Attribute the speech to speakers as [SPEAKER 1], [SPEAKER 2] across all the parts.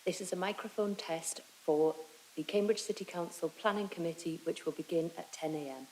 [SPEAKER 1] This is a microphone test for the Cambridge City Council Planning Committee, which will begin at 10 a.m.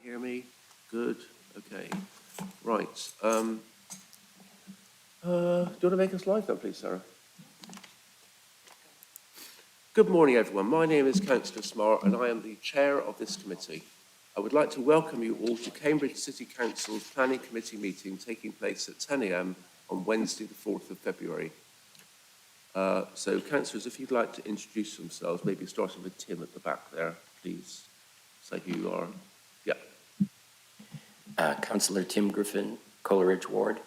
[SPEAKER 2] Hear me? Good. Okay. Right. Do you want to make us live then, please, Sarah? Good morning, everyone. My name is Councillor Smart, and I am the chair of this committee. I would like to welcome you all to Cambridge City Council's Planning Committee meeting taking place at 10 a.m. on Wednesday, the 4th of February. So, councillors, if you'd like to introduce themselves, maybe starting with Tim at the back there, please say who you are. Yeah.
[SPEAKER 3] Councillor Tim Griffin, Coleridge Ward.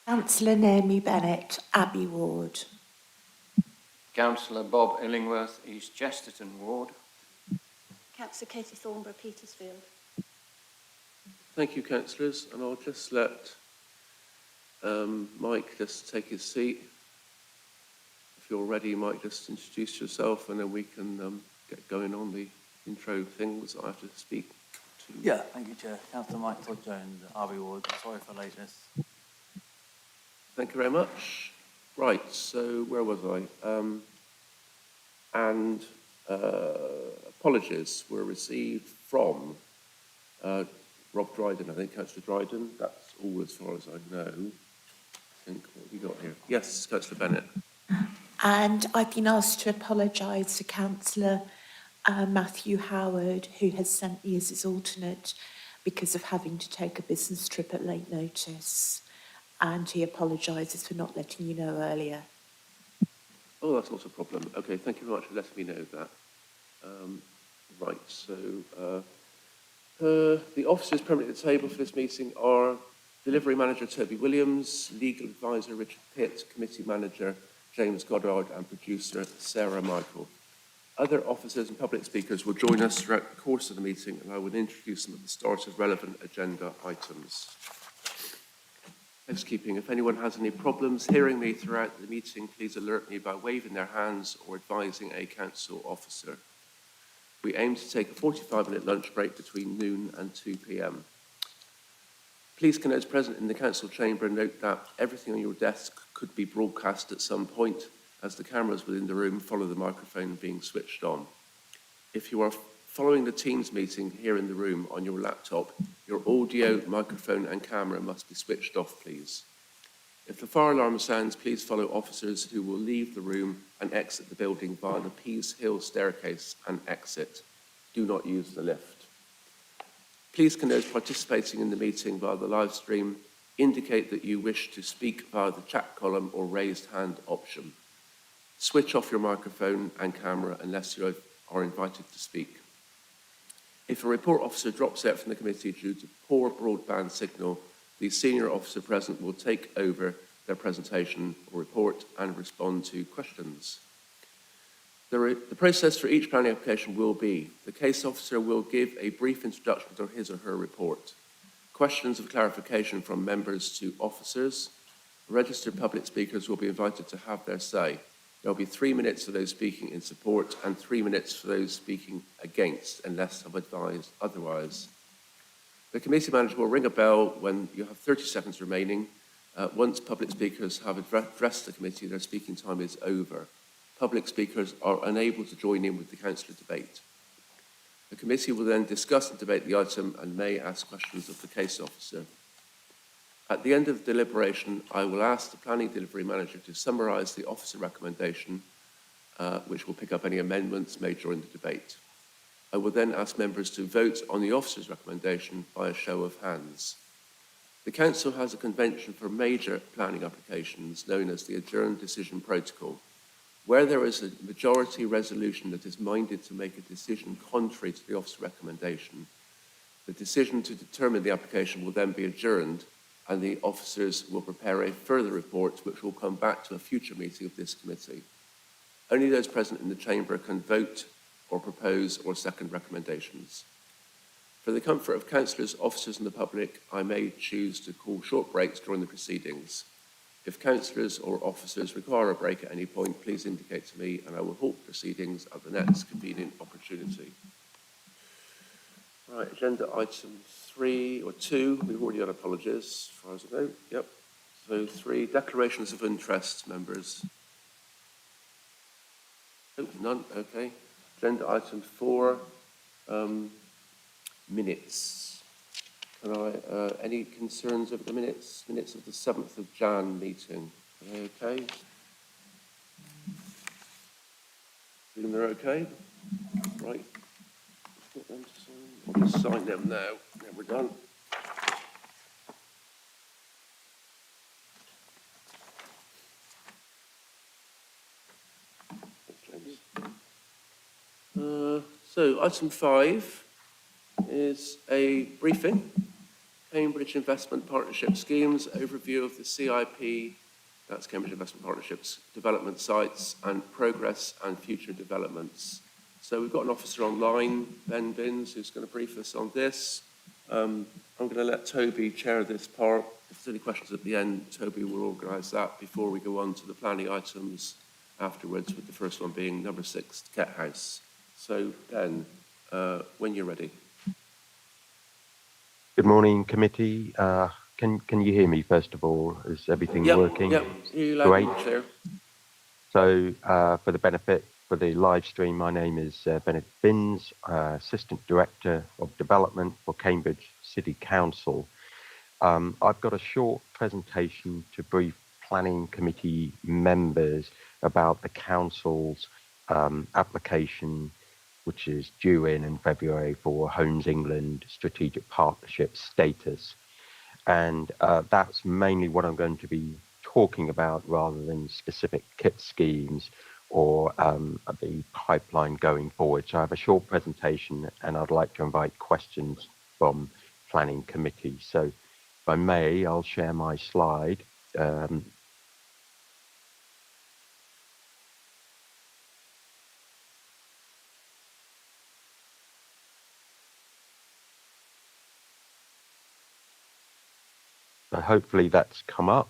[SPEAKER 4] Councillor Naomi Bennett, Abbey Ward.
[SPEAKER 5] Councillor Bob Illingworth, East Chesterton Ward.
[SPEAKER 6] Councillor Katie Thornborough, Petersfield.
[SPEAKER 2] Thank you, councillors, and I'll just let Mike just take his seat. If you're ready, Mike, just introduce yourself, and then we can get going on the intro things I have to speak to.
[SPEAKER 7] Yeah, thank you, Chair. Councillor Mike Todd Jones, Abbey Ward. Sorry for lateness.
[SPEAKER 2] Thank you very much. Right, so where was I? Apologies were received from Rob Dryden, I think, Councillor Dryden. That's all as far as I know. I think, what have we got here? Yes, Councillor Bennett.
[SPEAKER 4] And I've been asked to apologise to Councillor Matthew Howard, who has sent me as his alternate because of having to take a business trip at late notice. And he apologises for not letting you know earlier.
[SPEAKER 2] Oh, that's not a problem. Okay, thank you very much for letting me know that. Right, so the officers present at the table for this meeting are Delivery Manager Toby Williams, Legal Advisor Richard Pitt, Committee Manager James Goddard, and Producer Sarah Michael. Other officers and public speakers will join us throughout the course of the meeting, and I will introduce them at the start of relevant agenda items. Housekeeping. If anyone has any problems hearing me throughout the meeting, please alert me by waving their hands or advising a council officer. We aim to take a 45-minute lunch break between noon and 2 p.m. Please can those present in the council chamber note that everything on your desk could be broadcast at some point, as the cameras within the room follow the microphone being switched on. If you are following the Teams meeting here in the room on your laptop, your audio, microphone and camera must be switched off, please. If the fire alarm sounds, please follow officers who will leave the room and exit the building via the Pease Hill staircase and exit. Do not use the lift. Please can those participating in the meeting via the live stream indicate that you wish to speak via the chat column or raised hand option. Switch off your microphone and camera unless you are invited to speak. If a report officer drops out from the committee due to poor broadband signal, the senior officer present will take over their presentation or report and respond to questions. The process for each planning application will be: the case officer will give a brief introduction to his or her report, questions of clarification from members to officers. Registered public speakers will be invited to have their say. There will be 3 minutes for those speaking in support and 3 minutes for those speaking against, unless I've advised otherwise. The committee manager will ring a bell when you have 30 seconds remaining. Once public speakers have addressed the committee, their speaking time is over. Public speakers are unable to join in with the councillor debate. The committee will then discuss and debate the item and may ask questions of the case officer. At the end of the deliberation, I will ask the planning delivery manager to summarise the officer recommendation, which will pick up any amendments made during the debate. I will then ask members to vote on the officer's recommendation by a show of hands. The council has a convention for major planning applications known as the Adjourned Decision Protocol. Where there is a majority resolution that is minded to make a decision contrary to the officer recommendation, the decision to determine the application will then be adjourned, and the officers will prepare a further report which will come back to a future meeting of this committee. Only those present in the chamber can vote or propose or second recommendations. For the comfort of councillors, officers and the public, I may choose to call short breaks during the proceedings. If councillors or officers require a break at any point, please indicate to me and I will halt proceedings at the next convenient opportunity. Right, agenda item 3 or 2, we've already had apologies as far as I know. Yep. So 3, declarations of interest, members. Oh, none, okay. Agenda item 4, minutes. Can I, any concerns over the minutes? Minutes of the 7th of Jan meeting. Are they okay? Feeling they're okay? Right. Get them to sign. I'll just sign them now. Then we're done. So item 5 is a briefing, Cambridge Investment Partnership Schemes, overview of the CIP, that's Cambridge Investment Partnerships, development sites and progress and future developments. So we've got an officer online, Ben Binns, who's going to brief us on this. I'm going to let Toby chair this part. If there's any questions at the end, Toby will organise that before we go on to the planning items afterwards, with the first one being number 6, Ket House. So, Ben, when you're ready.
[SPEAKER 8] Good morning, committee. Can you hear me, first of all? Is everything working?
[SPEAKER 2] Yep, you loud
[SPEAKER 8] Great.
[SPEAKER 2] and clear.
[SPEAKER 8] So, for the benefit for the live stream, my name is Bennett Binns, Assistant Director of Development for Cambridge City Council. I've got a short presentation to brief planning committee members about the council's application, which is due in February, for Homes England Strategic Partnership status. And that's mainly what I'm going to be talking about, rather than specific KIP schemes or the pipeline going forward. So I have a short presentation, and I'd like to invite questions from planning committee. So if I may, I'll share my slide. So hopefully that's come up.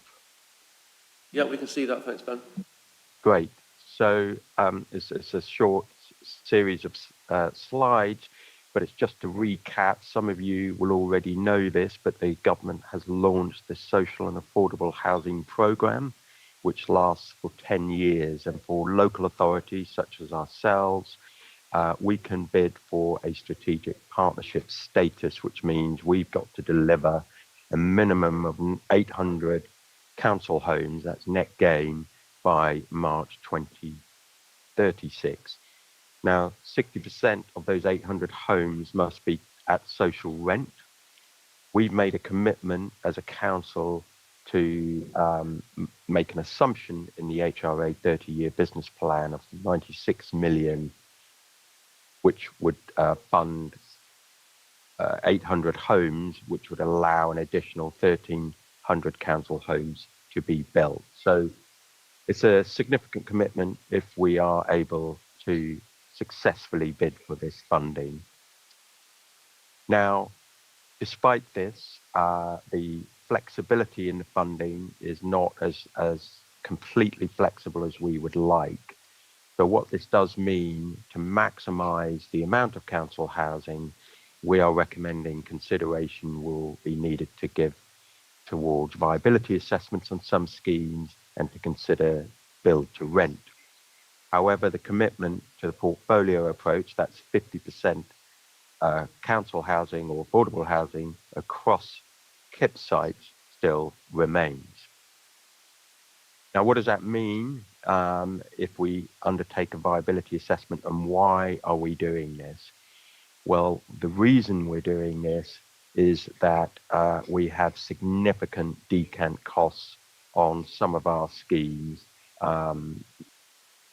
[SPEAKER 2] Yeah, we can see that. Thanks, Ben.
[SPEAKER 8] Great. So it's a short series of slides, but it's just to recap. Some of you will already know this, but the government has launched the Social and Affordable Housing Programme, which lasts for 10 years. And for local authorities such as ourselves, we can bid for a strategic partnership status, which means we've got to deliver a minimum of 800 council homes, that's net gain, by March 2036. Now, 60% of those 800 homes must be at social rent. We've made a commitment as a council to make an assumption in the HRA 30-year business plan of 96 million, which would fund 800 homes, which would allow an additional 1,300 council homes to be built. So it's a significant commitment if we are able to successfully bid for this funding. Now, despite this, the flexibility in the funding is not as completely flexible as we would like. So what this does mean, to maximize the amount of council housing, we are recommending consideration will be needed to give towards viability assessments on some schemes and to consider build to rent. However, the commitment to the portfolio approach, that's 50% council housing or affordable housing across KIP sites, still remains. Now, what does that mean if we undertake a viability assessment, and why are we doing this? Well, the reason we're doing this is that we have significant decant costs on some of our schemes,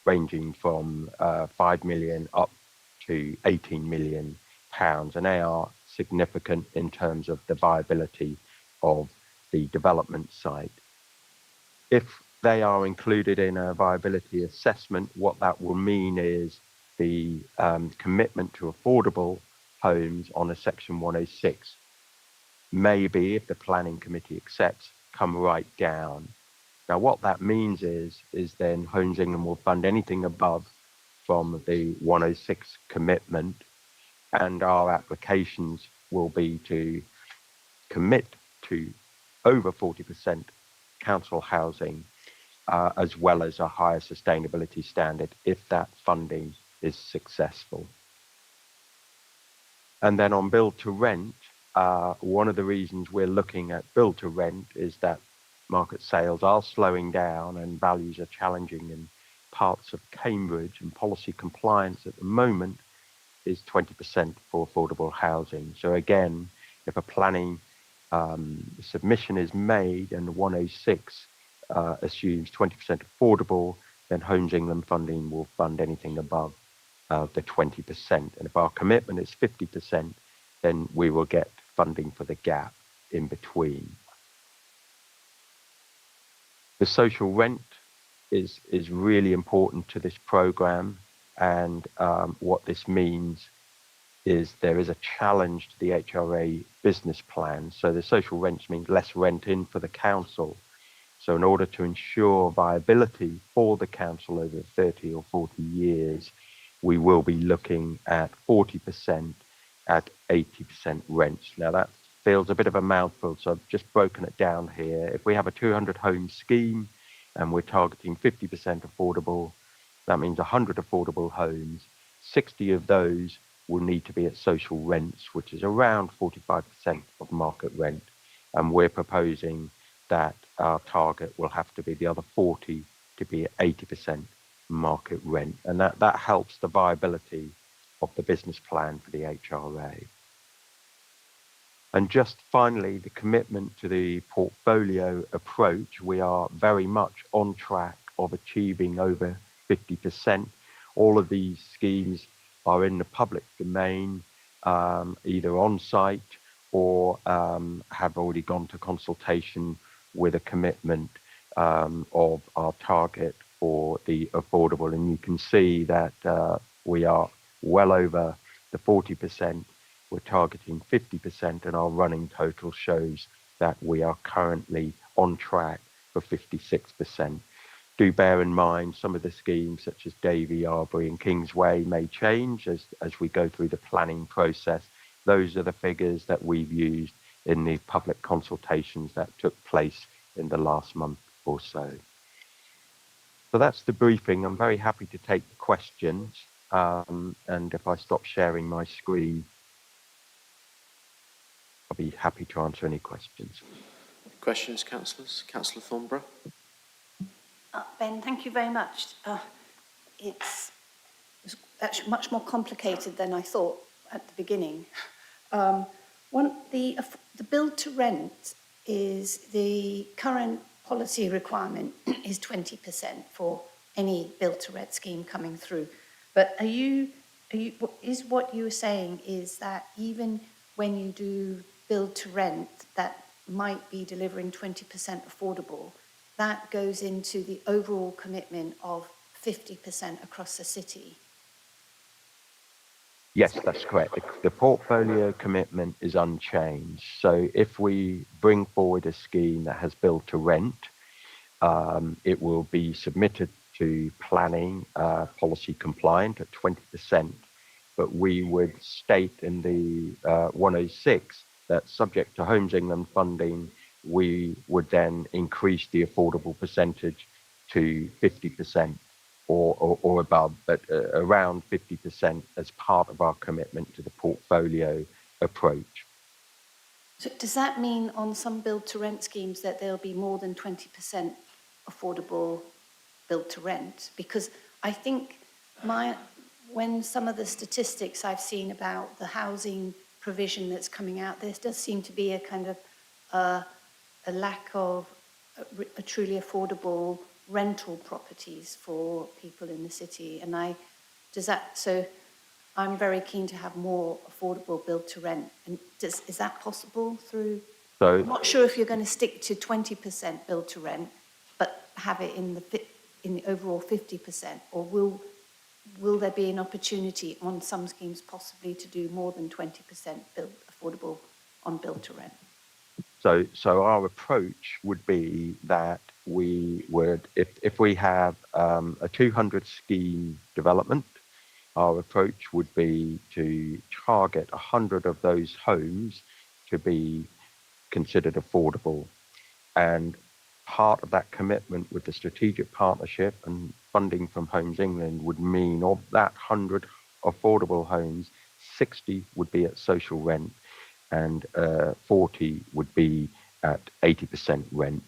[SPEAKER 8] ranging from 5 million up to 18 million pounds, and they are significant in terms of the viability of the development site. If they are included in a viability assessment, what that will mean is the commitment to affordable homes on a Section 106 maybe, if the planning committee accepts, come right down. Now, what that means is then Homes England will fund anything above from the 106 commitment, and our applications will be to commit to over 40% council housing, as well as a higher sustainability standard if that funding is successful. And then on build to rent, one of the reasons we're looking at build to rent is that market sales are slowing down and values are challenging in parts of Cambridge, and policy compliance at the moment is 20% for affordable housing. So again, if a planning submission is made and 106 assumes 20% affordable, then Homes England funding will fund anything above the 20%. And if our commitment is 50%, then we will get funding for the gap in between. The social rent is really important to this program, and what this means is there is a challenge to the HRA business plan. So the social rents means less rent in for the council. So in order to ensure viability for the council over 30 or 40 years, we will be looking at 40% at 80% rents. Now that feels a bit of a mouthful, so I've just broken it down here. If we have a 200 home scheme and we're targeting 50% affordable, that means 100 affordable homes. 60 of those will need to be at social rents, which is around 45% of market rent. And we're proposing that our target will have to be the other 40 to be at 80% market rent. And that helps the viability of the business plan for the HRA. And just finally, the commitment to the portfolio approach, we are very much on track of achieving over 50%. All of these schemes are in the public domain, either on site or have already gone to consultation with a commitment of our target for the affordable. And you can see that we are well over the 40%. We're targeting 50%, and our running total shows that we are currently on track for 56%. Do bear in mind some of the schemes such as Davy, Arbury and Kingsway may change as we go through the planning process. Those are the figures that we've used in the public consultations that took place in the last month or so. So that's the briefing. I'm very happy to take the questions. And if I stop sharing my screen, I'll be happy to answer any questions.
[SPEAKER 9] Questions, councillors? Councillor Thornborough.
[SPEAKER 6] Ben, thank you very much. It's actually much more complicated than I thought at the beginning. The build to rent is the current policy requirement is 20% for any build to rent scheme coming through. But is what you were saying is that even when you do build to rent that might be delivering 20% affordable, that goes into the overall commitment of 50% across the city?
[SPEAKER 8] Yes, that's correct. The portfolio commitment is unchanged. So if we bring forward a scheme that has build to rent, it will be submitted to planning, policy compliant at 20%. But we would state in the 106 that subject to Homes England funding, we would then increase the affordable percentage to 50% or above, but around 50% as part of our commitment to the portfolio approach.
[SPEAKER 6] So does that mean on some build to rent schemes that there'll be more than 20% affordable build to rent? Because I think when some of the statistics I've seen about the housing provision that's coming out, there does seem to be a kind of a lack of a truly affordable rental properties for people in the city. And so I'm very keen to have more affordable build to rent. And is that possible through? So I'm not sure if you're going to stick to 20% build to rent, but have it in the overall 50%, or will there be an opportunity on some schemes possibly to do more than 20% affordable on build to rent?
[SPEAKER 8] So our approach would be that we would, if we have a 200 scheme development, our approach would be to target 100 of those homes to be considered affordable. And part of that commitment with the strategic partnership and funding from Homes England would mean of that 100 affordable homes, 60 would be at social rent and 40 would be at 80% rent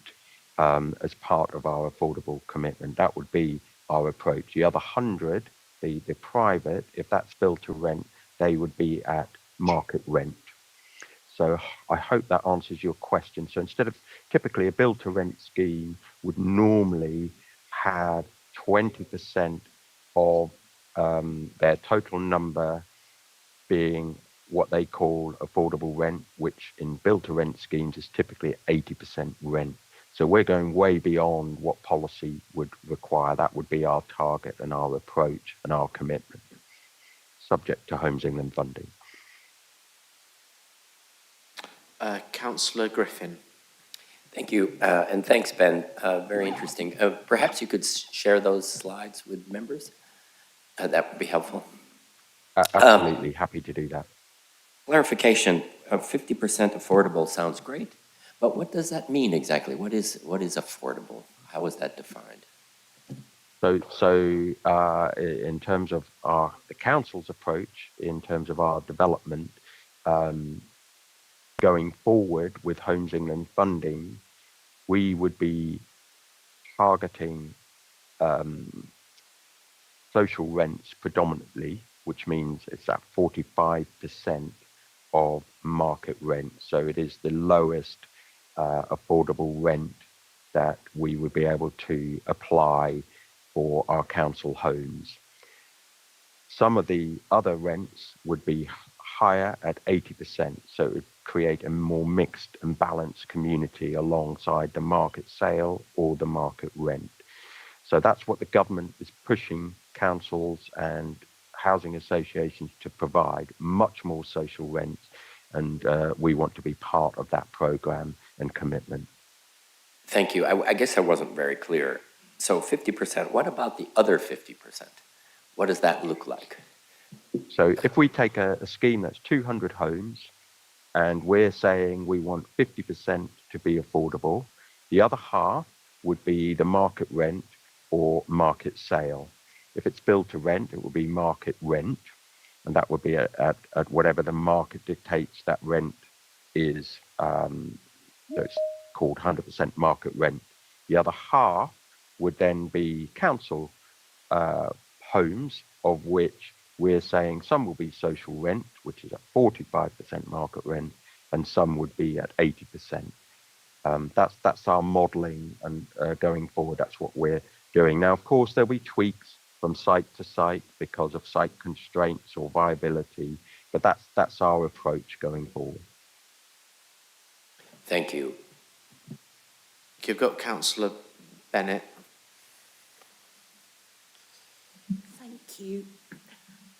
[SPEAKER 8] as part of our affordable commitment. That would be our approach. The other 100, the private, if that's built to rent, they would be at market rent. So I hope that answers your question. So instead of typically a build to rent scheme would normally have 20% of their total number being what they call affordable rent, which in build to rent schemes is typically 80% rent. So we're going way beyond what policy would require. That would be our target and our approach and our commitment, subject to Homes England funding.
[SPEAKER 9] Councillor Griffin.
[SPEAKER 3] Thank you, and thanks, Ben. Very interesting. Perhaps you could share those slides with members. That would be helpful.
[SPEAKER 8] Absolutely, happy to do that.
[SPEAKER 3] Clarification, 50% affordable sounds great, but what does that mean exactly? What is affordable? How is that defined?
[SPEAKER 8] So in terms of the council's approach, in terms of our development, going forward with Homes England funding, we would be targeting social rents predominantly, which means it's at 45% of market rent. So it is the lowest affordable rent that we would be able to apply for our council homes. Some of the other rents would be higher at 80%, so it would create a more mixed and balanced community alongside the market sale or the market rent. So that's what the government is pushing councils and housing associations to provide, much more social rents, and we want to be part of that programme and commitment.
[SPEAKER 3] Thank you. I guess I wasn't very clear. So 50%, what about the other 50%? What does that look like?
[SPEAKER 8] So if we take a scheme that's 200 homes and we're saying we want 50% to be affordable, the other half would be the market rent or market sale. If it's built to rent, it will be market rent, and that would be at whatever the market dictates that rent is. So it's called 100% market rent. The other half would then be council homes, of which we're saying some will be social rent, which is at 45% market rent, and some would be at 80%. That's our modelling, and going forward, that's what we're doing. Now, of course, there'll be tweaks from site to site because of site constraints or viability, but that's our approach going forward.
[SPEAKER 3] Thank you.
[SPEAKER 9] You've got Councillor Bennett.
[SPEAKER 4] Thank you.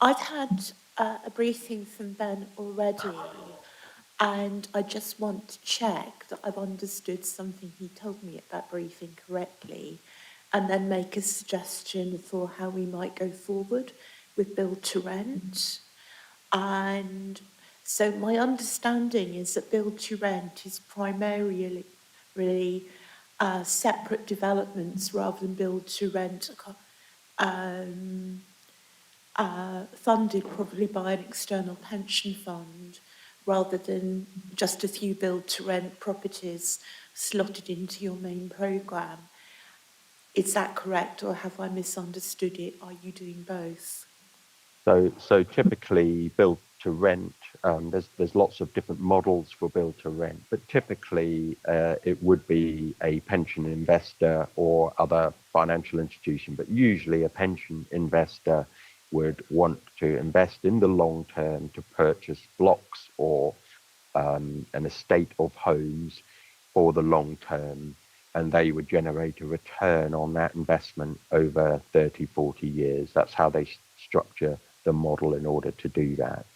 [SPEAKER 4] I've had a briefing from Ben already, and I just want to check that I've understood something he told me at that briefing correctly, and then make a suggestion for how we might go forward with build to rent. And so my understanding is that build to rent is primarily really separate developments rather than build to rent funded probably by an external pension fund rather than just a few build to rent properties slotted into your main programme. Is that correct, or have I misunderstood it? Are you doing both?
[SPEAKER 8] So typically build to rent, there's lots of different models for build to rent, but typically it would be a pension investor or other financial institution, but usually a pension investor would want to invest in the long term to purchase blocks or an estate of homes for the long term, and they would generate a return on that investment over 30, 40 years. That's how they structure the model in order to do that.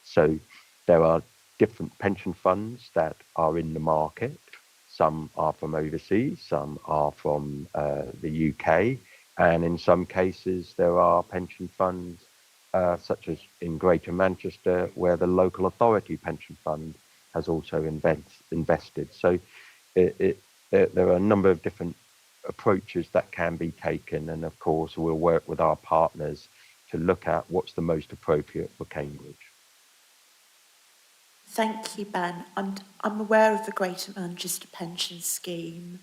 [SPEAKER 8] So there are different pension funds that are in the market. Some are from overseas, some are from the UK, and in some cases there are pension funds such as in Greater Manchester, where the local authority pension fund has also invested. So there are a number of different approaches that can be taken, and of course we'll work with our partners to look at what's the most appropriate for Cambridge.
[SPEAKER 4] Thank you, Ben. I'm aware of the Greater Manchester Pension Scheme,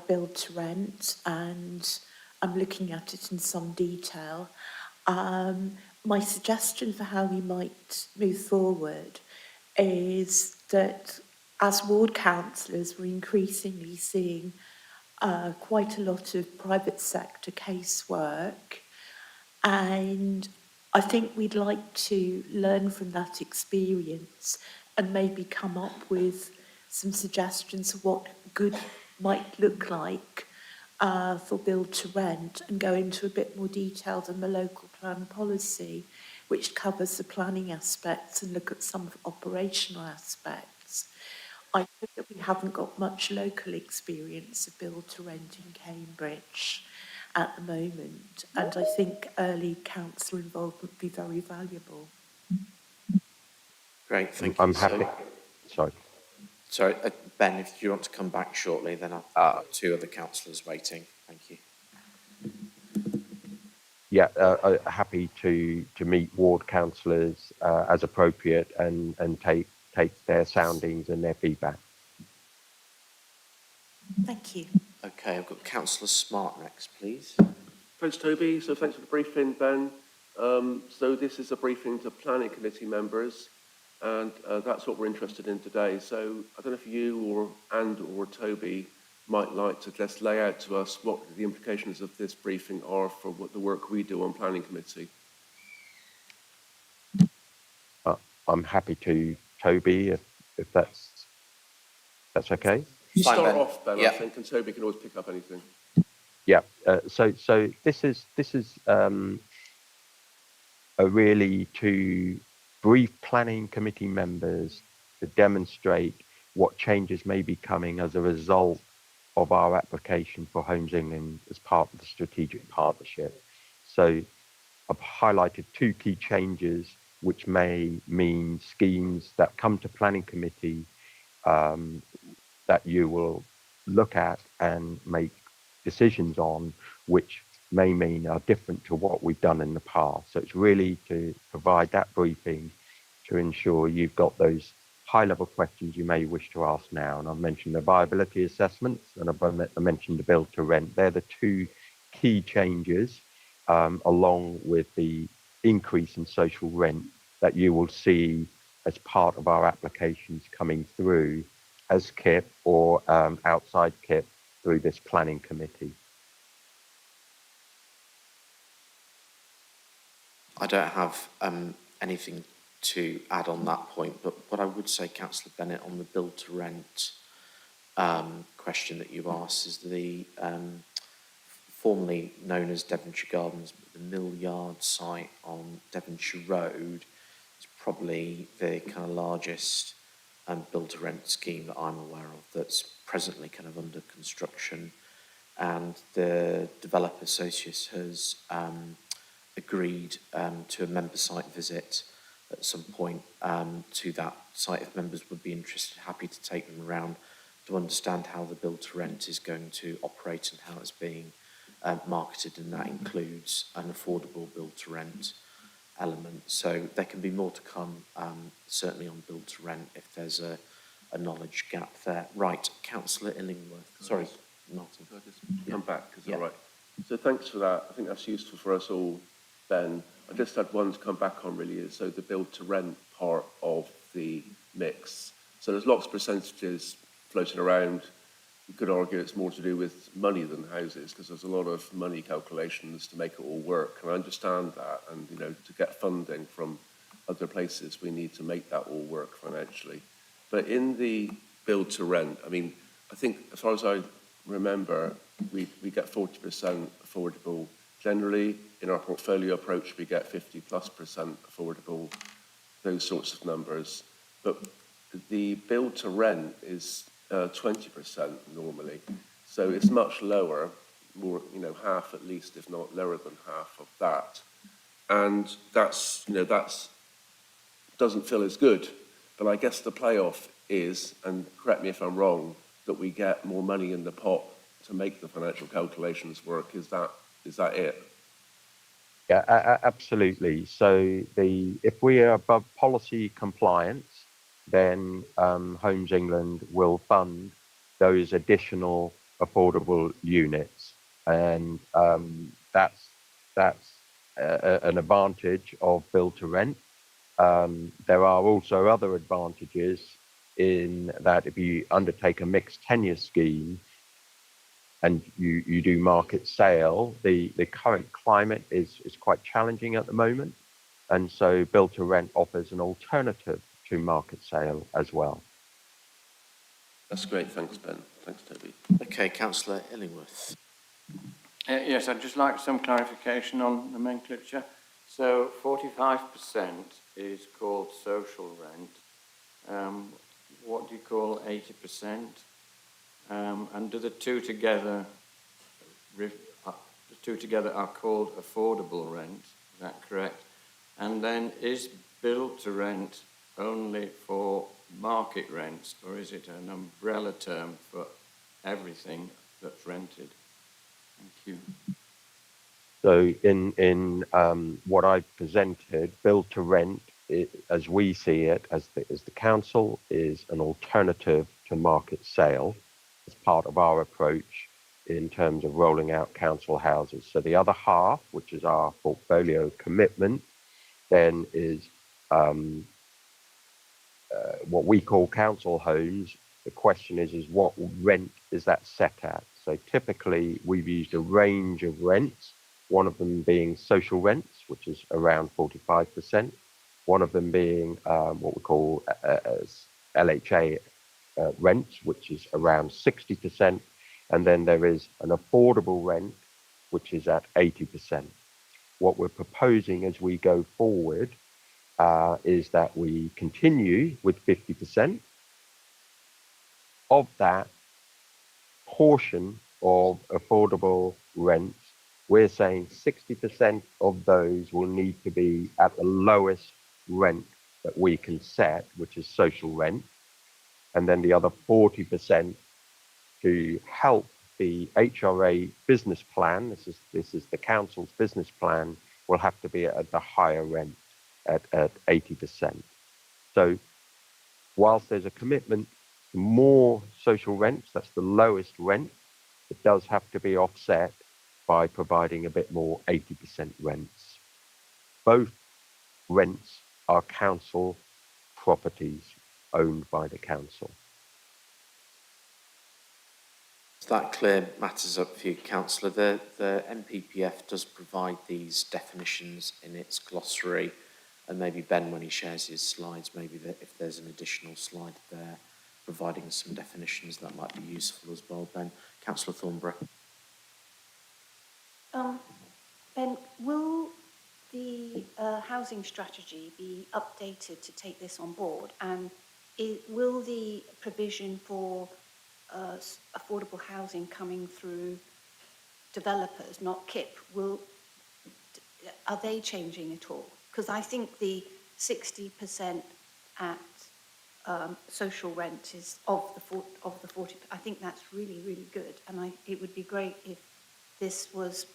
[SPEAKER 4] Build to Rent, and I'm looking at it in some detail. My suggestion for how we might move forward is that as ward councillors, we're increasingly seeing quite a lot of private sector casework, and I think we'd like to learn from that experience and maybe come up with some suggestions of what good might look like for build to rent, and go into a bit more detail than the local plan policy, which covers the planning aspects and look at some of the operational aspects. I think that we haven't got much local experience of build to rent in Cambridge at the moment, and I think early council involvement would be very valuable.
[SPEAKER 9] Great, thank
[SPEAKER 8] I'm
[SPEAKER 9] you.
[SPEAKER 8] happy. Sorry.
[SPEAKER 9] Sorry, Ben, if you want to come back shortly, then I've got two other councillors waiting. Thank you.
[SPEAKER 8] Yeah, happy to meet ward councillors as appropriate and take their soundings and their feedback.
[SPEAKER 4] Thank you.
[SPEAKER 9] Okay, I've got Councillor Smart next, please.
[SPEAKER 2] Thanks, Toby. So thanks for the briefing, Ben. So this is a briefing to planning committee members, and that's what we're interested in today. So I don't know if you or Toby might like to just lay out to us what the implications of this briefing are for what the work we do on planning committee.
[SPEAKER 8] I'm happy to, Toby, if that's okay.
[SPEAKER 2] You
[SPEAKER 9] Fine,
[SPEAKER 2] start
[SPEAKER 9] Ben.
[SPEAKER 2] off, Ben,
[SPEAKER 9] Yeah.
[SPEAKER 2] I think, and Toby can always pick up anything.
[SPEAKER 8] Yeah. So this is a really to brief planning committee members to demonstrate what changes may be coming as a result of our application for Homes England as part of the strategic partnership. So I've highlighted two key changes which may mean schemes that come to planning committee that you will look at and make decisions on, which may mean are different to what we've done in the past. So it's really to provide that briefing to ensure you've got those high-level questions you may wish to ask now. And I've mentioned the viability assessments, and I mentioned the build to rent. They're the two key changes, along with the increase in social rent that you will see as part of our applications coming through as KIP or outside KIP through this planning committee.
[SPEAKER 9] I don't have anything to add on that point, but what I would say, Councillor Bennett, on the build to rent question that you asked is the formerly known as Devonshire Gardens, but the Mill Yard site on Devonshire Road is probably the kind of largest build to rent scheme that I'm aware of that's presently kind of under construction, and the developer Socius has agreed to a member site visit at some point to that site. If members would be interested, happy to take them around to understand how the build to rent is going to operate and how it's being marketed, and that includes an affordable build to rent element. So there can be more to come, certainly on build to rent if there's a knowledge gap there. Right, Councillor Illingworth. Sorry, Martin.
[SPEAKER 2] Can I just come back? Is
[SPEAKER 9] Yeah.
[SPEAKER 2] that right? So thanks for that. I think that's useful for us all, Ben. I just had one to come back on really, is so the build to rent part of the mix. So there's lots of percentages floating around. You could argue it's more to do with money than houses, because there's a lot of money calculations to make it all work. And I understand that. And, you know, to get funding from other places, we need to make that all work financially. But in the build to rent, I mean, I think as far as I remember, we get 40% affordable. Generally, in our portfolio approach, we get 50+% affordable, those sorts of numbers. But the build to rent is 20% normally. So it's much lower, more, you know, half at least, if not lower than half of that. And that's, you know, that's doesn't feel as good. But I guess the playoff is, and correct me if I'm wrong, that we get more money in the pot to make the financial calculations work. Is that it?
[SPEAKER 8] Yeah, absolutely. So if we are above policy compliance, then Homes England will fund those additional affordable units, and that's an advantage of build to rent. There are also other advantages in that if you undertake a mixed tenure scheme and you do market sale, the current climate is quite challenging at the moment. And so build to rent offers an alternative to market sale as well.
[SPEAKER 2] That's great. Thanks, Ben. Thanks, Toby.
[SPEAKER 9] Okay, Councillor Illingworth.
[SPEAKER 5] Yes, I'd just like some clarification on nomenclature. So 45% is called social rent. What do you call 80%? And do the two together are called affordable rent? Is that correct? And then is build to rent only for market rents, or is it an umbrella term for everything that's rented? Thank you.
[SPEAKER 8] So in what I've presented, build to rent, as we see it, as the council, is an alternative to market sale as part of our approach in terms of rolling out council houses. So the other half, which is our portfolio commitment, then is what we call council homes. The question is what rent is that set at? So typically we've used a range of rents, one of them being social rents, which is around 45%, one of them being what we call LHA rents, which is around 60%, and then there is an affordable rent, which is at 80%. What we're proposing as we go forward is that we continue with 50%. Of that portion of affordable rents, we're saying 60% of those will need to be at the lowest rent that we can set, which is social rent. And then the other 40% to help the HRA business plan, this is the council's business plan, will have to be at the higher rent at 80%. So whilst there's a commitment to more social rents, that's the lowest rent, it does have to be offset by providing a bit more 80% rents. Both rents are council properties owned by the council.
[SPEAKER 9] So that clear matters up for you, Councillor. The NPPF does provide these definitions in its glossary, and maybe Ben, when he shares his slides, maybe if there's an additional slide there providing some definitions, that might be useful as well, Ben. Councillor Thornborough.
[SPEAKER 6] Ben, will the housing strategy be updated to take this on board? And will the provision for affordable housing coming through developers, not KIP, are they changing at all? Because I think the 60% at social rent is of the 40. I think that's really, really good, and it would be great if this was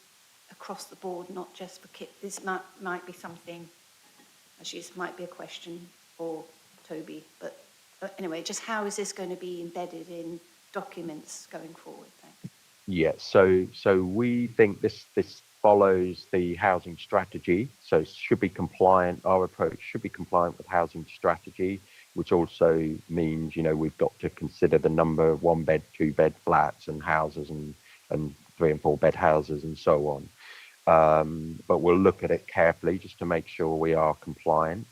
[SPEAKER 6] across the board, not just for KIP. This might be something. Actually, this might be a question for Toby, but anyway, just how is this going to be embedded in documents going forward? Thanks.
[SPEAKER 8] Yeah, so we think this follows the housing strategy, so it should be compliant. Our approach should be compliant with housing strategy, which also means, you know, we've got to consider the number of 1-bed, 2-bed flats and houses and 3 and 4 bed houses and so on. But we'll look at it carefully just to make sure we are compliant.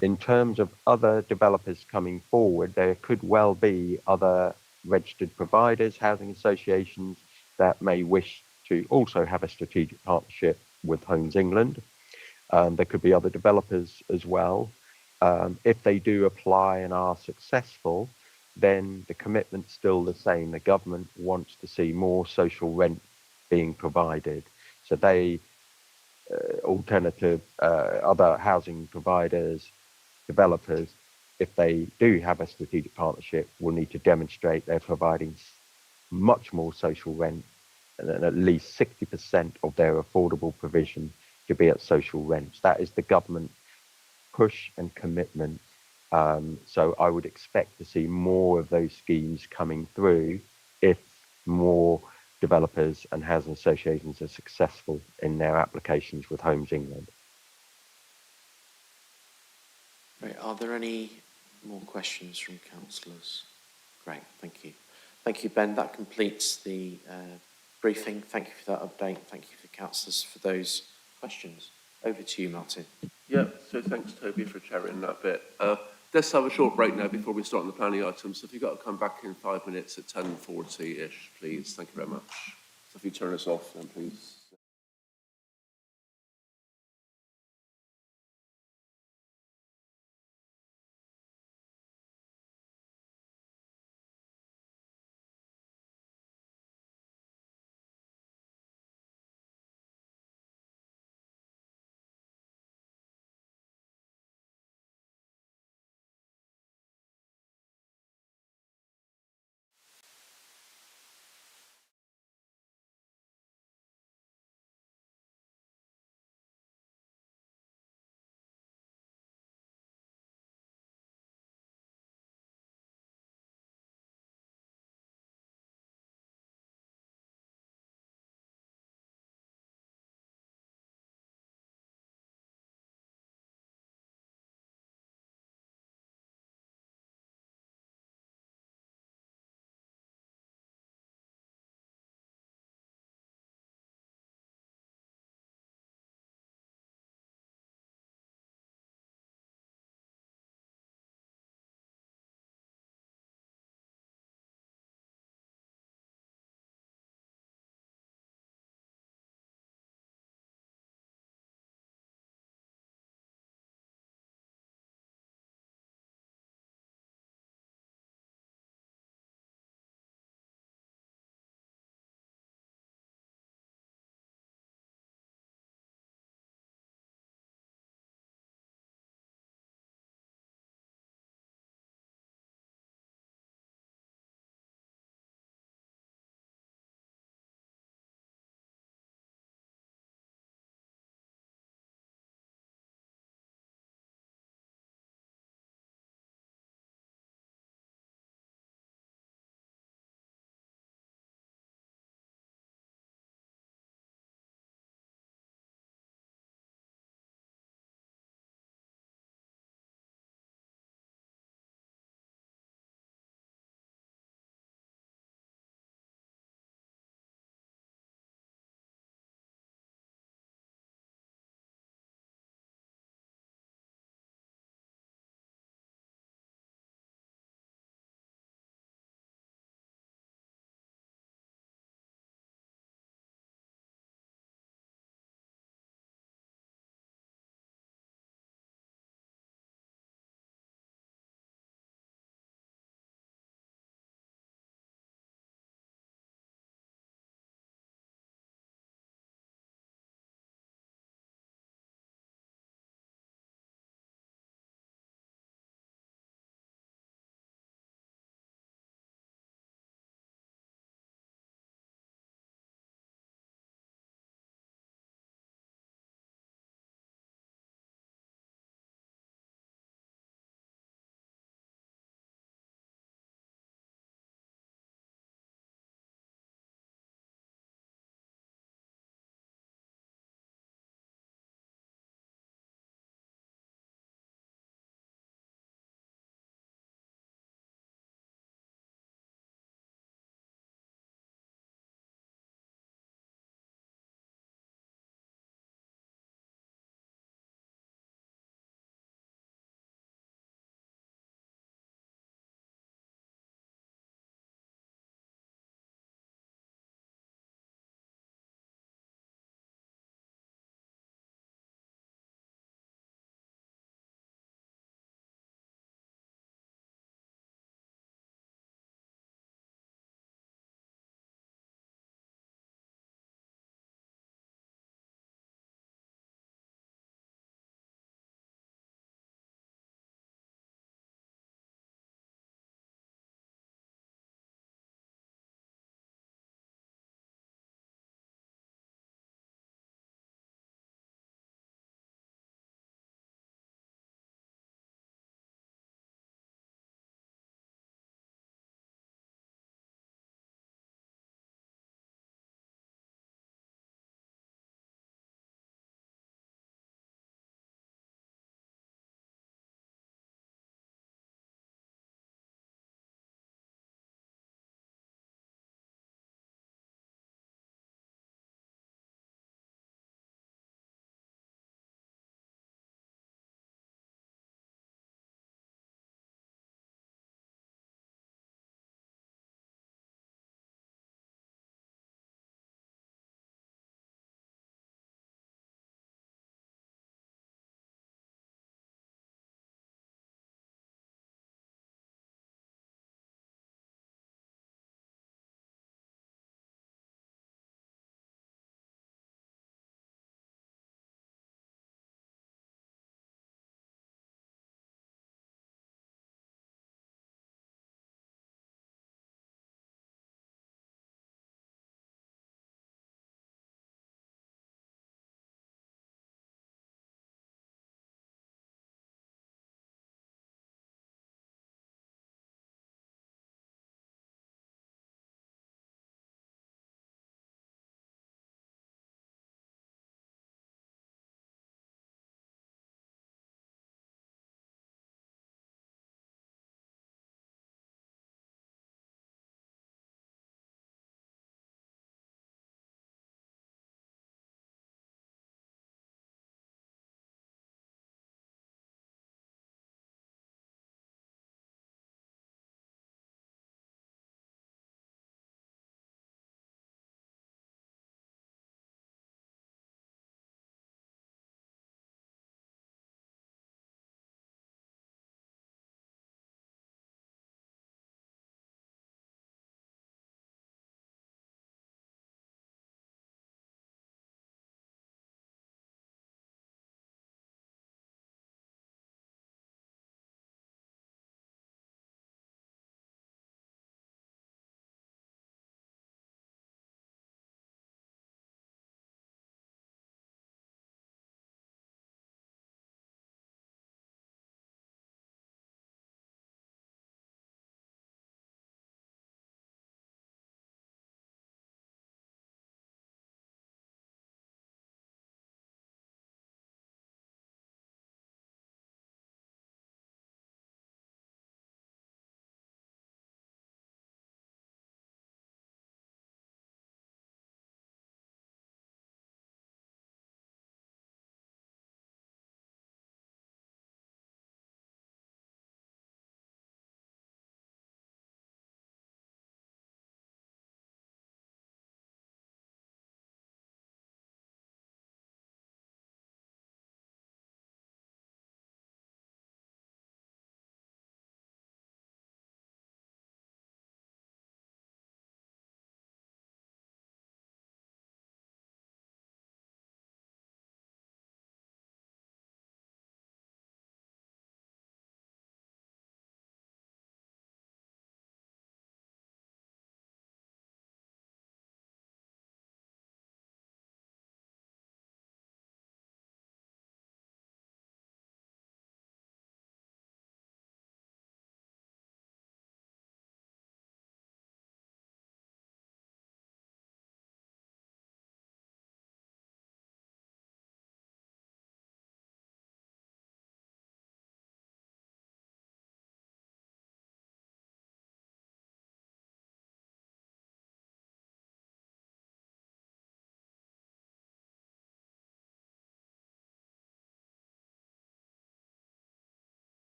[SPEAKER 8] In terms of other developers coming forward, there could well be other registered providers, housing associations that may wish to also have a strategic partnership with Homes England. There could be other developers as well. If they do apply and are successful, then the commitment's still the same. The government wants to see more social rent being provided. So they, alternative, other housing providers, developers, if they do have a strategic partnership, will need to demonstrate they're providing much more social rent, and at least 60% of their affordable provision to be at social rents. That is the government push and commitment. So I would expect to see more of those schemes coming through if more developers and housing associations are successful in their applications with Homes England.
[SPEAKER 9] Great. Are there any more questions from councillors? Great, thank you. Thank you, Ben. That completes the briefing. Thank you for that update. Thank you for councillors for those questions. Over to you, Martin.
[SPEAKER 2] Yeah, so thanks, Toby, for chairing that bit. Let's have a short break now before we start on the planning items. So if you've got to come back in 5 minutes at 10:40-ish, please. Thank you very much. So if you turn us off, then please.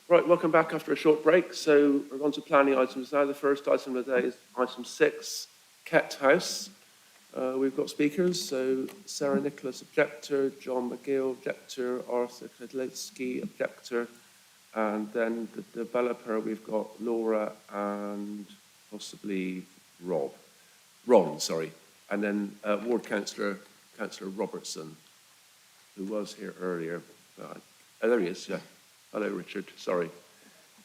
[SPEAKER 2] Right, welcome back after a short break. So we're on to planning items now. The first item of the day is item 6, Kett House. We've got speakers, so Sarah Nicholas, objector, John McGill, objector, Arthur Kedlitsky, objector, and then the developer, we've got Laura and possibly Ron, sorry, and then Ward Councillor Robertson, who was here earlier. There he is, yeah. Hello, Richard, sorry.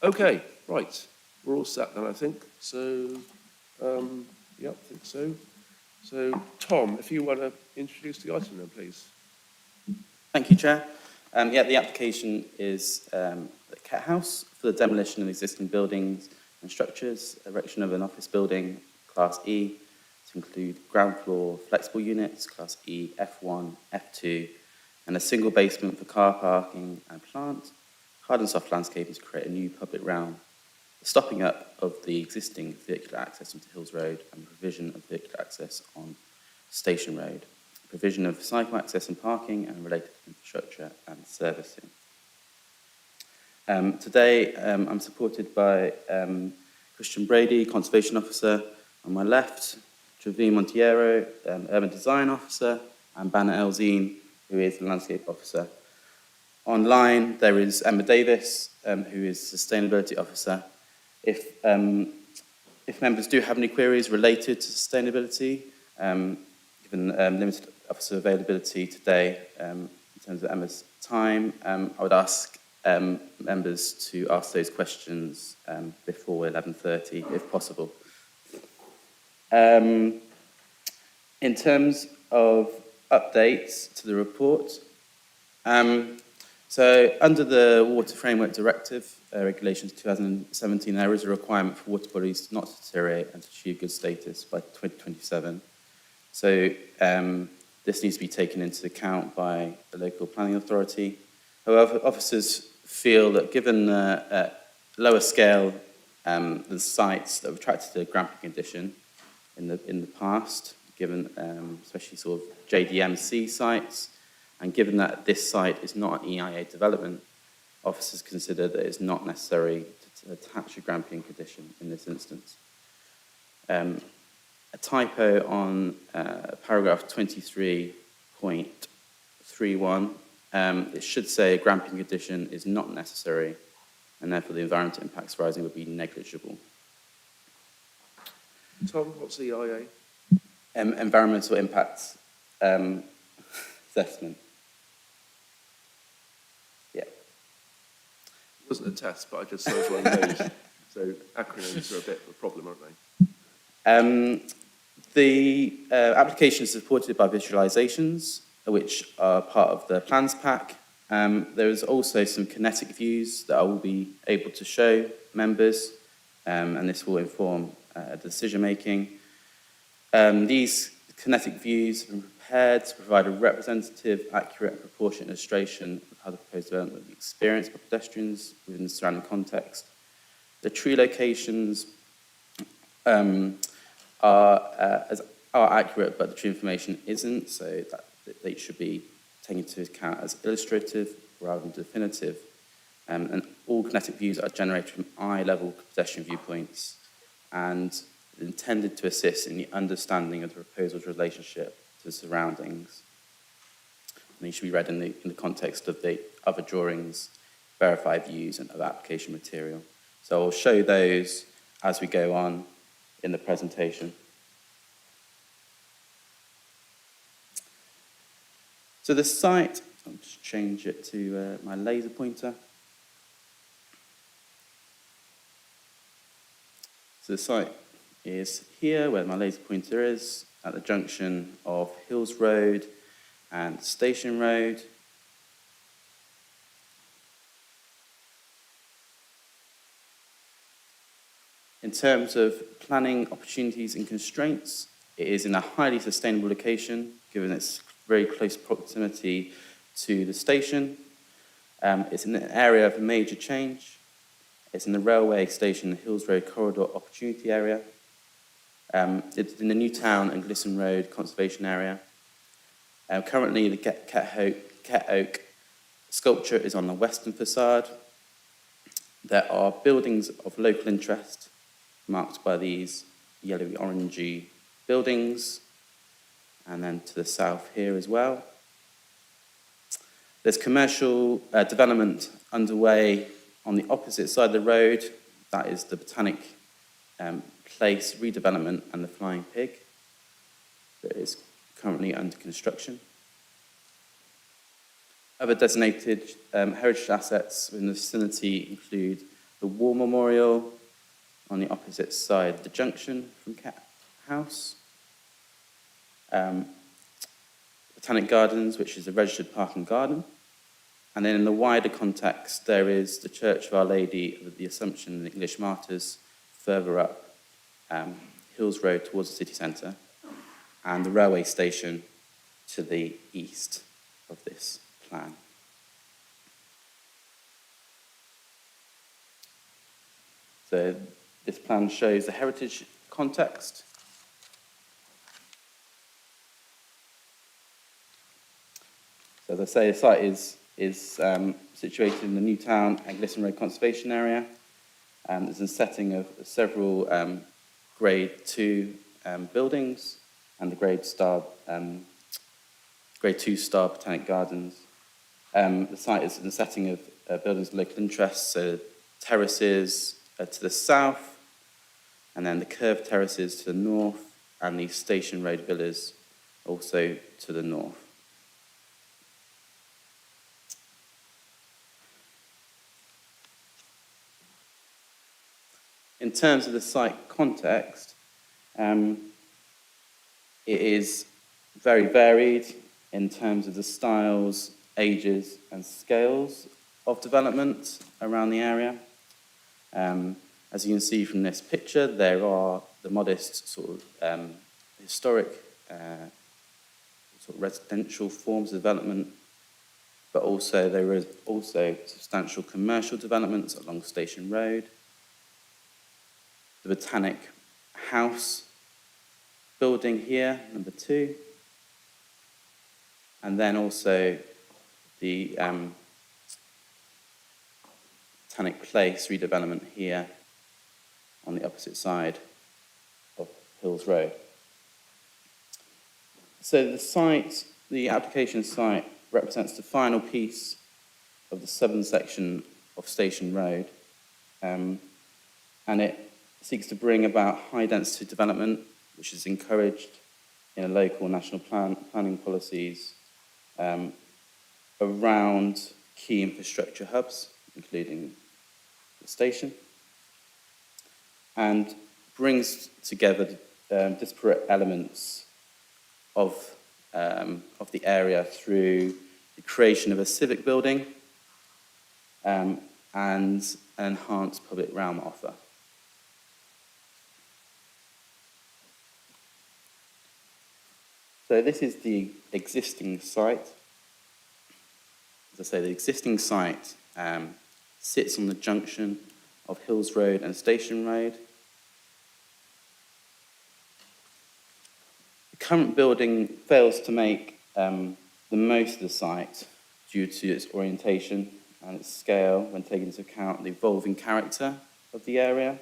[SPEAKER 2] Okay, right, we're all set then, I think. So, yeah, I think so. So, Tom, if you want to introduce the item then, please.
[SPEAKER 10] Thank you, Chair. The application is the Kett House for the demolition of existing buildings and structures, erection of an office building, Class E, to include ground floor flexible units, Class E, F1, F2, and a single basement for car parking and plant, hard and soft landscaping to create a new public realm, the stopping up of the existing vehicular access onto Hills Road and provision of vehicular access on Station Road, provision of cycle access and parking and related infrastructure and servicing. Today, I'm supported by Christian Brady, Conservation Officer on my left, Traveen Montiero, Urban Design Officer, and Banner Elzine, who is the Landscape Officer. Online, there is Emma Davis, who is Sustainability Officer. If members do have any queries related to sustainability, given limited officer availability today in terms of Emma's time, I would ask members to ask those questions before 11:30, if possible. In terms of updates to the report, so under the Water Framework Directive, Regulations 2017, there is a requirement for water bodies not to deteriorate and to achieve good status by 2027. So this needs to be taken into account by the local planning authority. However, officers feel that given the lower scale the sites that have attracted the Grampian condition in the past, given especially sort of JDMC sites, and given that this site is not an EIA development, officers consider that it's not necessary to attach a Grampian condition in this instance. A typo on paragraph 23.31, it should say a Grampian condition is not necessary, and therefore the environmental impacts arising would be negligible.
[SPEAKER 2] Tom, what's the EIA?
[SPEAKER 10] Environmental impacts assessment. Yeah.
[SPEAKER 2] It wasn't a test, but I just saw one of those. So acronyms are a bit of a problem, aren't they?
[SPEAKER 10] The application is supported by visualizations, which are part of the plans pack. There is also some kinetic views that I will be able to show members, and this will inform decision making. These kinetic views have been prepared to provide a representative, accurate, and proportionate illustration of how the proposed development will be experienced by pedestrians within the surrounding context. The tree locations are accurate, but the tree information isn't, so that they should be taken into account as illustrative rather than definitive. And all kinetic views are generated from eye-level pedestrian viewpoints and intended to assist in the understanding of the proposal's relationship to the surroundings. And these should be read in the context of the other drawings, verified views, and other application material. So I'll show those as we go on in the presentation. So the site, I'll just change it to my laser pointer. So the site is here where my laser pointer is, at the junction of Hills Road and Station Road. In terms of planning opportunities and constraints, it is in a highly sustainable location, given its very close proximity to the station. It's in an area of major change. It's in the railway station, Hills Road Corridor Opportunity Area. It's in the Newtown and Glisson Road Conservation Area. Currently, the Kett Oak sculpture is on the western facade. There are buildings of local interest marked by these yellowy orangey buildings, and then to the south here as well. There's commercial development underway on the opposite side of the road. That is the Botanic Place redevelopment and the Flying Pig that is currently under construction. Other designated heritage assets in the vicinity include the War Memorial on the opposite side of the junction from Cat House, Botanic Gardens, which is a registered park and garden, and then in the wider context, there is the Church of Our Lady of the Assumption and the English Martyrs further up Hills Road towards the city centre, and the railway station to the east of this plan. So this plan shows the heritage context. So as I say, the site is situated in the Newtown and Glisson Road Conservation Area. There's a setting of several Grade 2 buildings and the Grade 2 star Botanic Gardens. The site is in the setting of buildings of local interest, so terraces to the south, and then the curved terraces to the north, and the Station Road villas also to the north. In terms of the site context, it is very varied in terms of the styles, ages, and scales of development around the area. As you can see from this picture, there are the modest sort of historic sort of residential forms of development, but also there is also substantial commercial developments along Station Road. The Botanic House building here, number 2, and then also the Botanic Place redevelopment here on the opposite side of Hills Road. So the site, the application site, represents the final piece of the southern section of Station Road, and it seeks to bring about high-density development, which is encouraged in local national planning policies around key infrastructure hubs, including the station, and brings together disparate elements of the area through the creation of a civic building and an enhanced public realm offer. So this is the existing site. As I say, the existing site sits on the junction of Hills Road and Station Road. The current building fails to make the most of the site due to its orientation and its scale when taking into account the evolving character of the area.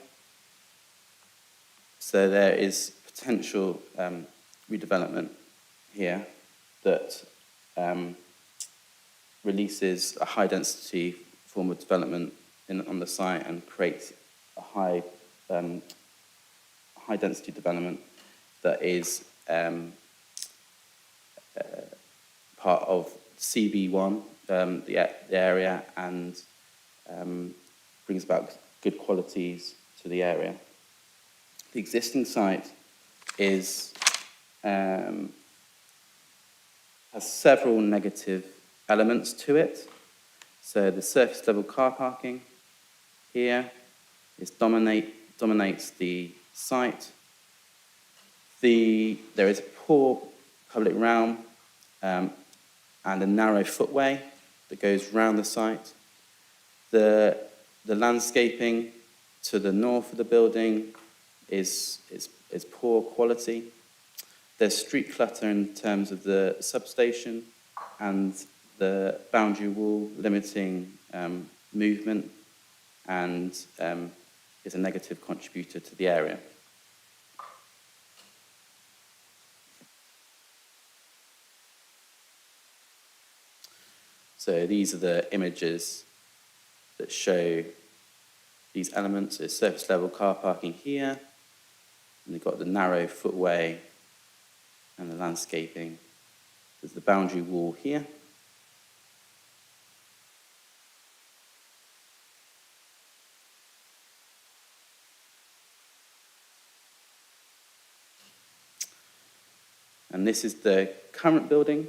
[SPEAKER 10] So there is potential redevelopment here that releases a high-density form of development on the site and creates a high-density development that is part of CB1, the area, and brings about good qualities to the area. The existing site is has several negative elements to it. So the surface level car parking here dominates the site. There is a poor public realm and a narrow footway that goes round the site. The landscaping to the north of the building is poor quality. There's street clutter in terms of the substation and the boundary wall limiting movement and is a negative contributor to the area. So these are the images that show these elements. There's surface level car parking here, and they've got the narrow footway and the landscaping. There's the boundary wall here. And this is the current building.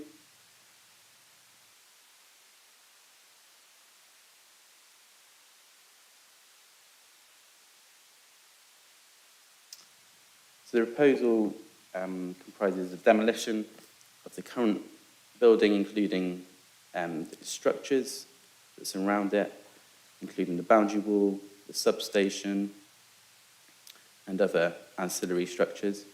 [SPEAKER 10] So the proposal comprises the demolition of the current building, including the structures that surround it, including the boundary wall, the substation, and other ancillary structures.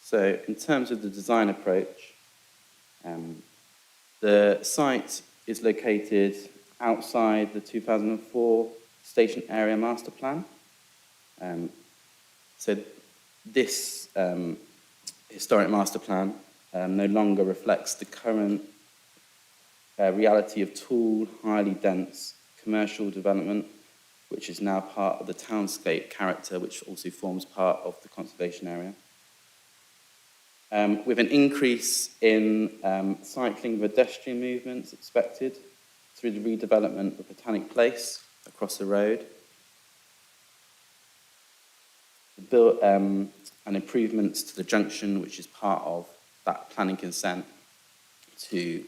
[SPEAKER 10] So in terms of the design approach, the site is located outside the 2004 station area master plan. So this historic master plan no longer reflects the current reality of tall, highly dense commercial development, which is now part of the townscape character, which also forms part of the conservation area. With an increase in cycling pedestrian movements expected through the redevelopment of Botanic Place across the road, and improvements to the junction, which is part of that planning consent to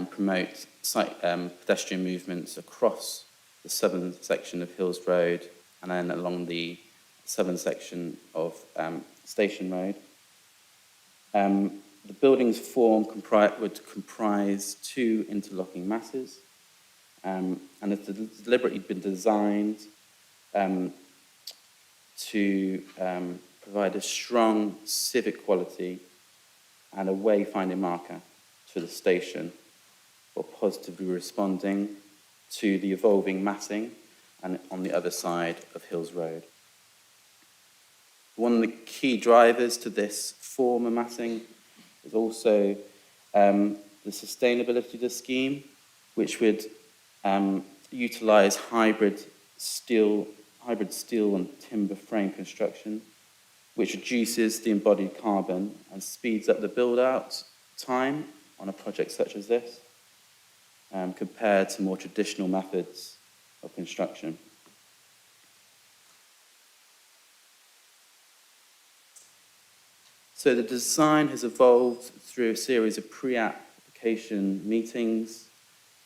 [SPEAKER 10] promote pedestrian movements across the southern section of Hills Road and then along the southern section of Station Road. The building's form would comprise two interlocking masses, and it's deliberately been designed to provide a strong civic quality and a wayfinding marker to the station for positively responding to the evolving massing and on the other side of Hills Road. One of the key drivers to this form of massing is also the sustainability of the scheme, which would utilise hybrid steel and timber frame construction, which reduces the embodied carbon and speeds up the build-out time on a project such as this, compared to more traditional methods of construction. So the design has evolved through a series of pre-application meetings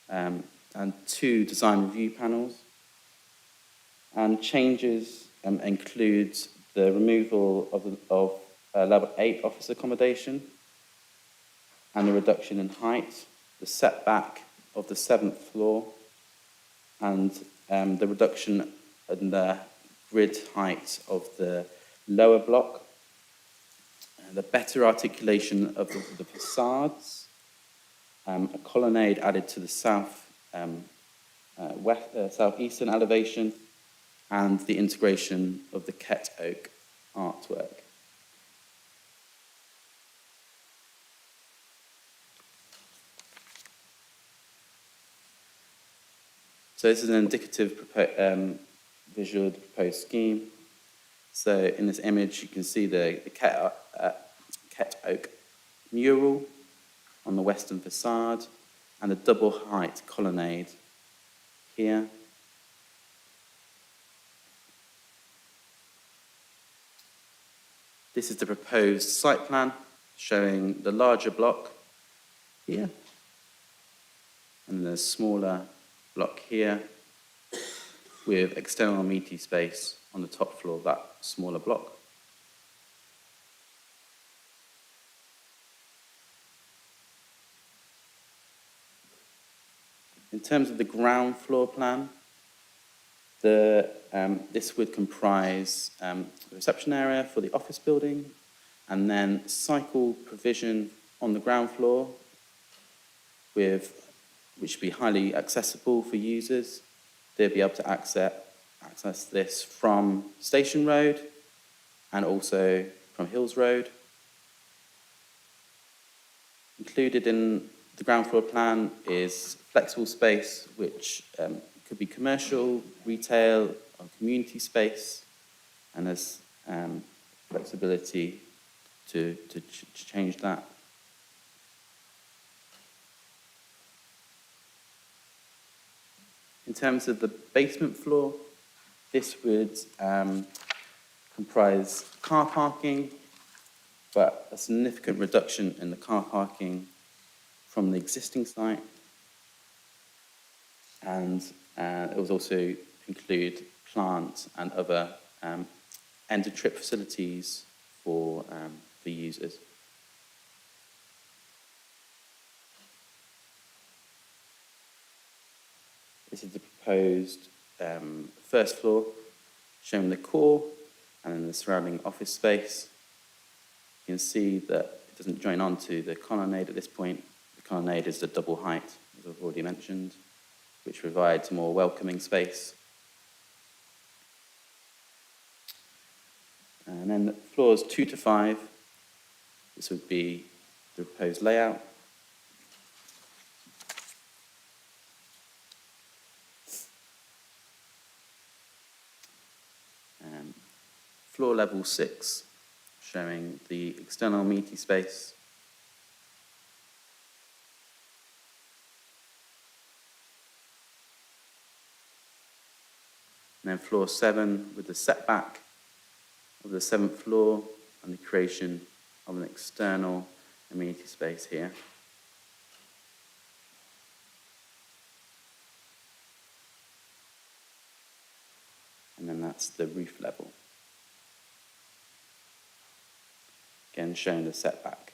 [SPEAKER 10] and 2 design review panels. And changes include the removal of level 8 office accommodation and the reduction in height, the setback of the 7th floor, and the reduction in the grid height of the lower block, the better articulation of the facades, a colonnade added to the southeastern elevation, and the integration of the Ket Oak artwork. So this is an indicative visual of the proposed scheme. So in this image, you can see the Ket Oak mural on the western facade and the double height colonnade here. This is the proposed site plan showing the larger block here and the smaller block here with external amenity space on the top floor of that smaller block. In terms of the ground floor plan, This would comprise the reception area for the office building, and then cycle provision on the ground floor, which would be highly accessible for users. They'll be able to access this from Station Road and also from Hills Road. Included in the ground floor plan is flexible space, which could be commercial, retail, or community space, and there's flexibility to change that. In terms of the basement floor, this would comprise car parking, but a significant reduction in the car parking from the existing site. And it will also include plant and other end-of-trip facilities for the users. This is the proposed first floor, showing the core and then the surrounding office space. You can see that it doesn't join on to the colonnade at this point. The colonnade is the double height, as I've already mentioned, which provides more welcoming space. And then floors 2 to 5, this would be the proposed layout. Floor level 6, showing the external amenity space. And then floor 7 with the setback of the 7th floor and the creation of an external amenity space here. And then that's the roof level. Again, showing the setback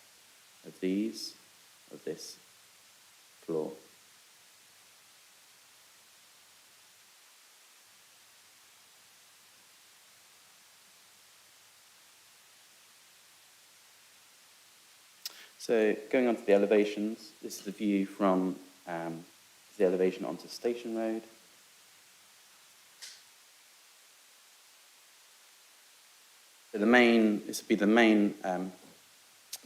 [SPEAKER 10] of this floor. So going on to the elevations, this is the view from the elevation onto Station Road. So this would be the main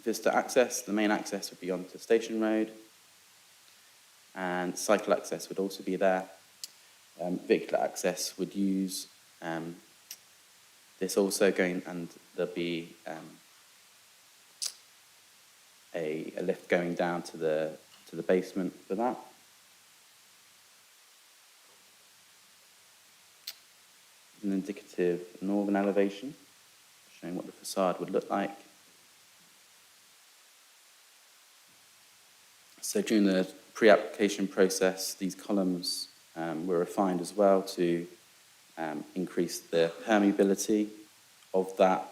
[SPEAKER 10] visitor access. The main access would be onto Station Road, and cycle access would also be there. Vehicular access would use this also going, and there'll be a lift going down to the basement for that. An indicative northern elevation, showing what the facade would look like. So during the pre-application process, these columns were refined as well to increase the permeability of that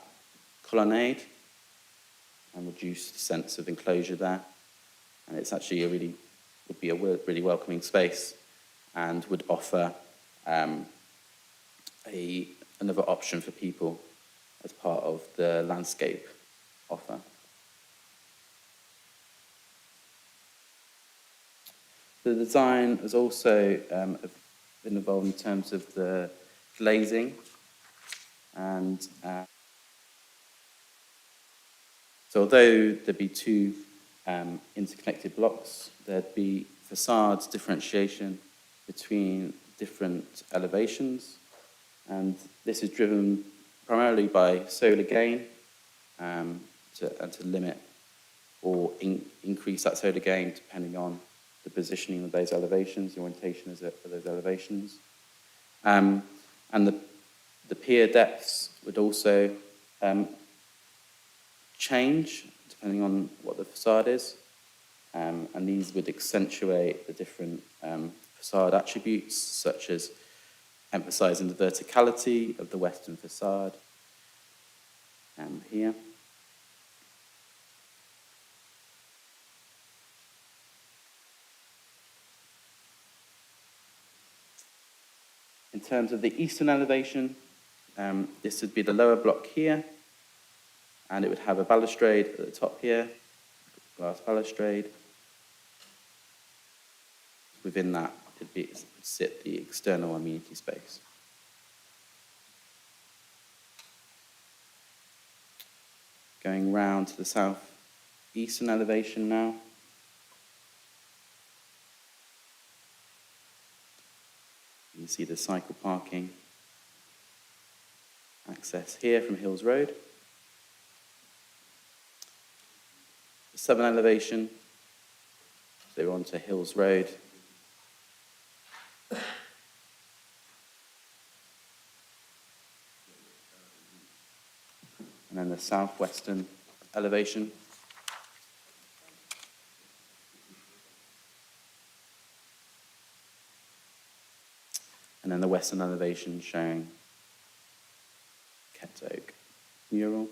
[SPEAKER 10] colonnade and reduce the sense of enclosure there. And it's actually would be a really welcoming space and would offer another option for people as part of the landscape offer. The design has also been involved in terms of the glazing, and so although there'd be two interconnected blocks, there'd be facades differentiation between different elevations, and this is driven primarily by solar gain to limit or increase that solar gain depending on the positioning of those elevations, the orientation of those elevations. And the pier depths would also change depending on what the facade is. And these would accentuate the different facade attributes, such as emphasizing the verticality of the western facade here. In terms of the eastern elevation, this would be the lower block here, and it would have a balustrade at the top here, glass balustrade. Within that, it would sit the external amenity space. Going round to the south-eastern elevation now. You can see the cycle parking access here from Hills Road. The southern elevation, so we're onto Hills Road. And then the southwestern elevation. And then the western elevation showing Kent Oak mural.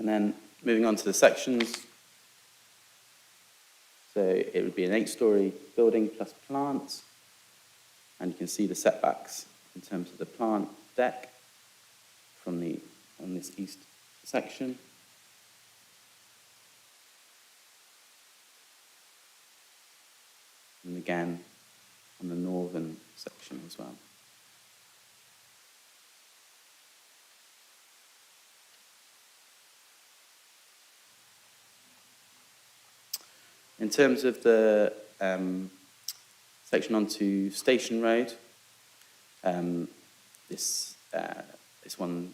[SPEAKER 10] And then moving on to the sections. So it would be an 8-storey building plus plants. And you can see the setbacks in terms of the plant deck on this east section. And again, on the northern section as well. In terms of the section onto Station Road, this one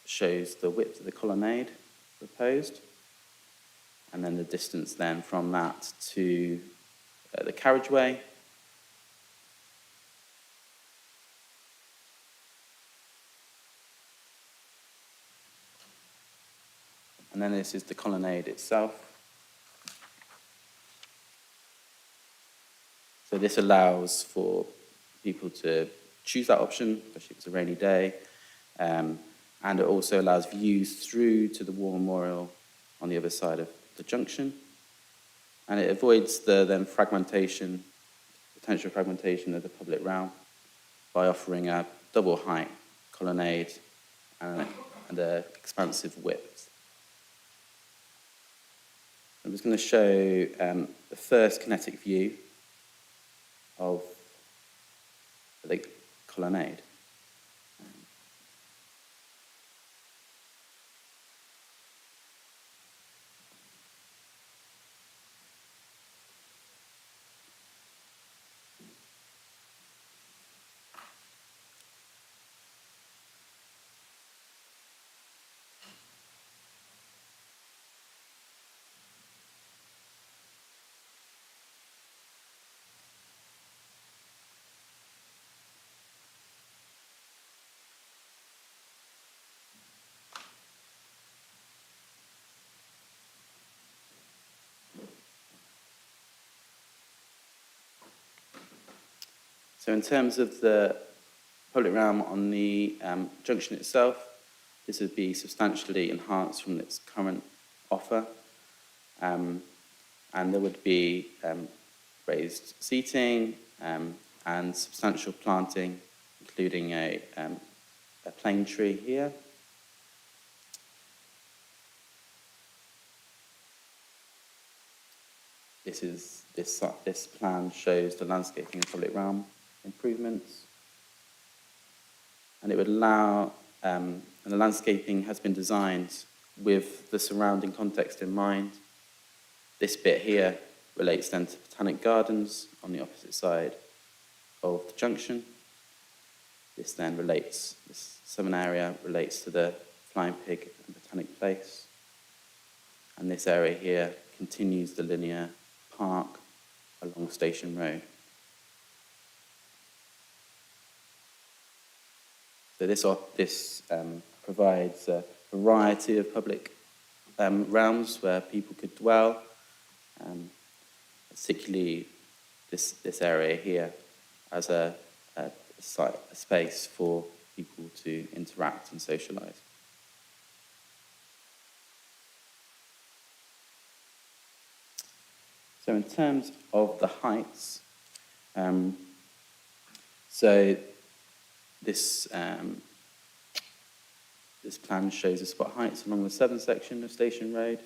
[SPEAKER 10] shows the width of the colonnade proposed, and then the distance then from that to the carriageway. And then this is the colonnade itself. So this allows for people to choose that option, especially if it's a rainy day. And it also allows views through to the War Memorial on the other side of the junction. And it avoids the then potential fragmentation of the public realm by offering a double height colonnade and an expansive width. I'm just going to show the first kinetic view of the colonnade. So in terms of the public realm on the junction itself, this would be substantially enhanced from its current offer. And there would be raised seating and substantial planting, including a plane tree here. This plan shows the landscaping and public realm improvements, and it would allow, and the landscaping has been designed with the surrounding context in mind. This bit here relates then to Botanic Gardens on the opposite side of the junction. This southern area relates to the Flying Pig and Botanic Place, and this area here continues the linear park along Station Road. So this provides a variety of public realms where people could dwell, particularly this area here as a space for people to interact and socialise. So in terms of the heights, so this this plan shows the spot heights along the southern section of Station Road.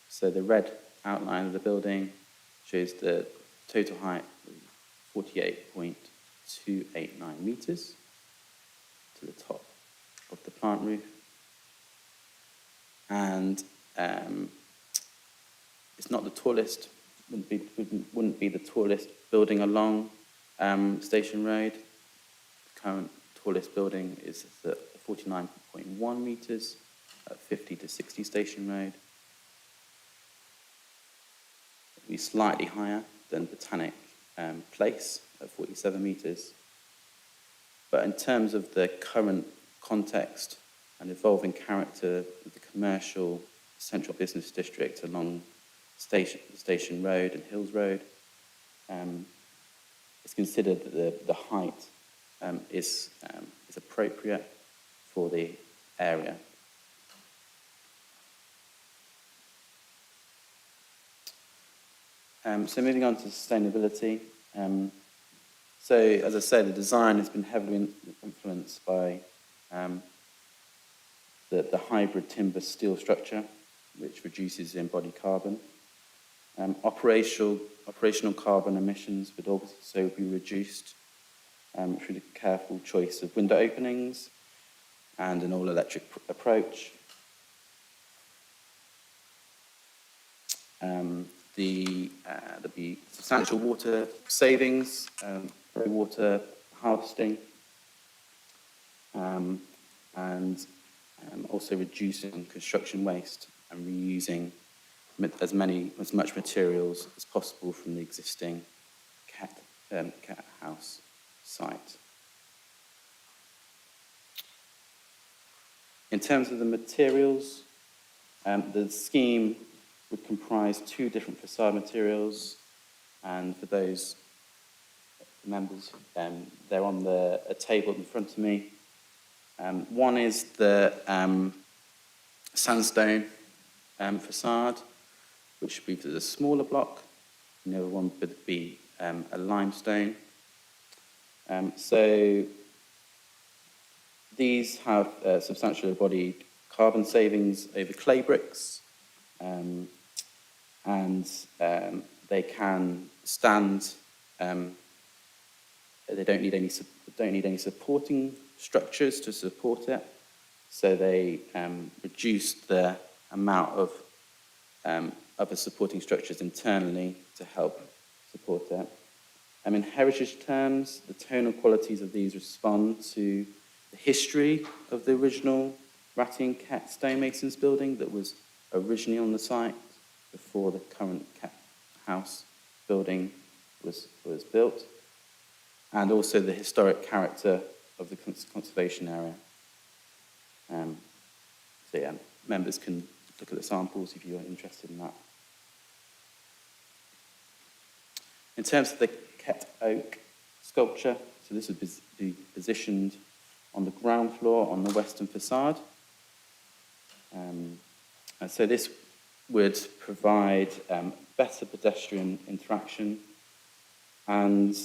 [SPEAKER 10] So the red outline of the building shows the total height of 48.289 metres to the top of the plant roof. And it's not the tallest, wouldn't be the tallest building along Station Road. The current tallest building is at 49.1 metres at 50 to 60 Station Road. It'll be slightly higher than Botanic Place at 47 metres. But in terms of the current context and evolving character of the commercial central business district along Station Road and Hills Road, it's considered that the height is appropriate for the area. So moving on to sustainability. So as I said, the design has been heavily influenced by the hybrid timber steel structure, which reduces embodied carbon. Operational carbon emissions would also be reduced through the careful choice of window openings and an all-electric approach. There'll be substantial water savings, through water harvesting, and also reducing construction waste and reusing as much materials as possible from the existing cat house site. In terms of the materials, the scheme would comprise 2 different facade materials, and for those members, they're on a table in front of me. One is the sandstone facade, which would be the smaller block. The other one would be a limestone. So these have substantial embodied carbon savings over clay bricks, and they can stand. They don't need any supporting structures to support it, so they reduce the amount of other supporting structures internally to help support it. In heritage terms, the tonal qualities of these respond to the history of the original Ratty and Cat stonemasons building that was originally on the site before the current cat house building was built, and also the historic character of the conservation area. So yeah, members can look at the samples if you're interested in that. In terms of the Ket Oak sculpture, so this would be positioned on the ground floor on the western facade. And so this would provide better pedestrian interaction, and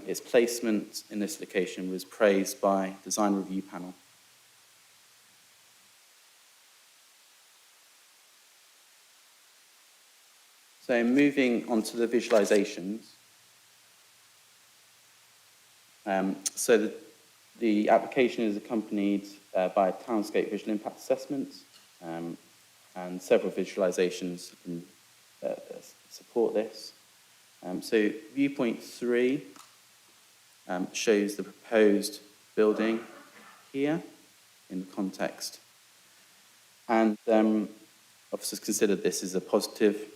[SPEAKER 10] its placement in this location was praised by design review panel. So moving on to the visualizations. So the application is accompanied by a townscape visual impact assessment, and several visualizations can support this. So viewpoint 3 shows the proposed building here in the context. And officers considered this as a positive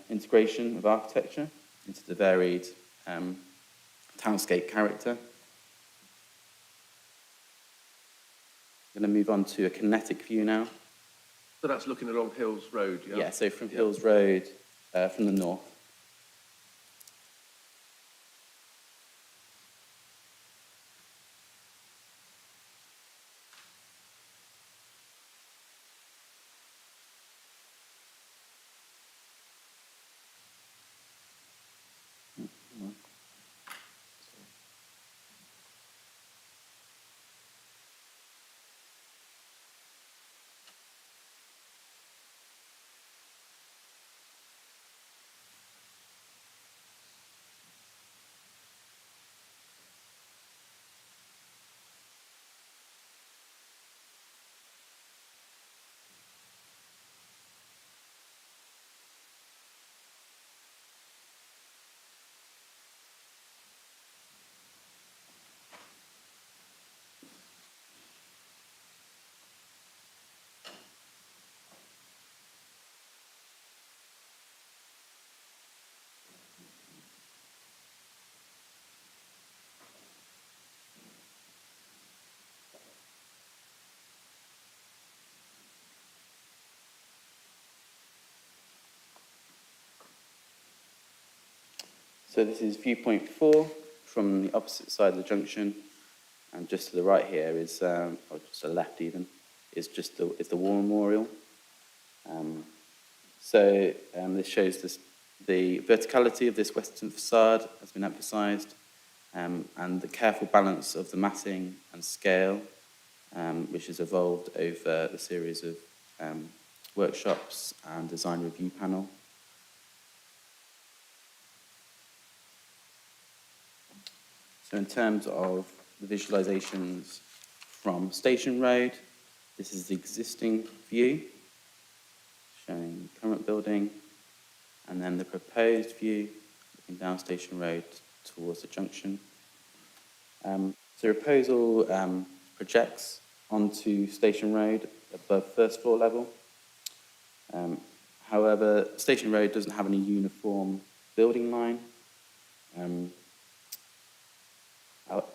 [SPEAKER 10] integration of architecture into the varied townscape character. I'm going to move on to a kinetic view now.
[SPEAKER 2] So that's looking along Hills Road, yeah?
[SPEAKER 10] Yeah, so from Hills Road, from the north. So this is viewpoint 4 from the opposite side of the junction, and just to the right here is, or just to the left even, is the War Memorial. This shows the verticality of this western facade has been emphasised, and the careful balance of the massing and scale, which has evolved over the series of workshops and design review panel. So in terms of the visualisations from Station Road, this is the existing view, showing the current building, and then the proposed view looking down Station Road towards the junction. So the proposal projects onto Station Road above first floor level. However, Station Road doesn't have any uniform building line.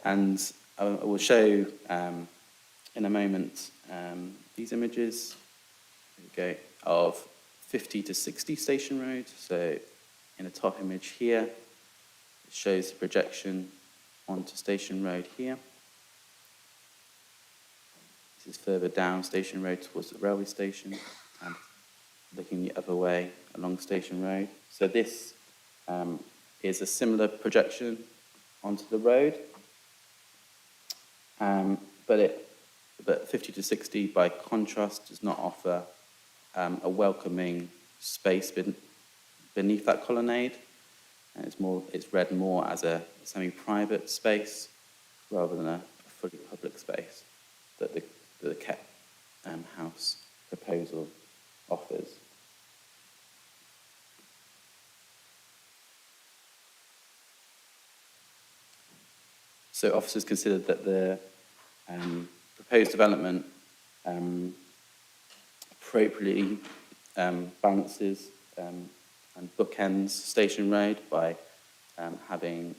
[SPEAKER 10] And I will show in a moment these images of 50 to 60 Station Road. So in the top image here, it shows the projection onto Station Road here. This is further down Station Road towards the railway station and looking the other way along Station Road. So this is a similar projection onto the road. But 50 to 60, by contrast, does not offer a welcoming space beneath that colonnade. And it's read more as a semi-private space rather than a fully public space that the Kett House proposal offers. So officers considered that the proposed development appropriately balances and bookends Station Road by having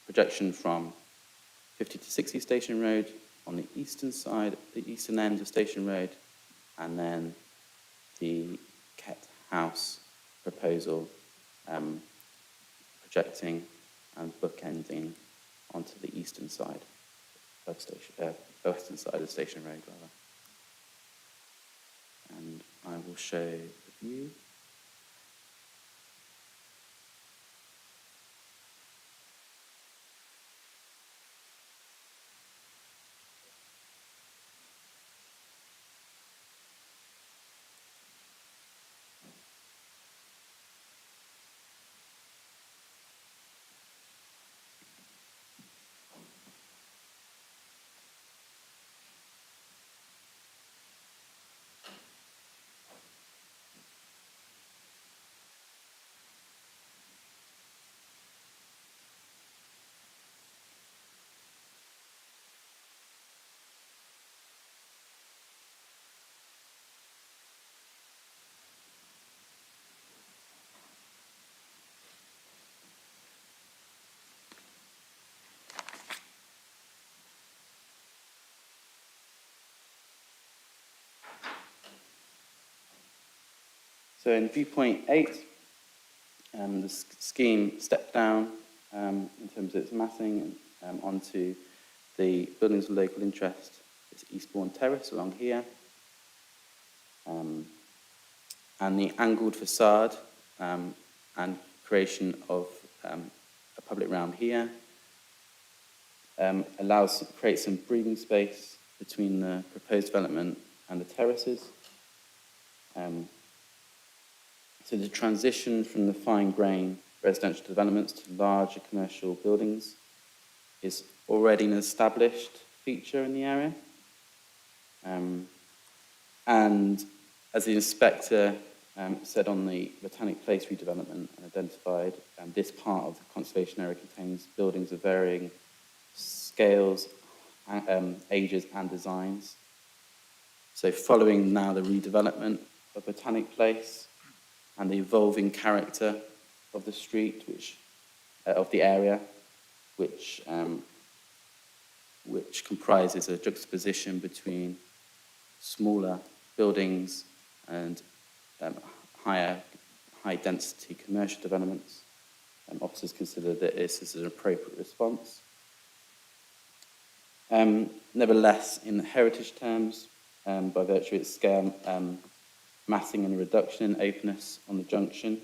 [SPEAKER 10] projection from 50 to 60 Station Road on the eastern side, the eastern end of Station Road, and then the Kett House proposal projecting and bookending onto the eastern side of western side of Station Road, rather. And I will show the view. So in viewpoint 8, the scheme stepped down in terms of its massing onto the buildings of local interest. It's Eastbourne Terrace along here. And the angled facade and creation of a public realm here creates some breathing space between the proposed development and the terraces. So the transition from the fine grain residential developments to larger commercial buildings is already an established feature in the area. And as the inspector said on the Botanic Place redevelopment and identified, this part of the conservation area contains buildings of varying scales, ages and designs. So following now the redevelopment of Botanic Place and the evolving character of the street, of the area, which comprises a juxtaposition between smaller buildings and high density commercial developments. Officers consider that this is an appropriate response. Nevertheless, in heritage terms, by virtue of its scale, massing and reduction in openness on the junction,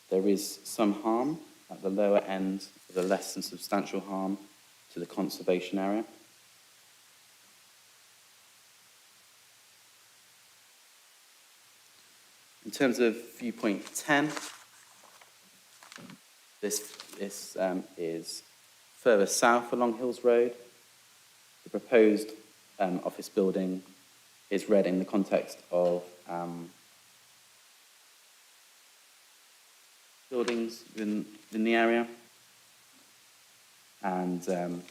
[SPEAKER 10] there is some harm at the lower end of the less than substantial harm to the conservation area. In terms of viewpoint 10, this is further south along Hills Road. The proposed office building is read in the context of buildings in the area, and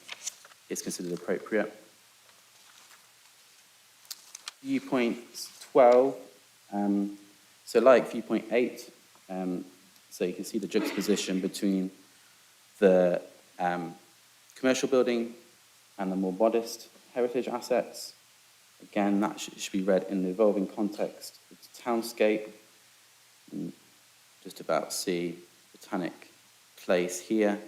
[SPEAKER 10] is considered appropriate. Viewpoint 12, so like viewpoint 8, so you can see the juxtaposition between the commercial building and the more modest heritage assets. Again, that should be read in the evolving context of the townscape. And just about see Botanic Place here,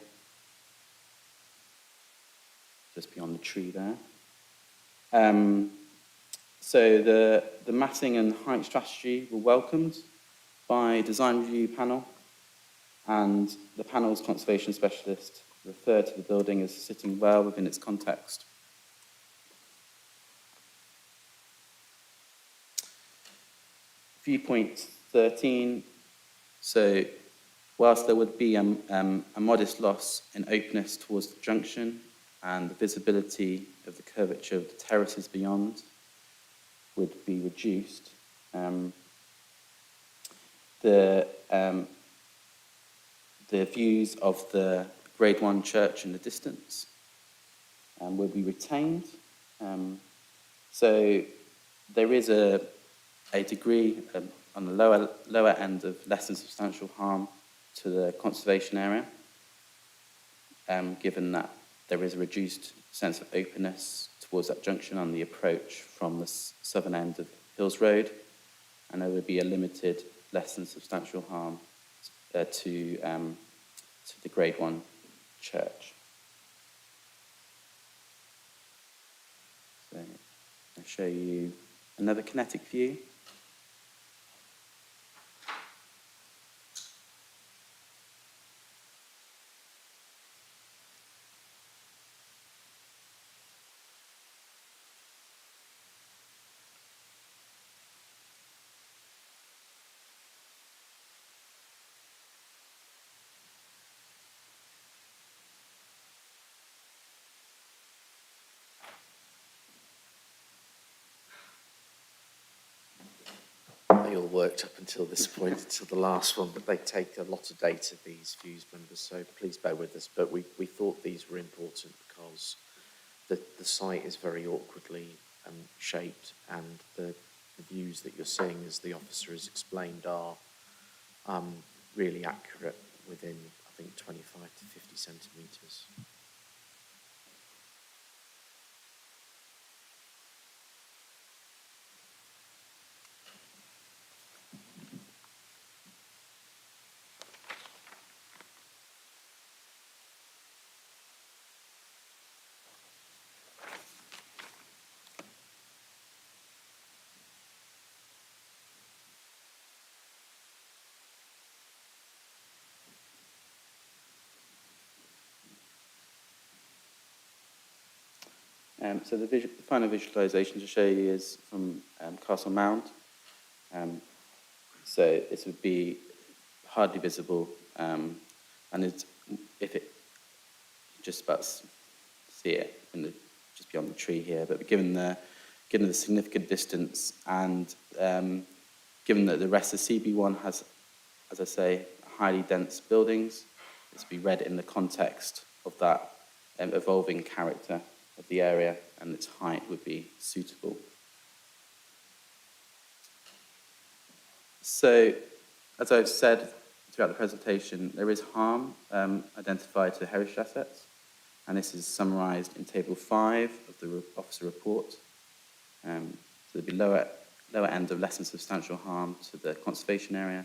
[SPEAKER 10] just beyond the tree there. So the massing and height strategy were welcomed by design review panel, and the panel's conservation specialist referred to the building as sitting well within its context. Viewpoint 13, so whilst there would be a modest loss in openness towards the junction and the visibility of the curvature of the terraces beyond would be reduced, the views of the Grade 1 church in the distance will be retained. So there is a degree on the lower end of less than substantial harm to the conservation area, given that there is a reduced sense of openness towards that junction on the approach from the southern end of Hills Road, and there would be a limited less than substantial harm to the Grade 1 church. So I'll show you another kinetic view.
[SPEAKER 9] They all worked up until this point, until the last one, but they take a lot of data, these views, members, so please bear with us. But we thought these were important because the site is very awkwardly shaped, and the views that you're seeing, as the officer has explained, are really accurate within, I think, 25 to 50 centimetres.
[SPEAKER 10] So the final visualisation to show you is from Castle Mound. So this would be hardly visible, and if it just about see it just beyond the tree here, but given the significant distance and given that the rest of CB1 has, as I say, highly dense buildings, this would be read in the context of that evolving character of the area, and its height would be suitable. So, as I've said throughout the presentation, there is harm identified to heritage assets, and this is summarised in Table 5 of the officer report. So there'd be lower end of less than substantial harm to the conservation area,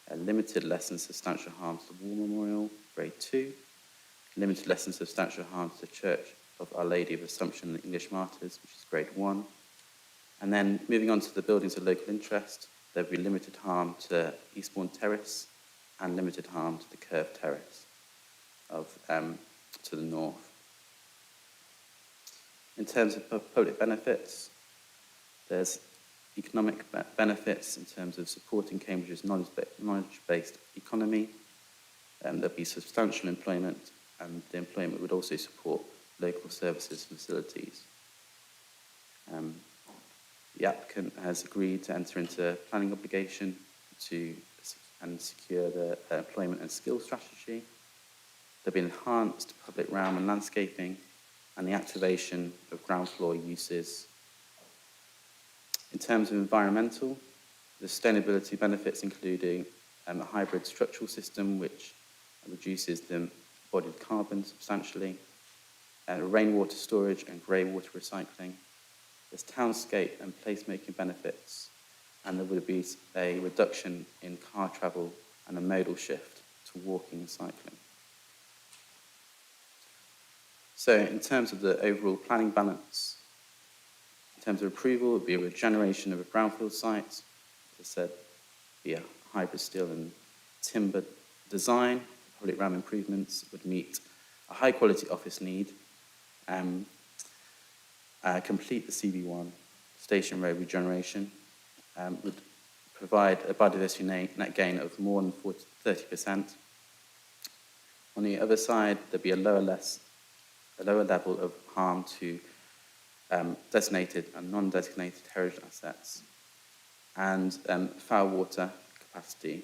[SPEAKER 10] a limited less than substantial harm to the war memorial, grade 2. Limited less than substantial harm to the Church of Our Lady of Assumption and the English Martyrs, which is grade 1. And then moving on to the buildings of local interest, there will be limited harm to Eastbourne Terrace and limited harm to the curved terrace to the north. In terms of public benefits, there's economic benefits in terms of supporting Cambridge's knowledge-based economy. There'll be substantial employment, and the employment would also support local services and facilities. The applicant has agreed to enter into a planning obligation and secure the employment and skills strategy. There'll be enhanced public realm and landscaping, and the activation of ground floor uses. In terms of environmental, the sustainability benefits including a hybrid structural system which reduces the embodied carbon substantially, rainwater storage and grey water recycling. There's townscape and placemaking benefits, and there would be a reduction in car travel and a modal shift to walking and cycling. So in terms of the overall planning balance, in terms of approval, it would be a regeneration of a brownfield site. As I said, be a hybrid steel and timber design. Public realm improvements would meet a high quality office need, complete the CB1 Station Road regeneration, would provide a biodiversity net gain of more than 30%. On the other side, there'd be a lower level of harm to designated and non-designated heritage assets, and foul water capacity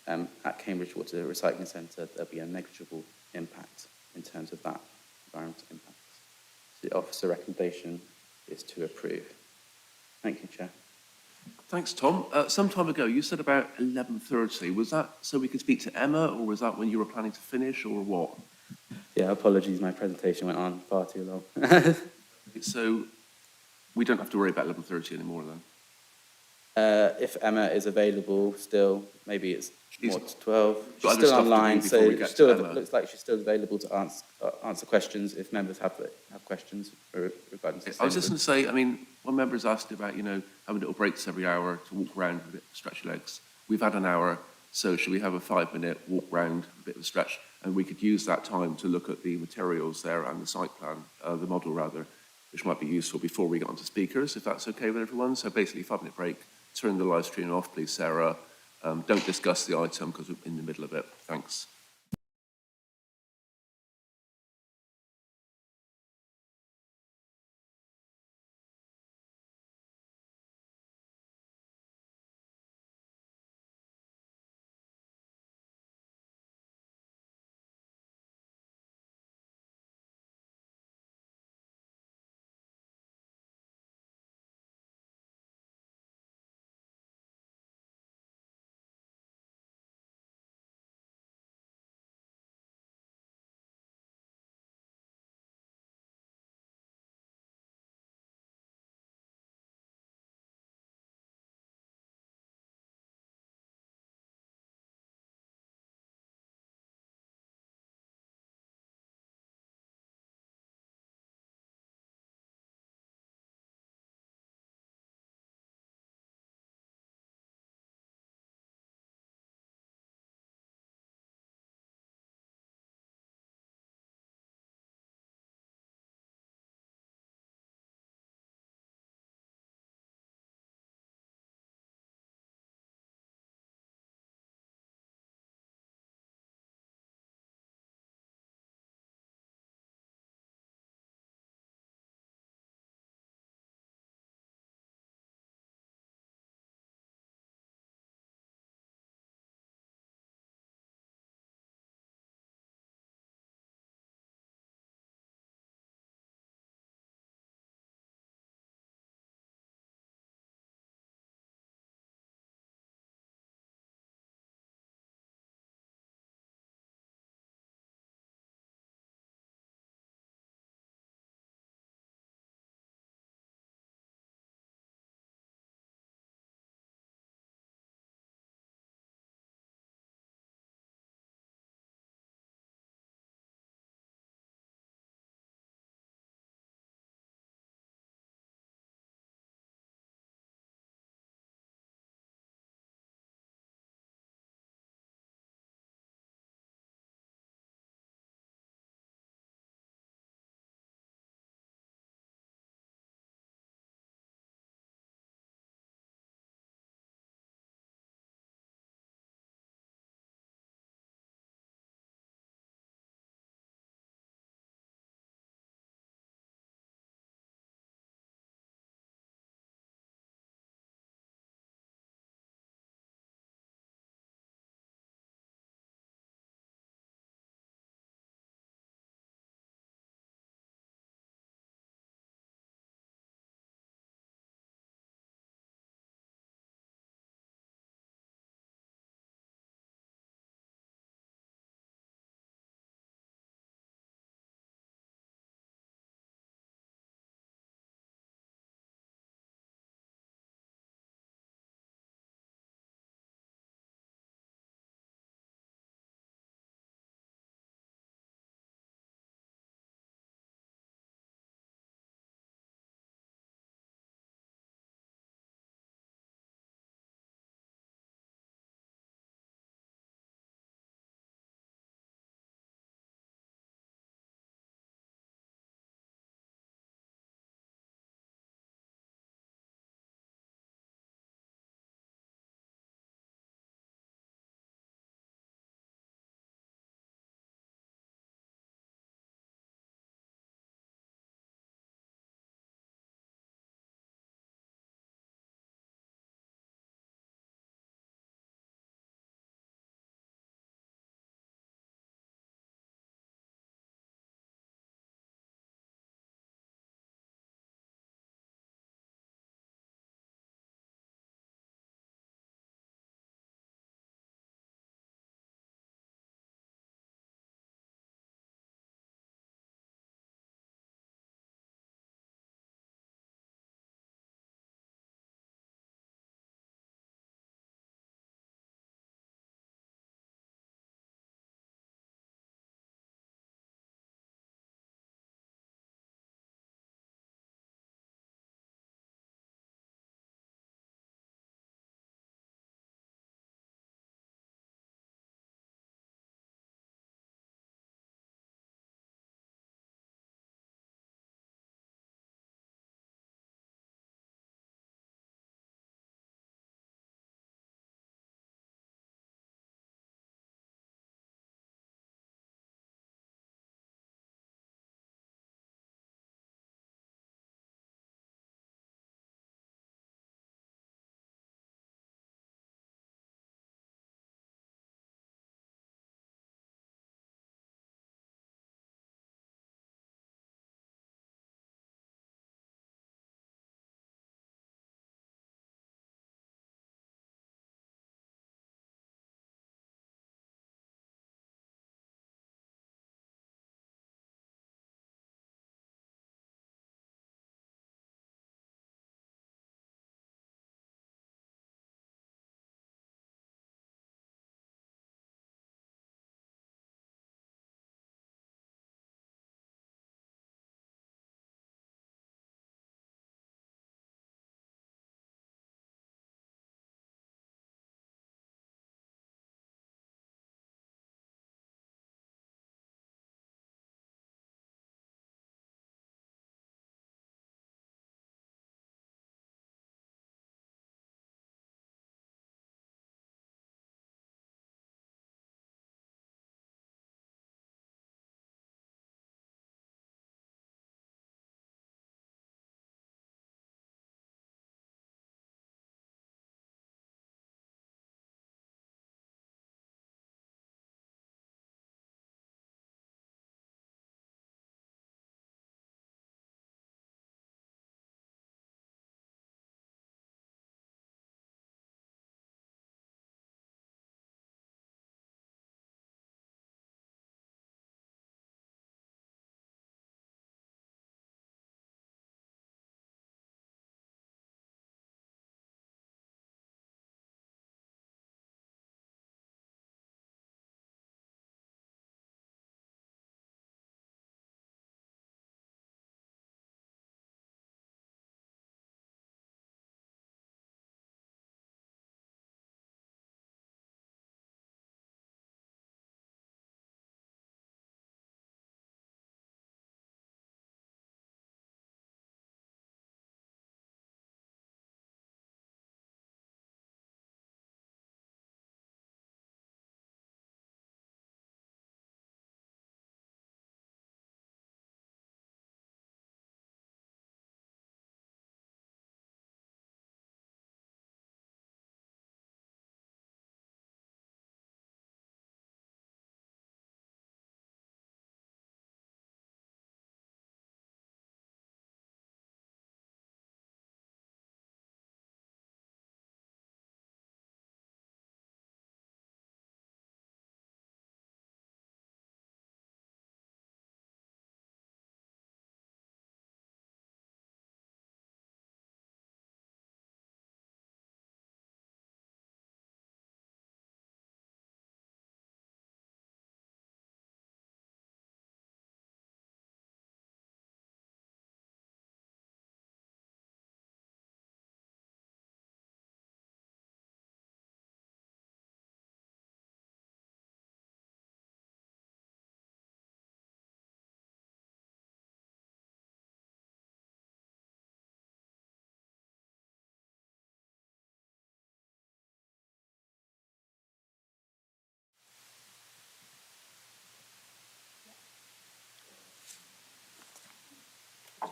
[SPEAKER 10] at Cambridge Water Recycling Centre. There'll be a negligible impact in terms of that environmental impact. So the officer recommendation is to approve. Thank you, Chair.
[SPEAKER 2] Thanks, Tom. Some time ago, you said about 11:30. Was that so we could speak to Emma, or was that when you were planning to finish, or what?
[SPEAKER 10] Yeah, apologies, my presentation went on far too long.
[SPEAKER 2] So we don't have to worry about 11:30 anymore then?
[SPEAKER 10] If Emma is available still, maybe it's more to 12.
[SPEAKER 2] got
[SPEAKER 10] She's
[SPEAKER 2] other
[SPEAKER 10] still
[SPEAKER 2] stuff to do
[SPEAKER 10] online,
[SPEAKER 2] before
[SPEAKER 10] so
[SPEAKER 2] we get
[SPEAKER 10] still
[SPEAKER 2] to Emma.
[SPEAKER 10] looks like she's still available to answer questions if members have questions regarding sustainability.
[SPEAKER 2] I was just going to say, I mean, when members asked about, having little breaks every hour to walk around a bit, stretch your legs. We've had an hour, so should we have a 5-minute walk round, a bit of a stretch, and we could use that time to look at the materials there and the site plan, the model rather, which might be useful before we get on to speakers, if that's okay with everyone. So basically, 5-minute break, turn the live stream off, please, Sarah. Don't discuss the item because we're in the middle of it. Thanks.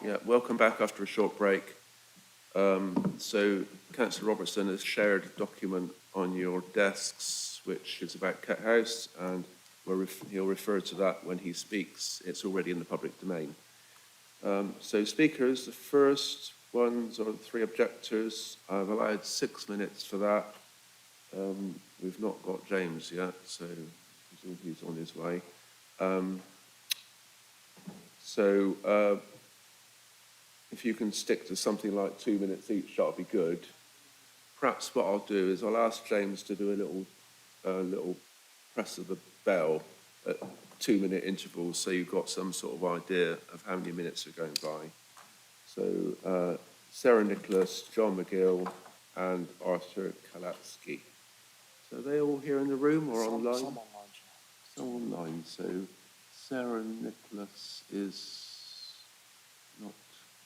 [SPEAKER 2] Yeah, welcome back after a short break. So Councillor Robertson has shared a document on your desks, which is about Cat House, and he'll refer to that when he speaks. It's already in the public domain. So speakers, the first ones are the three objectors. I've allowed 6 minutes for that. We've not got James yet, so he's on his way. If you can stick to something like 2 minutes each, that'll be good. Perhaps what I'll do is I'll ask James to do a little press of the bell at 2 minute intervals, so you've got some sort of idea of how many minutes are going by. So Sarah Nicholas, John McGill, and Arthur Kalatsky. So are they all here in the room or online?
[SPEAKER 7] Some online.
[SPEAKER 2] Some online. So Sarah Nicholas is not.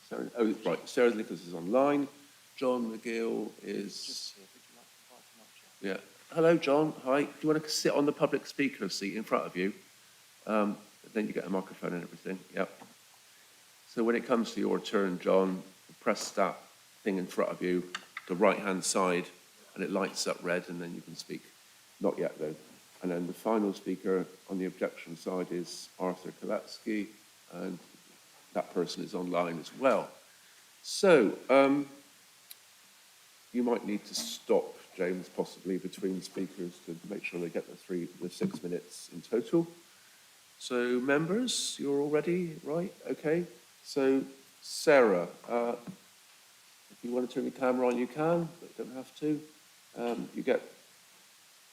[SPEAKER 2] Sarah, oh, right. Sarah Nicholas is online. John McGill is.
[SPEAKER 7] Just here. Would you like to invite him up, Chair?
[SPEAKER 2] Yeah. Hello, John. Hi. Do you want to sit on the public speaker seat in front of you? Then you get a microphone and everything. Yep. So when it comes to your turn, John, press that thing in front of you, the right-hand side, and it lights up red, and then you can speak. Not yet, though. And then the final speaker on the objection side is Arthur Kalatsky, and that person is online as well. So you might need to stop, James, possibly between speakers to make sure they get the 6 minutes in total. So members, you're all ready, right? Okay. So Sarah, if you want to turn your camera on, you can, but you don't have to. You get.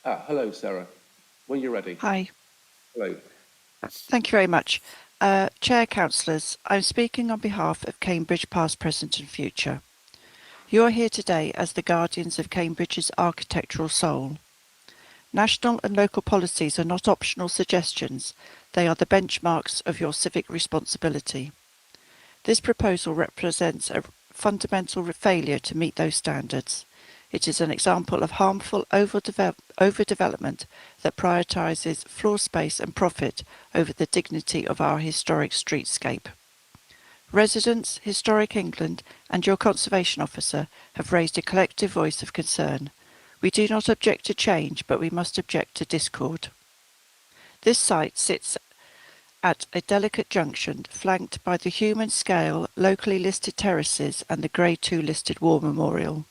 [SPEAKER 2] Hello, Sarah. When you're ready.
[SPEAKER 11] Hi.
[SPEAKER 2] Hello.
[SPEAKER 11] Thank you very much. Chair, councillors, I'm speaking on behalf of Cambridge Past, Present and Future. You are here today as the guardians of Cambridge's architectural soul. National and local policies are not optional suggestions, they are the benchmarks of your civic responsibility. This proposal represents a fundamental failure to meet those standards. It is an example of harmful overdevelopment that prioritises floor space and profit over the dignity of our historic streetscape. Residents, Historic England and your Conservation Officer have raised a collective voice of concern. We do not object to change, but we must object to discord. This site sits at a delicate junction flanked by the human scale, locally listed terraces and the Grade 2 listed war memorial.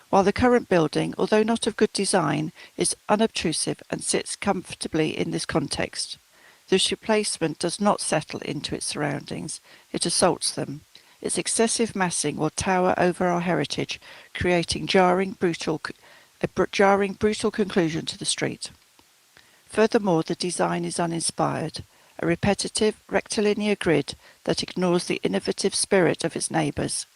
[SPEAKER 11] While the current building, although not of good design, is unobtrusive and sits comfortably in this context, this replacement does not settle into its surroundings, it assaults them. Its excessive massing will tower over our heritage, creating a jarring, brutal conclusion to the street. Furthermore, the design is uninspired, a repetitive, rectilinear grid that ignores the innovative spirit of its neighbours.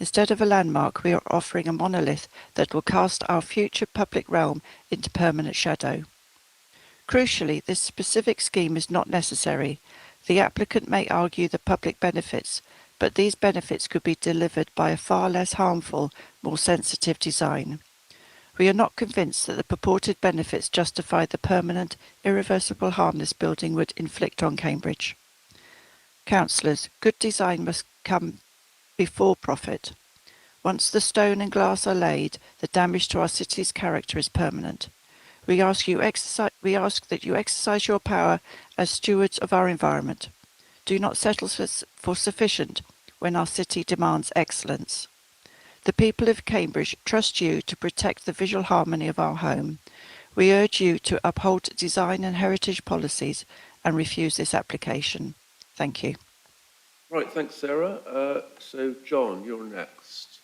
[SPEAKER 11] Instead of a landmark, we are offering a monolith that will cast our future public realm into permanent shadow. Crucially, this specific scheme is not necessary. The applicant may argue the public benefits, but these benefits could be delivered by a far less harmful, more sensitive design. We are not convinced that the purported benefits justify the permanent, irreversible harm this building would inflict on Cambridge. Councillors, good design must come before profit. Once the stone and glass are laid, the damage to our city's character is permanent. We ask that you exercise your power as stewards of our environment. Do not settle for sufficient when our city demands excellence. The people of Cambridge trust you to protect the visual harmony of our home. We urge you to uphold design and heritage policies and refuse this application. Thank you.
[SPEAKER 2] Right, thanks, Sarah. So, John, you're next.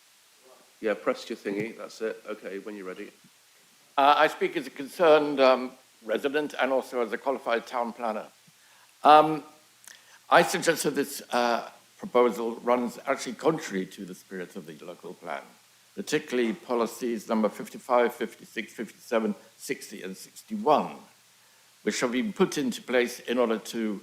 [SPEAKER 2] Yeah, press your thingy. That's it. Okay, when you're ready.
[SPEAKER 12] I speak as a concerned resident and also as a qualified town planner. I suggest that this proposal runs actually contrary to the spirit of the local plan, particularly policies number 55, 56, 57, 60 and 61, which have been put into place in order to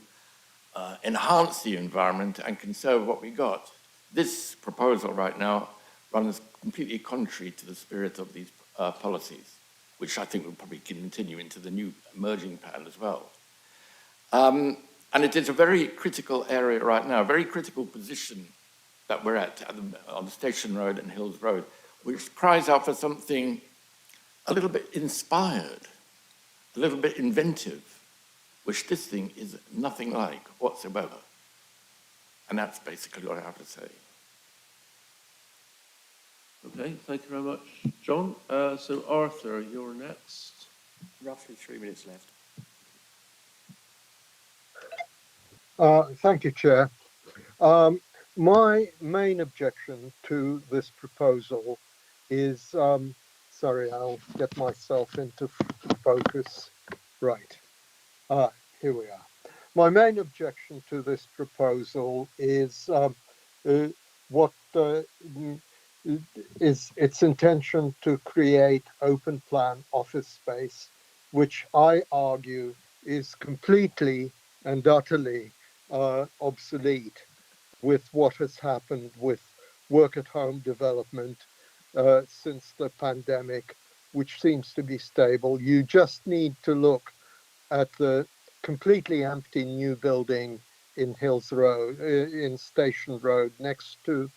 [SPEAKER 12] enhance the environment and conserve what we got. This proposal right now runs completely contrary to the spirit of these policies, which I think will probably continue into the new emerging plan as well. And it is a very critical area right now, a very critical position that we're at on Station Road and Hills Road, which cries out for something a little bit inspired, a little bit inventive, which this thing is nothing like whatsoever. And that's basically what I have to say.
[SPEAKER 2] Okay, thank you very much, John. So Arthur, you're next.
[SPEAKER 13] Roughly 3 minutes left.
[SPEAKER 14] Thank you, Chair. My main objection to this proposal is, sorry, I'll get myself into focus. Right. Here we are. My main objection to this proposal is what is its intention to create open plan office space, which I argue is completely and utterly obsolete with what has happened with work at home development since the pandemic, which seems to be stable. You just need to look at the completely empty new building in Hills Road, in Station Road, next to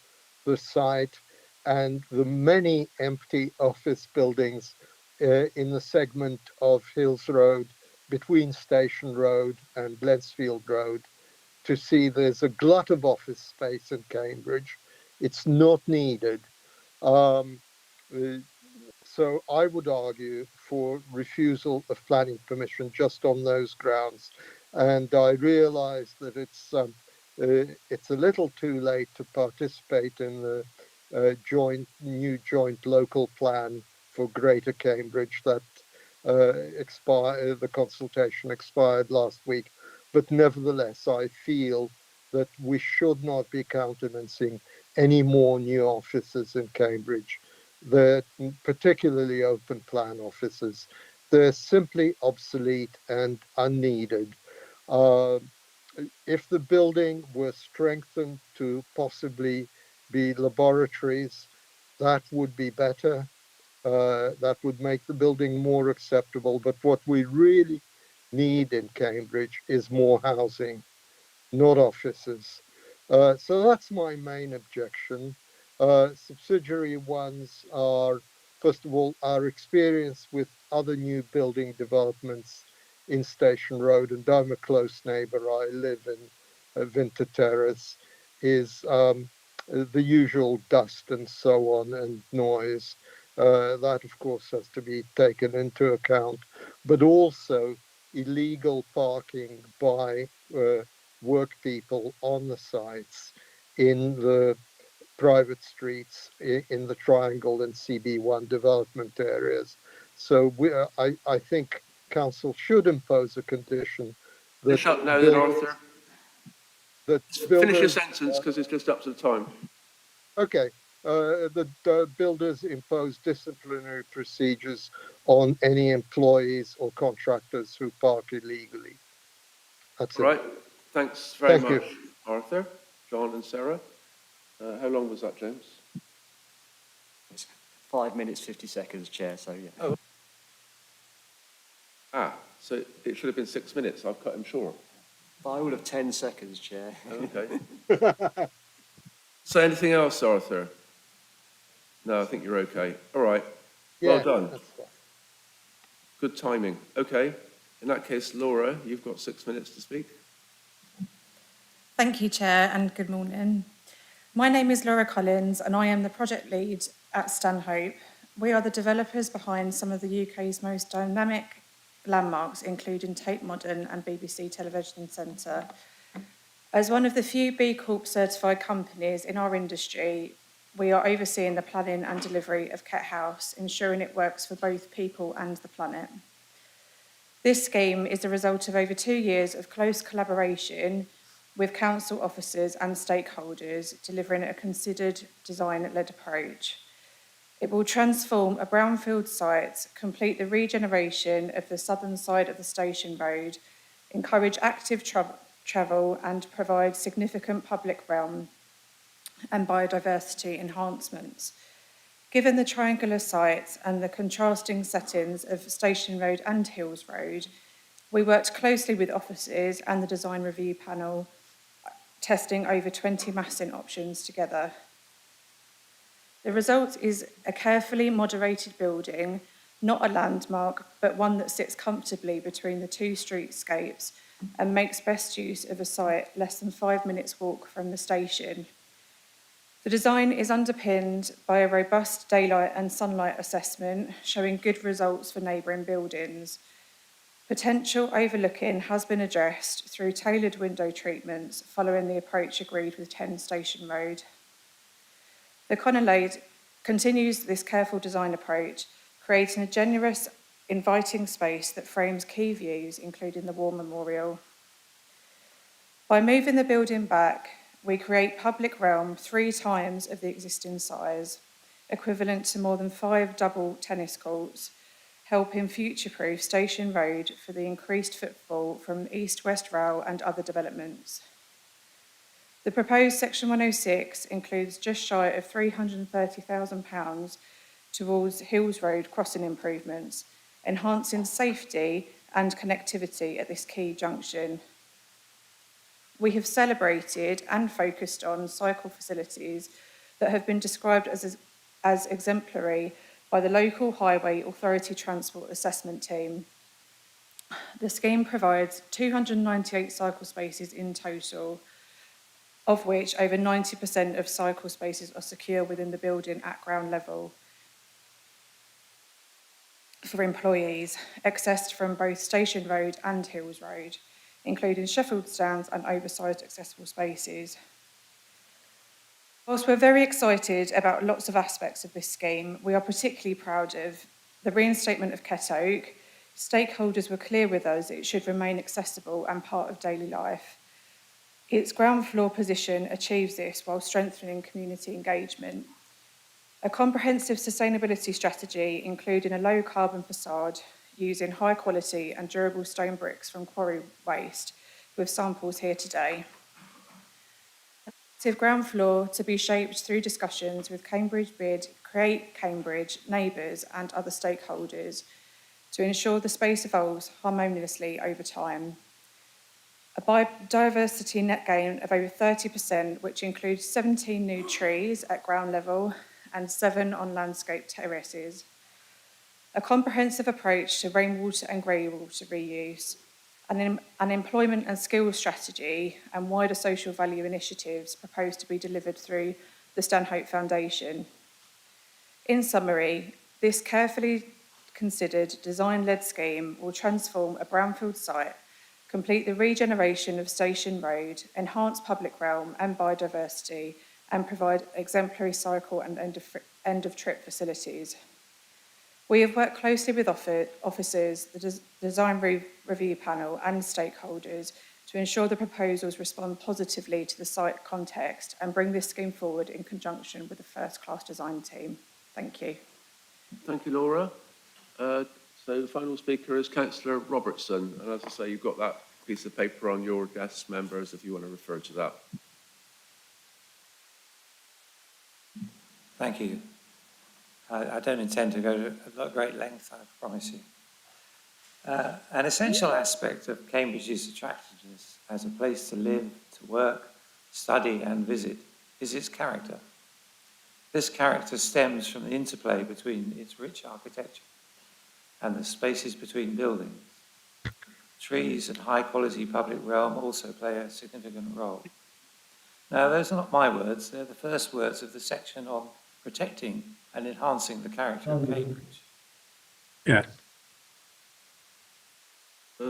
[SPEAKER 14] the site, and the many empty office buildings in the segment of Hills Road between Station Road and Blensfield Road, to see there's a glut of office space in Cambridge. It's not needed. So I would argue for refusal of planning permission just on those grounds. And I realize that it's a little too late to participate in the new joint local plan for Greater Cambridge that the consultation expired last week. But nevertheless, I feel that we should not be countenancing any more new offices in Cambridge. They're particularly open plan offices. They're simply obsolete and unneeded. If the building were strengthened to possibly be laboratories, that would be better. That would make the building more acceptable. But what we really need in Cambridge is more housing, not offices. So that's my main objection. Subsidiary ones are, first of all, our experience with other new building developments in Station Road, and I'm a close neighbour. I live in Vinter Terrace, is the usual dust and so on and noise. That, of course, has to be taken into account, but also illegal parking by work people on the sites in the private streets in the Triangle and CB1 development areas. So I think council should impose a condition that
[SPEAKER 2] Finish up now then, Arthur. Finish your
[SPEAKER 14] builders,
[SPEAKER 2] sentence because it's just up to the time.
[SPEAKER 14] okay. The builders impose disciplinary procedures on any employees or contractors who park illegally. That's
[SPEAKER 2] All
[SPEAKER 14] it.
[SPEAKER 2] right. Thanks very
[SPEAKER 14] Thank
[SPEAKER 2] much,
[SPEAKER 14] you.
[SPEAKER 2] Arthur, John, and Sarah. How long was that, James?
[SPEAKER 13] It's 5 minutes, 50 seconds, Chair, so yeah.
[SPEAKER 2] Oh. So it should have been 6 minutes. I've cut him short.
[SPEAKER 13] By all of 10 seconds, Chair.
[SPEAKER 2] Okay. So anything else, Arthur? No, I think you're okay. All right. Well done.
[SPEAKER 14] That's fine.
[SPEAKER 2] Good timing. Okay. In that case, Laura, you've got 6 minutes to speak.
[SPEAKER 15] Thank you, Chair, and good morning. My name is Laura Collins, and I am the project lead at Stanhope. We are the developers behind some of the UK's most dynamic landmarks, including Tate Modern and BBC Television Centre. As one of the few B Corp certified companies in our industry, we are overseeing the planning and delivery of Kett House, ensuring it works for both people and the planet. This scheme is the result of over 2 years of close collaboration with council officers and stakeholders, delivering a considered design-led approach. It will transform a brownfield site, complete the regeneration of the southern side of the Station Road, encourage active travel and provide significant public realm and biodiversity enhancements. Given the triangular sites and the contrasting settings of Station Road and Hills Road, We worked closely with officers and the design review panel, testing over 20 massing options together. The result is a carefully moderated building, not a landmark, but one that sits comfortably between the two streetscapes and makes best use of a site less than 5 minutes walk from the station. The design is underpinned by a robust daylight and sunlight assessment, showing good results for neighbouring buildings. Potential overlooking has been addressed through tailored window treatments following the approach agreed with 10 Station Road. The Colonnade continues this careful design approach, creating a generous, inviting space that frames key views, including the War Memorial. By moving the building back, we create public realm 3 times of the existing size, equivalent to more than 5 double tennis courts, helping future-proof Station Road for the increased footfall from East-West Rail and other developments. The proposed Section 106 includes just shy of £330,000 towards Hills Road crossing improvements, enhancing safety and connectivity at this key junction. We have celebrated and focused on cycle facilities that have been described as exemplary by the local Highway Authority Transport Assessment Team. The scheme provides 298 cycle spaces in total, of which over 90% of cycle spaces are secure within the building at ground level for employees, accessed from both Station Road and Hills Road, including Sheffield stands and oversized accessible spaces. Whilst we're very excited about lots of aspects of this scheme, we are particularly proud of the reinstatement of Ket Oak. Stakeholders were clear with us it should remain accessible and part of daily life. Its ground floor position achieves this while strengthening community engagement. A comprehensive sustainability strategy, including a low carbon facade, using high quality and durable stone bricks from quarry waste, with samples here today. Ground floor to be shaped through discussions with Cambridge Bid, Create Cambridge, neighbours and other stakeholders to ensure the space evolves harmoniously over time. A biodiversity net gain of over 30%, which includes 17 new trees at ground level and 7 on landscape terraces. A comprehensive approach to rainwater and greywater reuse, an employment and skills strategy and wider social value initiatives proposed to be delivered through the Stanhope Foundation. In summary, this carefully considered design-led scheme will transform a brownfield site, complete the regeneration of Station Road, enhance public realm and biodiversity, and provide exemplary cycle and end-of-trip facilities. We have worked closely with officers, the design review panel and stakeholders to ensure the proposals respond positively to the site context and bring this scheme forward in conjunction with the first-class design team. Thank you.
[SPEAKER 2] Thank you, Laura. So the final speaker is Councillor Robertson. And as I say, you've got that piece of paper on your desk, members, if you want to refer to that.
[SPEAKER 16] Thank you. I don't intend to go to great length, I promise you. An essential aspect of Cambridge's attractiveness as a place to live, to work, study and visit is its character. This character stems from the interplay between its rich architecture and the spaces between buildings. Trees and high-quality public realm also play a significant role. Now, those are not my words, they're the first words of the section on protecting and enhancing the character of Cambridge.
[SPEAKER 17] Yes.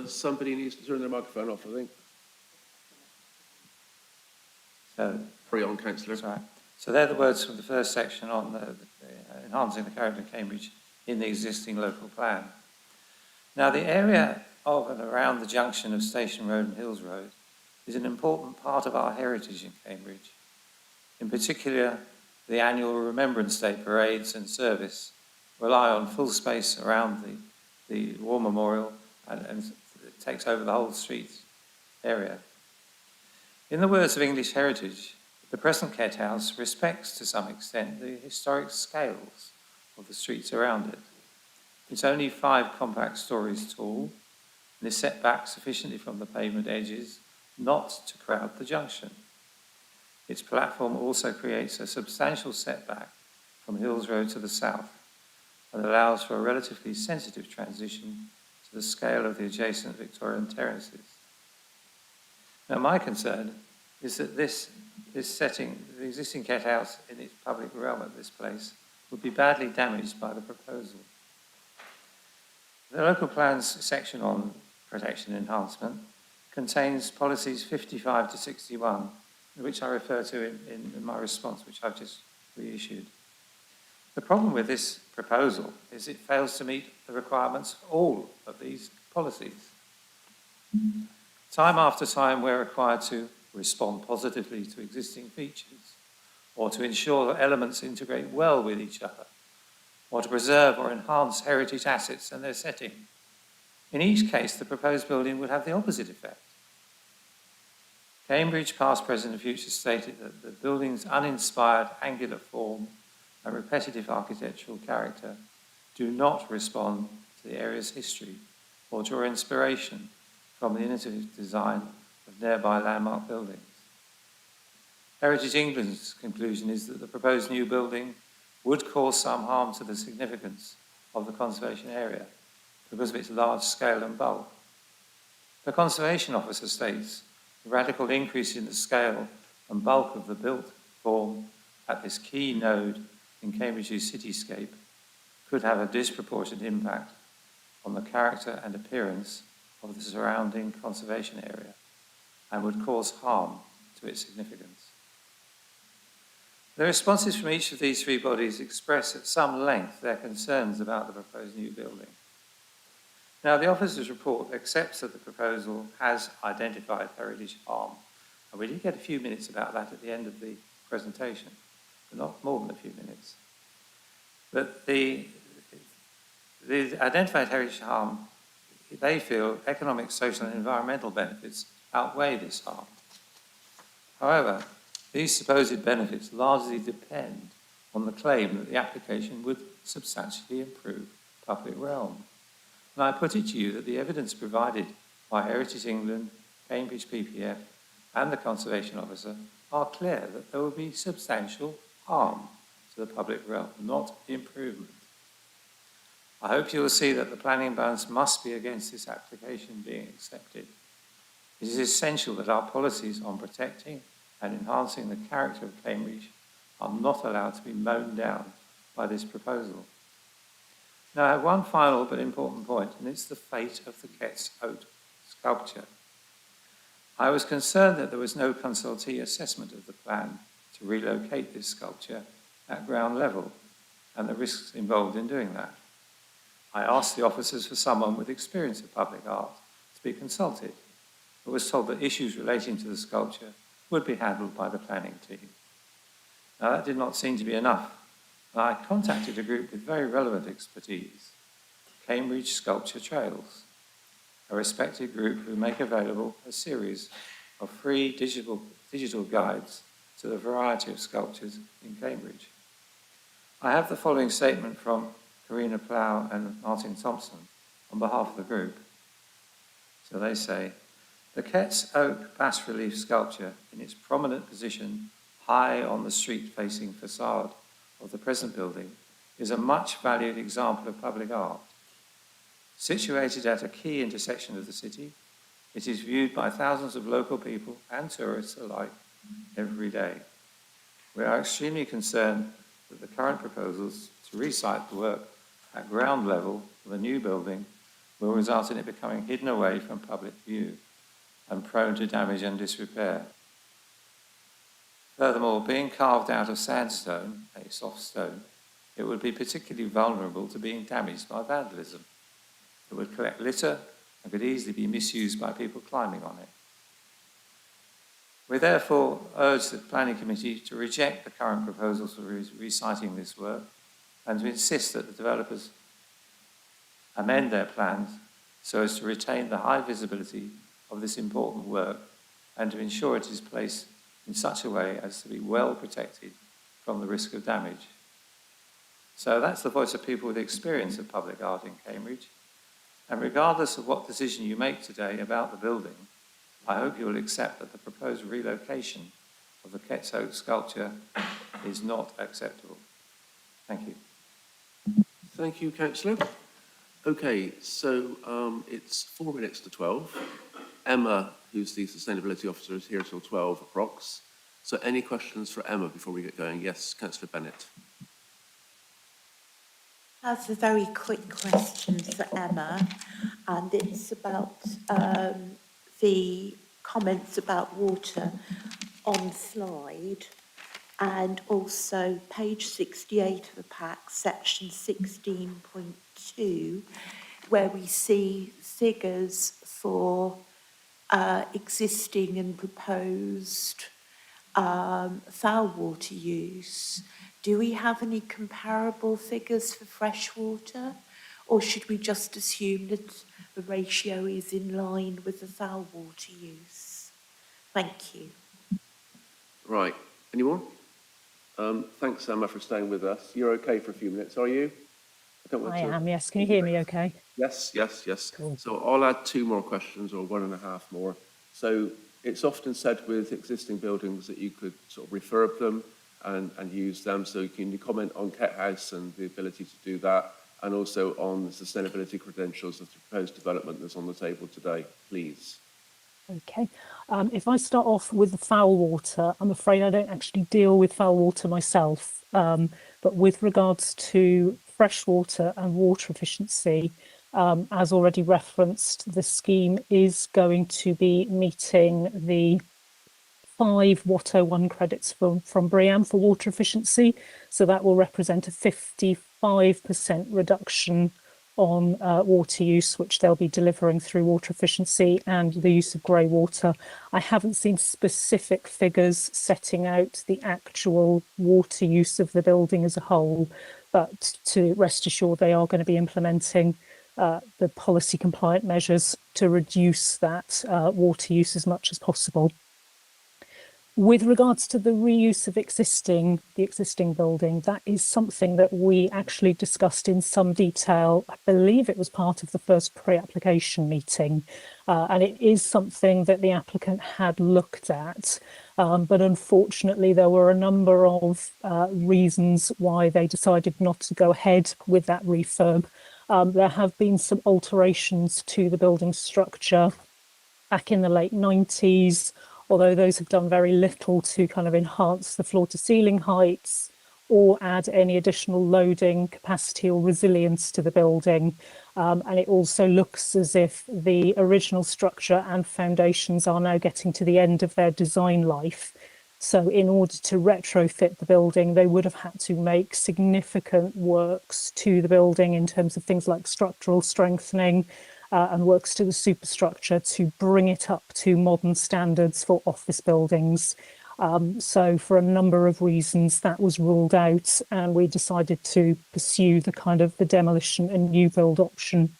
[SPEAKER 2] Somebody needs to turn their microphone off, I think.
[SPEAKER 16] So,
[SPEAKER 2] carry on, Councillor.
[SPEAKER 16] Right. So they're the words from the first section on enhancing the character of Cambridge in the existing local plan. Now, the area of and around the junction of Station Road and Hills Road is an important part of our heritage in Cambridge. In particular, the annual Remembrance Day parades and service rely on full space around the War Memorial and it takes over the whole street area. In the words of English Heritage, the present Ket House respects to some extent the historic scales of the streets around it. It's only 5 compact stories tall, and is set back sufficiently from the pavement edges not to crowd the junction. Its platform also creates a substantial setback from Hills Road to the south and allows for a relatively sensitive transition to the scale of the adjacent Victorian terraces. Now, my concern is that this setting, the existing cat house in its public realm at this place, would be badly damaged by the proposal. The local plans section on protection enhancement contains policies 55 to 61, which I refer to in my response, which I've just reissued. The problem with this proposal is it fails to meet the requirements of all of these policies. Time after time, we're required to respond positively to existing features, or to ensure that elements integrate well with each other, or to preserve or enhance heritage assets and their setting. In each case, the proposed building would have the opposite effect. Cambridge, past, present and future stated that the building's uninspired angular form and repetitive architectural character do not respond to the area's history or draw inspiration from the innovative design of nearby landmark buildings. Heritage England's conclusion is that the proposed new building would cause some harm to the significance of the conservation area because of its large scale and bulk. The Conservation Officer states the radical increase in the scale and bulk of the built form at this key node in Cambridge's cityscape could have a disproportionate impact on the character and appearance of the surrounding conservation area and would cause harm to its significance. The responses from each of these three bodies express at some length their concerns about the proposed new building. Now, the officer's report accepts that the proposal has identified heritage harm, and we did get a few minutes about that at the end of the presentation, but not more than a few minutes. But the identified heritage harm, they feel economic, social and environmental benefits outweigh this harm. However, these supposed benefits largely depend on the claim that the application would substantially improve public realm. And I put it to you that the evidence provided by Heritage England, Cambridge PPF and the Conservation Officer are clear that there will be substantial harm to the public realm, not improvement. I hope you will see that the planning balance must be against this application being accepted. It is essential that our policies on protecting and enhancing the character of Cambridge are not allowed to be mown down by this proposal. Now, I have one final but important point, and it's the fate of the Ketts Oak sculpture. I was concerned that there was no consultee assessment of the plan to relocate this sculpture at ground level and the risks involved in doing that. I asked the officers for someone with experience of public art to be consulted, but was told that issues relating to the sculpture would be handled by the planning team. Now, that did not seem to be enough. I contacted a group with very relevant expertise, Cambridge Sculpture Trails, a respected group who make available a series of free digital guides to the variety of sculptures in Cambridge. I have the following statement from Karina Plough and Martin Thompson on behalf of the group. So they say, the Ketts Oak bas-relief sculpture in its prominent position high on the street-facing facade of the present building is a much valued example of public art. Situated at a key intersection of the city, it is viewed by thousands of local people and tourists alike every day. We are extremely concerned that the current proposals to resite the work at ground level of a new building will result in it becoming hidden away from public view and prone to damage and disrepair. Furthermore, being carved out of sandstone, a soft stone, it would be particularly vulnerable to being damaged by vandalism. It would collect litter and could easily be misused by people climbing on it. We therefore urge the Planning Committee to reject the current proposals for reciting this work and to insist that the developers amend their plans so as to retain the high visibility of this important work and to ensure it is placed in such a way as to be well protected from the risk of damage. So that's the voice of people with experience of public art in Cambridge. And regardless of what decision you make today about the building, I hope you will accept that the proposed relocation of the Quetzalcoatl sculpture is not acceptable. Thank you.
[SPEAKER 2] Thank you, councillor. Okay, so it's 4 minutes to 12. Emma, who's the sustainability officer, is here till 12 approx. So any questions for Emma before we get going? Yes, councillor Bennett.
[SPEAKER 4] That's a very quick question for Emma, and it's about the comments about water on slide, and also page 68 of the pack, section 16.2, where we see figures for existing and proposed foul water use. Do we have any comparable figures for fresh water, or should we just assume that the ratio is in line with the foul water use? Thank you.
[SPEAKER 2] Right, anyone? Thanks, Emma, for staying with us. You're okay for a few minutes, are you?
[SPEAKER 17] I am, yes. Can you hear me okay?
[SPEAKER 2] Yes, yes, yes.
[SPEAKER 17] Cool.
[SPEAKER 2] So I'll add 2 more questions, or 1.5 more. So it's often said with existing buildings that you could sort of refurb them and use them. So can you comment on Kett House and the ability to do that, and also on the sustainability credentials of the proposed development that's on the table today, please?
[SPEAKER 17] Okay. If I start off with the foul water, I'm afraid I don't actually deal with foul water myself. But with regards to fresh water and water efficiency, as already referenced, the scheme is going to be meeting the 5 WATO 1 credits from BREEAM for water efficiency. So that will represent a 55% reduction on water use, which they'll be delivering through water efficiency and the use of grey water. I haven't seen specific figures setting out the actual water use of the building as a whole, but to rest assured they are going to be implementing the policy compliant measures to reduce that water use as much as possible. With regards to the reuse of the existing building, that is something that we actually discussed in some detail. I believe it was part of the first pre-application meeting, and it is something that the applicant had looked at, but unfortunately there were a number of reasons why they decided not to go ahead with that refurb. There have been some alterations to the building structure back in the late 90s, although those have done very little to kind of enhance the floor to ceiling heights or add any additional loading capacity or resilience to the building. And it also looks as if the original structure and foundations are now getting to the end of their design life. So in order to retrofit the building, they would have had to make significant works to the building in terms of things like structural strengthening, and works to the superstructure to bring it up to modern standards for office buildings. So for a number of reasons that was ruled out, and we decided to pursue the kind of the demolition and new build option.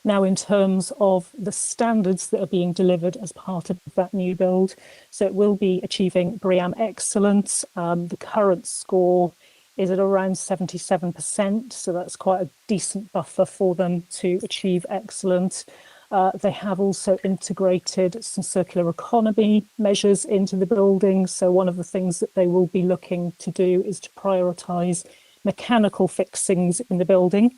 [SPEAKER 17] Now, in terms of the standards that are being delivered as part of that new build, so it will be achieving BREEAM Excellent. The current score is at around 77%, so that's quite a decent buffer for them to achieve excellent. They have also integrated some circular economy measures into the building. So one of the things that they will be looking to do is to prioritise mechanical fixings in the building.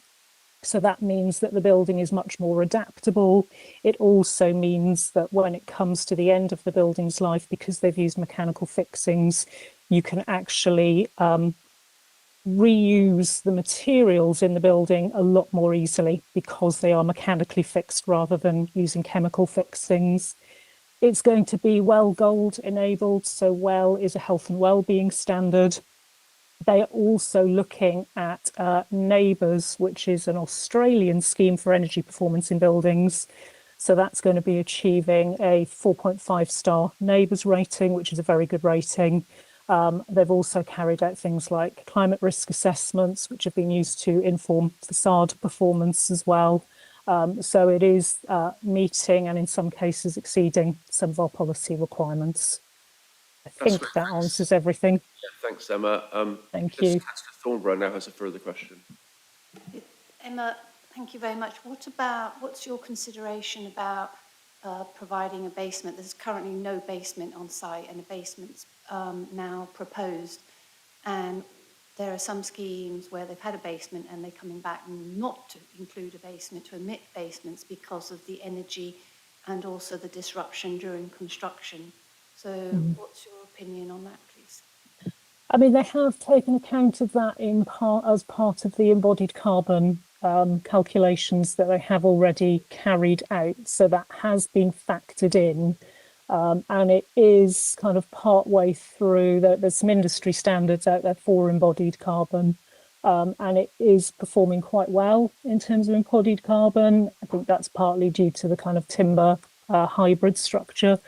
[SPEAKER 17] So that means that the building is much more adaptable. It also means that when it comes to the end of the building's life, because they've used mechanical fixings, you can actually reuse the materials in the building a lot more easily because they are mechanically fixed rather than using chemical fixings. It's going to be WELL Gold enabled, so WELL is a health and well-being standard. They are also looking at NEIGHBOURS, which is an Australian scheme for energy performance in buildings. So that's going to be achieving a 4.5-star NEIGHBOURS rating, which is a very good rating. They've also carried out things like climate risk assessments, which have been used to inform facade performance as well. So it is meeting and in some cases exceeding some of our policy requirements. I think that answers everything.
[SPEAKER 2] Yeah, thanks, Emma.
[SPEAKER 17] Thank you.
[SPEAKER 2] Councillor Thornborough now has a further question.
[SPEAKER 6] Emma, Thank you very much. What's your consideration about providing a basement? There's currently no basement on site, and a basement's now proposed. And there are some schemes where they've had a basement and they're coming back not to include a basement, to omit basements because of the energy and also the disruption during construction. So what's your opinion on that, please?
[SPEAKER 17] I mean, they have taken account of that in part as part of the embodied carbon calculations that they have already carried out. So that has been factored in. And it is kind of part way through. There's some industry standards out there for embodied carbon, and it is performing quite well in terms of embodied carbon. I think that's partly due to the kind of timber hybrid structure.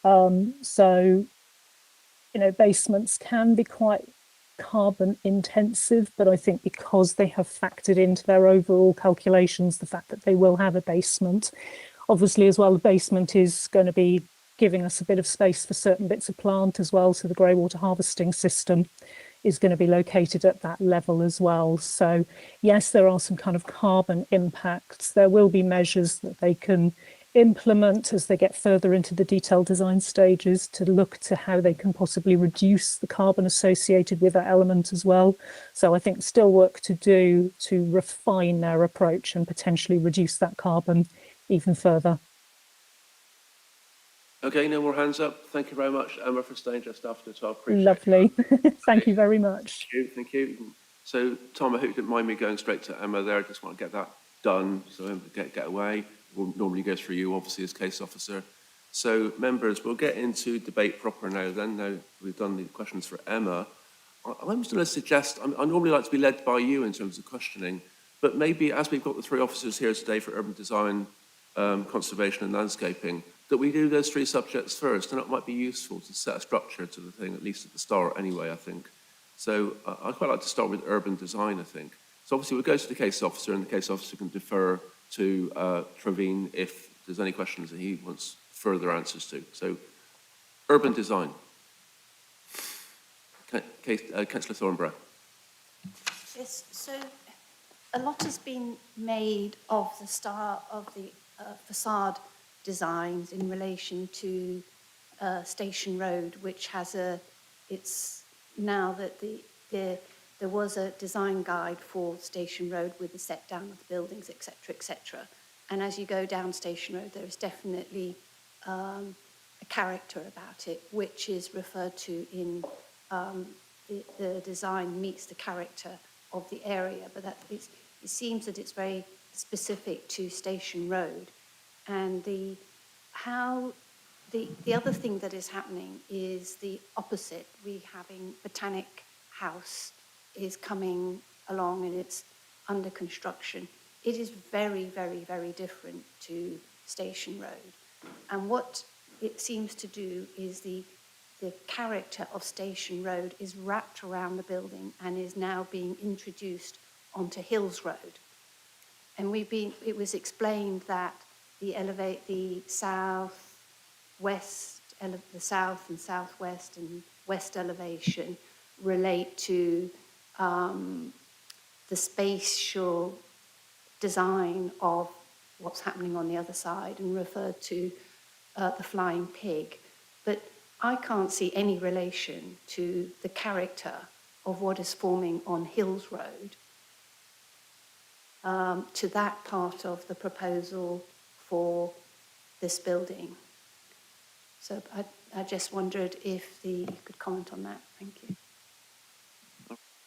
[SPEAKER 17] So, you know, basements can be quite carbon intensive, but I think because they have factored into their overall calculations the fact that they will have a basement, obviously as well, the basement is going to be giving us a bit of space for certain bits of plant as well. So the grey water harvesting system is going to be located at that level as well. So yes, there are some kind of carbon impacts. There will be measures that they can implement as they get further into the detailed design stages to look to how they can possibly reduce the carbon associated with that element as well. So I think still work to do to refine their approach and potentially reduce that carbon even further.
[SPEAKER 2] Okay, no more hands up. Thank you very much, Emma, for staying just after 12. Appreciate
[SPEAKER 17] Lovely. Thank you very much.
[SPEAKER 2] Thank you. So, Tom, I hope you didn't mind me going straight to Emma there. I just want to get that done so Emma can get away. We'll normally go through you, obviously, as case officer. So, members, we'll get into debate proper now then. Now we've done the questions for Emma. I'm just going to suggest, I normally like to be led by you in terms of questioning, but maybe as we've got the three officers here today for urban design, conservation and landscaping, that we do those three subjects first, and it might be useful to set a structure to the thing, at least at the start anyway, I think. So I'd quite like to start with urban design, I think. So obviously we'll go to the case officer, and the case officer can defer to Praveen if there's any questions that he wants further answers to. So urban design. Councillor Thornborough.
[SPEAKER 6] Yes, so a lot has been made of the start of the facade designs in relation to Station Road, which has it's now that there was a design guide for Station Road with the set down of the buildings, etc., etc. And as you go down Station Road, there is definitely a character about it, which is referred to in the design meets the character of the area, but it seems that it's very specific to Station Road. And the other thing that is happening is the opposite. We having Botanic House is coming along and it's under construction. It is very, very, very different to Station Road. And what it seems to do is the character of Station Road is wrapped around the building and is now being introduced onto Hills Road. And it was explained that the south and southwest and west elevation relate to the spatial design of what's happening on the other side and referred to the flying pig. But I can't see any relation to the character of what is forming on Hills Road to that part of the proposal for this building. So I just wondered if you could comment on that. Thank you.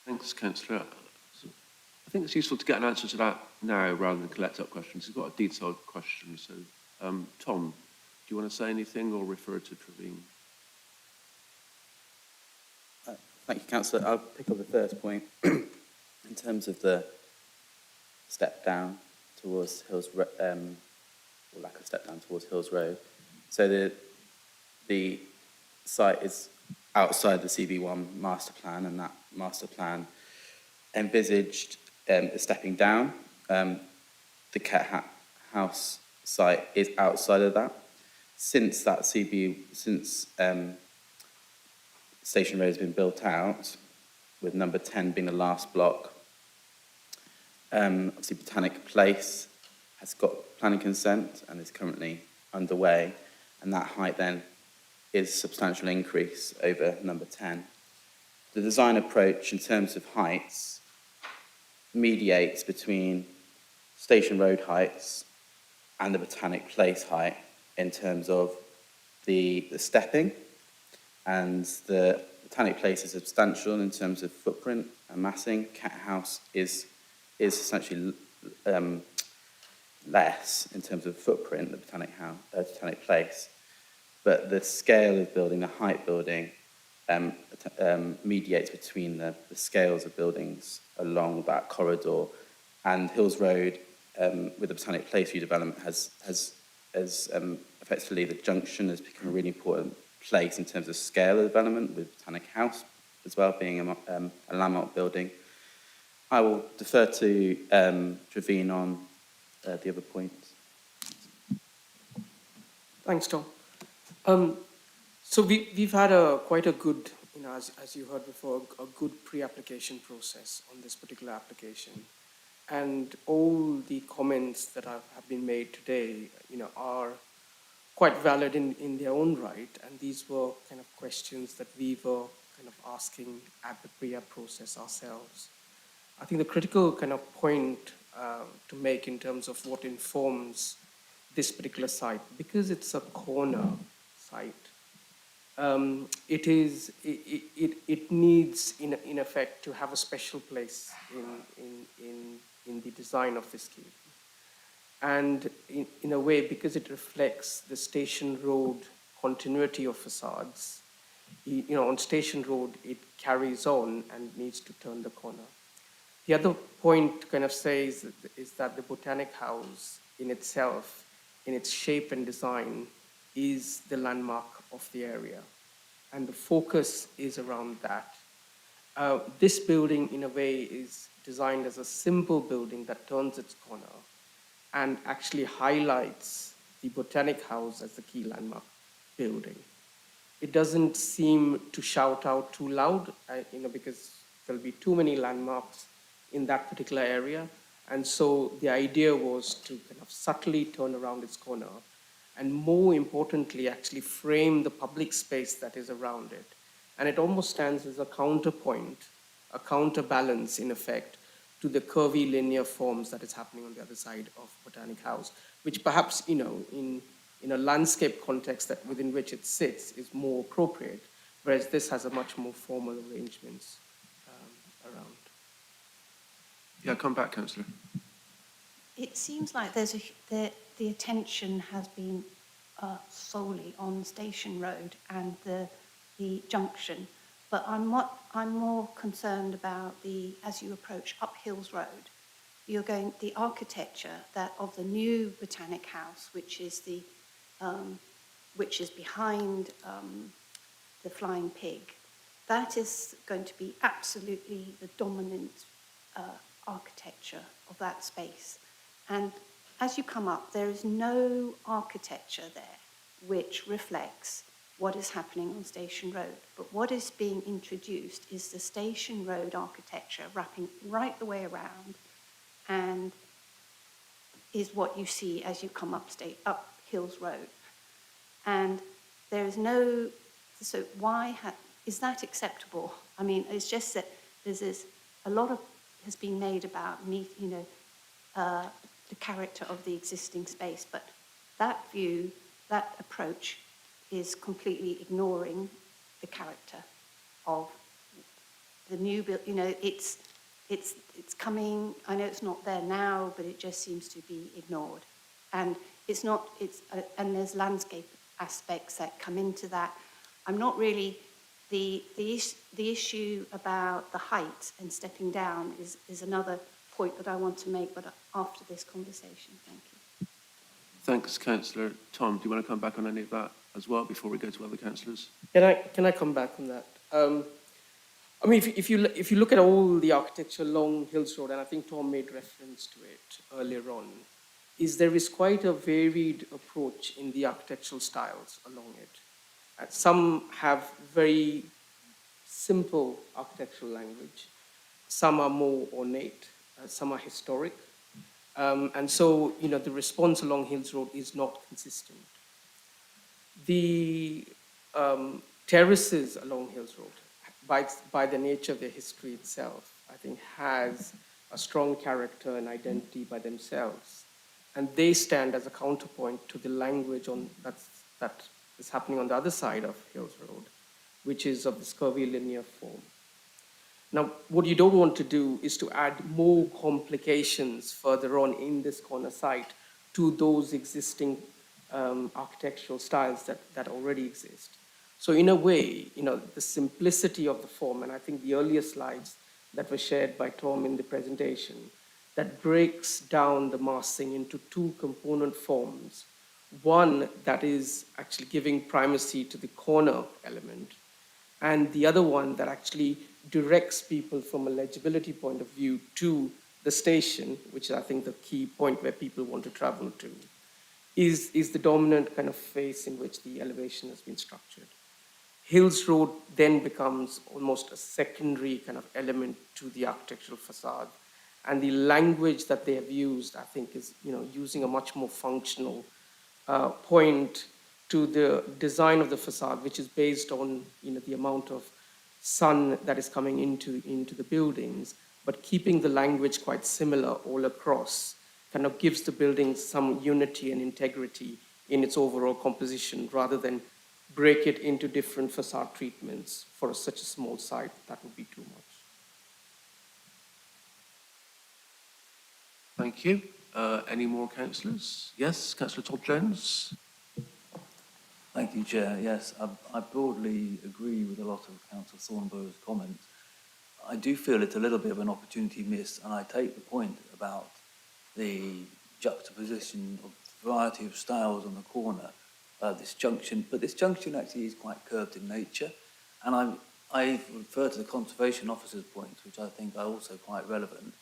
[SPEAKER 2] Thanks, Councillor. I think it's useful to get an answer to that now rather than collect up questions. We've got a detailed question. So, Tom, do you want to say anything or refer to Praveen?
[SPEAKER 10] Thank you, Councillor. I'll pick up the first point in terms of the step down towards Hills, or lack of step down towards Hills Road. So the site is outside the CB1 master plan, and that master plan envisaged stepping down. The Cat House site is outside of that. Since Station Road has been built out, with number 10 being the last block, Obviously, Botanic Place has got planning consent and is currently underway, and that height then is a substantial increase over number 10. The design approach in terms of heights mediates between Station Road heights and the Botanic Place height in terms of the stepping, and the Botanic Place is substantial in terms of footprint and massing. Cat House is essentially less in terms of footprint, the Botanic Place, but the scale of building, the height building, mediates between the scales of buildings along that corridor. And Hills Road, with the Botanic Place redevelopment, has effectively the junction has become a really important place in terms of scale of development, with Botanic House as well being a landmark building. I will defer to Traveen on the other points.
[SPEAKER 18] Thanks, Tom. So we've had quite a good, as you heard before, a good pre-application process on this particular application. And all the comments that have been made today, are quite valid in their own right. And these were kind of questions that we were kind of asking at the pre-app process ourselves. I think the critical kind of point to make in terms of what informs this particular site, because it's a corner site, it needs in effect to have a special place in the design of this scheme. And in a way, because it reflects the Station Road continuity of facades, on Station Road, it carries on and needs to turn the corner. The other point kind of says is that the Botanic House in itself, in its shape and design, is the landmark of the area. And the focus is around that. This building, in a way, is designed as a simple building that turns its corner and actually highlights the Botanic House as the key landmark building. It doesn't seem to shout out too loud, because there'll be too many landmarks in that particular area. And so the idea was to kind of subtly turn around its corner and, more importantly, actually frame the public space that is around it. And it almost stands as a counterpoint, a counterbalance, in effect, to the curvy linear forms that is happening on the other side of Botanic House, which perhaps, in a landscape context within which it sits is more appropriate, whereas this has a much more formal arrangements around.
[SPEAKER 2] Yeah, come back, Councillor.
[SPEAKER 6] It seems like the attention has been solely on Station Road and the junction, but I'm more concerned about as you approach Up Hills Road, the architecture of the new Botanic House, which is behind the Flying Pig. That is going to be absolutely the dominant architecture of that space. And as you come up, there is no architecture there which reflects what is happening on Station Road. But what is being introduced is the Station Road architecture wrapping right the way around, and is what you see as you come up Hills Road. And there is so why is that acceptable? I mean, it's just that a lot has been made about the character of the existing space, but that approach is completely ignoring the character of the new build. It's coming. I know it's not there now, but it just seems to be ignored, and it's not. And there's landscape aspects that come into that. I'm not really the issue about the height and stepping down is another point that I want to make, but after this conversation. Thank you.
[SPEAKER 2] Thanks, Councillor. Tom, do you want to come back on any of that as well before we go to other councillors?
[SPEAKER 18] Can I come back on that? I mean, if you look at all the architecture along Hills Road, and I think Tom made reference to it earlier on, there is quite a varied approach in the architectural styles along it. Some have very simple architectural language. Some are more ornate. some are historic. And so, the response along Hills Road is not consistent. The terraces along Hills Road, by the nature of their history itself, I think has a strong character and identity by themselves. And they stand as a counterpoint to the language that is happening on the other side of Hills Road, which is of this curvilinear form. Now, what you don't want to do is to add more complications further on in this corner site to those existing architectural styles that already exist. So in a way, the simplicity of the form, and I think the earlier slides that were shared by Tom in the presentation, that breaks down the massing into two component forms. One that is actually giving primacy to the corner element, and the other one that actually directs people from a legibility point of view to the station, which is, I think, the key point where people want to travel to, is the dominant kind of face in which the elevation has been structured. Hills Road then becomes almost a secondary kind of element to the architectural facade. And the language that they have used, I think, is using a much more functional point to the design of the facade, which is based on the amount of sun that is coming into the buildings, but keeping the language quite similar all across kind of gives the building some unity and integrity in its overall composition, rather than break it into different facade treatments for such a small site. That would be too much.
[SPEAKER 2] Thank you. Any more councillors? Yes, Councillor Todd Jones.
[SPEAKER 7] Thank you, Chair. Yes, I broadly agree with a lot of Councillor Thornborough's comments. I do feel it's a little bit of an opportunity missed, and I take the point about the juxtaposition of variety of styles on the corner, this junction, but this junction actually is quite curved in nature, and I refer to the conservation officer's points, which I think are also quite relevant,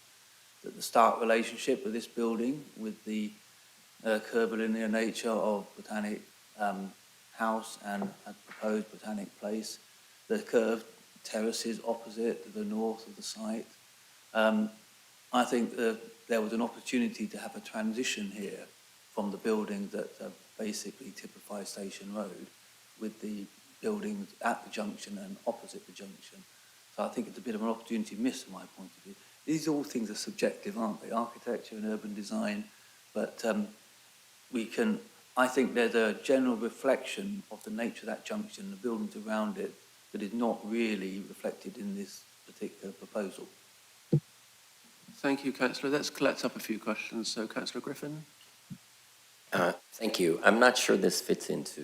[SPEAKER 7] that the stark relationship of this building with the curvilinear nature of Botanic House and proposed Botanic Place, the curved terraces opposite to the north of the site. I think that there was an opportunity to have a transition here from the buildings that basically typify Station Road with the buildings at the junction and opposite the junction. So I think it's a bit of an opportunity missed from my point of view. These all things are subjective, aren't they? Architecture and urban design, but I think there's a general reflection of the nature of that junction and the buildings around it that is not really reflected in this particular proposal.
[SPEAKER 2] Thank you, Councillor. Let's collect up a few questions. So, Councillor Griffin.
[SPEAKER 3] Thank you. I'm not sure this fits into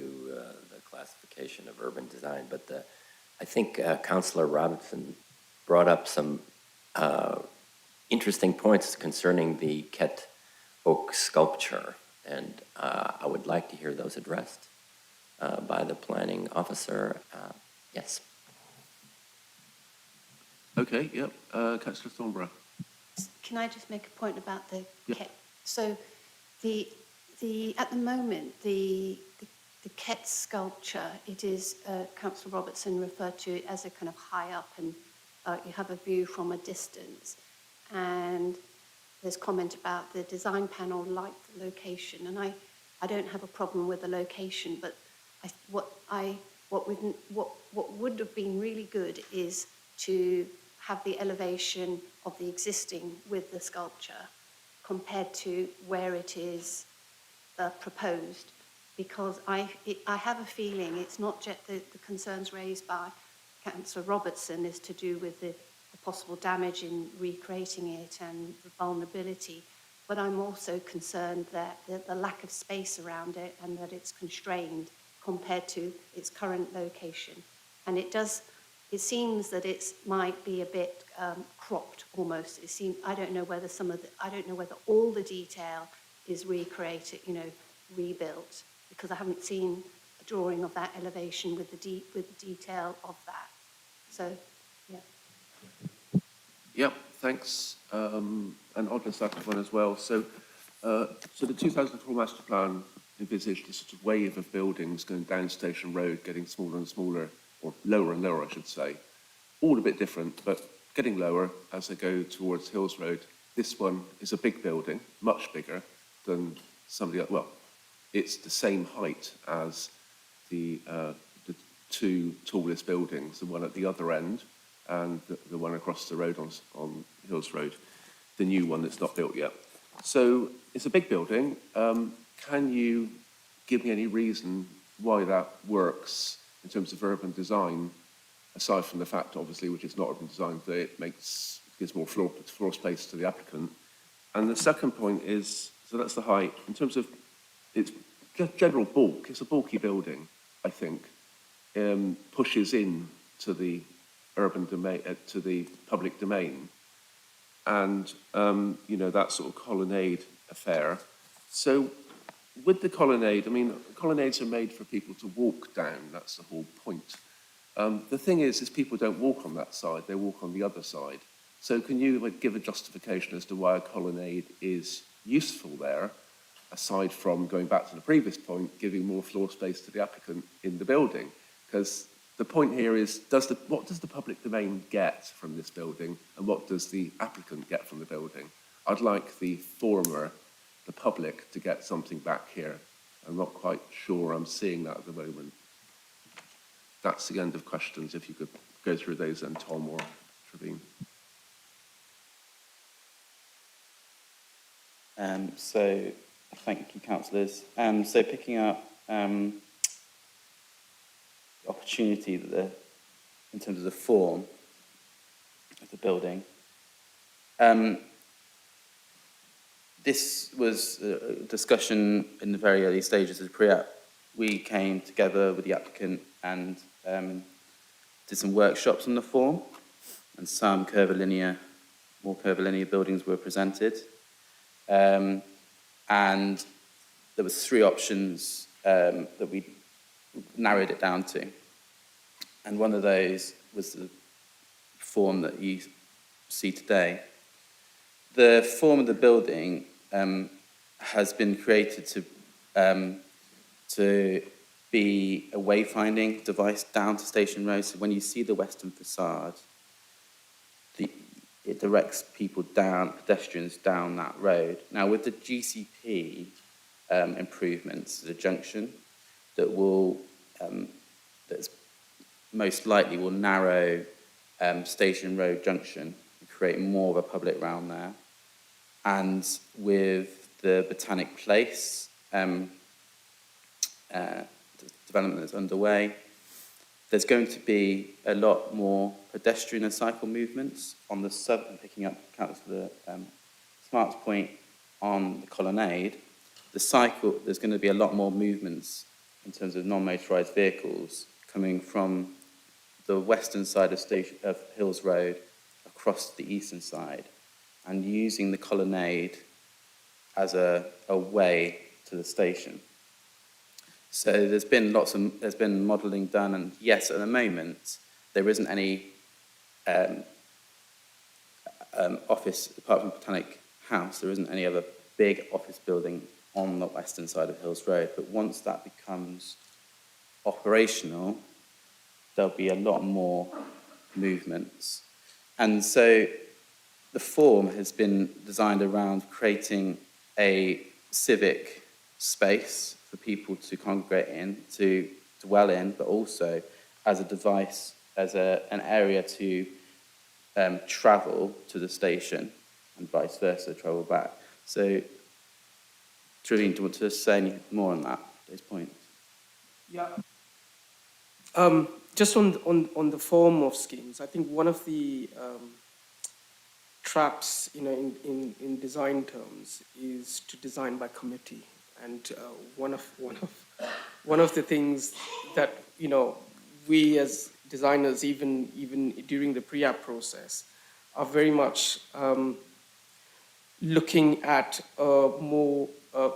[SPEAKER 3] the classification of urban design, but I think Councillor Robinson brought up some interesting points concerning the Ket oak sculpture, and I would like to hear those addressed by the planning officer. Yes.
[SPEAKER 2] Okay, yep. Councillor Thornborough.
[SPEAKER 6] Can I just make a point about the Ket? So at the moment, the Ket sculpture, it is, Councillor Robertson referred to it as a kind of high up, and you have a view from a distance. And there's comment about the design panel like the location, and I don't have a problem with the location, but what would have been really good is to have the elevation of the existing with the sculpture compared to where it is proposed, because I have a feeling it's not just the concerns raised by Councillor Robertson is to do with the possible damage in recreating it and the vulnerability, but I'm also concerned that the lack of space around it and that it's constrained compared to its current location. And it seems that it might be a bit cropped almost. I don't know whether all the detail is recreated, rebuilt, because I haven't seen a drawing of that elevation with the detail of that. So, yeah.
[SPEAKER 2] Yep, thanks. And I'll just add one as well. So the 2004 master plan envisaged a sort of wave of buildings going down Station Road, getting smaller and smaller, or lower and lower, I should say. All a bit different, but getting lower as they go towards Hills Road this one is a big building, much bigger than somebody else. Well, it's the same height as the two tallest buildings, the one at the other end and the one across the road on Hills Road, the new one that's not built yet. So it's a big building. Can you give me any reason why that works in terms of urban design, aside from the fact, obviously, which is not urban design, that it gives more floor space to the applicant? And the second point is, so that's the height. In terms of its general bulk, it's a bulky building, I think, pushes in to the urban domain, to the public domain, and that sort of colonnade affair. So with the colonnade, I mean, colonnades are made for people to walk down. That's the whole point. The thing is people don't walk on that side; they walk on the other side. So can you give a justification as to why a colonnade is useful there, aside from going back to the previous point, giving more floor space to the applicant in the building? Because the point here is, what does the public domain get from this building, and what does the applicant get from the building? I'd like the former, the public, to get something back here. I'm not quite sure I'm seeing that at the moment. That's the end of questions. If you could go through those then, Tom or Trevine.
[SPEAKER 10] So thank you, councillors. So picking up the opportunity that in terms of the form of the building, this was a discussion in the very early stages of the pre-app. We came together with the applicant and did some workshops on the form, and some more curvilinear buildings were presented. And there was 3 options that we narrowed it down to. And one of those was the form that you see today. The form of the building has been created to be a wayfinding device down to Station Road. So when you see the western facade, it directs people down, pedestrians down that road. Now, with the GCP improvements to the junction, that's most likely will narrow Station Road Junction and create more of a public realm there. And with the Botanic Place development that's underway, there's going to be a lot more pedestrian and cycle movements on the picking up Councillor Smart's point on the colonnade. There's going to be a lot more movements in terms of non-motorised vehicles coming from the western side of Hills Road across the eastern side, and using the colonnade as a way to the station. So there's been modelling done, and yes, at the moment there isn't any office apart from Botanic House. There isn't any other big office building on the western side of Hills Road. But once that becomes operational, there'll be a lot more movements, and so the form has been designed around creating a civic space for people to congregate in, to dwell in, but also as a device, as an area to travel to the station and vice versa, travel back. So, Trevine, do you want to say any more on that, those points?
[SPEAKER 18] Yeah. Just on the form of schemes, I think one of the traps, in design terms, is to design by committee. And one of the things that we as designers, even during the pre-app process, are very much looking at a more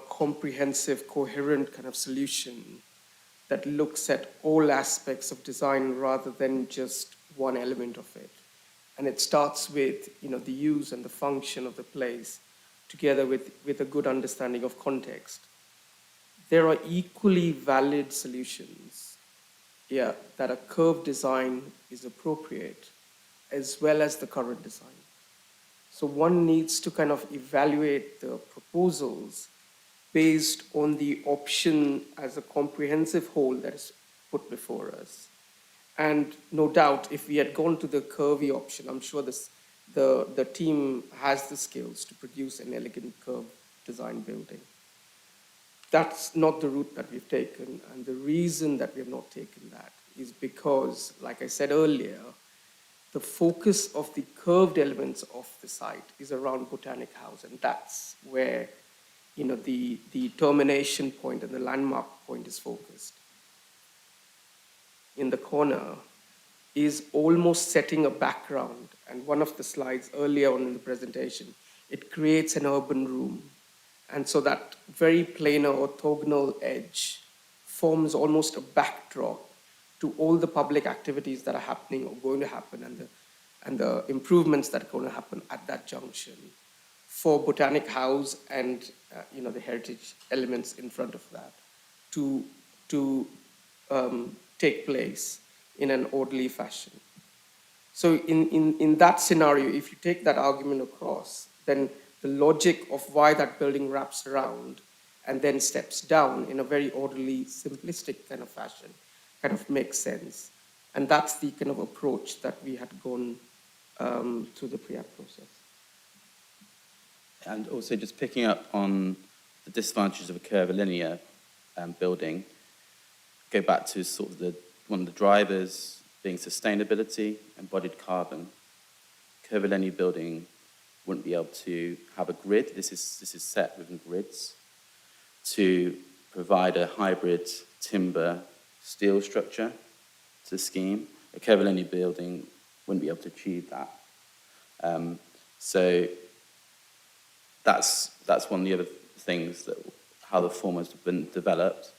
[SPEAKER 18] comprehensive, coherent kind of solution that looks at all aspects of design rather than just one element of it. And it starts with the use and the function of the place, together with a good understanding of context. There are equally valid solutions, that a curved design is appropriate, as well as the current design. So one needs to kind of evaluate the proposals based on the option as a comprehensive whole that is put before us. And no doubt, if we had gone to the curvy option, I'm sure the team has the skills to produce an elegant curved design building. That's not the route that we've taken. And the reason that we have not taken that is because, like I said earlier, the focus of the curved elements of the site is around Botanic House. And that's where, you know, the termination point and the landmark point is focused. In the corner is almost setting a background. And one of the slides earlier on in the presentation, it creates an urban room. And so that very planar orthogonal edge forms almost a backdrop to all the public activities that are happening or going to happen, and the improvements that are going to happen at that junction for Botanic House and you know, the heritage elements in front of that to take place in an orderly fashion. So in that scenario, if you take that argument across, then the logic of why that building wraps around and then steps down in a very orderly, simplistic kind of fashion kind of makes sense. And that's the kind of approach that we had gone through the pre-app process.
[SPEAKER 10] And also just picking up on the disadvantages of a curvilinear building, go back to sort of one of the drivers being sustainability, embodied carbon. Curvilinear building wouldn't be able to have a grid. This is set within grids to provide a hybrid timber steel structure to the scheme. A curvilinear building wouldn't be able to achieve that. So that's one of the other things, that how the form has been developed.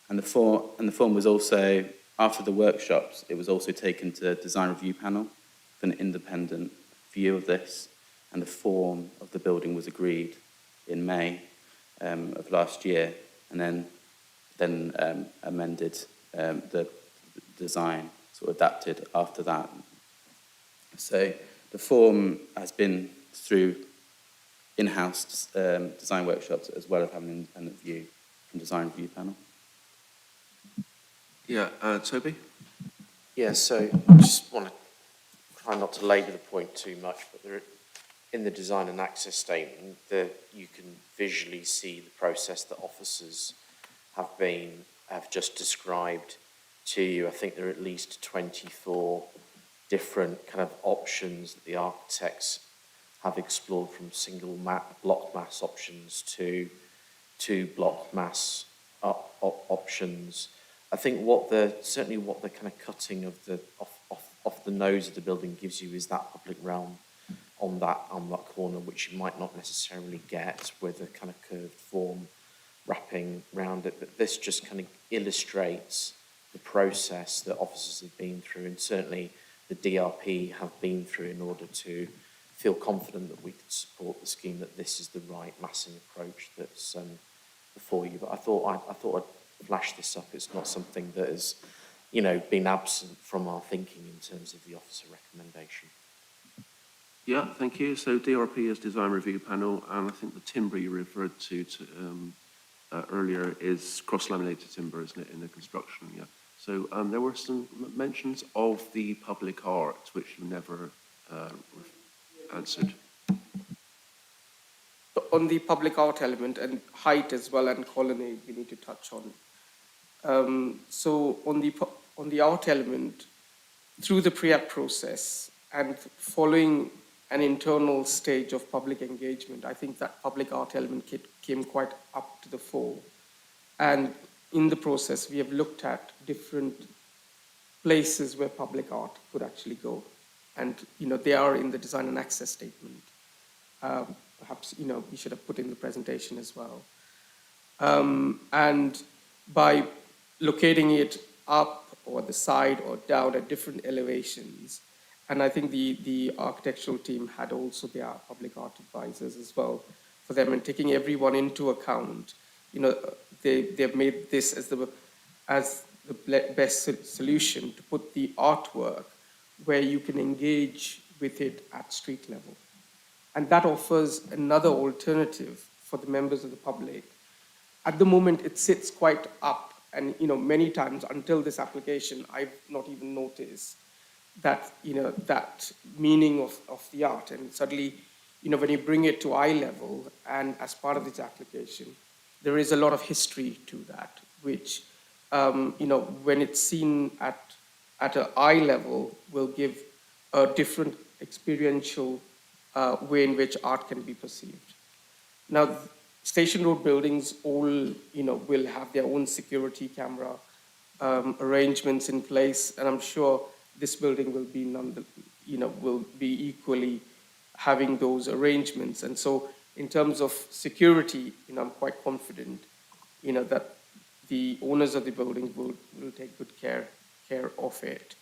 [SPEAKER 10] And the form was also, after the workshops, it was also taken to a design review panel for an independent view of this, and the form of the building was agreed in May of last year, and then amended, the design sort of adapted after that. So the form has been through in-house design workshops, as well as having an independent view from design review panel.
[SPEAKER 2] Yeah, Toby?
[SPEAKER 9] Yeah, so I just want to try not to labour the point too much, but in the design and access statement, you can visually see the process that officers have just described to you. I think there are at least 24 different kind of options that the architects have explored, from single block mass options to block mass options. I think certainly what the kind of cutting of off the nose of the building gives you is that public realm on that corner, which you might not necessarily get with a kind of curved form wrapping around it. But this just kind of illustrates the process that officers have been through, and certainly the DRP have been through, in order to feel confident that we could support the scheme, that this is the right massing approach that's before you. But I thought I'd flash this up. It's not something that has, been absent from our thinking in terms of the officer recommendation.
[SPEAKER 2] Yeah, thank you. So DRP is design review panel, and I think the timber you referred to earlier is cross-laminated timber, isn't it, in the construction? Yeah. So there were some mentions of the public art, which you never answered.
[SPEAKER 18] On the public art element and height as well, and colonnade, we need to touch on. So on the art element, through the pre-app process and following an internal stage of public engagement, I think that public art element came quite up to the fore. And in the process, we have looked at different places where public art could actually go. And, they are in the design and access statement. Perhaps, we should have put in the presentation as well. And by locating it up or the side or down at different elevations, and I think the architectural team had also their public art advisors as well for them, and taking everyone into account, they've made this as the best solution to put the artwork where you can engage with it at street level. And that offers another alternative for the members of the public. At the moment, it sits quite up, and many times until this application, I've not even noticed that that meaning of the art. And suddenly, when you bring it to eye level, and as part of this application, there is a lot of history to that, which when it's seen at an eye level, will give a different experiential way in which art can be perceived. Now, Station Road buildings all, will have their own security camera arrangements in place, and I'm sure this building will be will be equally having those arrangements. And so, in terms of security, I'm quite confident, that the owners of the building will take good care of it.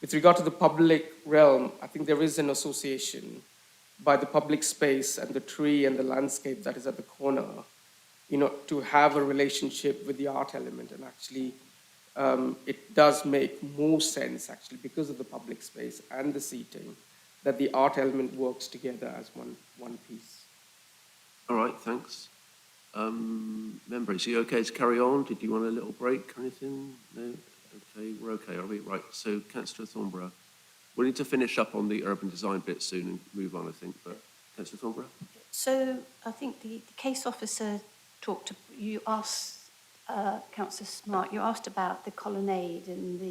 [SPEAKER 18] With regard to the public realm, I think there is an association by the public space and the tree and the landscape that is at the corner, to have a relationship with the art element. And actually, it does make more sense, actually, because of the public space and the seating, that the art element works together as one piece.
[SPEAKER 2] All right, thanks. Members, are you okay to carry on? Did you want a little break or anything? No? Okay, we're okay, are we? Right, so Councillor Thornborough. We need to finish up on the urban design bit soon and move on, I think, but Councillor Thornborough?
[SPEAKER 6] So I think the case officer you asked, Councillor Smart, you asked about the colonnade and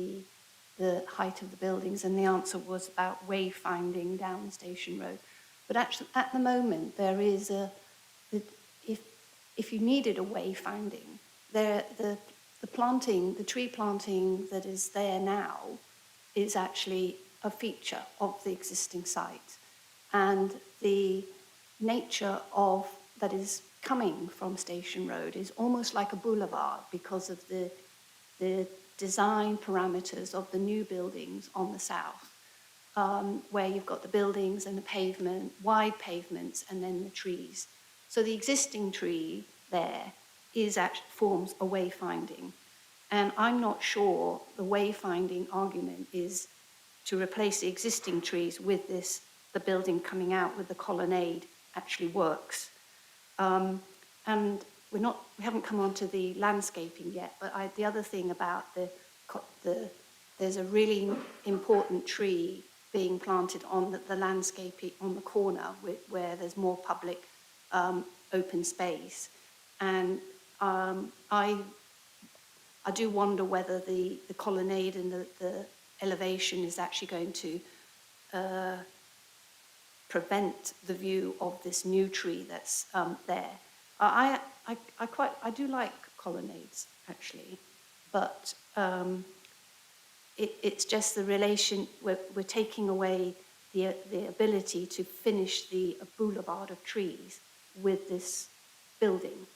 [SPEAKER 6] the height of the buildings, and the answer was about wayfinding down the Station Road. But actually, at the moment, there is if you needed a wayfinding, the tree planting that is there now is actually a feature of the existing site. And the nature of that is coming from Station Road is almost like a boulevard because of the design parameters of the new buildings on the south, where you've got the buildings and the pavement, wide pavements, and then the trees. So the existing tree there forms a wayfinding. And I'm not sure the wayfinding argument is to replace the existing trees with the building coming out with the colonnade actually works. And we haven't come on to the landscaping yet, but the other thing about there's a really important tree being planted on the landscape on the corner where there's more public open space. And I do wonder whether the colonnade and the elevation is actually going to prevent the view of this new tree that's there. I do like colonnades, actually, but it's just the relation, we're taking away the ability to finish the boulevard of trees with this building.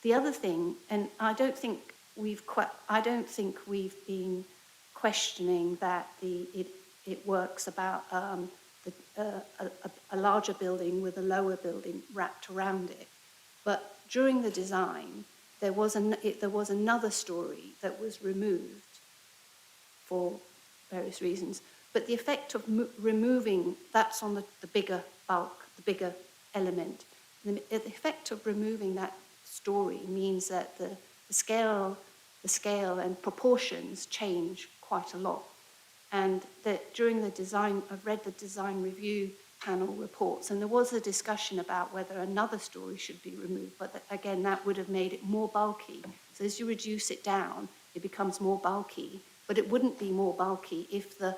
[SPEAKER 6] The other thing, and I don't think we've been questioning that it works about a larger building with a lower building wrapped around it. But during the design, there was another story that was removed for various reasons. But the effect of removing, that's on the bigger bulk, the bigger element. The effect of removing that story means that the scale and proportions change quite a lot. And that during the design, I've read the design review panel reports, and there was a discussion about whether another story should be removed, but again, that would have made it more bulky. So as you reduce it down, it becomes more bulky, but it wouldn't be more bulky if the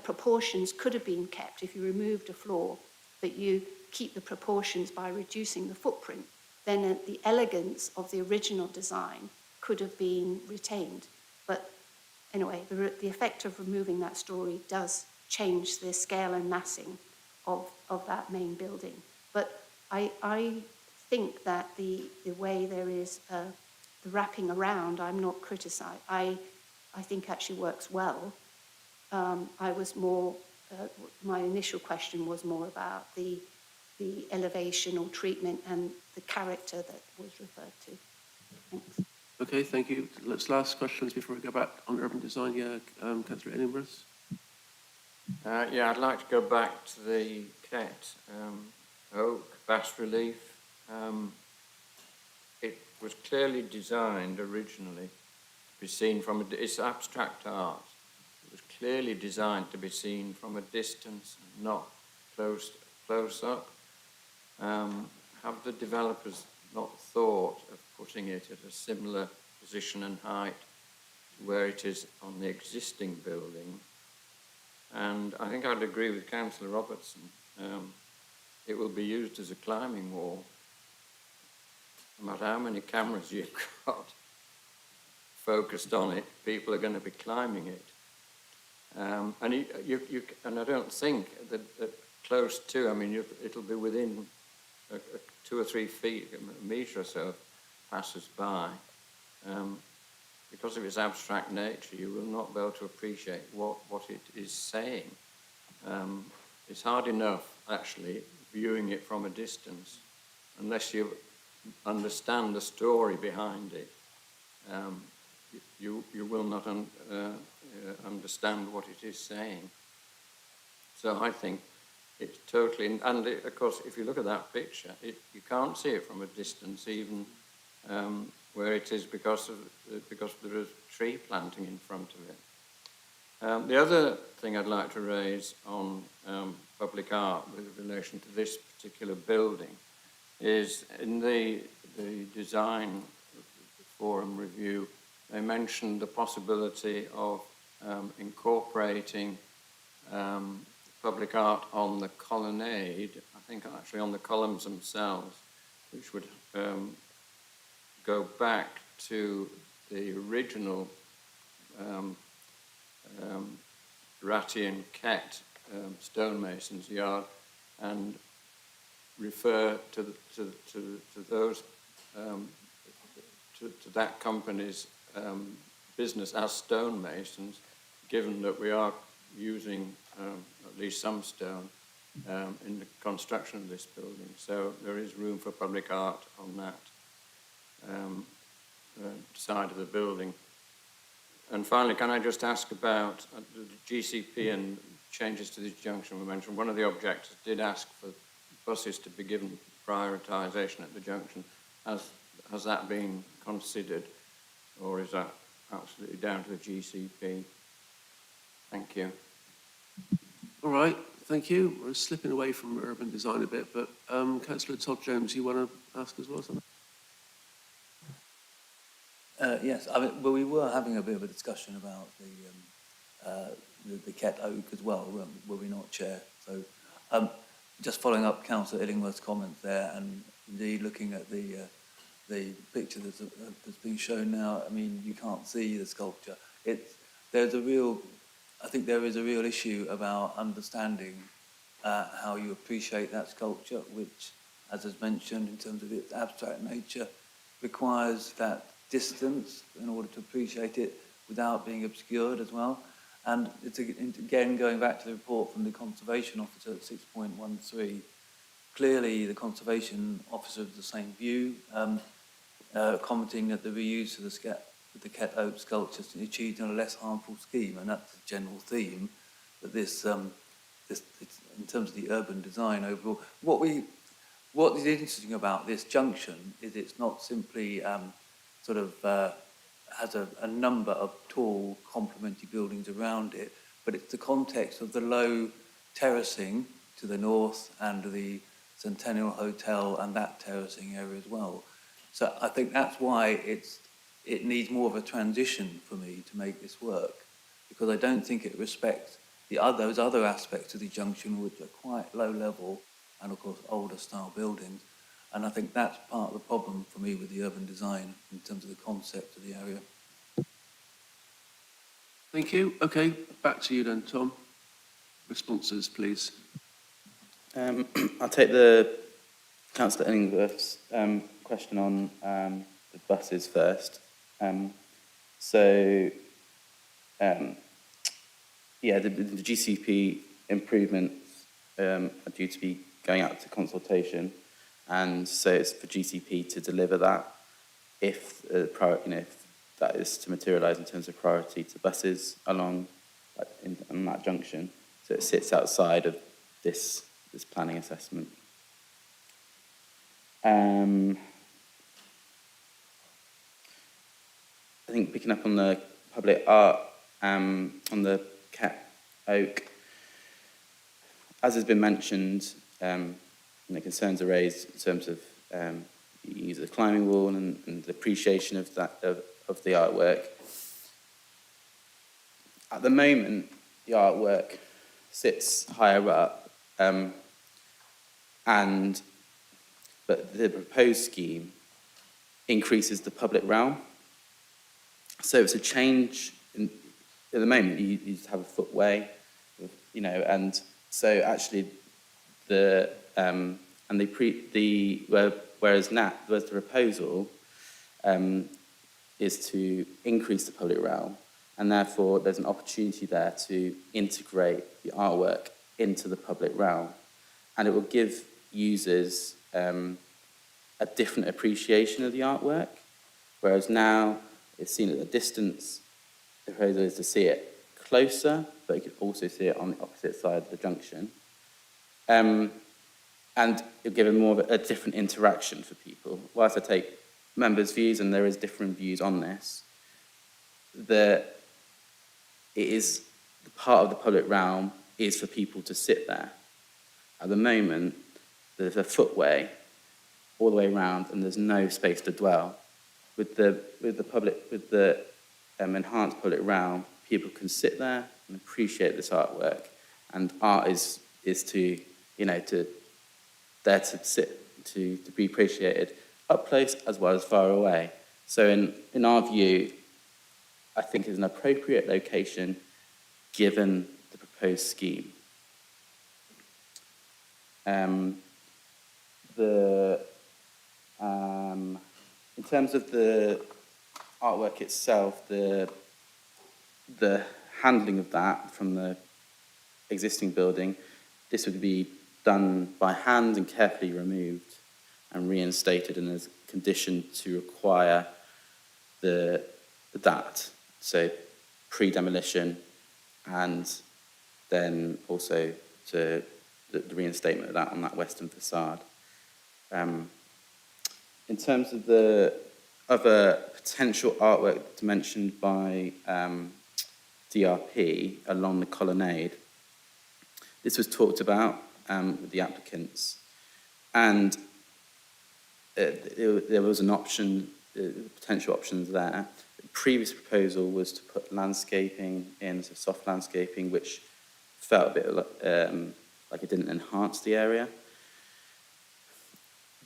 [SPEAKER 6] proportions could have been kept. If you removed a floor, but you keep the proportions by reducing the footprint, then the elegance of the original design could have been retained. But anyway, the effect of removing that story does change the scale and massing of that main building. But I think that the way there is the wrapping around, I'm not criticizing. I think actually works well. I was more, my initial question was more about the elevation or treatment and the character that was referred to. Thanks.
[SPEAKER 2] Okay, thank you. Let's last questions before we go back on urban design. Yeah, Councillor Edinburgh.
[SPEAKER 5] Yeah, I'd like to go back to the Kett oak bas relief. It was clearly designed originally to be seen from it's abstract art. It was clearly designed to be seen from a distance, not close up. Have the developers not thought of putting it at a similar position and height to where it is on the existing building? And I think I'd agree with Councillor Robertson. It will be used as a climbing wall. No matter how many cameras you've got focused on it, people are going to be climbing it. And I don't think that close to, I mean, it'll be within 2 or 3 feet, a metre or so, passes by. Because of its abstract nature, you will not be able to appreciate what it is saying. It's hard enough, actually, viewing it from a distance, unless you understand the story behind it. You will not understand what it is saying. So I think it's totally, and of course, if you look at that picture, you can't see it from a distance, even where it is because there is tree planting in front of it. The other thing I'd like to raise on public art with relation to this particular building is in the design forum review, they mentioned the possibility of incorporating public art on the colonnade, I think actually on the columns themselves, which would go back to the original Ratti and Kett stonemasons yard and refer to those to that company's business as stonemasons, given that we are using at least some stone in the construction of this building. So there is room for public art on that side of the building. And finally, can I just ask about the GCP and changes to this junction we mentioned? One of the objectors did ask for buses to be given prioritisation at the junction. Has that been considered, or is that absolutely down to the GCP? Thank you.
[SPEAKER 2] All right, thank you. We're slipping away from urban design a bit, but Councillor Todd Jones, you want to ask as well something?
[SPEAKER 7] Yes, I mean, well, we were having a bit of a discussion about the Kett oak as well, were we not, Chair? So, just following up Councillor Illingworth's comments there, and indeed looking at the picture that's being shown now, I mean, you can't see the sculpture. I think there is a real issue about understanding how you appreciate that sculpture, which, as is mentioned in terms of its abstract nature, requires that distance in order to appreciate it without being obscured as well. And it's again going back to the report from the Conservation Officer at 6.13, clearly the Conservation Officer has the same view, commenting that the reuse of the Kett oak sculptures is achieved in a less harmful scheme, and that's the general theme. But this in terms of the urban design overall, what is interesting about this junction is it's not simply has a number of tall complementary buildings around it, but it's the context of the low terracing to the north and the Centennial Hotel and that terracing area as well. So I think that's why it needs more of a transition for me to make this work, because I don't think it respects those other aspects of the junction, which are quite low level and of course older style buildings. And I think that's part of the problem for me with the urban design in terms of the concept of the area.
[SPEAKER 2] Thank you. Okay, back to you then, Tom. Responses, please.
[SPEAKER 10] I'll take the Councillor Illingworth's question on the buses first. The GCP improvements are due to be going out to consultation, and so it's for GCP to deliver that if that is to materialise in terms of priority to buses along on that junction. So it sits outside of this planning assessment. I think picking up on the public art, on the Cat Oak, as has been mentioned, concerns are raised in terms of the use of the climbing wall and the appreciation of that of the artwork. At the moment, the artwork sits higher up, but the proposed scheme increases the public realm. So it's a change. At the moment, you just have a footway, and so actually whereas the proposal is to increase the public realm, and therefore there's an opportunity there to integrate the artwork into the public realm, and it will give users a different appreciation of the artwork, whereas now it's seen at a distance. The proposal is to see it closer, but you could also see it on the opposite side of the junction. And it'll give more of a different interaction for people. Whilst I take members' views, and there is different views on this, it is part of the public realm is for people to sit there. At the moment, there's a footway all the way around, and there's no space to dwell. With the enhanced public realm, people can sit there and appreciate this artwork, and art is to sit to be appreciated up close as well as far away. So in our view, I think it's an appropriate location given the proposed scheme. In terms of the artwork itself, the handling of that from the existing building, this would be done by hand and carefully removed and reinstated, and as a condition to require that, so pre-demolition, and then also to the reinstatement of that on that western facade. In terms of the other potential artwork mentioned by DRP along the colonnade, this was talked about with the applicants, and there was an option, potential options there. The previous proposal was to put landscaping in, so soft landscaping, which felt a bit like it didn't enhance the area.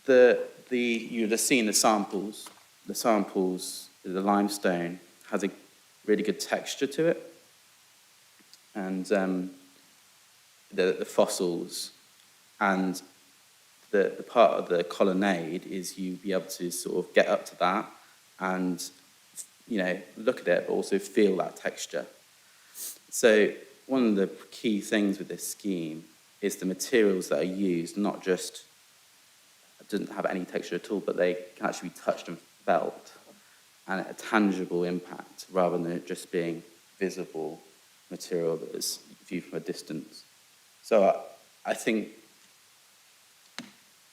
[SPEAKER 10] You would have seen the samples. The limestone has a really good texture to it, and the fossils, and the part of the colonnade is you'd be able to sort of get up to that and look at it, but also feel that texture. So one of the key things with this scheme is the materials that are used, not just doesn't have any texture at all, but they can actually be touched and felt, and a tangible impact rather than it just being visible material that is viewed from a distance. So I think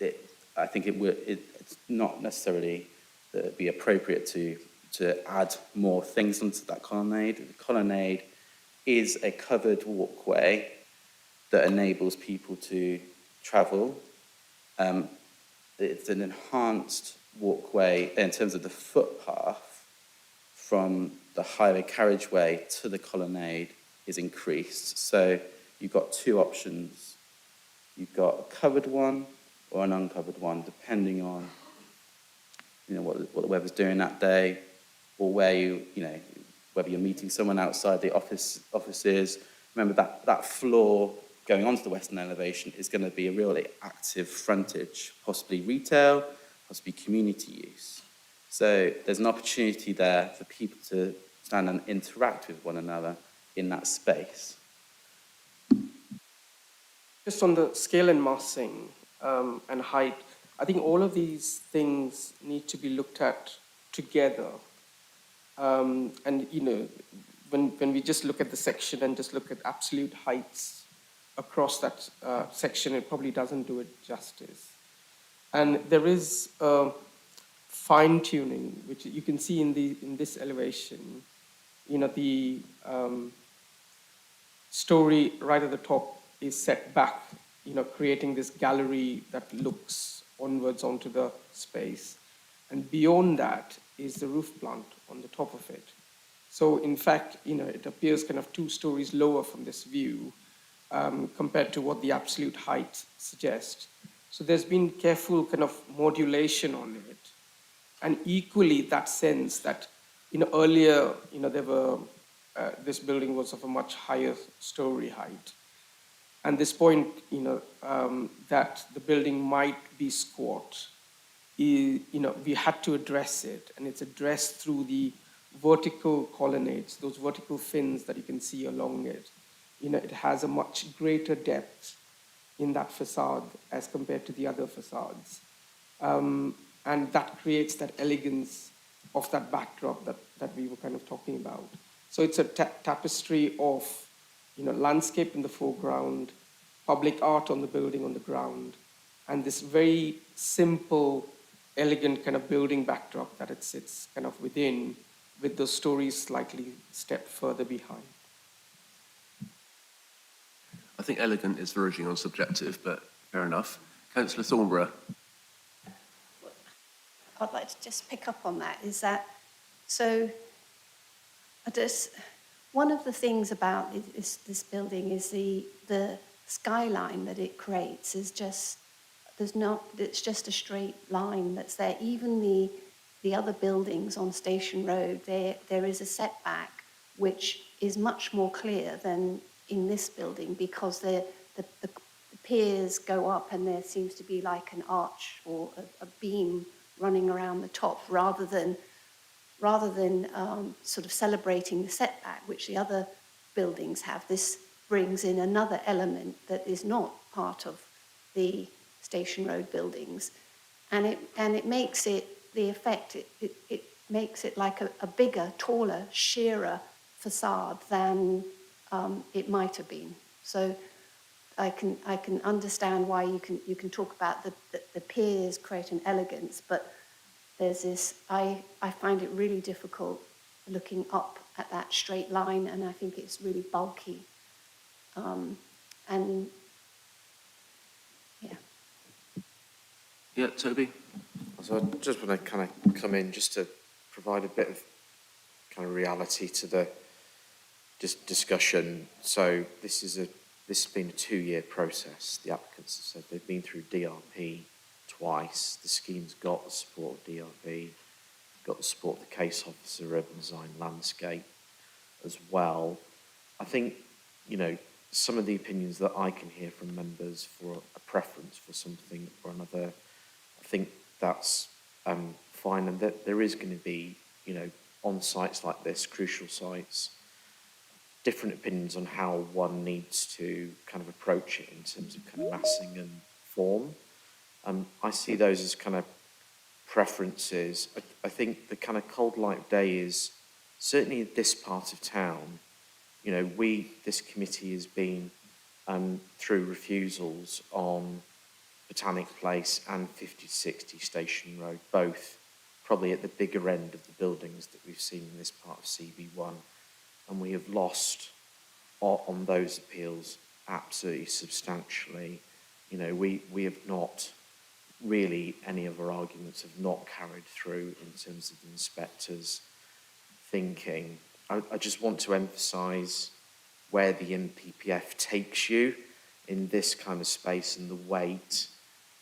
[SPEAKER 10] it's not necessarily that it'd be appropriate to add more things onto that colonnade. The colonnade is a covered walkway that enables people to travel. It's an enhanced walkway in terms of the footpath from the highway carriageway to the colonnade is increased. So you've got two options. You've got a covered one or an uncovered one, depending on what the weather's doing that day, or whether you're meeting someone outside the offices. Remember that floor going onto the western elevation is going to be a really active frontage, possibly retail, possibly community use. So there's an opportunity there for people to stand and interact with one another in that space.
[SPEAKER 18] Just on the scale and massing and height, I think all of these things need to be looked at together. And when we just look at the section and just look at absolute heights across that section, it probably doesn't do it justice. And there is fine tuning, which you can see in this elevation. You know, the story right at the top is set back, you know, creating this gallery that looks onwards onto the space. And beyond that is the roof plant on the top of it. So in fact, you know, it appears kind of 2 stories lower from this view compared to what the absolute height suggests. So there's been careful kind of modulation on it. And equally that sense that, you know, earlier, you know, there were, this building was of a much higher story height. And this point, you know, that the building might be squat, you know, we had to address it, and it's addressed through the vertical colonnades, those vertical fins that you can see along it. You know, it has a much greater depth in that facade as compared to the other facades. And that creates that elegance of that backdrop that we were kind of talking about. So it's a tapestry of, you know, landscape in the foreground, public art on the building on the ground, and this very simple, elegant kind of building backdrop that it sits kind of within, with those stories slightly step further behind.
[SPEAKER 2] I think elegant is verging on subjective, but fair enough. Councillor Thornborough.
[SPEAKER 6] I'd like to just pick up on that, is that, so one of the things about this building is the skyline that it creates is just, it's just a straight line that's there. Even the other buildings on Station Road, there is a setback which is much more clear than in this building, because the piers go up and there seems to be like an arch or a beam running around the top, rather than sort of celebrating the setback, which the other buildings have. This brings in another element that is not part of the Station Road buildings, and it makes it, the effect, it makes it like a bigger, taller, sheerer facade than it might have been. So I can understand why you can talk about the piers create an elegance, but there's this, I find it really difficult looking up at that straight line, and I think it's really bulky. And yeah.
[SPEAKER 2] Yeah, Toby?
[SPEAKER 9] So I just want to kind of come in just to provide a bit of kind of reality to the discussion. So this has been a 2-year process. The applicants have said they've been through DRP twice. The scheme's got the support of DRP, got the support of the case officer, urban design, landscape as well. I think, you know, some of the opinions that I can hear from members for a preference for something or another, I think that's fine, and that there is going to be, you know, on sites like this, crucial sites, different opinions on how one needs to kind of approach it in terms of kind of massing and form. I see those as kind of preferences. I think the kind of cold light of day is certainly this part of town. You know, this committee has been through refusals on Botanic Place and 50-60 Station Road, both probably at the bigger end of the buildings that we've seen in this part of CB1. And we have lost on those appeals absolutely substantially. You know, we have not really, any of our arguments have not carried through in terms of the inspectors' thinking. I just want to emphasise where the NPPF takes you in this kind of space and the weight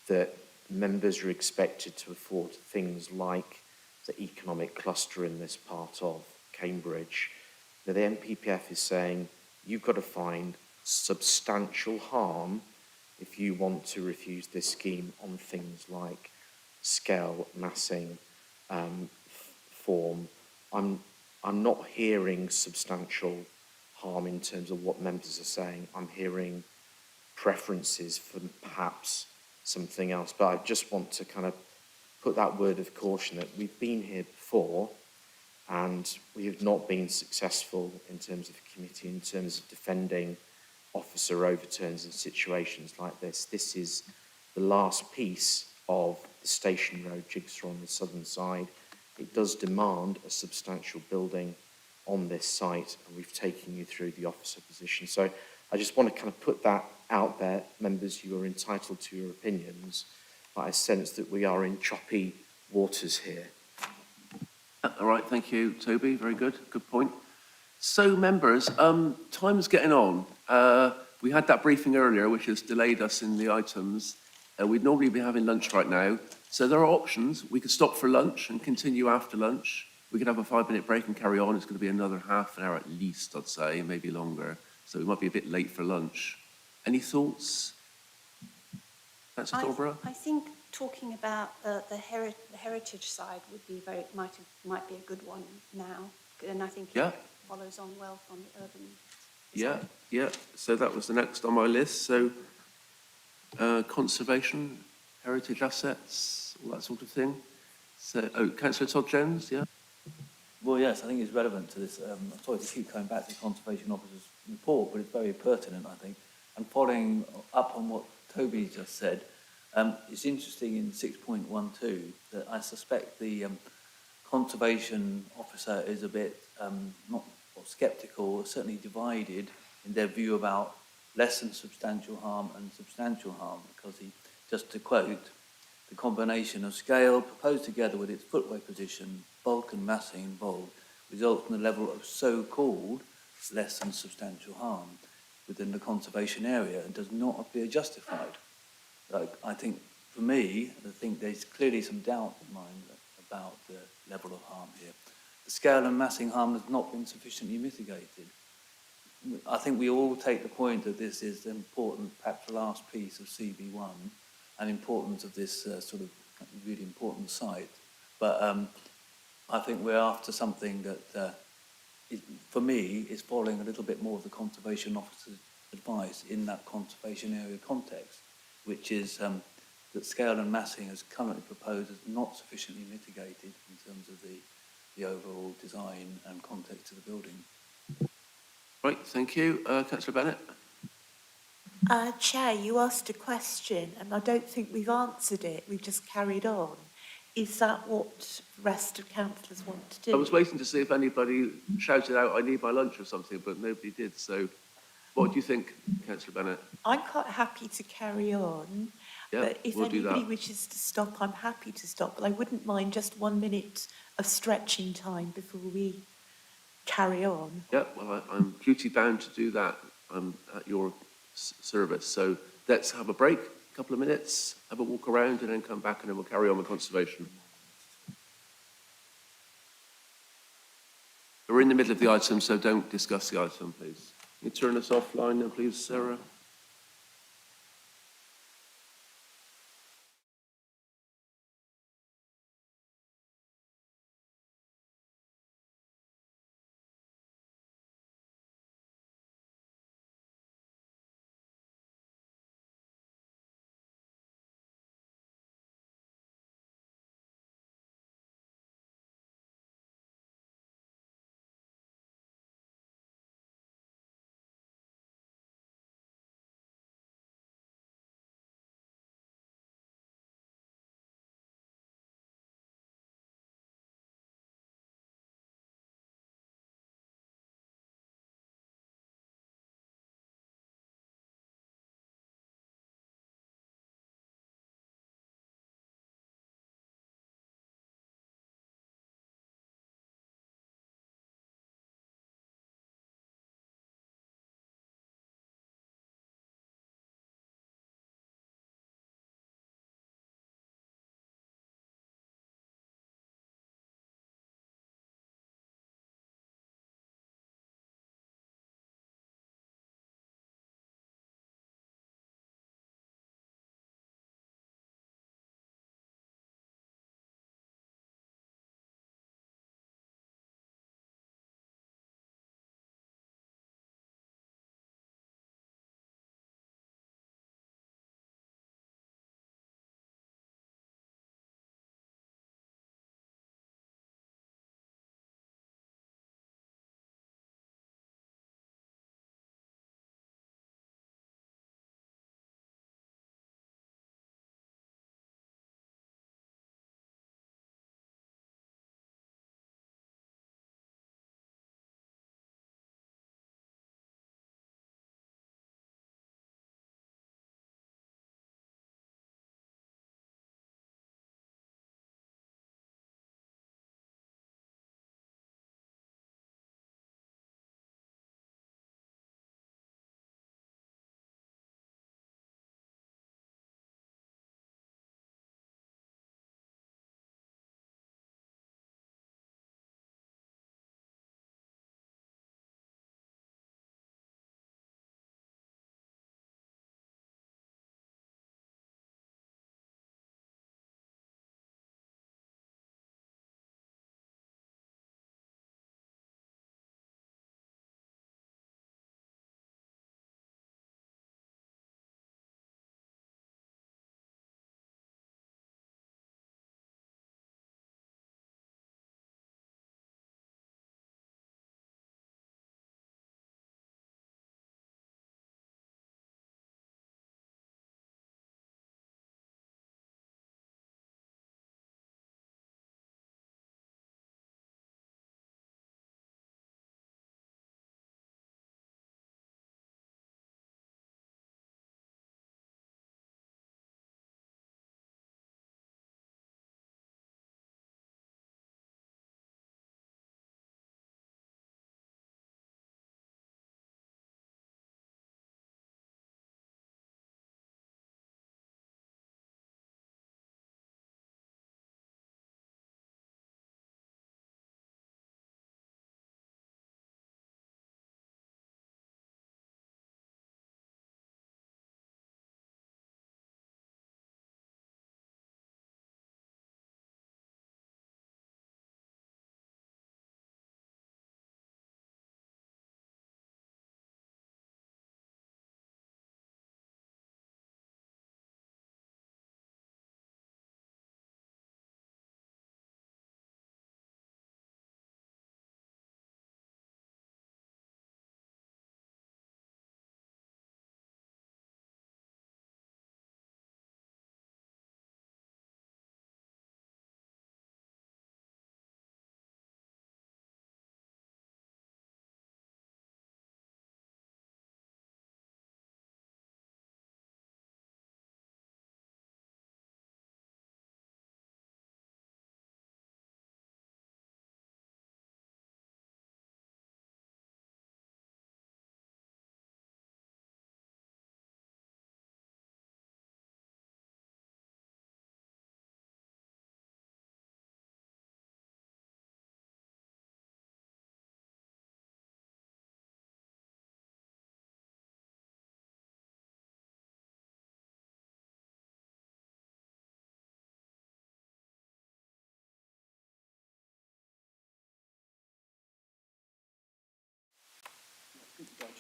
[SPEAKER 9] that members are expected to afford things like the economic cluster in this part of Cambridge. That the NPPF is saying you've got to find substantial harm if you want to refuse this scheme on things like scale, massing, form. I'm not hearing substantial harm in terms of what members are saying. I'm hearing preferences for perhaps something else. But I just want to kind of put that word of caution that we've been here before and we have not been successful in terms of committee, in terms of defending officer overturns in situations like this. This is the last piece of the Station Road jigsaw on the southern side. It does demand a substantial building on this site, and we've taken you through the officer position. So I just want to kind of put that out there. Members, you are entitled to your opinions, but I sense that we are in choppy waters here.
[SPEAKER 2] All right, thank you, Toby. Very good. Good point. So, members, time's getting on. We had that briefing earlier, which has delayed us in the items. We'd normally be having lunch right now. So there are options. We could stop for lunch and continue after lunch. We could have a 5-minute break and carry on. It's going to be another half an hour at least, I'd say, maybe longer. So we might be a bit late for lunch. Any thoughts? Councillor Thornborough?
[SPEAKER 6] I think talking about the heritage side would be might be a good one now, and I think it follows on well from the urban.
[SPEAKER 2] Yeah. So that was the next on my list. So conservation, heritage assets, all that sort of thing. So, Councillor Todd Jones, yeah?
[SPEAKER 7] Well, yes, I think it's relevant to this. I'm sorry to keep coming back to the Conservation Officer's report, but it's very pertinent, I think. And following up on what Toby just said, it's interesting in 6.12 that I suspect the Conservation Officer is a bit not sceptical, certainly divided in their view about less than substantial harm and substantial harm, because he, just to quote, the combination of scale proposed together with its footway position, bulk and massing involved, results in the level of so-called less than substantial harm within the conservation area and does not appear justified. I think, for me, I think there's clearly some doubt in mind about the level of harm here. The scale and massing harm has not been sufficiently mitigated. I think we all take the point that this is important, perhaps the last piece of CB1, and importance of this sort of really important site. But I think we're after something that, for me, is following a little bit more of the Conservation Officer's advice in that conservation area context, which is that scale and massing as currently proposed is not sufficiently mitigated in terms of the overall design and context of the building.
[SPEAKER 2] Right, thank you. Councillor Bennett?
[SPEAKER 4] Chair, you asked a question and I don't think we've answered it. We've just carried on. Is that what the rest of councillors want to do?
[SPEAKER 2] I was waiting to see if anybody shouted out, I need my lunch or something, but nobody did. So what do you think, Councillor Bennett?
[SPEAKER 4] I'm quite happy to carry on.
[SPEAKER 2] Yeah,
[SPEAKER 4] but if
[SPEAKER 2] we'll do
[SPEAKER 4] anybody
[SPEAKER 2] that.
[SPEAKER 4] wishes to stop, I'm happy to stop. But I wouldn't mind just 1 minute of stretching time before we carry on.
[SPEAKER 2] Yeah, well, I'm duty bound to do that. I'm at your service. So let's have a break, a couple of minutes, have a walk around and then come back and then we'll carry on with conservation. We're in the middle of the item, so don't discuss the item, please. Can you turn us offline then, please, Sarah?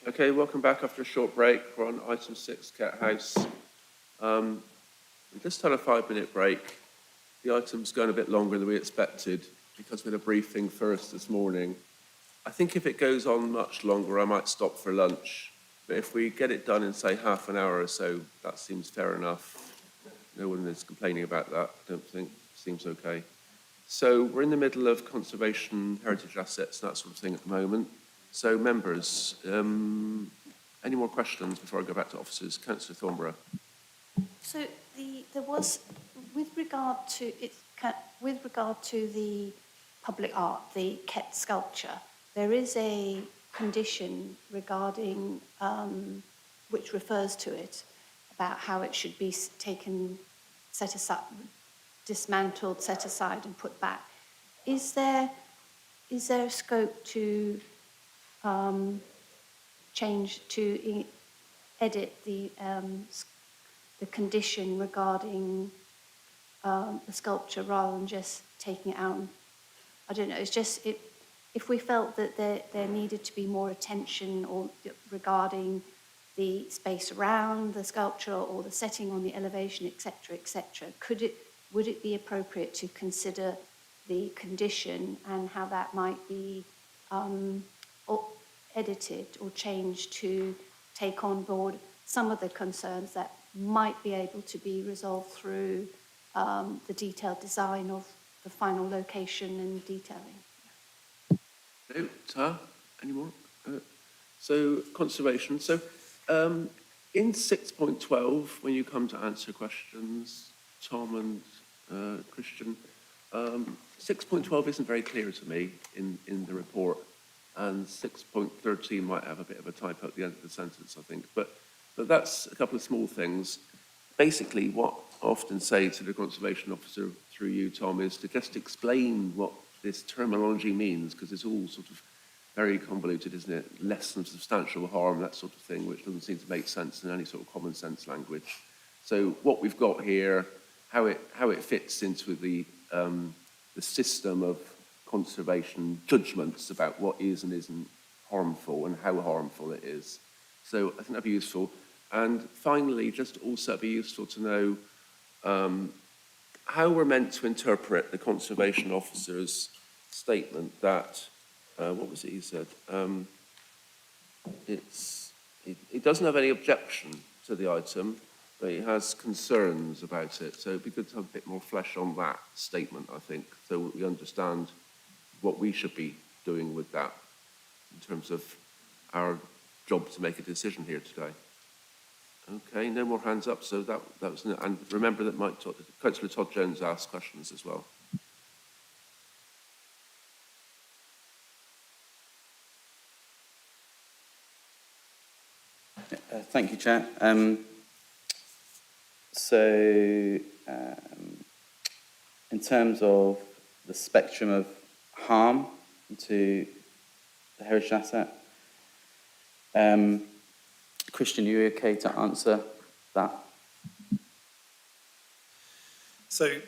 [SPEAKER 2] Okay, welcome back after a short break. We're on item 6, Cat House. We just had a 5-minute break. The item's going a bit longer than we expected because we had a briefing first this morning. I think if it goes on much longer, I might stop for lunch. But if we get it done in, say, half an hour or so, that seems fair enough. No one is complaining about that, I don't think. Seems okay. So we're in the middle of conservation, heritage assets, and that sort of thing at the moment. So members, any more questions before I go back to officers? Councillor Thornborough.
[SPEAKER 6] So there was, with regard to the public art, the Ket sculpture, there is a condition regarding, which refers to it, about how it should be taken, set aside, dismantled, set aside and put back. Is there a scope to change, to edit the condition regarding the sculpture rather than just taking it out? I don't know, it's just, if we felt that there needed to be more attention or regarding the space around the sculpture or the setting on the elevation, etc., etc., would it be appropriate to consider the condition and how that might be or edited or changed to take on board some of the concerns that might be able to be resolved through the detailed design of the final location and detailing?
[SPEAKER 2] No, Tara, any more? So conservation. So in 6.12, when you come to answer questions, Tom and Christian, 6.12 isn't very clear to me in the report, and 6.13 might have a bit of a typo at the end of the sentence, I think. But that's a couple of small things. Basically, what I often say to the conservation officer through you, Tom, is to just explain what this terminology means, because it's all sort of very convoluted, isn't it? Less than substantial harm, that sort of thing, which doesn't seem to make sense in any sort of common sense language. So what we've got here, how it fits into the system of conservation judgments about what is and isn't harmful and how harmful it is. So I think that'd be useful. And finally, just also it'd be useful to know how we're meant to interpret the conservation officer's statement that, what was it he said? It doesn't have any objection to the item, but it has concerns about it. So it'd be good to have a bit more flesh on that statement, I think, so we understand what we should be doing with that in terms of our job to make a decision here today. Okay, no more hands up. So that was, and remember that Councillor Todd Jones asked questions as well.
[SPEAKER 10] Thank you, Chair. In terms of the spectrum of harm to the heritage asset, Christian, are you okay to answer that?
[SPEAKER 19] So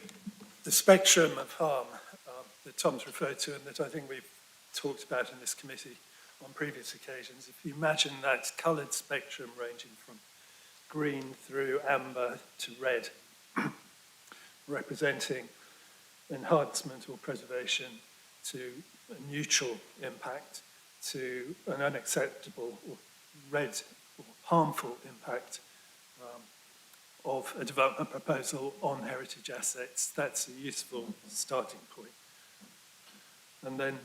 [SPEAKER 19] the spectrum of harm that Tom's referred to and that I think we've talked about in this committee on previous occasions, if you imagine that coloured spectrum ranging from green through amber to red, representing enhancement or preservation, to a neutral impact, to an unacceptable or red or harmful impact of a development proposal on heritage assets, that's a useful starting point. And then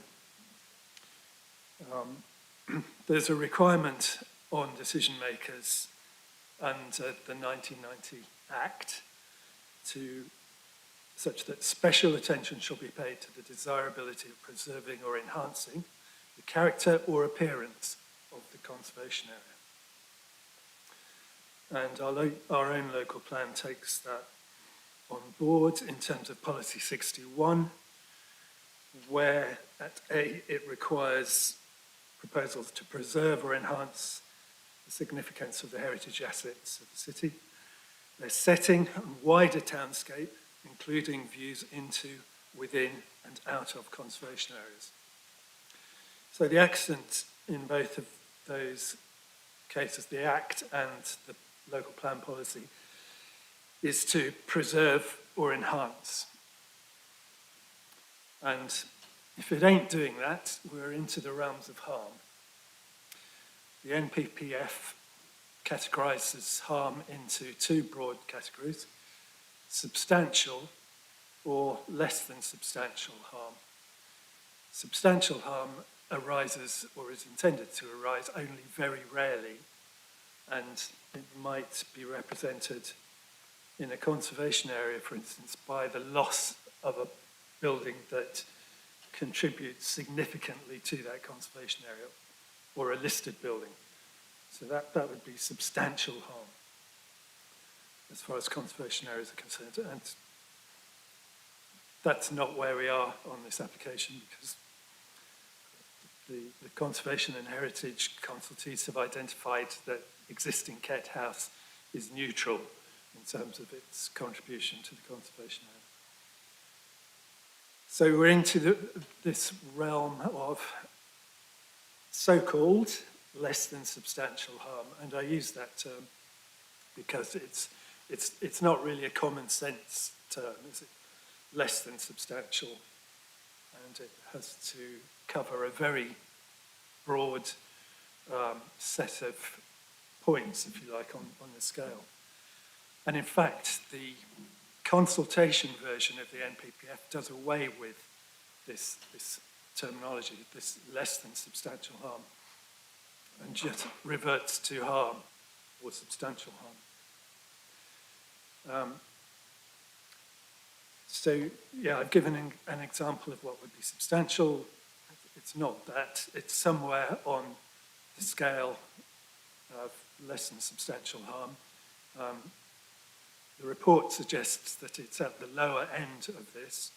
[SPEAKER 19] there's a requirement on decision makers under the 1990 Act such that special attention shall be paid to the desirability of preserving or enhancing the character or appearance of the conservation area. And our own local plan takes that on board in terms of Policy 61, where at A, it requires proposals to preserve or enhance the significance of the heritage assets of the city, their setting and wider townscape, including views into, within and out of conservation areas. So the accent in both of those cases, the Act and the local plan policy, is to preserve or enhance. And if it ain't doing that, we're into the realms of harm. The NPPF categorises harm into two broad categories: substantial or less than substantial harm. Substantial harm arises, or is intended to arise, only very rarely, and it might be represented in a conservation area, for instance, by the loss of a building that contributes significantly to that conservation area, or a listed building. So that would be substantial harm as far as conservation areas are concerned. And that's not where we are on this application, because the Conservation and Heritage consultees have identified that existing Kett House is neutral in terms of its contribution to the conservation area. So we're into this realm of so-called less than substantial harm, and I use that term because it's not really a common sense term, is it? Less than substantial, and it has to cover a very broad set of points, if you like, on the scale. And in fact, the consultation version of the NPPF does away with this terminology, this less than substantial harm, and just reverts to harm or substantial harm. So, yeah, I've given an example of what would be substantial. It's not that. It's somewhere on the scale of less than substantial harm. The report suggests that it's at the lower end of this.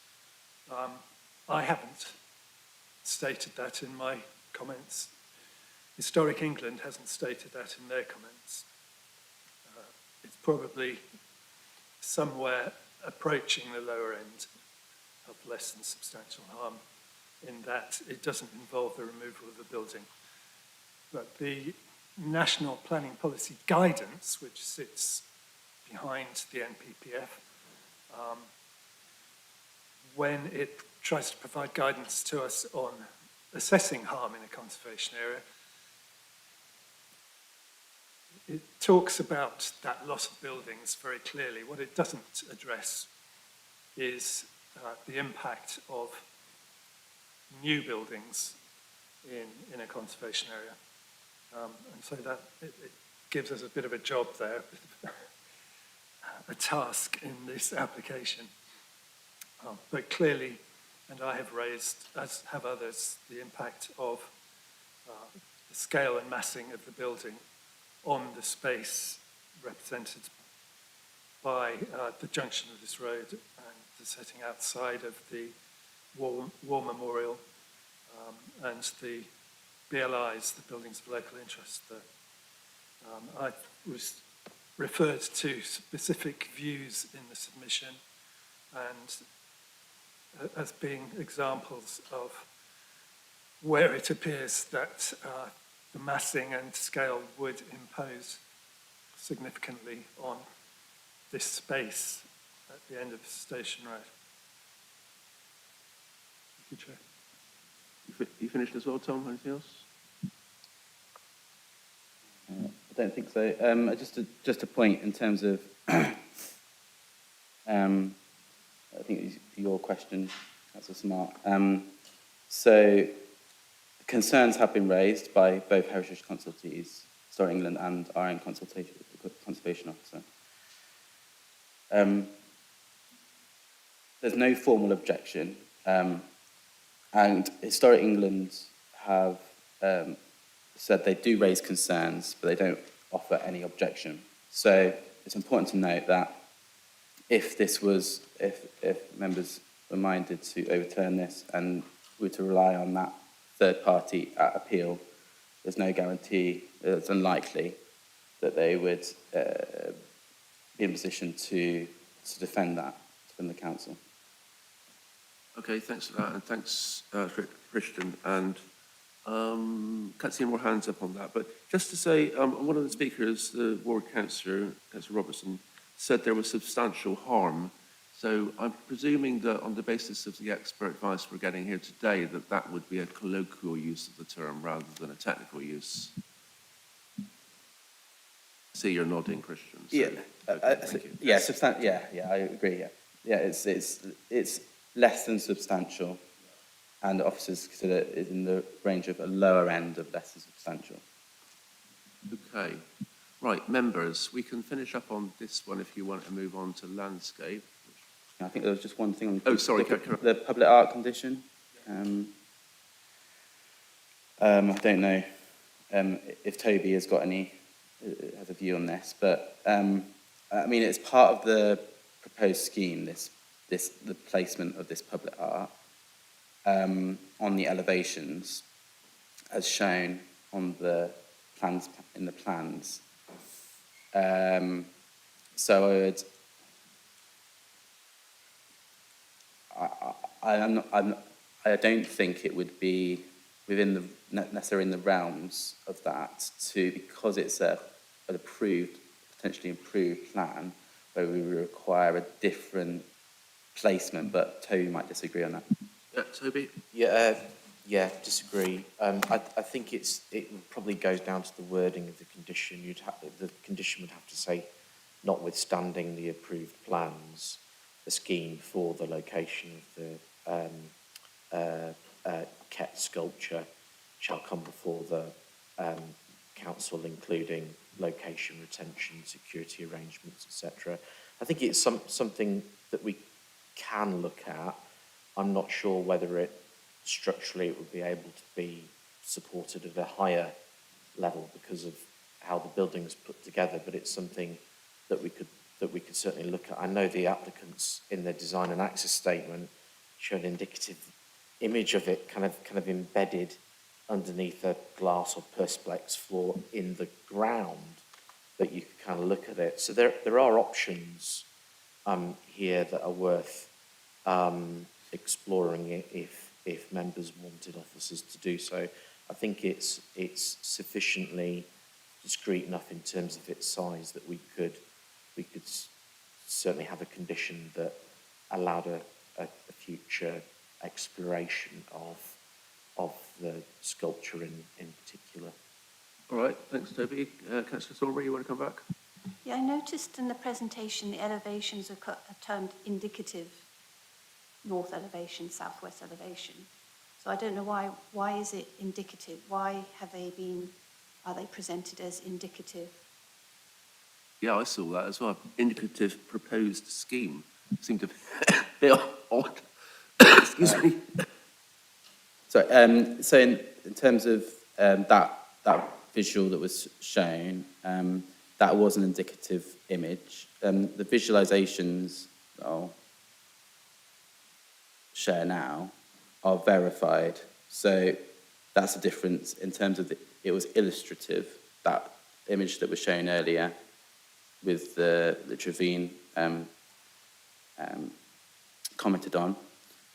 [SPEAKER 19] I haven't stated that in my comments. Historic England hasn't stated that in their comments. It's probably somewhere approaching the lower end of less than substantial harm, in that it doesn't involve the removal of the building. But the National Planning Policy Guidance, which sits behind the NPPF, when it tries to provide guidance to us on assessing harm in a conservation area, it talks about that loss of buildings very clearly. What it doesn't address is the impact of new buildings in a conservation area. And so that it gives us a bit of a job there, a task in this application. But clearly, and I have raised, as have others, the impact of the scale and massing of the building on the space represented by the junction of this road and the setting outside of the War Memorial and the BLIs, the Buildings of Local Interest. I was referred to specific views in the submission and as being examples of where it appears that the massing and scale would impose significantly on this space at the end of Station Road. Thank you, Chair.
[SPEAKER 2] You finished as well, Tom? Anything else?
[SPEAKER 10] I don't think so. Just a point in terms of, I think it was your question, Councillor Smart. So concerns have been raised by both heritage consultees, Historic England and our own conservation officer. There's no formal objection, and Historic England have said they do raise concerns, but they don't offer any objection. So it's important to note that if members were minded to overturn this and were to rely on that third-party appeal, there's no guarantee, it's unlikely that they would be in a position to defend that, defend the council.
[SPEAKER 2] Okay, thanks for that, and thanks, Christian. And Can't see any more hands up on that, but just to say, one of the speakers, the ward councillor, Councillor Robertson, said there was substantial harm. So I'm presuming that on the basis of the expert advice we're getting here today, that that would be a colloquial use of the term rather than a technical use. See, you're nodding, Christian. So,
[SPEAKER 10] Yeah,
[SPEAKER 2] thank you.
[SPEAKER 10] yeah, I agree. Yeah, it's less than substantial, and officers consider it in the range of a lower end of less than substantial.
[SPEAKER 2] Okay, right, members, we can finish up on this one if you want to move on to landscape.
[SPEAKER 10] I think there was just one thing on
[SPEAKER 2] Oh, sorry,
[SPEAKER 10] the public art condition. I don't know if Toby has got has a view on this, but I mean, it's part of the proposed scheme, the placement of this public art on the elevations as shown on the plans, in the plans. So I don't think it would be within necessarily in the realms of that because it's an approved, potentially improved plan where we require a different placement, but Toby might disagree on that.
[SPEAKER 2] Toby?
[SPEAKER 9] Yeah, disagree. I think it probably goes down to the wording of the condition. The condition would have to say, notwithstanding the approved plans, the scheme for the location of the Ket sculpture shall come before the council, including location, retention, security arrangements, etc. I think it's something that we can look at. I'm not sure whether structurally it would be able to be supported at a higher level because of how the building's put together, but it's something that we could certainly look at. I know the applicants in their design and access statement show an indicative image of it kind of embedded underneath a glass or perspex floor in the ground, that you could kind of look at it. So there are options here that are worth exploring if members wanted officers to do so. I think it's sufficiently discrete enough in terms of its size that we could certainly have a condition that allowed a future exploration of the sculpture in particular.
[SPEAKER 2] All right, thanks, Toby. Councillor Thornbury, you want to come back?
[SPEAKER 6] Yeah, I noticed in the presentation the elevations are termed indicative, north elevation, southwest elevation. So I don't know why is it indicative? Why are they presented as indicative?
[SPEAKER 2] Yeah, I saw that as well. Indicative proposed scheme. Seemed to be odd. Excuse me.
[SPEAKER 10] So in terms of that visual that was shown, that was an indicative image. The visualizations that I'll share now are verified. So that's a difference in terms of it was illustrative, that image that was shown earlier with the Trevine commented on.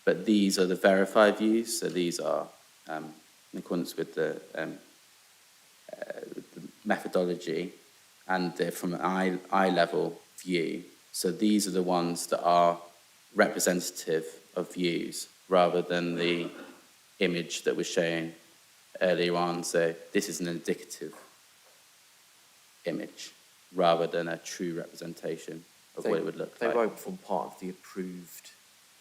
[SPEAKER 10] But these are the verified views, so these are in accordance with the methodology, and they're from an eye-level view. So these are the ones that are representative of views, rather than the image that was shown earlier on. So this is an indicative image, rather than a true representation of what it would look like.
[SPEAKER 9] They won't form part of the approved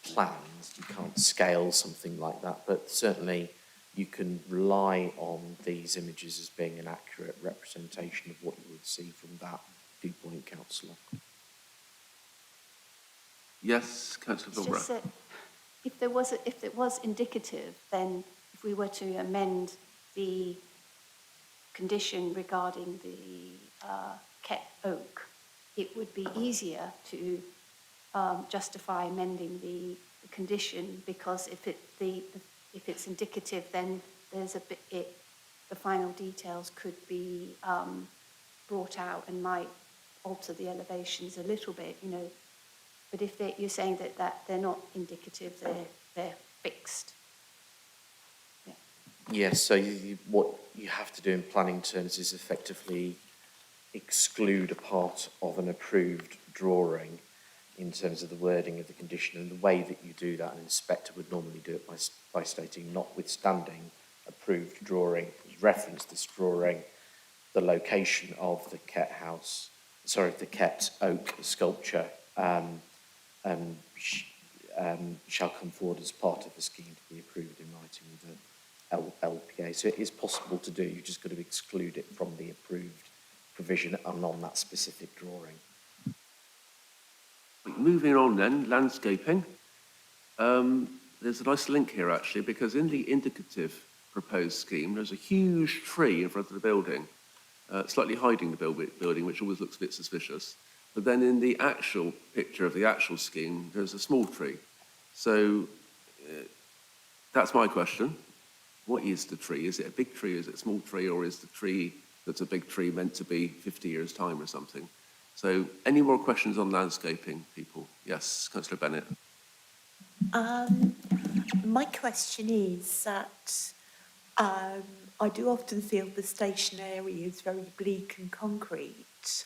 [SPEAKER 9] plans. You can't scale something like that, but certainly you can rely on these images as being an accurate representation of what you would see from that viewpoint, Councillor.
[SPEAKER 2] Yes, Councillor
[SPEAKER 6] It's
[SPEAKER 2] Thornbury.
[SPEAKER 6] just that if it was indicative, then if we were to amend the condition regarding the Ket oak, it would be easier to justify amending the condition, because if it's indicative, then there's the final details could be brought out and might alter the elevations a little bit, you know. But if you're saying that they're not indicative, they're fixed. Yeah.
[SPEAKER 9] Yes, so what you have to do in planning terms is effectively exclude a part of an approved drawing in terms of the wording of the condition, and the way that you do that, an inspector would normally do it by stating notwithstanding approved drawing, reference this drawing, the location of the the Kett oak sculpture shall come forward as part of the scheme to be approved in writing with the LPA. So it is possible to do, you've just got to exclude it from the approved provision and on that specific drawing.
[SPEAKER 2] Moving on then, landscaping. There's a nice link here actually, because in the indicative proposed scheme, there's a huge tree in front of the building, slightly hiding the building, which always looks a bit suspicious. But then in the actual picture of the actual scheme, there's a small tree. So that's my question. What is the tree? Is it a big tree? Is it a small tree? Or is the tree that's a big tree meant to be 50 years' time or something? So any more questions on landscaping, people? Yes, Councillor Bennett.
[SPEAKER 4] My question is that I do often feel the station area is very bleak and concrete,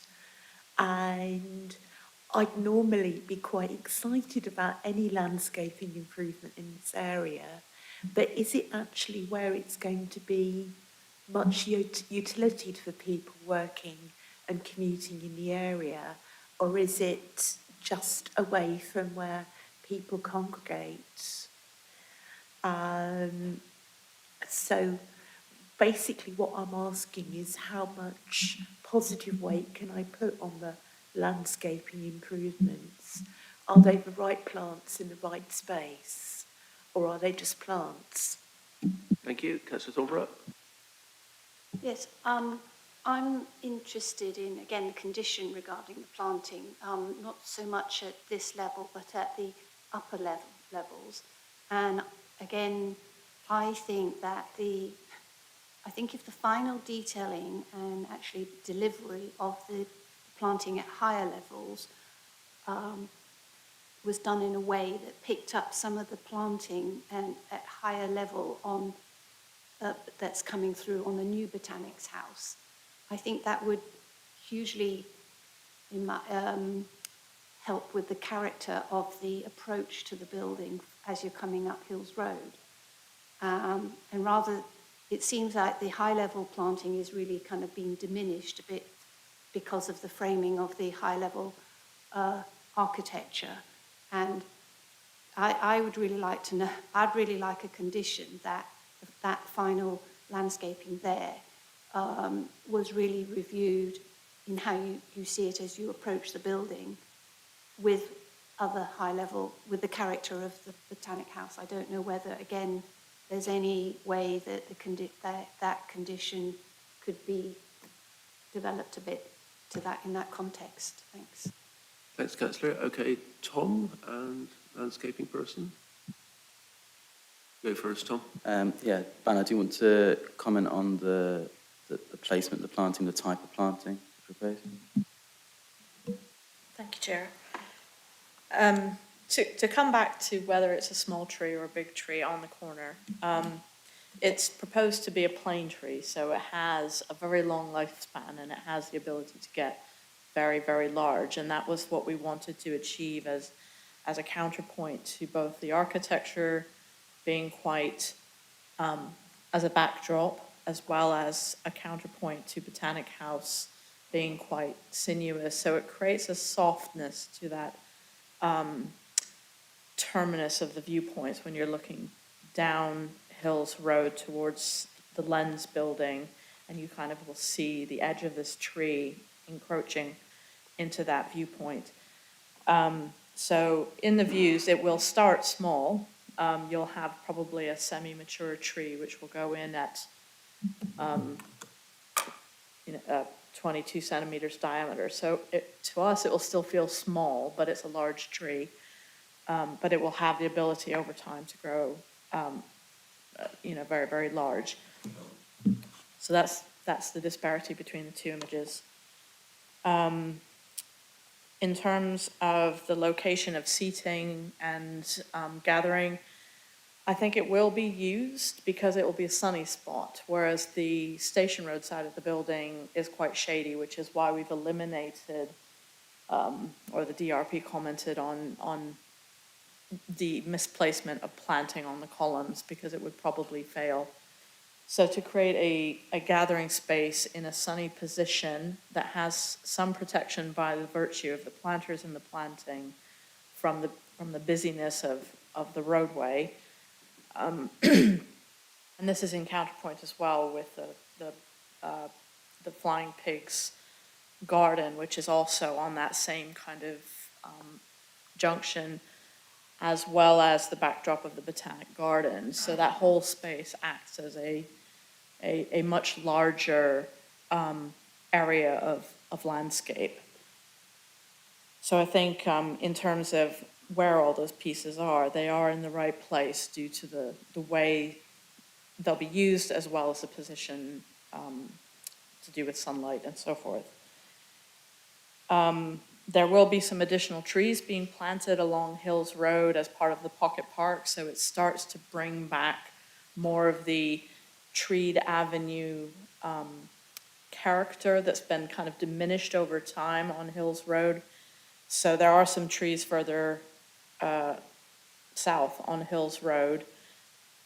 [SPEAKER 4] and I'd normally be quite excited about any landscaping improvement in this area, but is it actually where it's going to be much utility for people working and commuting in the area, or is it just away from where people congregate? So basically what I'm asking is how much positive weight can I put on the landscaping improvements? Are they the right plants in the right space, or are they just plants?
[SPEAKER 2] Thank you. Councillor Thornborough.
[SPEAKER 6] Yes, I'm interested in, again, the condition regarding the planting, not so much at this level, but at the upper levels. And again, I think if the final detailing and actually delivery of the planting at higher levels was done in a way that picked up some of the planting and at higher level on that's coming through on the new Botanics House, I think that would hugely help with the character of the approach to the building as you're coming up Hills Road. And rather, it seems like the high-level planting is really kind of being diminished a bit because of the framing of the high-level architecture. And I would really like to know, I'd really like a condition that that final landscaping there was really reviewed in how you see it as you approach the building with other high-level, with the character of the Botanic House. I don't know whether, again, there's any way that that condition could be developed a bit to that in that context. Thanks.
[SPEAKER 2] Thanks, Councillor. Okay, Tom and landscaping person. Go first, Tom.
[SPEAKER 10] Yeah, Ben, do you want to comment on the placement, the planting, the type of planting proposed?
[SPEAKER 20] Thank you, Chair. To come back to whether it's a small tree or a big tree on the corner, it's proposed to be a plane tree, so it has a very long lifespan and it has the ability to get very, very large, and that was what we wanted to achieve as a counterpoint to both the architecture being quite as a backdrop, as well as a counterpoint to Botanic House being quite sinuous. So it creates a softness to that terminus of the viewpoints when you're looking down Hills Road towards the Lens building, and you kind of will see the edge of this tree encroaching into that viewpoint. So in the views, it will start small. You'll have probably a semi-mature tree which will go in at 22 centimeters diameter. So to us, it will still feel small, but it's a large tree. But it will have the ability over time to grow, very, very large. So that's the disparity between the two images. In terms of the location of seating and gathering, I think it will be used because it will be a sunny spot, whereas the Station Road side of the building is quite shady, which is why we've eliminated, or the DRP commented on the misplacement of planting on the columns because it would probably fail. So to create a gathering space in a sunny position that has some protection by the virtue of the planters and the planting from the busyness of the roadway. And this is in counterpoint as well with the Flying Pigs garden, which is also on that same kind of junction, as well as the backdrop of the Botanic Garden. So that whole space acts as a much larger area of landscape. So I think in terms of where all those pieces are, they are in the right place due to the way they'll be used, as well as the position to do with sunlight and so forth. There will be some additional trees being planted along Hills Road as part of the Pocket Park, so it starts to bring back more of the treed avenue character that's been kind of diminished over time on Hills Road. So there are some trees further south on Hills Road,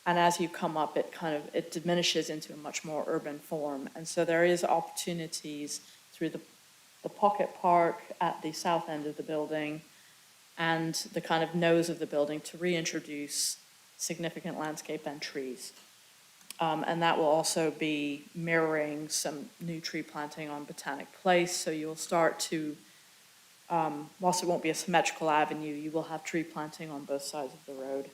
[SPEAKER 20] and as you come up, it diminishes into a much more urban form. And so there is opportunities through the Pocket Park at the south end of the building and the kind of nose of the building to reintroduce significant landscape and trees. And that will also be mirroring some new tree planting on Botanic Place. So you'll start to, whilst it won't be a symmetrical avenue, you will have tree planting on both sides of the road.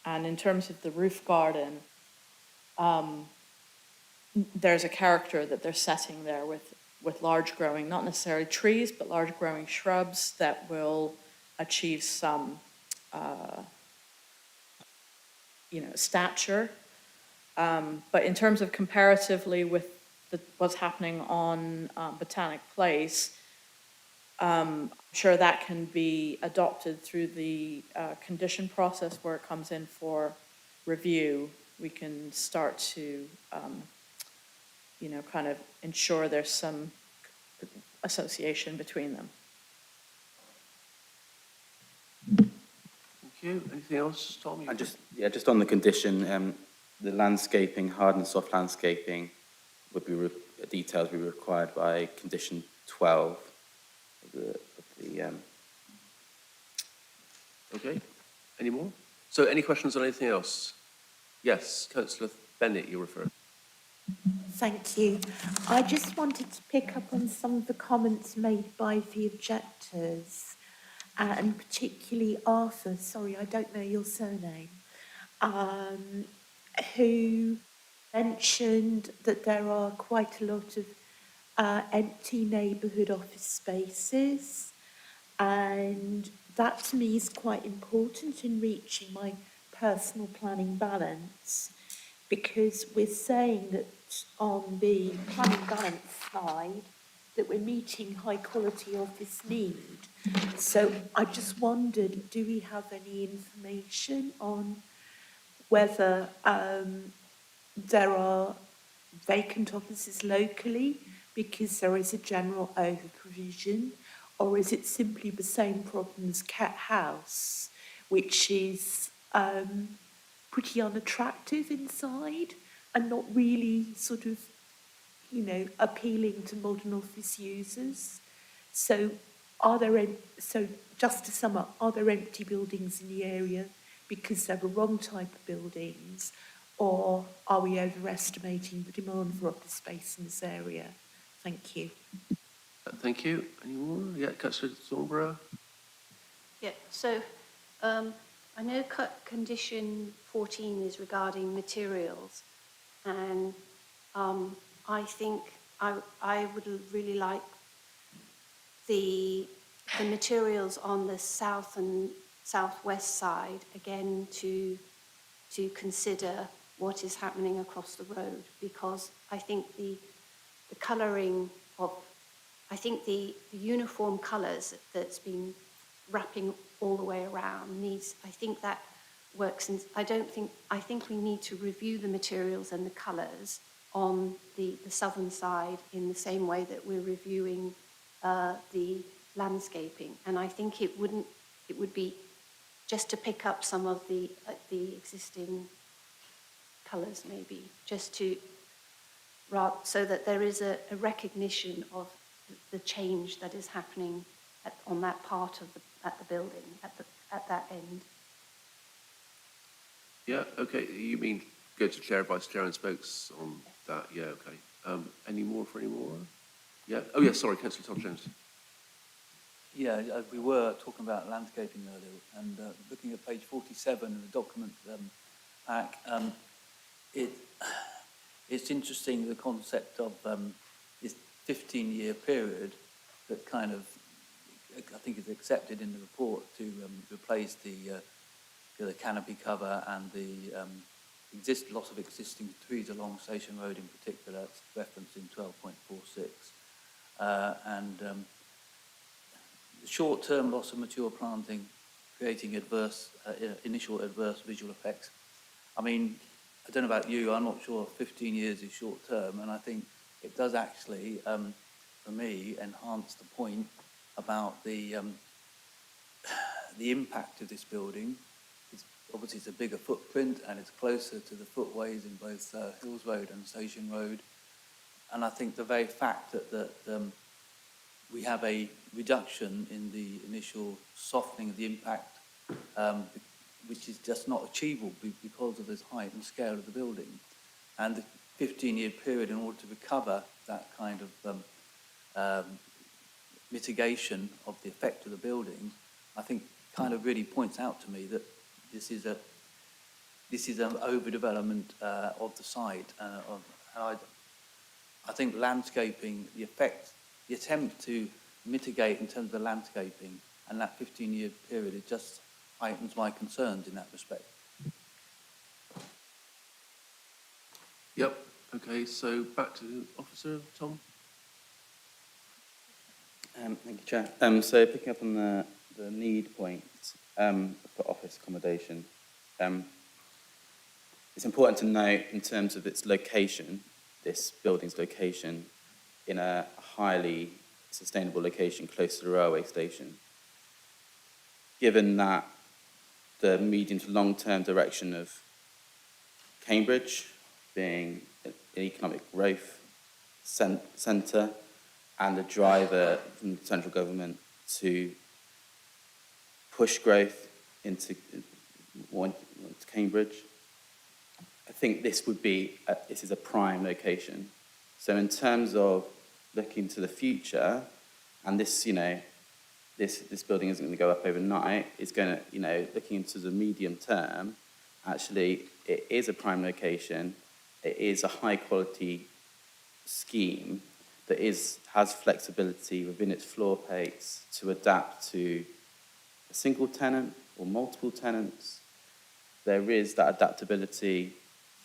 [SPEAKER 20] And in terms of the roof garden, there's a character that they're setting there with large growing, not necessarily trees, but large growing shrubs that will achieve some, stature. But in terms of comparatively with what's happening on Botanic Place, I'm sure that can be adopted through the condition process where it comes in for review. We can start to, kind of ensure there's some association between them.
[SPEAKER 2] Thank you. Anything else, Tom?
[SPEAKER 10] Just on the condition, the landscaping, hard and soft landscaping, would be details will be required by condition 12 of the
[SPEAKER 2] Okay. Any more? So any questions on anything else? Yes, Councillor Bennett, you refer.
[SPEAKER 4] Thank you. I just wanted to pick up on some of the comments made by the objectors, and particularly Arthur, sorry, I don't know your surname, who mentioned that there are quite a lot of empty neighbourhood office spaces, and that to me is quite important in reaching my personal planning balance, because we're saying that on the planning balance side that we're meeting high quality office need. So I just wondered, do we have any information on whether there are vacant offices locally because there is a general over-provision, or is it simply the same problem as Cat House, which is pretty unattractive inside and not really sort of, appealing to modern office users? So just to sum up, are there empty buildings in the area because they're the wrong type of buildings, or are we overestimating the demand for office space in this area? Thank you.
[SPEAKER 2] Thank you. Any more? Yeah, Councillor Thornborough.
[SPEAKER 6] Yeah, so I know condition 14 is regarding materials, and I think I would really like the materials on the south and southwest side again to consider what is happening across the road, because I think the colouring of, I think the uniform colours that's been wrapping all the way around needs, I think that works, and I think we need to review the materials and the colours on the southern side in the same way that we're reviewing the landscaping. And I think it would be just to pick up some of the existing colours, maybe, just to, so that there is a recognition of the change that is happening on that part of the building, at that end.
[SPEAKER 2] Yeah, okay, you mean go to Chair, Vice Chair and spokes on that, yeah, okay. Any more? Yeah, oh yeah, sorry, Councillor Tom Jones.
[SPEAKER 7] Yeah, we were talking about landscaping earlier, and looking at page 47 of the document pack, it's interesting, the concept of this 15-year period that kind of, I think, is accepted in the report to replace the canopy cover and the loss of existing trees along Station Road in particular. It's referenced in 12.46. And the short-term loss of mature planting, creating initial adverse visual effects. I mean, I don't know about you, I'm not sure 15 years is short-term, and I think it does actually, for me, enhance the point about the impact of this building. Obviously, it's a bigger footprint, and it's closer to the footways in both Hills Road and Station Road. And I think the very fact that we have a reduction in the initial softening of the impact, which is just not achievable because of the height and scale of the building, and the 15-year period in order to recover that kind of mitigation of the effect of the building, I think kind of really points out to me that this is an overdevelopment of the site. And I think landscaping, the attempt to mitigate in terms of the landscaping and that 15-year period, it just heightens my concerns in that respect.
[SPEAKER 2] Yep, okay, so back to Officer Tom.
[SPEAKER 10] Thank you, Chair. So picking up on the need point for office accommodation, it's important to note in terms of its location, this building's location, in a highly sustainable location close to the railway station. Given that the medium to long-term direction of Cambridge being an economic growth centre and the driver from the central government to push growth into Cambridge, I think this is a prime location. So in terms of looking to the future, and this building isn't going to go up overnight, it's going to, looking into the medium term, actually it is a prime location, it is a high quality scheme that has flexibility within its floor plates to adapt to a single tenant or multiple tenants. There is that adaptability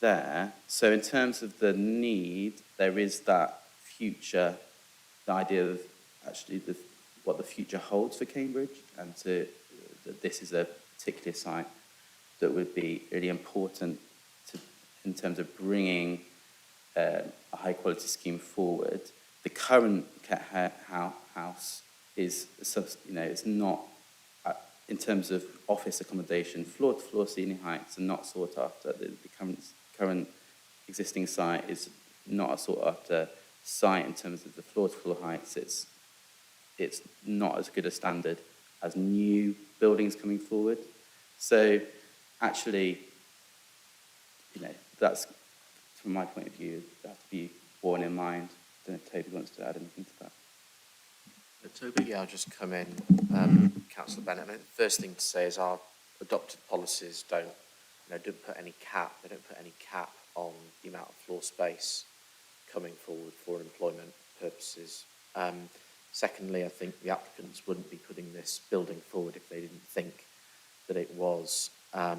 [SPEAKER 10] there. So in terms of the need, there is that future, the idea of actually what the future holds for Cambridge, and that this is a particular site that would be really important in terms of bringing a high quality scheme forward. The current house is not, in terms of office accommodation, floor to floor ceiling heights are not sought after. The current existing site is not a sought after site in terms of the floor to floor heights. It's not as good a standard as new buildings coming forward. So actually, that's, from my point of view, that has to be borne in mind. I don't know if Toby wants to add anything to that.
[SPEAKER 2] Toby?
[SPEAKER 9] Yeah, I'll just come in. Councillor Bennett, the first thing to say is our adopted policies don't put any cap. They don't put any cap on the amount of floor space coming forward for employment purposes. Secondly, I think the applicants wouldn't be putting this building forward if they didn't think that it was a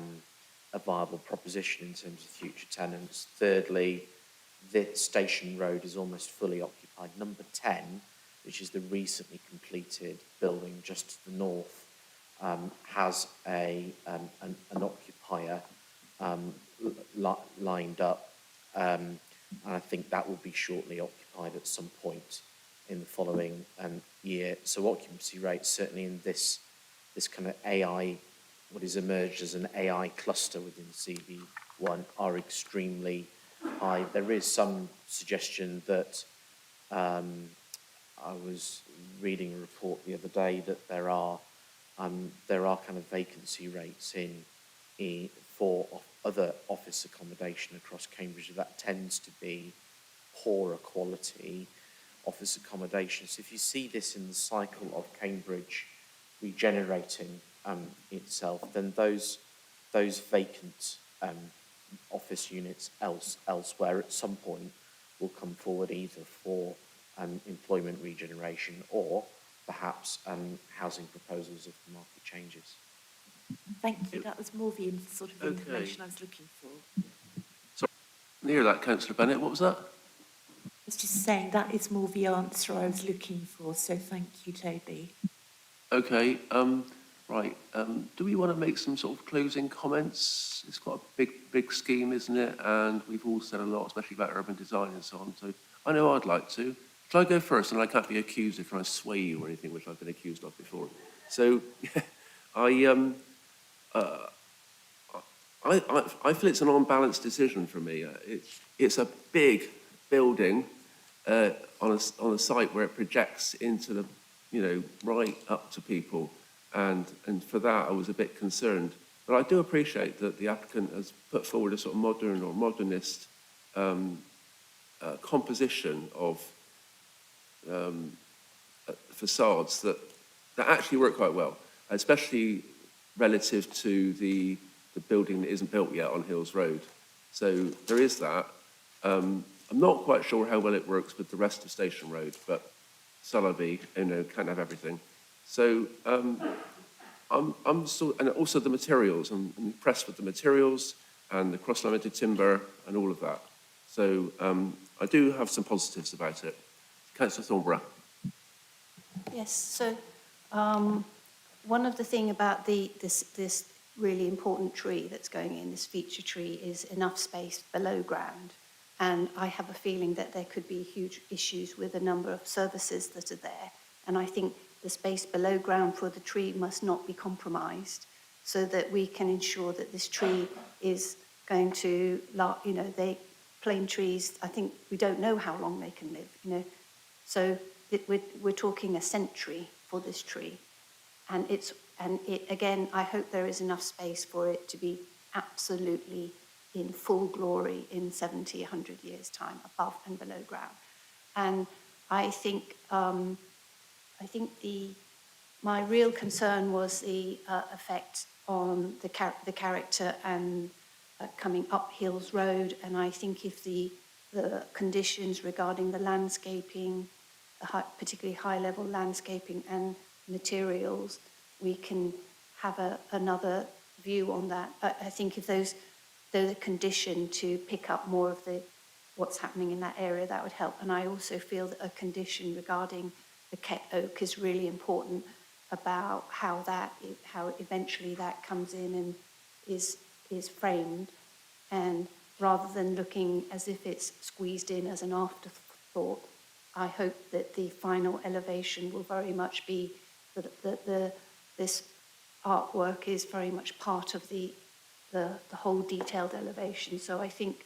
[SPEAKER 9] viable proposition in terms of future tenants. Thirdly, this Station Road is almost fully occupied. Number 10, which is the recently completed building just to the north, has an occupied occupier lined up, and I think that will be shortly occupied at some point in the following year. So occupancy rates, certainly in this kind of AI, what has emerged as an AI cluster within CB1, are extremely high. There is some suggestion that I was reading a report the other day that there are kind of vacancy rates for other office accommodation across Cambridge that tends to be poorer quality office accommodation. So if you see this in the cycle of Cambridge regenerating itself, then those vacant office units elsewhere at some point will come forward either for employment regeneration or perhaps housing proposals if the market changes.
[SPEAKER 4] Thank you. That was more the sort of information I was looking for.
[SPEAKER 2] Sorry, near that, Councillor Bennett. What was that?
[SPEAKER 4] I was just saying that is more the answer I was looking for. So thank you, Toby.
[SPEAKER 2] Okay. Right. Do we want to make some sort of closing comments? It's quite a big scheme, isn't it? And we've all said a lot, especially about urban design and so on. So I know I'd like to. Shall I go first? And I can't be accused of trying to sway you or anything, which I've been accused of before. So, I feel it's an unbalanced decision for me. It's a big building on a site where it projects into the, right up to people, and for that I was a bit concerned. But I do appreciate that the applicant has put forward a sort of modern or modernist composition of facades that actually work quite well, especially relative to the building that isn't built yet on Hills Road. So there is that. I'm not quite sure how well it works with the rest of Station Road, but Sollaby, can't have everything. So I'm sort, and also the materials. I'm impressed with the materials and the cross-laminated timber and all of that. So I do have some positives about it. Councillor Thornborough.
[SPEAKER 6] Yes, so one of the things about this really important tree that's going in, this feature tree, is enough space below ground. And I have a feeling that there could be huge issues with a number of services that are there. And I think the space below ground for the tree must not be compromised, so that we can ensure that this tree is going to, plane trees, I think we don't know how long they can live, So we're talking a century for this tree. And again, I hope there is enough space for it to be absolutely in full glory in 70, 100 years' time, above and below ground. And I think my real concern was the effect on the character and coming up Hills Road. And I think if the conditions regarding the landscaping, particularly high-level landscaping and materials, we can have another view on that. I think if they're the condition to pick up more of what's happening in that area, that would help. And I also feel that a condition regarding the Ket Oak is really important, about how eventually that comes in and is framed, and rather than looking as if it's squeezed in as an afterthought, I hope that the final elevation will very much be that this artwork is very much part of the whole detailed elevation. So I think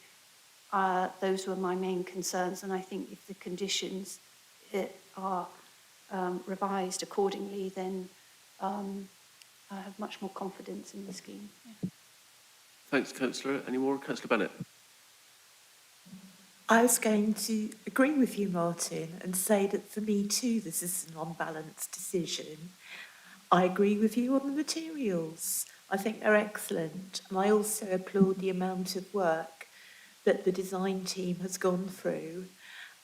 [SPEAKER 6] those were my main concerns, and I think if the conditions are revised accordingly, then I have much more confidence in the scheme. Yeah.
[SPEAKER 2] Thanks, Councillor. Any more? Councillor Bennett.
[SPEAKER 4] I was going to agree with you, Martin, and say that for me too, this is an unbalanced decision. I agree with you on the materials. I think they're excellent. And I also applaud the amount of work that the design team has gone through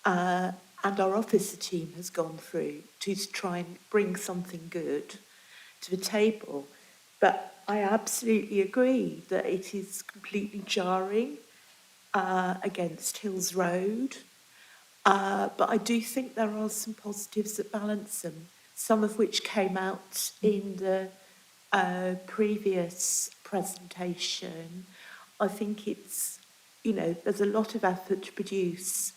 [SPEAKER 4] and our officer team has gone through to try and bring something good to the table. But I absolutely agree that it is completely jarring against Hills Road. But I do think there are some positives that balance them, some of which came out in the previous presentation. I think it's, you know, there's a lot of effort to produce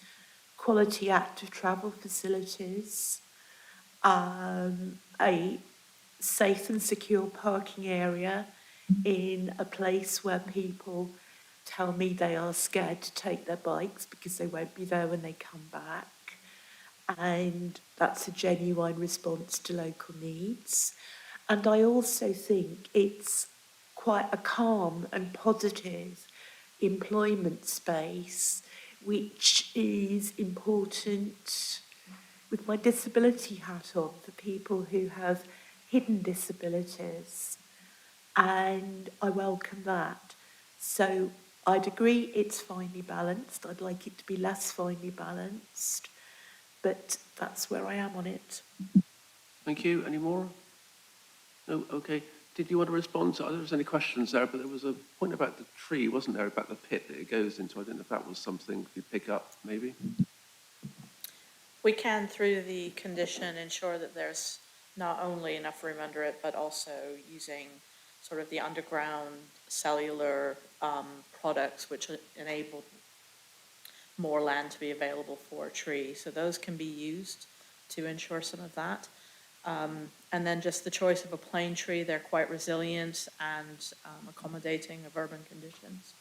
[SPEAKER 4] quality active travel facilities, a safe and secure parking area in a place where people tell me they are scared to take their bikes because they won't be there when they come back. And that's a genuine response to local needs. And I also think it's quite a calm and positive employment space, which is important with my disability hat on for people who have hidden disabilities. And I welcome that. So I'd agree it's finely balanced. I'd like it to be less finely balanced, but that's where I am on it.
[SPEAKER 2] Thank you. Any more? No? Okay. Did you want to respond to, there was any questions there, but there was a point about the tree, wasn't there, about the pit that it goes into? I don't know if that was something you pick up, maybe?
[SPEAKER 20] We can, through the condition, ensure that there's not only enough room under it, but also using sort of the underground cellular products which enable more land to be available for a tree. So those can be used to ensure some of that. And then just the choice of a plane tree, they're quite resilient and accommodating of urban conditions.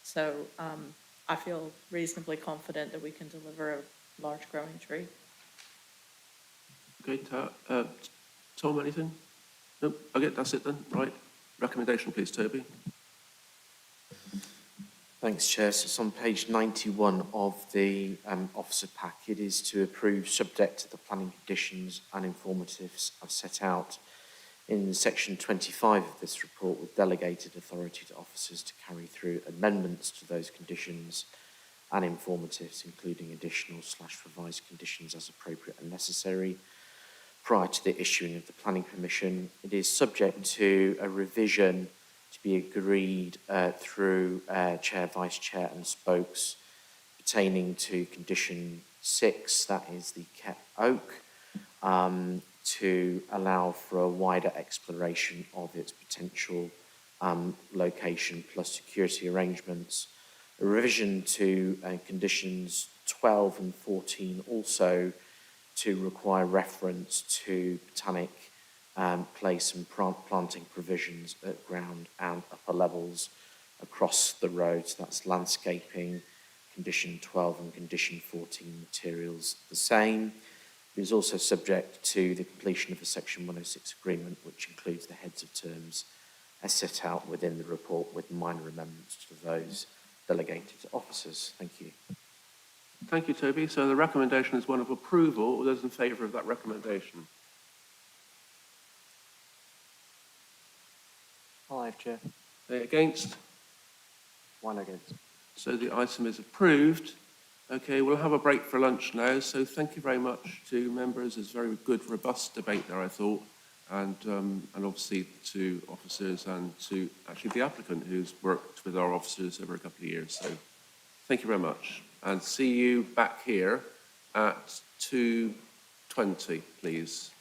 [SPEAKER 20] So I feel reasonably confident that we can deliver a large growing tree.
[SPEAKER 2] Okay, Tom, anything? No? Okay, that's it then. Right. Recommendation, please, Toby.
[SPEAKER 9] Thanks, Chair. So it's on page 91 of the officer pack. It is to approve subject to the planning conditions and informatives I've set out in section 25 of this report, with delegated authority to officers to carry through amendments to those conditions and informatives, including additional/revised conditions as appropriate and necessary prior to the issuing of the planning permission. It is subject to a revision to be agreed through Chair, Vice Chair and spokes pertaining to condition 6, that is the kept oak, to allow for a wider exploration of its potential location plus security arrangements. A revision to conditions 12 and 14 also to require reference to botanic place and planting provisions at ground and upper levels across the road. So that's landscaping, condition 12 and condition 14 materials the same. It is also subject to the completion of a section 106 agreement, which includes the heads of terms as set out within the report, with minor amendments to those delegated officers. Thank you.
[SPEAKER 2] Thank you, Toby. So the recommendation is one of approval. All those in favour of that recommendation?
[SPEAKER 13] 5, Chair.
[SPEAKER 2] Against?
[SPEAKER 13] 1 against.
[SPEAKER 2] So the item is approved. Okay, we'll have a break for lunch now. So thank you very much to members. There's very good, robust debate there, I thought. And obviously to officers and to actually the applicant who's worked with our officers over a couple of years. So thank you very much. And see you back here at 2:20, please.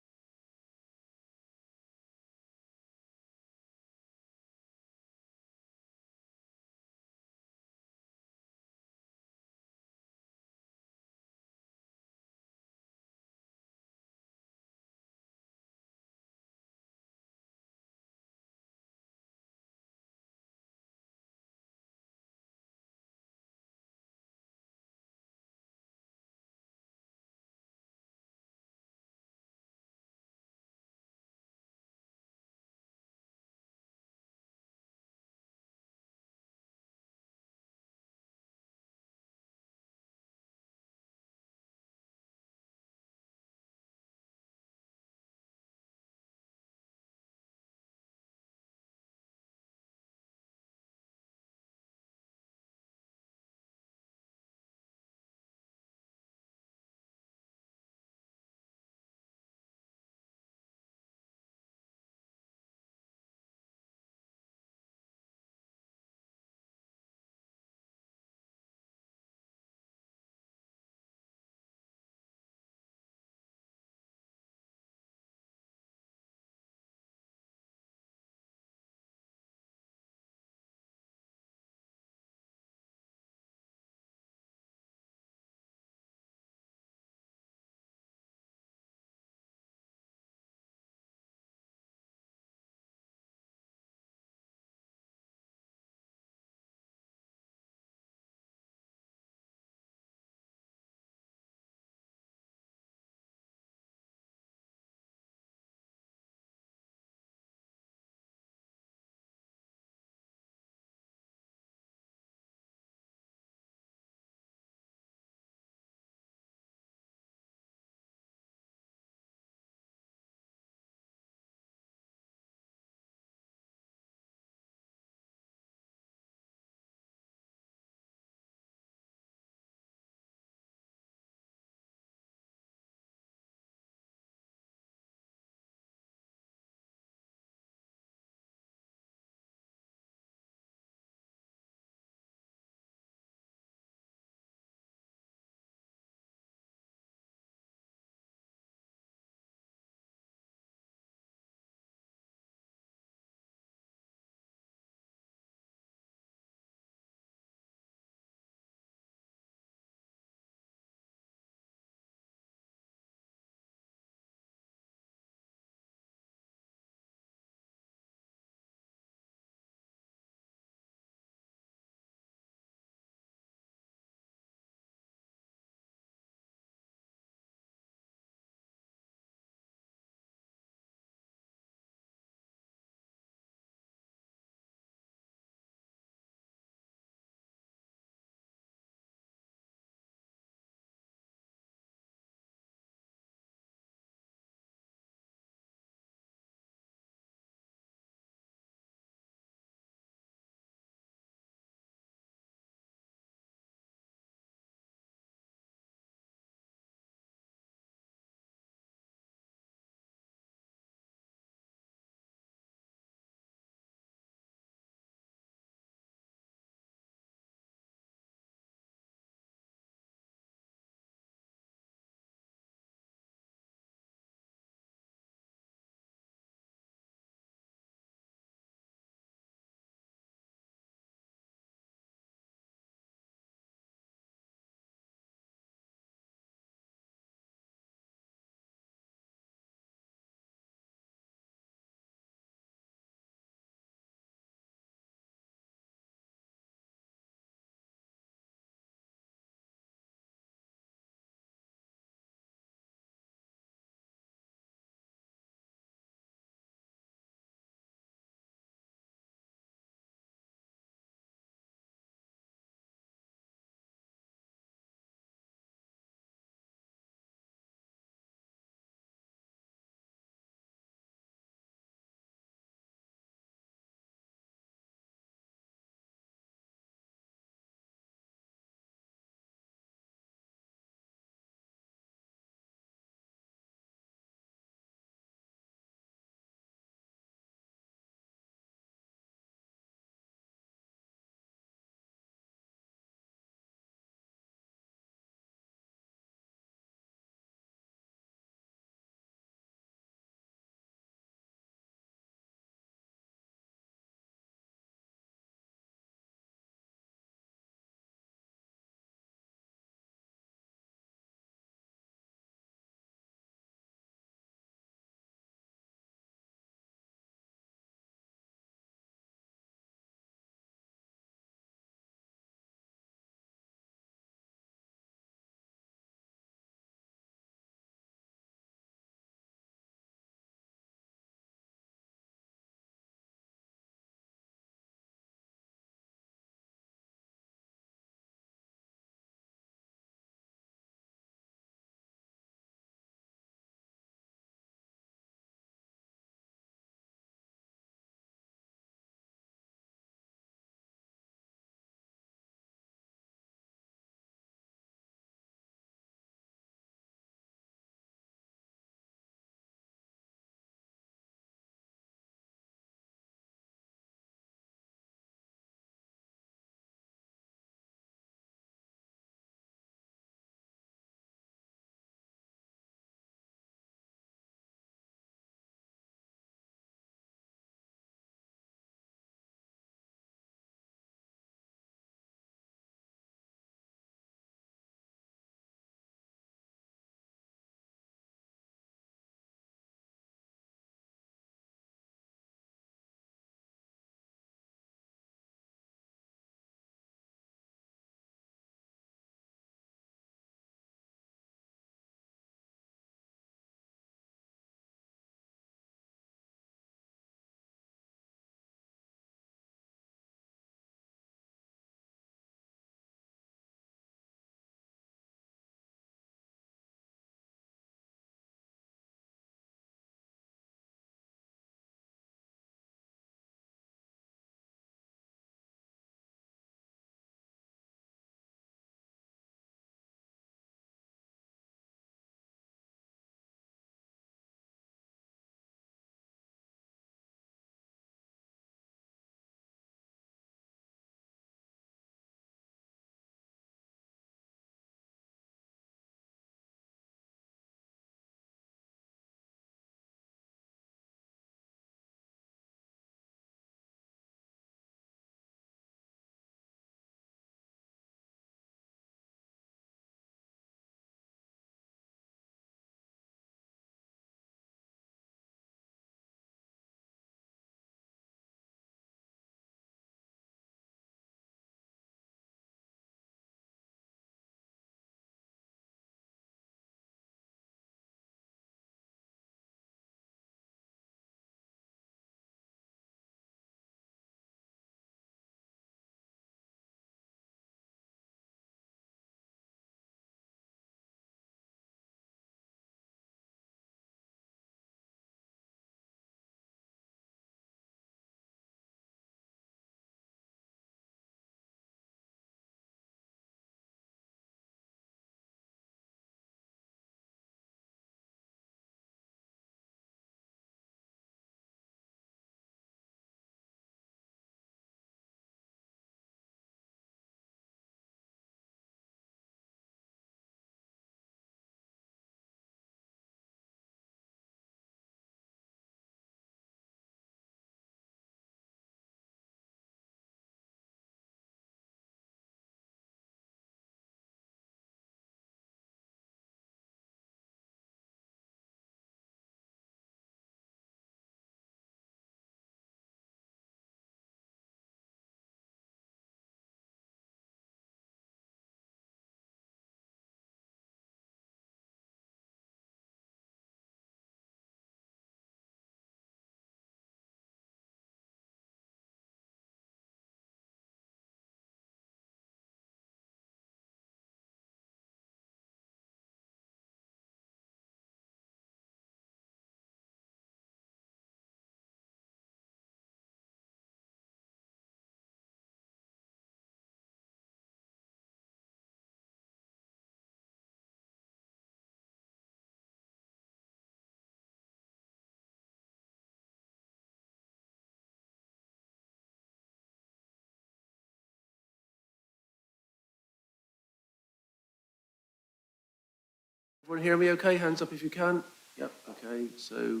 [SPEAKER 2] Everyone hear me okay? Hands up if you can. Yep, okay. So,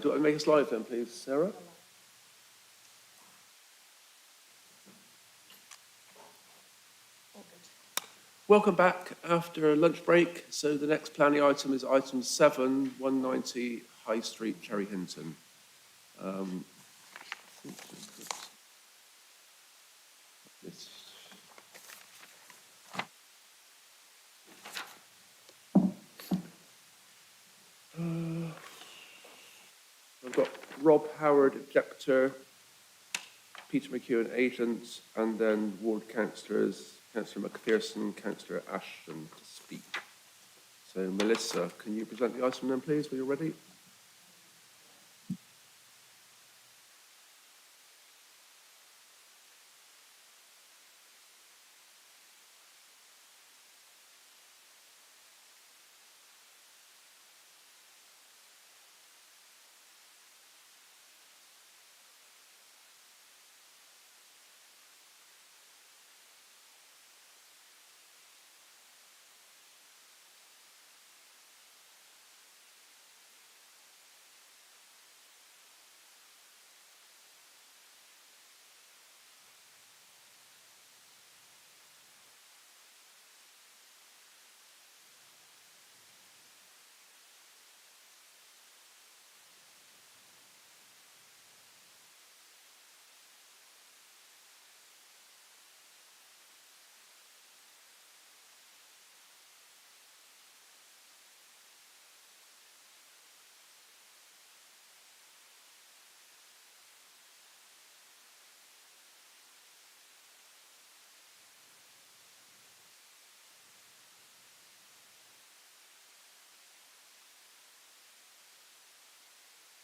[SPEAKER 2] do I make us live then, please, Sarah? Welcome back after a lunch break. So the next planning item is item 7, 190 High Street, Cherry Hinton. I think this. I've got Rob Howard, objector, Peter McEwen, agent, and then ward councillors, Councillor McPherson, Councillor Ashton to speak. So Melissa, can you present the item then, please, when you're ready?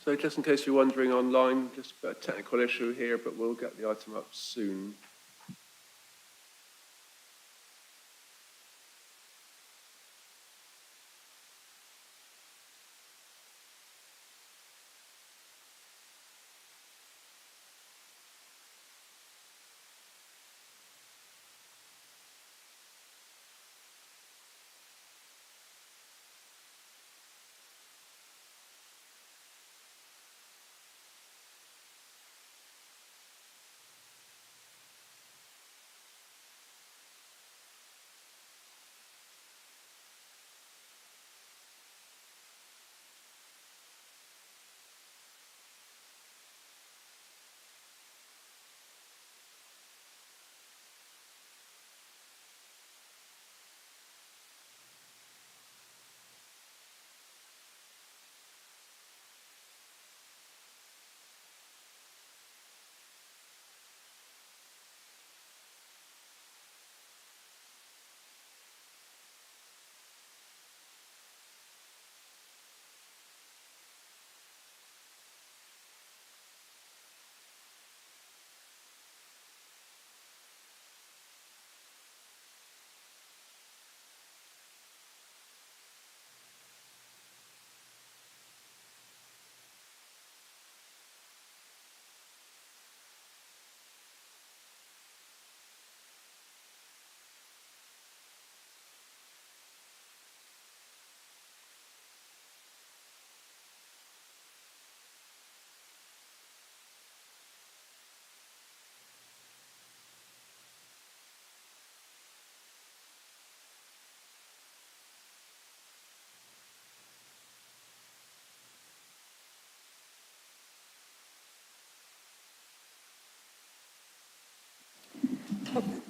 [SPEAKER 2] So just in case you're wondering online, just a technical issue here, but we'll get the item up soon.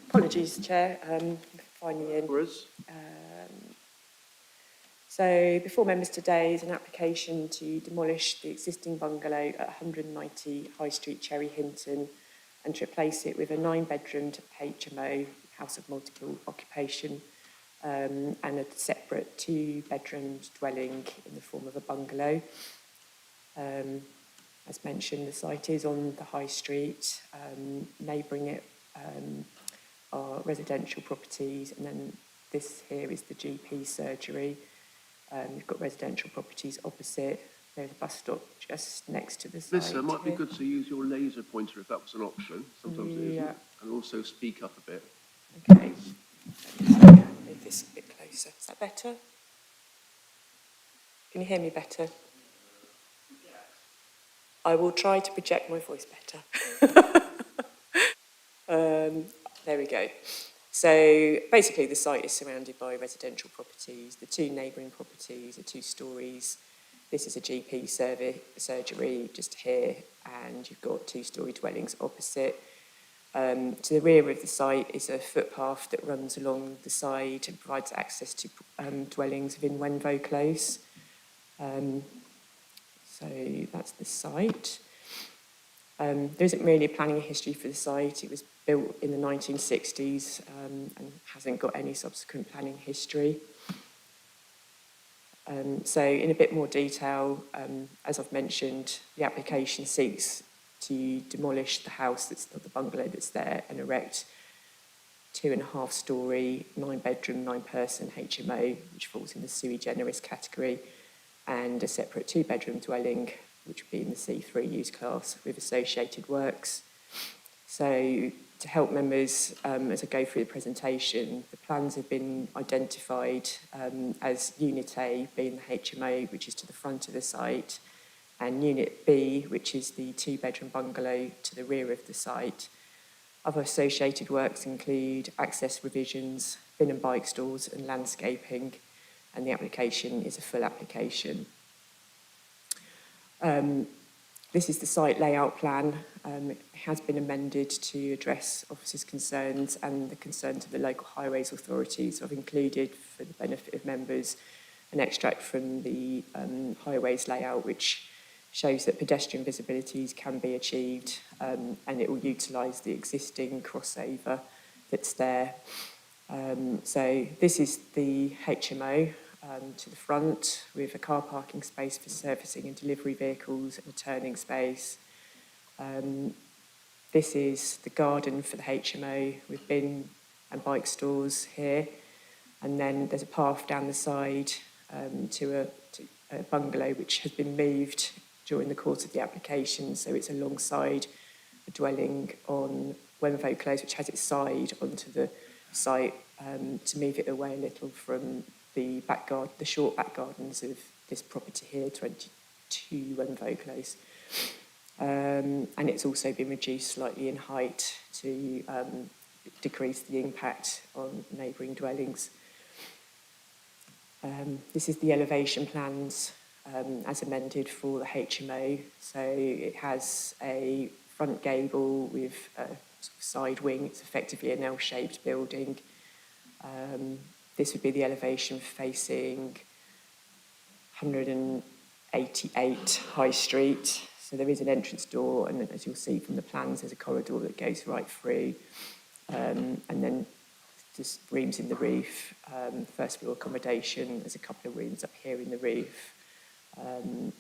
[SPEAKER 21] Apologies, Chair, finally in. So before members today is an application to demolish the existing bungalow at 190 High Street, Cherry Hinton, and to replace it with a 9-bedroomed HMO, house of multiple occupation, and a separate 2-bedroom dwelling in the form of a bungalow. As mentioned, the site is on the High Street. Neighbouring it are residential properties, and then this here is the GP surgery. You've got residential properties opposite. There's a bus stop just next to the site.
[SPEAKER 2] Melissa, it might be good to use your laser pointer if that was an option. Sometimes it isn't. And also speak up a bit.
[SPEAKER 21] Okay. Move this a bit closer. Is that hear me better? I will try to project my voice better. There we go. So basically the site is surrounded by residential properties. The two neighbouring properties are 2 stories. This is a GP surgery just here, and you've got 2-storey dwellings opposite. To the rear of the site is a footpath that runs along the side and provides access to dwellings within Wenvo Close. So that's the site. There isn't really a planning history for the site. It was built in the 1960s and hasn't got any subsequent planning history. So in a bit more detail, as I've mentioned, the application seeks to demolish the house the bungalow that's there and erect 2.5-storey, 9-bedroom, 9-person HMO, which falls in the sui generis category, and a separate 2-bedroom dwelling, which would be in the C3 use class with associated works. So to help members, as I go through the presentation, the plans have been identified as Unit A being the HMO, which is to the front of the site, and Unit B, which is the 2-bedroom bungalow to the rear of the site. Other associated works include access revisions, bin and bike stalls and landscaping, and the application is a full application. This is the site layout plan. It has been amended to address officers' concerns and the concerns of the local highways authorities. I've included, for the benefit of members, an extract from the highways layout, which shows that pedestrian visibilities can be achieved, and it will utilise the existing crossover that's there. So this is the HMO to the front, with a car parking space for servicing and delivery vehicles and a turning space. This is the garden for the HMO with bin and bike stores here. And then there's a path down the side to a bungalow which has been moved during the course of the application. So it's alongside a dwelling on Wenvo Close, which has its side onto the site to move it away a little from the short back gardens of this property here, 22 Wenvo Close. And it's also been reduced slightly in height to decrease the impact on neighbouring dwellings. This is the elevation plans as amended for the HMO. So it has a front gable with a side wing. It's effectively an L-shaped building. This would be the elevation facing 188 High Street. So there is an entrance door, and as you'll see from the plans, there's a corridor that goes right through. And then just rooms in the roof, first floor accommodation. There's a couple of rooms up here in the roof. And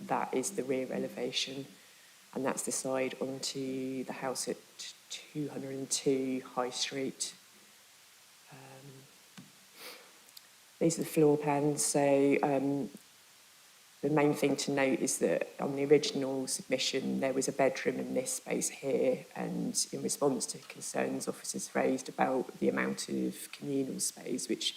[SPEAKER 21] that is the rear elevation. And that's the side onto the house at 202 High Street. These are the floor plans. So the main thing to note is that on the original submission, there was a bedroom in this space here, and in response to concerns officers raised about the amount of communal space, which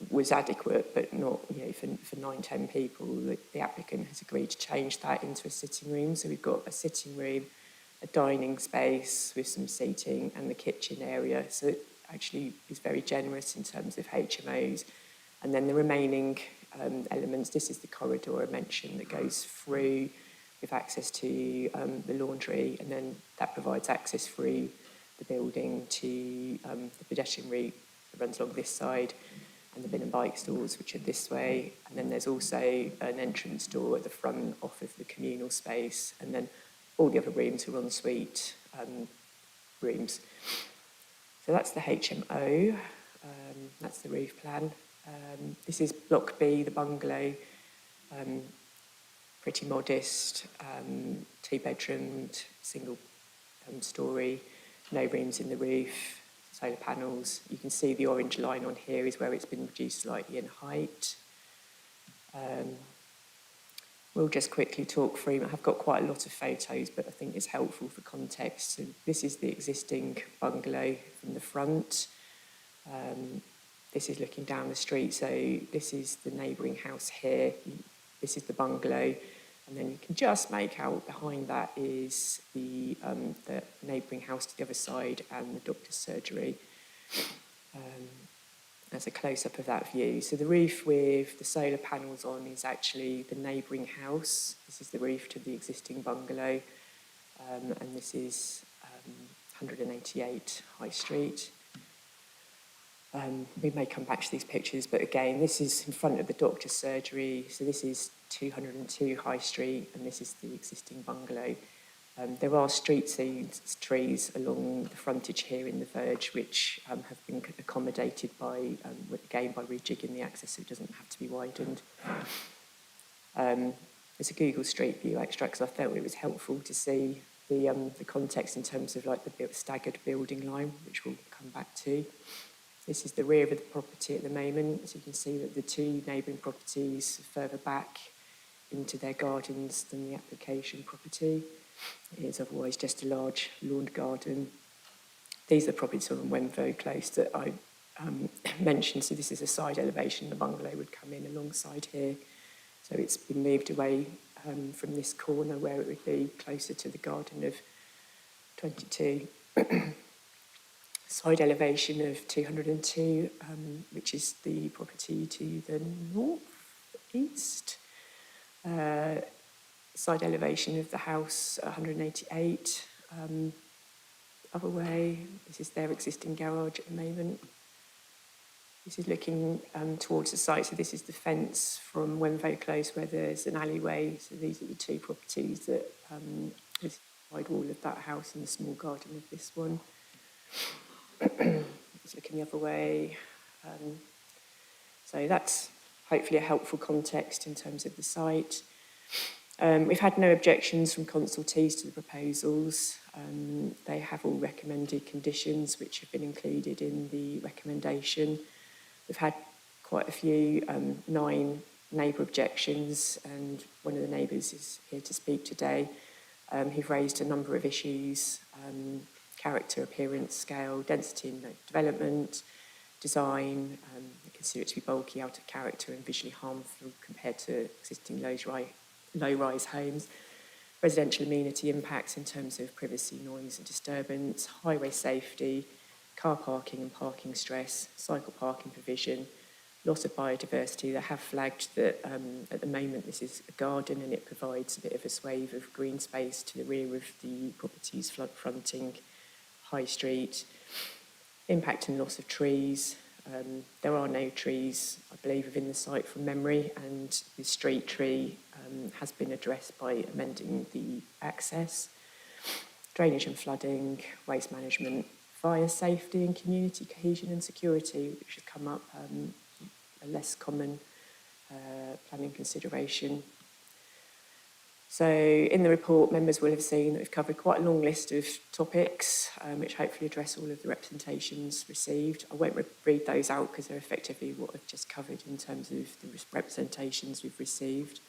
[SPEAKER 21] was adequate, but not, for 9-10 people, the applicant has agreed to change that into a sitting room. So we've got a sitting room, a dining space with some seating, and the kitchen area. So it actually is very generous in terms of HMOs. And then the remaining elements, this is the corridor I mentioned that goes through with access to the laundry, and then that provides access through the building to the pedestrian route that runs along this side, and the bin and bike stalls, which are this way. And then there's also an entrance door at the front off of the communal space, and then all the other rooms are ensuite rooms. So that's the HMO, that's the roof plan. This is Block B, the bungalow, pretty modest, 2-bedroomed, single storey, no rooms in the roof, solar panels. You can see the orange line on here is where it's been reduced slightly in height. We'll just quickly talk through. I've got quite a lot of photos, but I think it's helpful for context. So this is the existing bungalow from the front. This is looking down the street, so this is the neighbouring house here. This is the bungalow, and then you can just make out behind that is the neighbouring house to the other side and the doctor's surgery. That's a close-up of that view. So the roof with the solar panels on is actually the neighbouring house. This is the roof to the existing bungalow, and this is 188 High Street. We may come back to these pictures, but again, this is in front of the doctor's surgery. So this is 202 High Street, and this is the existing bungalow. There are street scenes, trees along the frontage here in the verge, which have been accommodated by, again, by rejigging the access so it doesn't have to be widened. There's a Google Street View extract because I felt it was helpful to see the context in terms of like the staggered building line, which we'll come back to. This is the rear of the property at the moment, so you can see that the two neighbouring properties are further back into their gardens than the application property. It is otherwise just a large lawn garden. These are the properties on Wenvo Close that I mentioned. So this is a side elevation. The bungalow would come in alongside here. So it's been moved away from this corner where it would be closer to the garden of 22. Side elevation of 202, which is the property to the north-east. Side elevation of the house, 188. Other way, this is their existing garage at the moment. This is looking towards the site, so this is the fence from Wenvo Close where there's an alleyway. So these are the two properties that is the side wall of that house and the small garden of this one. It's looking the other way. So that's hopefully a helpful context in terms of the site. We've had no objections from consultees to the proposals. They have all recommended conditions which have been included in the recommendation. We've had quite a few, 9 neighbour objections, and one of the neighbours is here to speak today. Who've raised a number of issues, character, appearance, scale, density in development, design. They consider it to be bulky, out of character and visually harmful compared to existing low-rise homes. Residential amenity impacts in terms of privacy, noise and disturbance, highway safety, car parking and parking stress, cycle parking provision, loss of biodiversity. They have flagged that at the moment this is a garden and it provides a bit of a swathe of green space to the rear of the properties fronting High Street. Impact and loss of trees. There are no trees, I believe, within the site from memory, and the street tree has been addressed by amending the access. Drainage and flooding, waste management, fire safety and community cohesion and security, which has come up a less common planning consideration. So in the report, members will have seen that we've covered quite a long list of topics, which hopefully address all of the representations received. I won't read those out because they're effectively what I've just covered in terms of the representations we've received.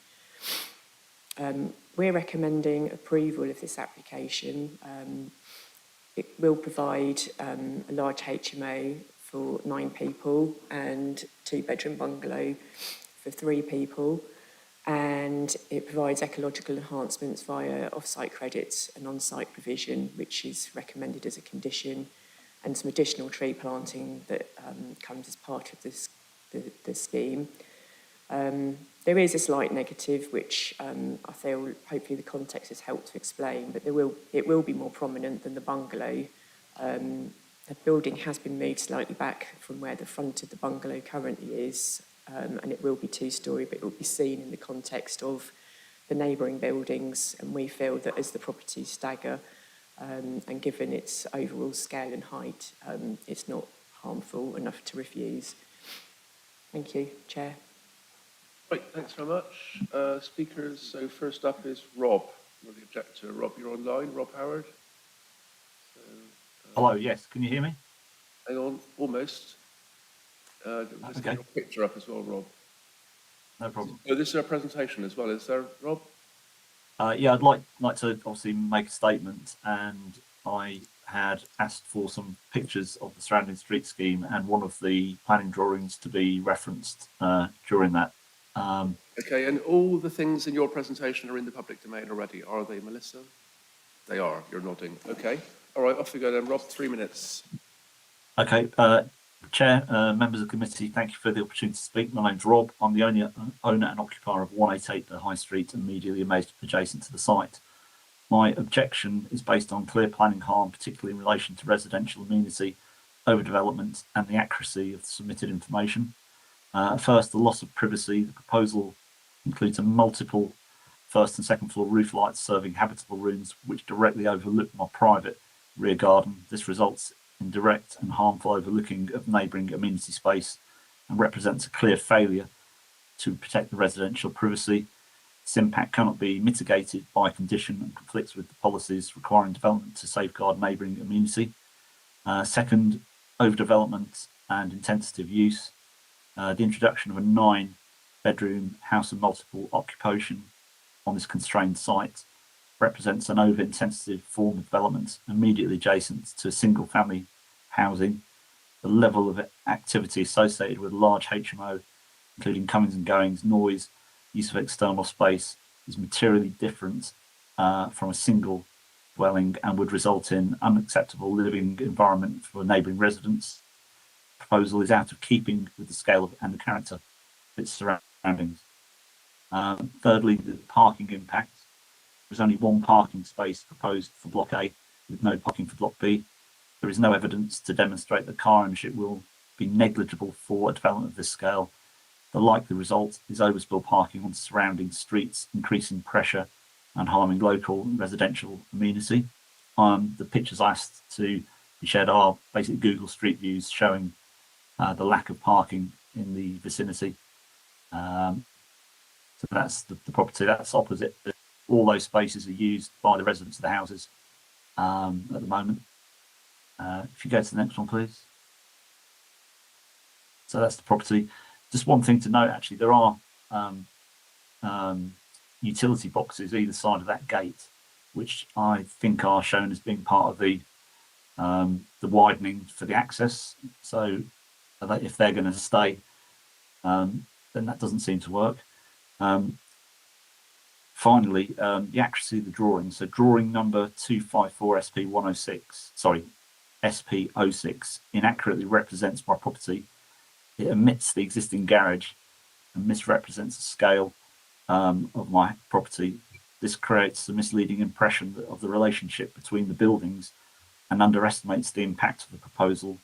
[SPEAKER 21] We're recommending approval of this application. It will provide a large HMO for 9 people and 2-bedroom bungalow for 3 people. And it provides ecological enhancements via off-site credits and on-site provision, which is recommended as a condition, and some additional tree planting that comes as part of the scheme. There is a slight negative, which I feel hopefully the context has helped to explain, but it will be more prominent than the bungalow. The building has been moved slightly back from where the front of the bungalow currently is, and it will be 2-storey, but it will be seen in the context of the neighbouring buildings, and we feel that as the properties stagger, and given its overall scale and height, it's not harmful enough to refuse. Thank you, Chair.
[SPEAKER 2] Right, thanks very much. Speakers, so first up is Rob. You're the objector. Rob, you're online. Rob Howard. So,
[SPEAKER 1] hello, yes, can you hear me?
[SPEAKER 2] Hang on, almost. Let's get your picture up as well, Rob.
[SPEAKER 1] No problem.
[SPEAKER 2] Oh, this is our presentation as well, is there, Rob?
[SPEAKER 1] Yeah, I'd like to obviously make a statement, and I had asked for some pictures of the surrounding street scheme and one of the planning drawings to be referenced during that.
[SPEAKER 2] Okay, and all the things in your presentation are in the public domain already, are they, Melissa? They are, you're nodding. Okay, all right, off we go then. Rob, 3 minutes.
[SPEAKER 1] Okay, Chair, members of the committee, thank you for the opportunity to speak. My name's Rob. I'm the owner and occupier of 188 The High Street, immediately adjacent to the site. My objection is based on clear planning harm, particularly in relation to residential amenity, overdevelopment, and the accuracy of the submitted information. First, the loss of privacy. The proposal includes a multiple first and second floor roof lights serving habitable rooms which directly overlook my private rear garden. This results in direct and harmful overlooking of neighbouring amenity space and represents a clear failure to protect the residential privacy. This impact cannot be mitigated by condition and conflicts with the policies requiring development to safeguard neighbouring amenity. Second, overdevelopment and intensive use. The introduction of a 9-bedroom house of multiple occupation on this constrained site represents an over-intensive form of development immediately adjacent to single family housing. The level of activity associated with large HMO, including comings and goings, noise, use of external space, is materially different from a single dwelling and would result in unacceptable living environment for neighbouring residents. The proposal is out of keeping with the scale and the character of its surroundings. Thirdly, the parking impact. There's only one parking space proposed for Block A with no parking for Block B. There is no evidence to demonstrate that car ownership will be negligible for a development of this scale. The likely result is overspill parking on surrounding streets, increasing pressure and harming local residential amenity. The pictures I asked to be shared are basically Google Street Views showing the lack of parking in the vicinity. So that's the property, that's opposite. All those spaces are used by the residents of the houses at the moment. If you go to the next one, please. So that's the property. Just one thing to note, actually, there are utility boxes either side of that gate, which I think are shown as being part of the widening for the access. So if they're going to stay, then that doesn't seem to work. Finally, the accuracy of the drawing. So drawing number 254 SP06 inaccurately represents my property. It omits the existing garage and misrepresents the scale of my property. This creates a misleading impression of the relationship between the buildings and underestimates the impact of the proposal.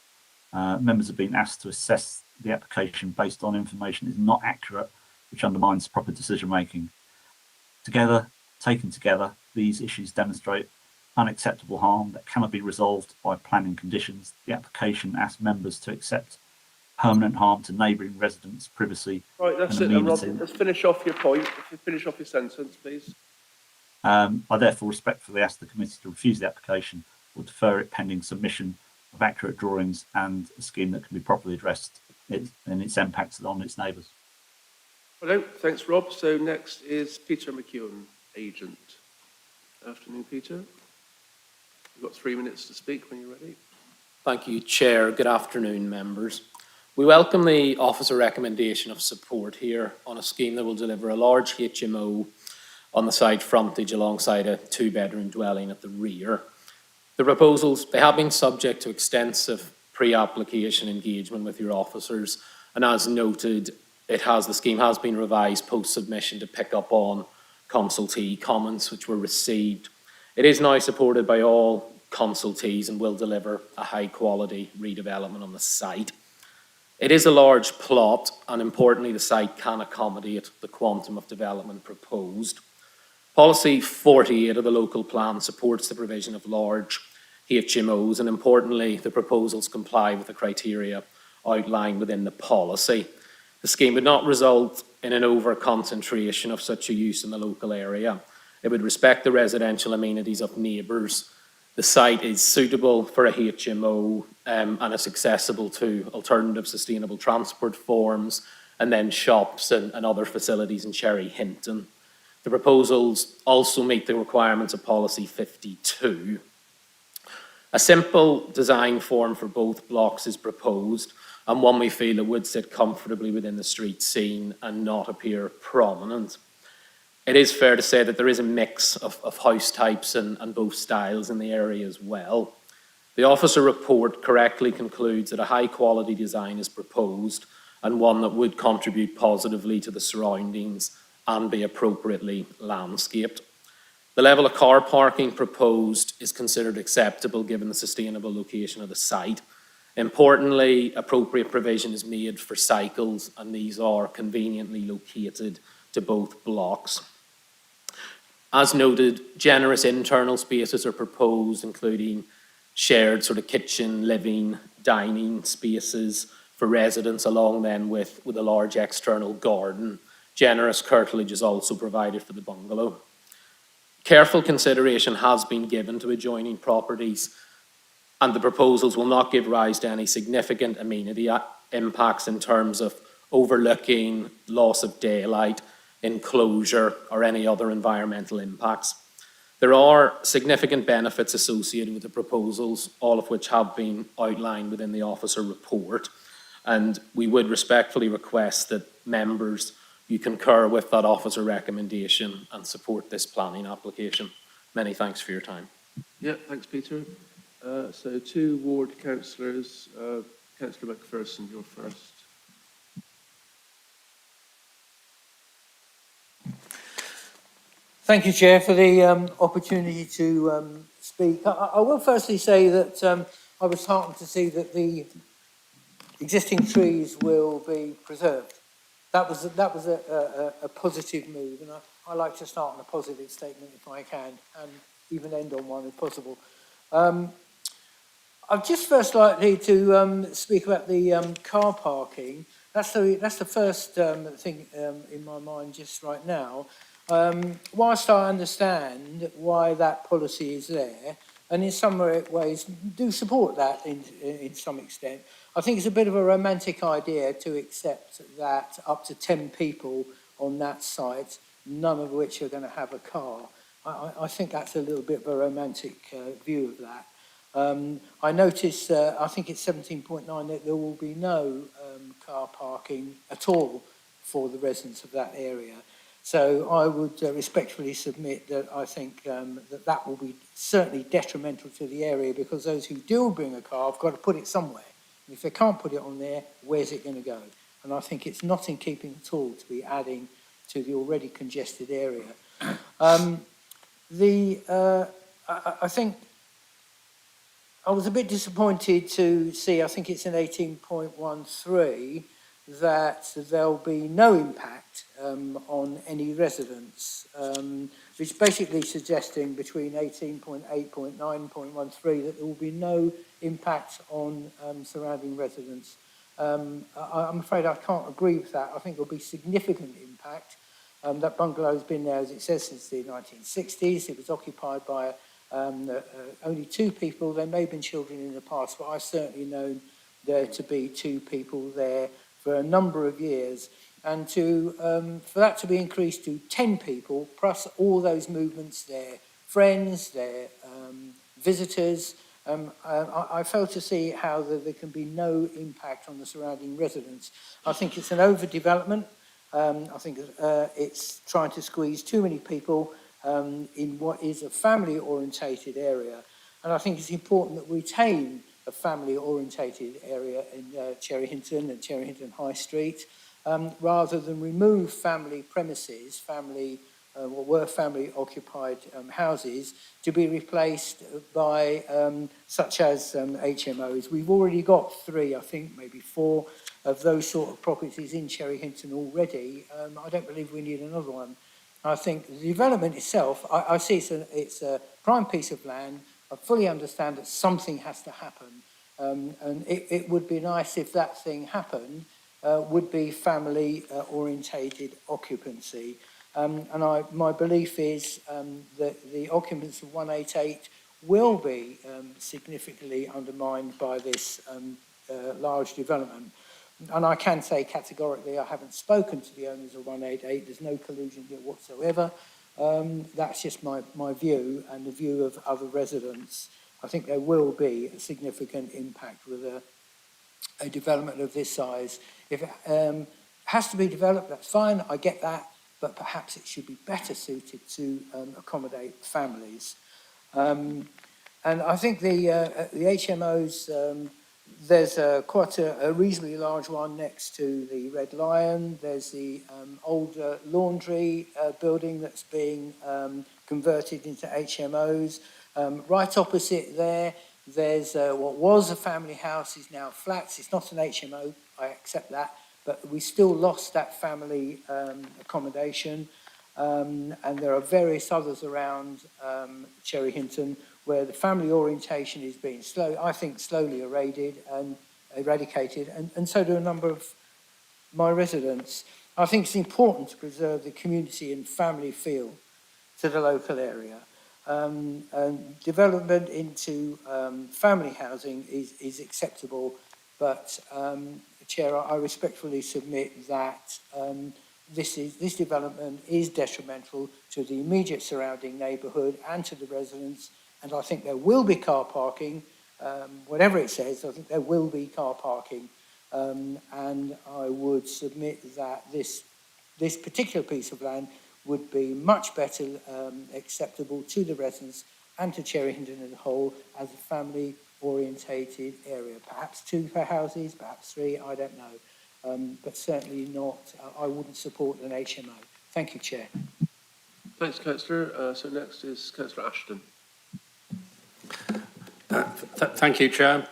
[SPEAKER 1] Members have been asked to assess the application based on information that is not accurate, which undermines proper decision making. Taken together, these issues demonstrate unacceptable harm that cannot be resolved by planning conditions. The application asks members to accept permanent harm to neighbouring residents' privacy.
[SPEAKER 2] Right, that's it then, Rob. Let's finish off your point. If you finish off your sentence, please.
[SPEAKER 1] I therefore respectfully ask the committee to refuse the application or defer it pending submission of accurate drawings and a scheme that can be properly addressed in its impacts on its neighbours.
[SPEAKER 2] Hello, thanks, Rob. So next is Peter McEwen, agent. Afternoon, Peter. You've got 3 minutes to speak when you're ready.
[SPEAKER 8] Thank you, Chair. Good afternoon, members. We welcome the officer recommendation of support here on a scheme that will deliver a large HMO on the site frontage alongside a 2-bedroom dwelling at the rear. The proposals, they have been subject to extensive pre-application engagement with your officers, and as noted, the scheme has been revised post-submission to pick up on consultee comments which were received. It is now supported by all consultees and will deliver a high-quality redevelopment on the site. It is a large plot, and importantly, the site can accommodate the quantum of development proposed. Policy 48 of the local plan supports the provision of large HMOs, and importantly, the proposals comply with the criteria outlined within the policy. The scheme would not result in an over-concentration of such a use in the local area. It would respect the residential amenities of neighbours. The site is suitable for a HMO and is accessible to alternative sustainable transport forms and then shops and other facilities in Cherry Hinton. The proposals also meet the requirements of Policy 52. A simple design form for both blocks is proposed, and one we feel it would sit comfortably within the street scene and not appear prominent. It is fair to say that there is a mix of house types and both styles in the area as well. The officer report correctly concludes that a high quality design is proposed and one that would contribute positively to the surroundings and be appropriately landscaped. The level of car parking proposed is considered acceptable given the sustainable location of the site. Importantly, appropriate provision is made for cycles, and these are conveniently located to both blocks. As noted, generous internal spaces are proposed, including shared sort of kitchen, living, dining spaces for residents, along then with a large external garden. Generous curtilage is also provided for the bungalow. Careful consideration has been given to adjoining properties, and the proposals will not give rise to any significant amenity impacts in terms of overlooking, loss of daylight, enclosure, or any other environmental impacts. There are significant benefits associated with the proposals, all of which have been outlined within the officer report, and we would respectfully request that members, you concur with that officer recommendation and support this planning application. Many thanks for your time.
[SPEAKER 2] Yeah, thanks, Peter. So 2 ward councillors. Councillor McPherson, you're first.
[SPEAKER 11] Thank you, Chair, for the opportunity to speak. I will firstly say that I was heartened to see that the existing trees will be preserved. That was a positive move, and I like to start on a positive statement if I can, and even end on one if possible. I'd just first likely to speak about the car parking. That's the first thing in my mind just right now. Whilst I understand why that policy is there, and in some ways do support that in some extent, I think it's a bit of a romantic idea to accept that up to 10 people on that site, none of which are going to have a car. I think that's a little bit of a romantic view of that. I noticed, I think it's 17.9, that there will be no car parking at all for the residents of that area. So I would respectfully submit that I think that will be certainly detrimental to the area, because those who do bring a car have got to put it somewhere. And if they can't put it on there, where's it going to go? And I think it's not in keeping at all to be adding to the already congested area. I think I was a bit disappointed to see, I think it's in 18.13, that there'll be no impact on any residents, which is basically suggesting between 18.8.9.13 that there will be no impact on surrounding residents. I'm afraid I can't agree with that. I think there'll be significant impact. That bungalow has been there, as it says, since the 1960s. It was occupied by only 2 people. There may have been children in the past, but I've certainly known there to be 2 people there for a number of years, and for that to be increased to 10 people, plus all those movements, their friends, their visitors, I fail to see how there can be no impact on the surrounding residents. I think it's an overdevelopment. I think it's trying to squeeze too many people in what is a family-orientated area, and I think it's important that we retain a family-orientated area in Cherry Hinton and Cherry Hinton High Street, rather than remove family premises, what were family-occupied houses, to be replaced by such as HMOs. We've already got 3, I think, maybe 4 of those sort of properties in Cherry Hinton already. I don't believe we need another one. I think the development itself, I see it's a prime piece of land. I fully understand that something has to happen, and it would be nice if that thing happened, would be family-orientated occupancy. And my belief is that the occupants of 188 will be significantly undermined by this large development. And I can say categorically, I haven't spoken to the owners of 188. There's no collusion here whatsoever. That's just my view and the view of other residents. I think there will be a significant impact with a development of this size. If it has to be developed, that's fine, I get that, but perhaps it should be better suited to accommodate families. And I think the HMOs, there's quite a reasonably large one next to the Red Lion. There's the old laundry building that's being converted into HMOs. Right opposite there, there's what was a family house is now flats. It's not an HMO, I accept that, but we still lost that family accommodation. And there are various others around Cherry Hinton where the family orientation is being slowly eradicated, and so do a number of my residents. I think it's important to preserve the community and family feel to the local area. And development into family housing is acceptable, but Chair, I respectfully submit that this development is detrimental to the immediate surrounding neighbourhood and to the residents. And I think there will be car parking, whatever it says, I think there will be car parking. And I would submit that this particular piece of land would be much better acceptable to the residents and to Cherry Hinton as a whole as a family-orientated area. Perhaps 2 houses, perhaps 3, I don't know. But certainly not, I wouldn't support an HMO. Thank you, Chair.
[SPEAKER 2] Thanks, Councillor. So next is Councillor Ashton.
[SPEAKER 12] Thank you, Chair.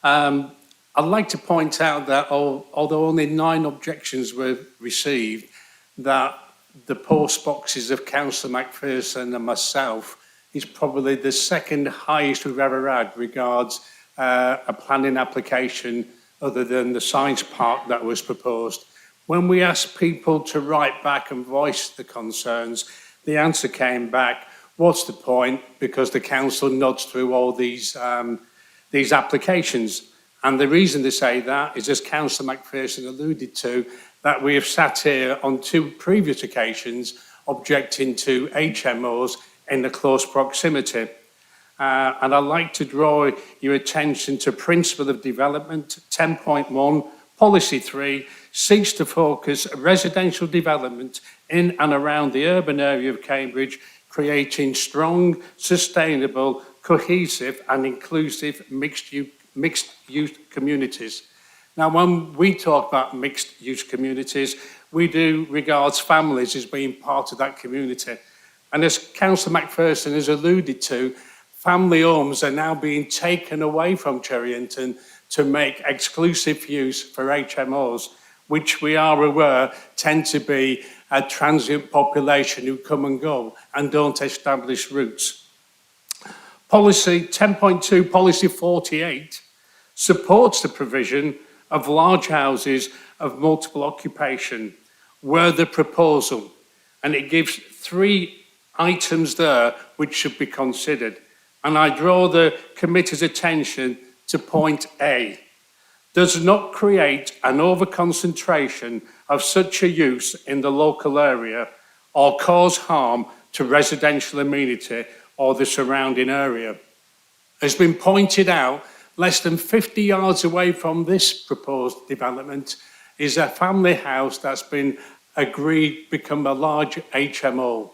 [SPEAKER 12] I'd like to point out that although only 9 objections were received, that the post boxes of Councillor Macpherson and myself is probably the second highest we've ever had regards a planning application other than the science park that was proposed. When we asked people to write back and voice the concerns, the answer came back, what's the point? Because the council nods through all these applications. And the reason they say that is, as Councillor Macpherson alluded to, that we have sat here on 2 previous occasions objecting to HMOs in the close proximity. And I'd like to draw your attention to Principle of Development 10.1, Policy 3, seeks to focus residential development in and around the urban area of Cambridge, creating strong, sustainable, cohesive and inclusive mixed-use communities. Now, when we talk about mixed-use communities, we do regards families as being part of that community. And as Councillor Macpherson has alluded to, family homes are now being taken away from Cherry Hinton to make exclusive use for HMOs, which we are aware tend to be a transient population who come and go and don't establish roots. Policy 10.2, Policy 48, supports the provision of large houses of multiple occupation, were the proposal, and it gives 3 items there which should be considered. And I draw the committee's attention to point A. Does not create an overconcentration of such a use in the local area or cause harm to residential amenity or the surrounding area. As has been pointed out, less than 50 yards away from this proposed development is a family house that's been agreed become a large HMO.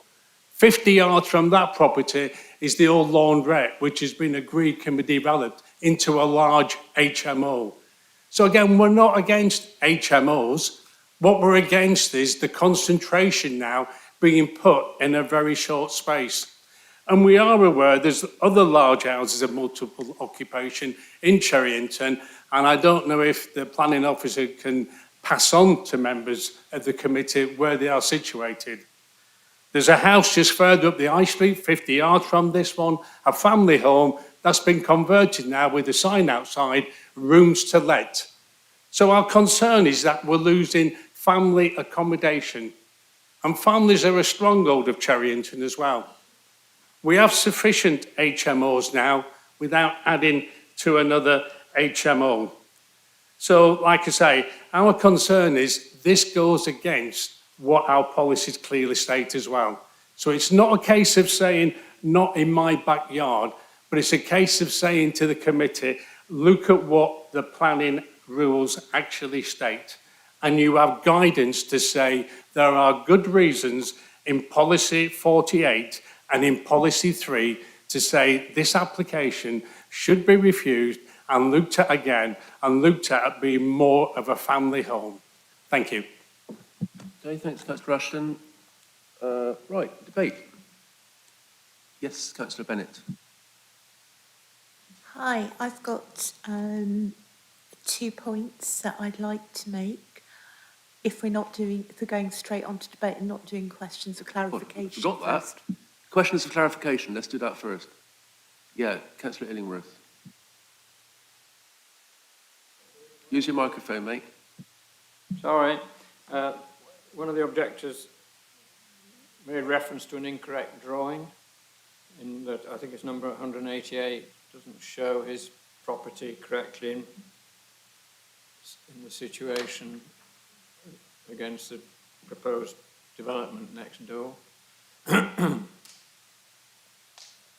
[SPEAKER 12] 50 yards from that property is the old laundrette, which has been agreed can be developed into a large HMO. So again, we're not against HMOs. What we're against is the concentration now being put in a very short space. And we are aware there's other large houses of multiple occupation in Cherry Hinton, and I don't know if the planning officer can pass on to members of the committee where they are situated. There's a house just further up the High Street, 50 yards from this one, a family home that's been converted now with a sign outside, rooms to let. So our concern is that we're losing family accommodation. And families are a stronghold of Cherry Hinton as well. We have sufficient HMOs now without adding to another HMO. So, like I say, our concern is this goes against what our policies clearly state as well. So it's not a case of saying, not in my backyard, but it's a case of saying to the committee, look at what the planning rules actually state. And you have guidance to say there are good reasons in policy 48 and in policy 3 to say this application should be refused and looked at again and looked at being more of a family home. Thank you.
[SPEAKER 2] Okay, thanks, Councillor Ashton. Right, debate. Yes, Councillor Bennett.
[SPEAKER 4] Hi, I've got 2 points that I'd like to make. If we're going straight on to debate and not doing questions or clarification.
[SPEAKER 2] Got that.
[SPEAKER 4] first.
[SPEAKER 2] Questions of clarification, let's do that first. Yeah, Councillor Illingworth. Use your microphone, mate.
[SPEAKER 5] Sorry. One of the objectors made reference to an incorrect drawing in that I think it's number 188 doesn't show his property correctly in the situation against the proposed development next door.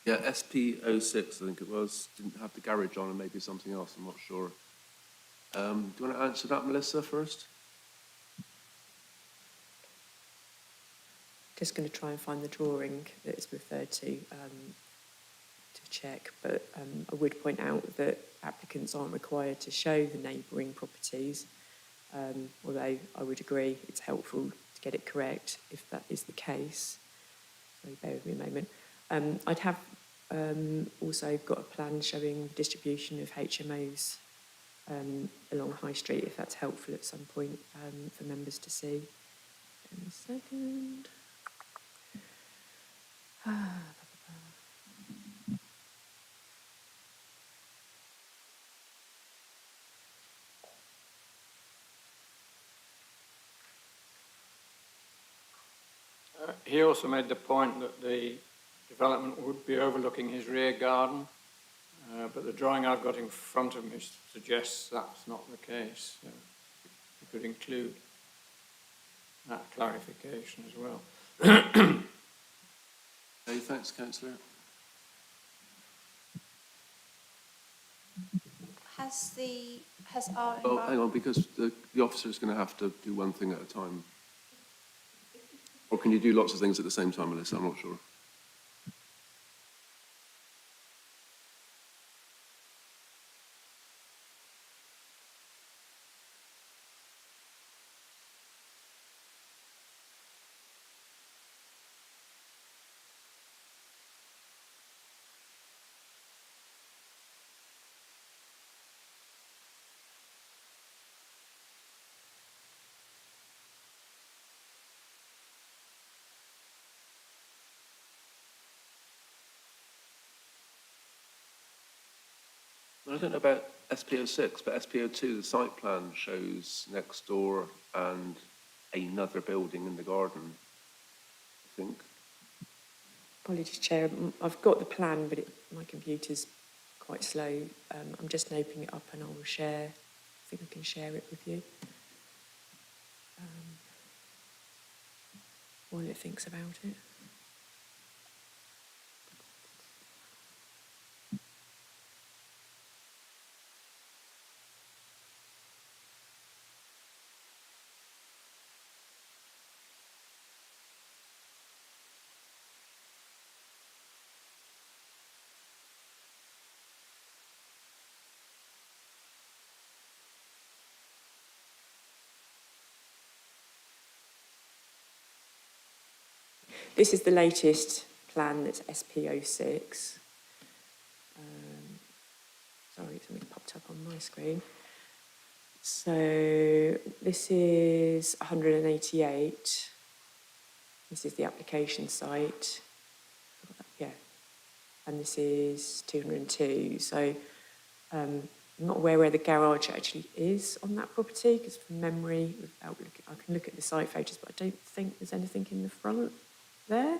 [SPEAKER 2] Yeah, SP06, I think it was, didn't have the garage on and maybe something else, I'm not sure. Do you want to answer that, Melissa, first?
[SPEAKER 21] Just going to try and find the drawing that is referred to check, but I would point out that applicants aren't required to show the neighbouring properties, although I would agree it's helpful to get it correct if that is the case. So bear with me a moment. I'd have also got a plan showing the distribution of HMOs along High Street, if that's helpful at some point for members to see. In a second.
[SPEAKER 5] He also made the point that the development would be overlooking his rear garden, but the drawing I've got in front of me suggests that's not the case. So you could include that clarification as well.
[SPEAKER 2] Okay, thanks, Councillor.
[SPEAKER 6] Has our
[SPEAKER 2] Oh, hang on, because the officer's going to have to do one thing at a time. Or can you do lots of things at the same time, Melissa? I'm not sure. I don't know about SPO6, but SPO2, the site plan shows next door and another building in the garden, I think.
[SPEAKER 21] Apologies, Chair. I've got the plan, but my computer's quite slow. I'm just opening it up and I will share. I think I can share it with you. While it thinks about it. This is the latest plan that's SP06. Sorry, something popped up on my screen. So this is 188. This is the application site. Yeah. And this is 202. So I'm not aware where the garage actually is on that property, because from memory, without looking, I can look at the site photos, but I don't think there's anything in the front there.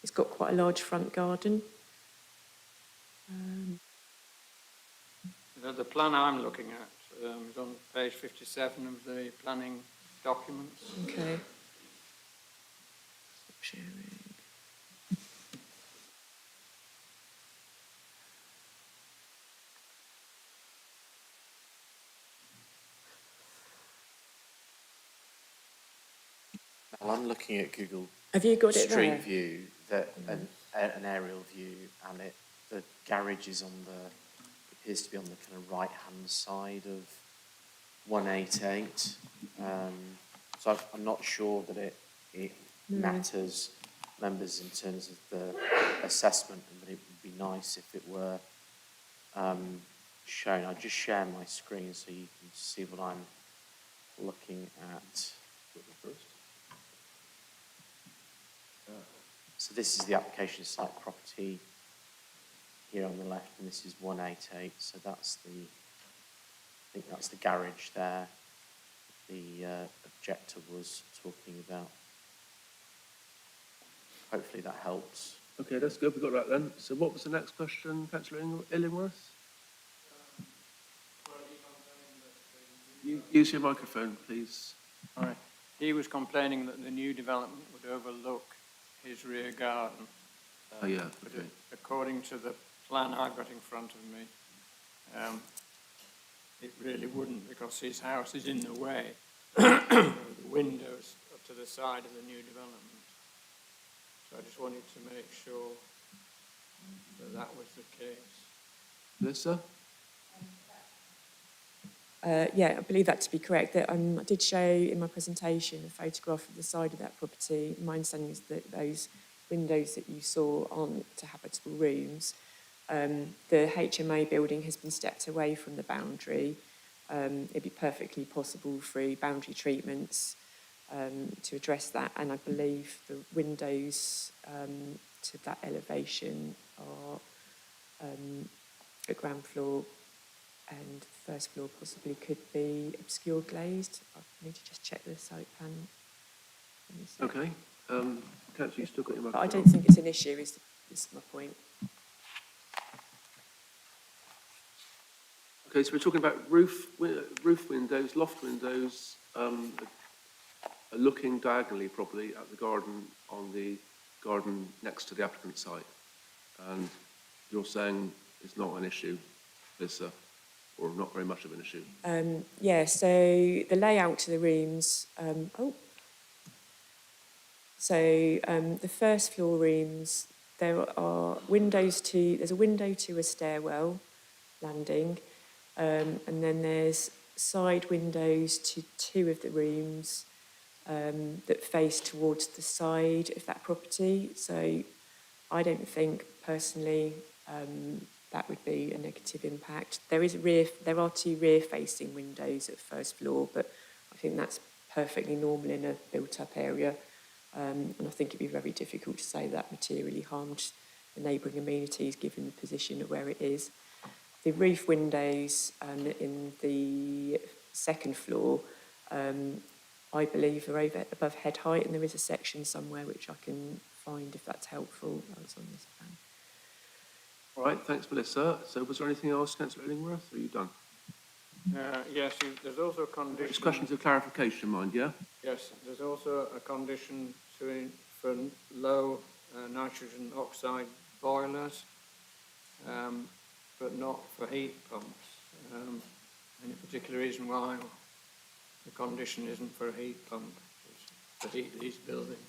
[SPEAKER 21] It's got quite a large front garden.
[SPEAKER 5] The plan I'm looking at is on page 57 of the planning documents.
[SPEAKER 21] Okay. Stop sharing.
[SPEAKER 9] Well, I'm looking at Google
[SPEAKER 21] Have you got it
[SPEAKER 9] Street
[SPEAKER 21] there?
[SPEAKER 9] View, an aerial view, and the garage is appears to be on the kind of right-hand side of 188. So I'm not sure that it matters, members, in terms of the assessment, but it would be nice if it were shown. I'll just share my screen so you can see what I'm looking at. So this is the application site property here on the left, and this is 188. So that's I think that's the garage there. The objector was talking about. Hopefully that helps.
[SPEAKER 2] Okay, that's good. We've got that then. So what was the next question, Councillor Illingworth? Use your microphone, please.
[SPEAKER 5] All right. He was complaining that the new development would overlook his rear garden.
[SPEAKER 2] Oh, yeah,
[SPEAKER 5] But
[SPEAKER 2] okay.
[SPEAKER 5] according to the plan I've got in front of me, it really wouldn't, because his house is in the way. The windows are to the side of the new development. So I just wanted to make sure that that was the case.
[SPEAKER 2] Melissa?
[SPEAKER 21] Yeah, I believe that to be correct. That, I did show in my presentation a photograph of the side of that property. My understanding is that those windows that you saw aren't to habitable rooms. The HMO building has been stepped away from the boundary. It'd be perfectly possible through boundary treatments to address that, and I believe the windows to that elevation are at ground floor, and first floor possibly could be obscure glazed. I need to just check the site plan.
[SPEAKER 2] Okay. Councillor, you still got your
[SPEAKER 21] But
[SPEAKER 2] microphone.
[SPEAKER 21] I don't think it's an issue, is my point.
[SPEAKER 2] Okay, so we're talking about roof windows, loft windows, looking diagonally probably at the garden, on the garden next to the applicant site. And you're saying it's not an issue, Lisa, or not very much of an issue?
[SPEAKER 21] Yeah, so the layout to the rooms, the first floor rooms, there's a window to a stairwell landing, and then there's side windows to two of the rooms that face towards the side of that property. So I don't think personally that would be a negative impact. There are two rear-facing windows at first floor, but I think that's perfectly normal in a built-up area. And I think it'd be very difficult to say that materially harmed the neighbouring amenities given the position of where it is. The roof windows in the second floor, I believe, are above head height, and there is a section somewhere which I can find if that's helpful. That's on this plan.
[SPEAKER 2] All right, thanks, Melissa. So was there anything else, Councillor Illingworth, or are you done?
[SPEAKER 5] Yes, there's also a condition.
[SPEAKER 2] Just questions of clarification, mind, yeah?
[SPEAKER 5] Yes, there's also a condition for low nitrogen oxide boilers, but not for heat pumps. Any particular reason why the condition isn't for a heat pump, it's to heat these buildings?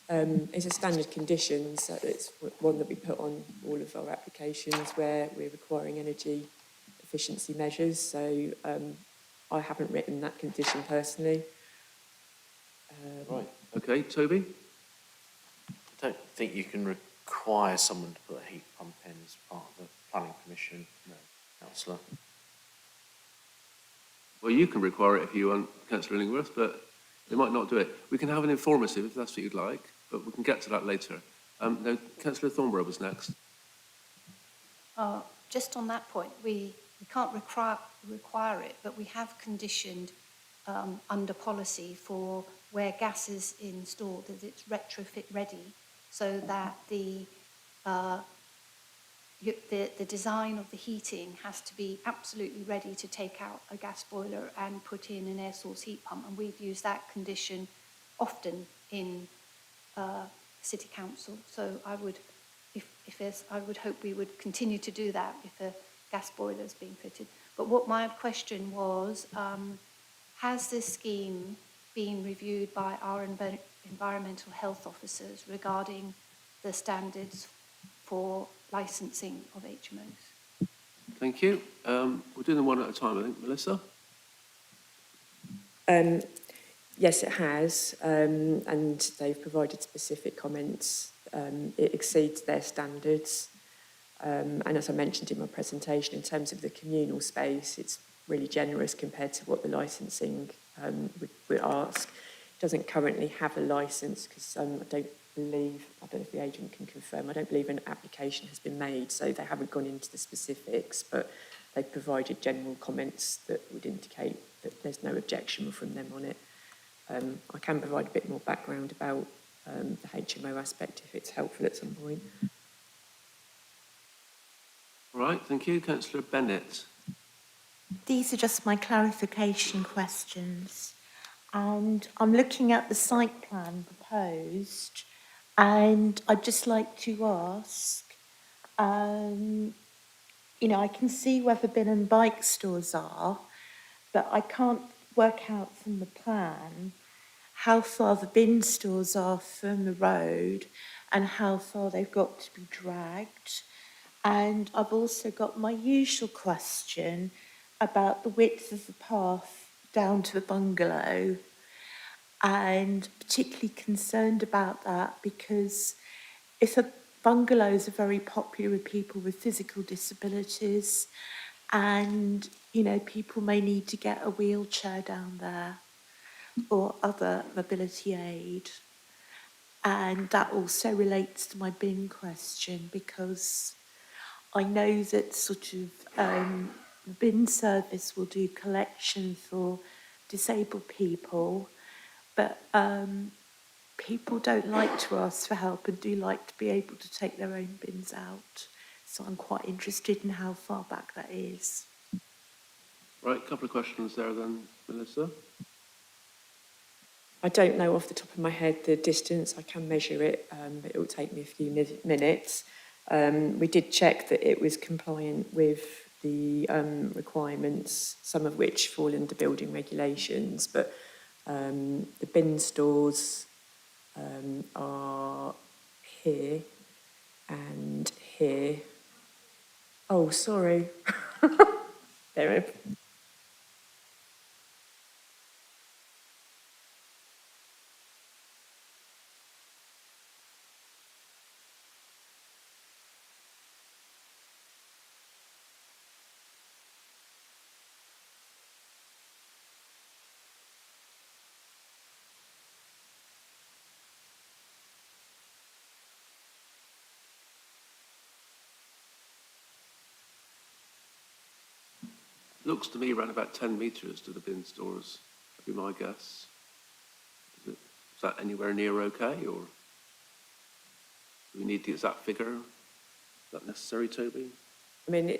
[SPEAKER 21] It's a standard condition, so it's one that we put on all of our applications where we're requiring energy efficiency measures. So I haven't written that condition personally.
[SPEAKER 2] Right. Okay, Toby?
[SPEAKER 9] I don't think you can require someone to put a heat pump in as part of the planning permission, no, Councillor.
[SPEAKER 2] Well, you can require it if you want, Councillor Illingworth, but they might not do it. We can have an informative if that's what you'd like, but we can get to that later. Now, Councillor Thornborough was next.
[SPEAKER 6] Just on that point, we can't require it, but we have conditioned under policy for where gas is installed that it's retrofit ready, so that the design of the heating has to be absolutely ready to take out a gas boiler and put in an air source heat pump. And we've used that condition often in City Council. So I would, I would hope we would continue to do that if a gas boiler is being fitted. But what my question was, has this scheme being reviewed by our environmental health officers regarding the standards for licensing of HMOs.
[SPEAKER 2] Thank you. We're doing them one at a time, I think. Melissa?
[SPEAKER 21] Yes, it has, and they've provided specific comments. It exceeds their standards. And as I mentioned in my presentation, in terms of the communal space, it's really generous compared to what the licensing would ask. It doesn't currently have a licence because I don't know if the agent can confirm, I don't believe an application has been made, so they haven't gone into the specifics, but they've provided general comments that would indicate that there's no objection from them on it. I can provide a bit more background about the HMO aspect if it's helpful at some point.
[SPEAKER 2] All right, thank you. Councillor Bennett.
[SPEAKER 4] These are just my clarification questions. And I'm looking at the site plan proposed, and I'd just like to ask, I can see where the bin and bike stores are, but I can't work out from the plan how far the bin stores are from the road and how far they've got to be dragged. And I've also got my usual question about the width of the path down to the bungalow, and particularly concerned about that because if bungalows are very popular with people with physical disabilities, and people may need to get a wheelchair down there or other mobility aid. And that also relates to my bin question because I know that the bin service will do collection for disabled people, but people don't like to ask for help and do like to be able to take their own bins out. So I'm quite interested in how far back that is.
[SPEAKER 2] Right, a couple of questions there then, Melissa.
[SPEAKER 21] I don't know off the top of my head the distance. I can measure it, but it will take me a few minutes. We did check that it was compliant with the requirements, some of which fall under building regulations, but the bin stores are here and here. Oh, sorry. There.
[SPEAKER 2] Looks to me around about 10 metres to the bin stores, would be my guess. Is that anywhere near okay, or do we need the exact figure? Is that necessary, Toby?
[SPEAKER 21] I mean,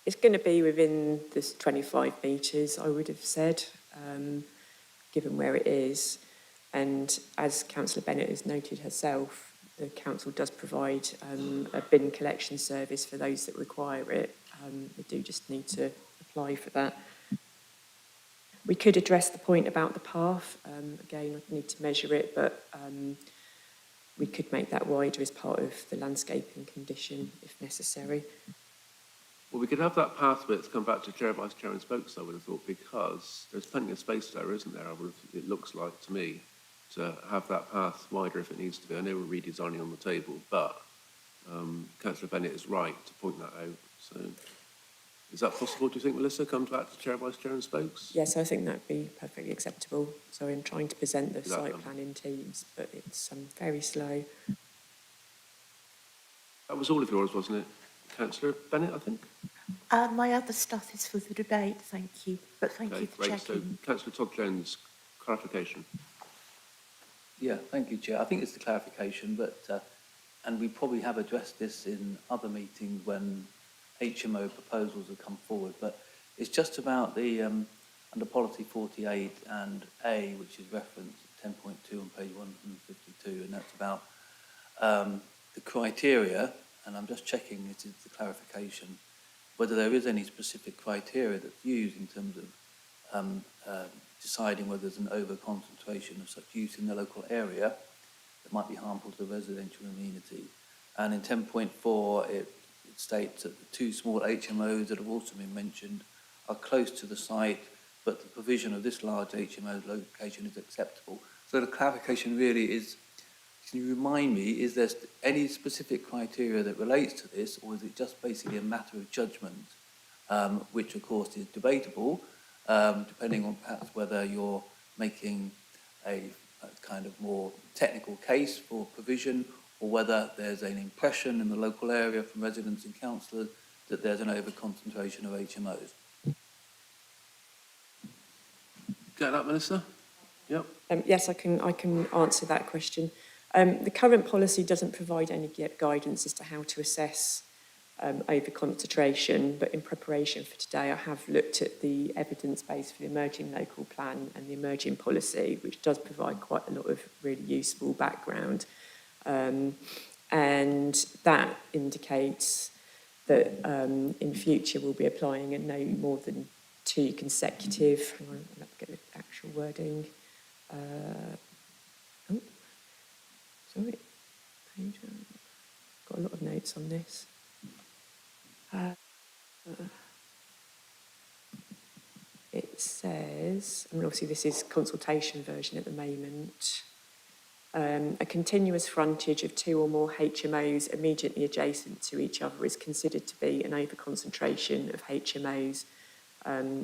[SPEAKER 21] it's going to be within this 25 metres, I would have said, given where it is. And as Councillor Bennett has noted herself, the council does provide a bin collection service for those that require it. They do just need to apply for that. We could address the point about the path. Again, I'd need to measure it, but we could make that wider as part of the landscaping condition if necessary.
[SPEAKER 2] Well, we could have that path width come back to Chair, Vice Chair and Spokes, I would have thought, because there's plenty of space there, isn't there? It looks like to me to have that path wider if it needs to be. I know we're redesigning on the table, but Councillor Bennett is right to point that out. So is that possible, do you think, Melissa, come back to Chair, Vice Chair and Spokes?
[SPEAKER 21] Yes, I think that would be perfectly acceptable. Sorry, I'm trying to present the site plan in Teams, but it's very slow.
[SPEAKER 2] That was all of yours, wasn't it? Councillor Bennett, I think?
[SPEAKER 4] My other stuff is for the debate, thank you. But thank you for
[SPEAKER 2] great.
[SPEAKER 4] checking.
[SPEAKER 2] So, Councillor Todd Jones, clarification.
[SPEAKER 7] Yeah, thank you, Chair. I think it's the clarification, but and we probably have addressed this in other meetings when HMO proposals have come forward, but it's just about the under policy 48 and A, which is referenced 10.2 on page 152, and that's about the criteria, and I'm just checking it is the clarification, whether there is any specific criteria that's used in terms of deciding whether there's an over-concentration of such use in the local area that might be harmful to the residential amenity. And in 10.4, it states that the two small HMOs that have also been mentioned are close to the site, but the provision of this large HMO location is acceptable. So the clarification really is, can you remind me, is there any specific criteria that relates to this, or is it just basically a matter of judgment, which of course is debatable, depending on perhaps whether you're making a kind of more technical case for provision, or whether there's an impression in the local area from residents and councillors that there's an over-concentration of HMOs.
[SPEAKER 2] Get that, Melissa? Yep.
[SPEAKER 21] Yes, I can answer that question. The current policy doesn't provide any guidance as to how to assess over-concentration, but in preparation for today, I have looked at the evidence base for the emerging local plan and the emerging policy, which does provide quite a lot of really useful background. And that indicates that in future we'll be applying a no more than 2 consecutive, hang on, let's get the actual wording. Sorry, got a lot of notes on this. It says, I mean, obviously this is consultation version at the moment, a continuous frontage of 2 or more HMOs immediately adjacent to each other is considered to be an over-concentration of HMOs.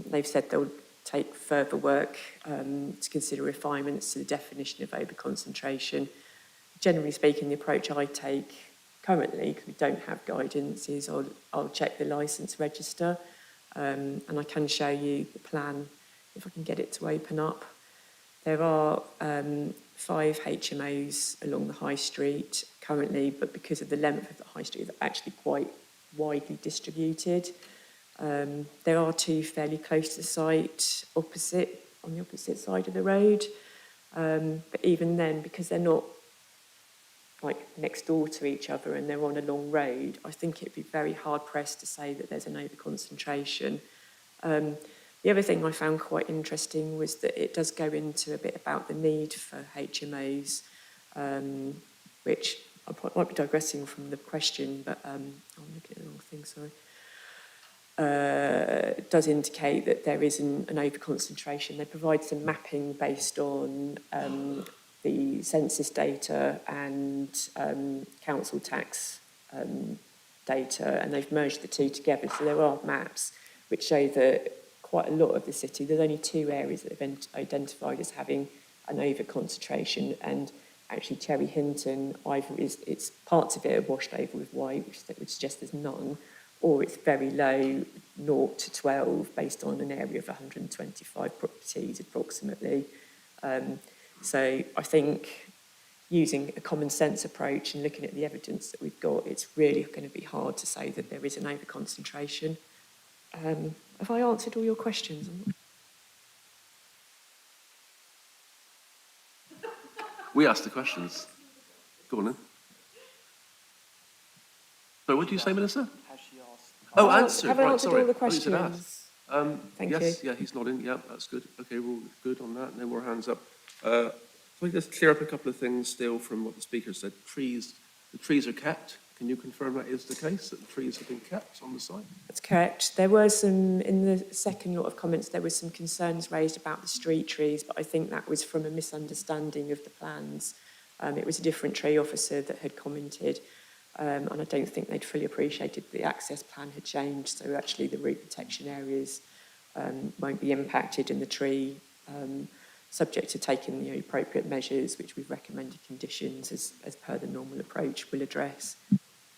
[SPEAKER 21] They've said they'll take further work to consider refinements to the definition of over-concentration. Generally speaking, the approach I take currently, because we don't have guidance, is I'll check the licence register, and I can show you the plan if I can get it to open up. There are 5 HMOs along the high street currently, but because of the length of the high street, they're actually quite widely distributed. There are 2 fairly close to the site, on the opposite side of the road. But even then, because they're not like next door to each other and they're on a long road, I think it'd be very hard pressed to say that there's an over-concentration. The other thing I found quite interesting was that it does go into a bit about the need for HMOs, which I might be digressing from the question, but I'm looking at the wrong thing, sorry. It does indicate that there isn't an over-concentration. They provide some mapping based on the census data and council tax data, and they've merged the 2 together. So there are maps which show that quite a lot of the city, there's only 2 areas that have been identified as having an over-concentration, and actually Cherry Hinton, either it's parts of it are washed over with white, which would suggest there's none, or it's very low, 0 to 12, based on an area of 125 properties approximately. So I think using a common sense approach and looking at the evidence that we've got, it's really going to be hard to say that there is an over-concentration. Have I answered all your questions?
[SPEAKER 2] We asked the questions. Go on then. So what do you say, Melissa? Oh, answer.
[SPEAKER 21] Have I
[SPEAKER 2] Right,
[SPEAKER 21] answered
[SPEAKER 2] sorry.
[SPEAKER 21] all the
[SPEAKER 2] I thought you said
[SPEAKER 21] questions?
[SPEAKER 2] ask.
[SPEAKER 21] Thank
[SPEAKER 2] yes,
[SPEAKER 21] you.
[SPEAKER 2] yeah, he's nodding. Yeah, that's good. Okay, we're all good on that. No more hands up. So I just clear up a couple of things still from what the speaker said. The trees are kept. Can you confirm that is the case, that the trees have been kept on the site?
[SPEAKER 21] That's correct. There were some, in the second lot of comments, there were some concerns raised about the street trees, but I think that was from a misunderstanding of the plans. It was a different tree officer that had commented, and I don't think they'd fully appreciated the access plan had changed, so actually the root protection areas won't be impacted in the tree, subject to taking the appropriate measures, which we've recommended conditions as per the normal approach will address.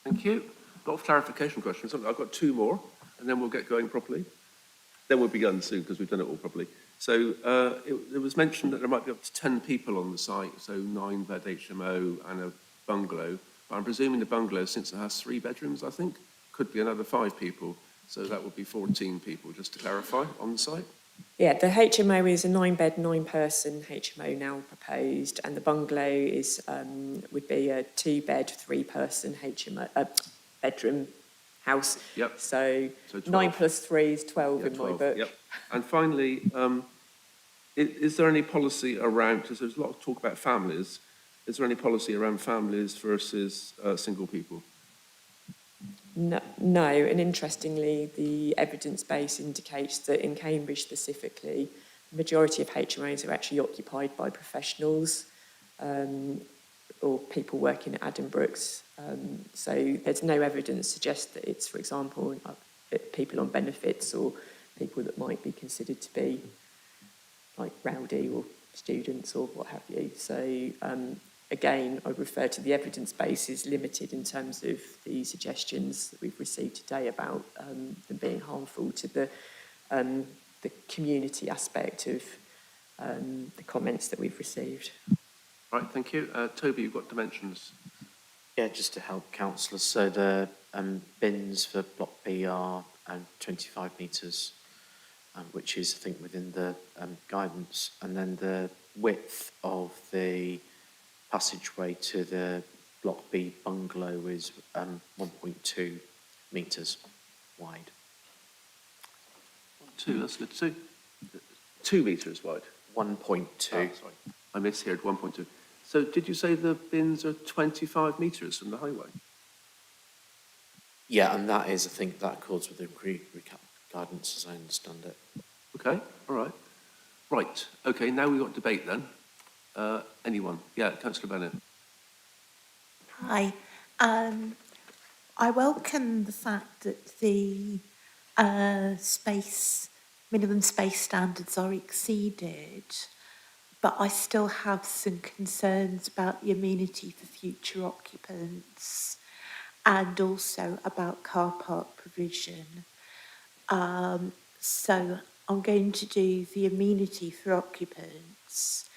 [SPEAKER 2] Thank you. A lot of clarification questions. I've got 2 more, and then we'll get going properly. Then we'll be done soon, because we've done it all properly. So it was mentioned that there might be up to 10 people on the site, so 9-bed HMO and a bungalow. But I'm presuming the bungalow, since it has 3 bedrooms, I think, could be another 5 people. So that would be 14 people, just to clarify, on the site.
[SPEAKER 21] Yeah, the HMO is a 9-bed, 9-person HMO now proposed, and the bungalow is would be a 2-bed, 3-person HMO bedroom house.
[SPEAKER 2] Yep.
[SPEAKER 21] So,
[SPEAKER 2] So 12.
[SPEAKER 21] 9 plus 3 is 12
[SPEAKER 2] Yeah,
[SPEAKER 21] in
[SPEAKER 2] 12,
[SPEAKER 21] my book.
[SPEAKER 2] Yep. And finally, is there any policy around, because there's a lot of talk about families, is there any policy around families versus single people?
[SPEAKER 21] No, and interestingly, the evidence base indicates that in Cambridge specifically, the majority of HMOs are actually occupied by professionals or people working at Addenbrooke's. So there's no evidence to suggest that it's, for example, people on benefits or people that might be considered to be like rowdy or students or what have you. So again, I refer to the evidence base is limited in terms of the suggestions that we've received today about them being harmful to the community aspect of the comments that we've received.
[SPEAKER 2] Right, thank you. Toby, you've got dimensions.
[SPEAKER 9] Yeah, just to help councillors. So the bins for Block B are 25 metres, which is, I think, within the guidance. And then the width of the passageway to the Block B bungalow is 1.2 metres wide.
[SPEAKER 2] 2, that's good. 2 metres wide.
[SPEAKER 9] 1.2.
[SPEAKER 2] Sorry, I misheard 1.2. So did you say the bins are 25 metres from the highway?
[SPEAKER 9] Yeah, and that is, I think, that accords with the guidance as I understand it.
[SPEAKER 2] Okay, all right. Right, okay, now we've got debate then. Anyone? Yeah, Councillor Bennett.
[SPEAKER 4] Hi. I welcome the fact that the minimum space standards are exceeded, but I still have some concerns about the amenity for future occupants and also about car park provision. So I'm going to do the amenity for occupants.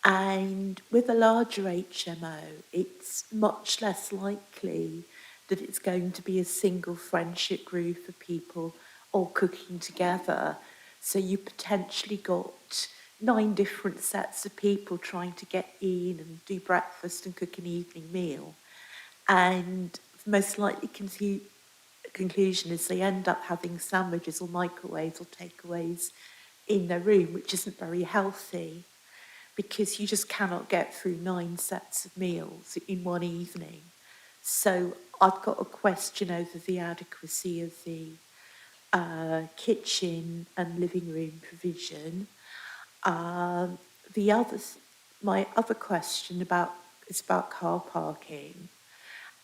[SPEAKER 4] And with a larger HMO, it's much less likely that it's going to be a single friendship group of people all cooking together. So you potentially got 9 different sets of people trying to get in and do breakfast and cook an evening meal. And the most likely conclusion is they end up having sandwiches or microwaves or takeaways in their room, which isn't very healthy, because you just cannot get through 9 sets of meals in one evening. So I've got a question over the adequacy of the kitchen and living room provision. My other question is about car parking.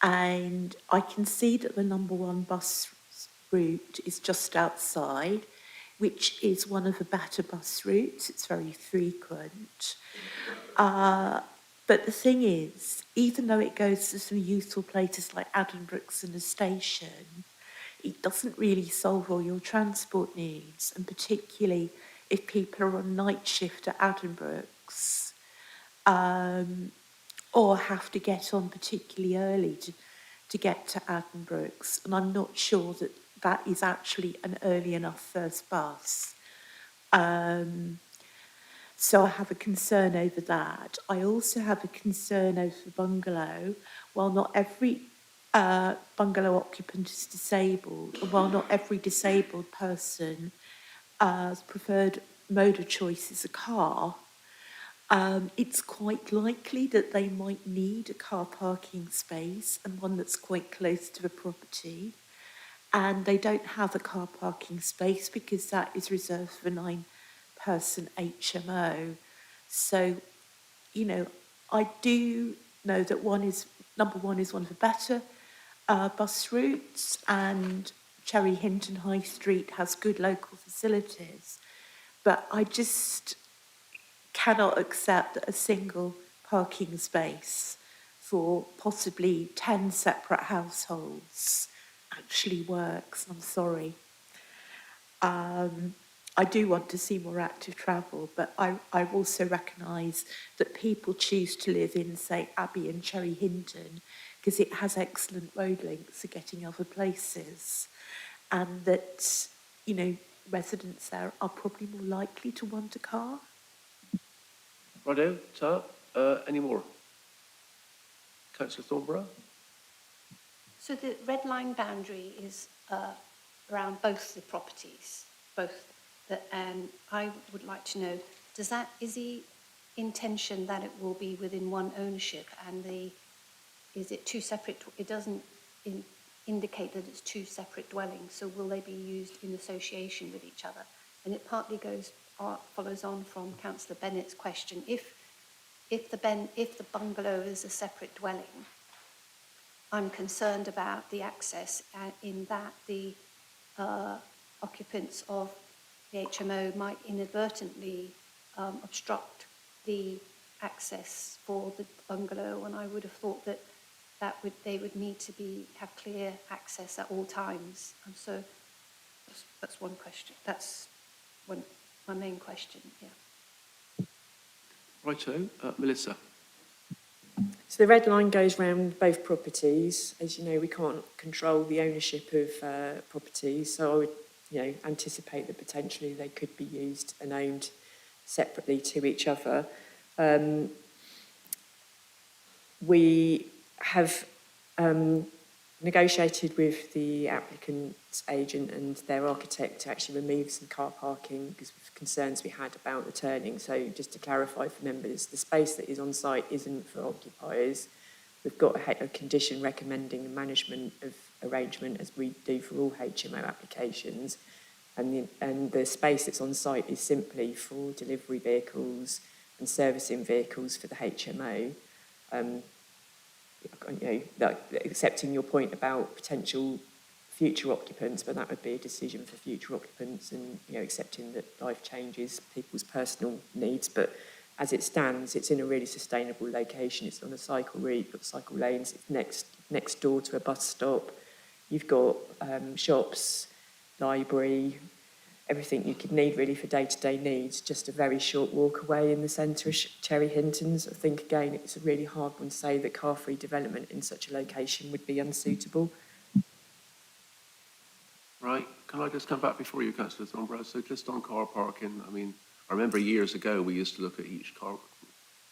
[SPEAKER 4] And I can see that the number 1 bus route is just outside, which is one of the better bus routes. It's very frequent. But the thing is, even though it goes to some useful places like Addenbrooke's and the station, it doesn't really solve all your transport needs, and particularly if people are on night shift at Addenbrooke's, or have to get on particularly early to get to Addenbrooke's. And I'm not sure that that is actually an early enough first bus. So I have a concern over that. I also have a concern over the bungalow. While not every bungalow occupant is disabled, and while not every disabled person's preferred mode of choice is a car, it's quite likely that they might need a car parking space, and one that's quite close to the property. And they don't have a car parking space because that is reserved for 9-person HMO. So, you know, I do know that number one is one of the better bus routes, and Cherry Hinton High Street has good local facilities. But I just cannot accept that a single parking space for possibly 10 separate households actually works. I'm sorry. I do want to see more active travel, but I also recognise that people choose to live in, say, Abbey and Cherry Hinton because it has excellent road links for getting other places, and that, you know, residents there are probably more likely to want a car.
[SPEAKER 2] Righto, any more? Councillor Thornborough?
[SPEAKER 6] So the red line boundary is around both the properties, and I would like to know, is the intention that it will be within one ownership, and is it two separate, it doesn't indicate that it's two separate dwellings, so will they be used in association with each other? And it partly follows on from Councillor Bennett's question. If the bungalow is a separate dwelling, I'm concerned about the access in that the occupants of the HMO might inadvertently obstruct the access for the bungalow, and I would have thought that they would need to have clear access at all times. And so that's one question. That's my main question. Yeah.
[SPEAKER 2] Righto, Melissa.
[SPEAKER 21] So the red line goes round both properties. As you know, we can't control the ownership of properties, so I would, anticipate that potentially they could be used and owned separately to each other. We have negotiated with the applicant's agent and their architect to actually remove some car parking because of concerns we had about the turning. So just to clarify for members, the space that is on site isn't for occupiers. We've got a condition recommending a management of arrangement as we do for all HMO applications. And the space that's on site is simply for delivery vehicles and servicing vehicles for the HMO. Accepting your point about potential future occupants, but that would be a decision for future occupants, and accepting that life changes people's personal needs. But as it stands, it's in a really sustainable location. It's on a cycle route, got cycle lanes. It's next door to a bus stop. You've got shops, library, everything you could need really for day-to-day needs, just a very short walk away in the centre of Cherry Hintons. I think, again, it's a really hard one to say that car-free development in such a location would be unsuitable.
[SPEAKER 2] Right, can I just come back before you, Councillor Thornborough? So just on car parking, I remember years ago we used to look at each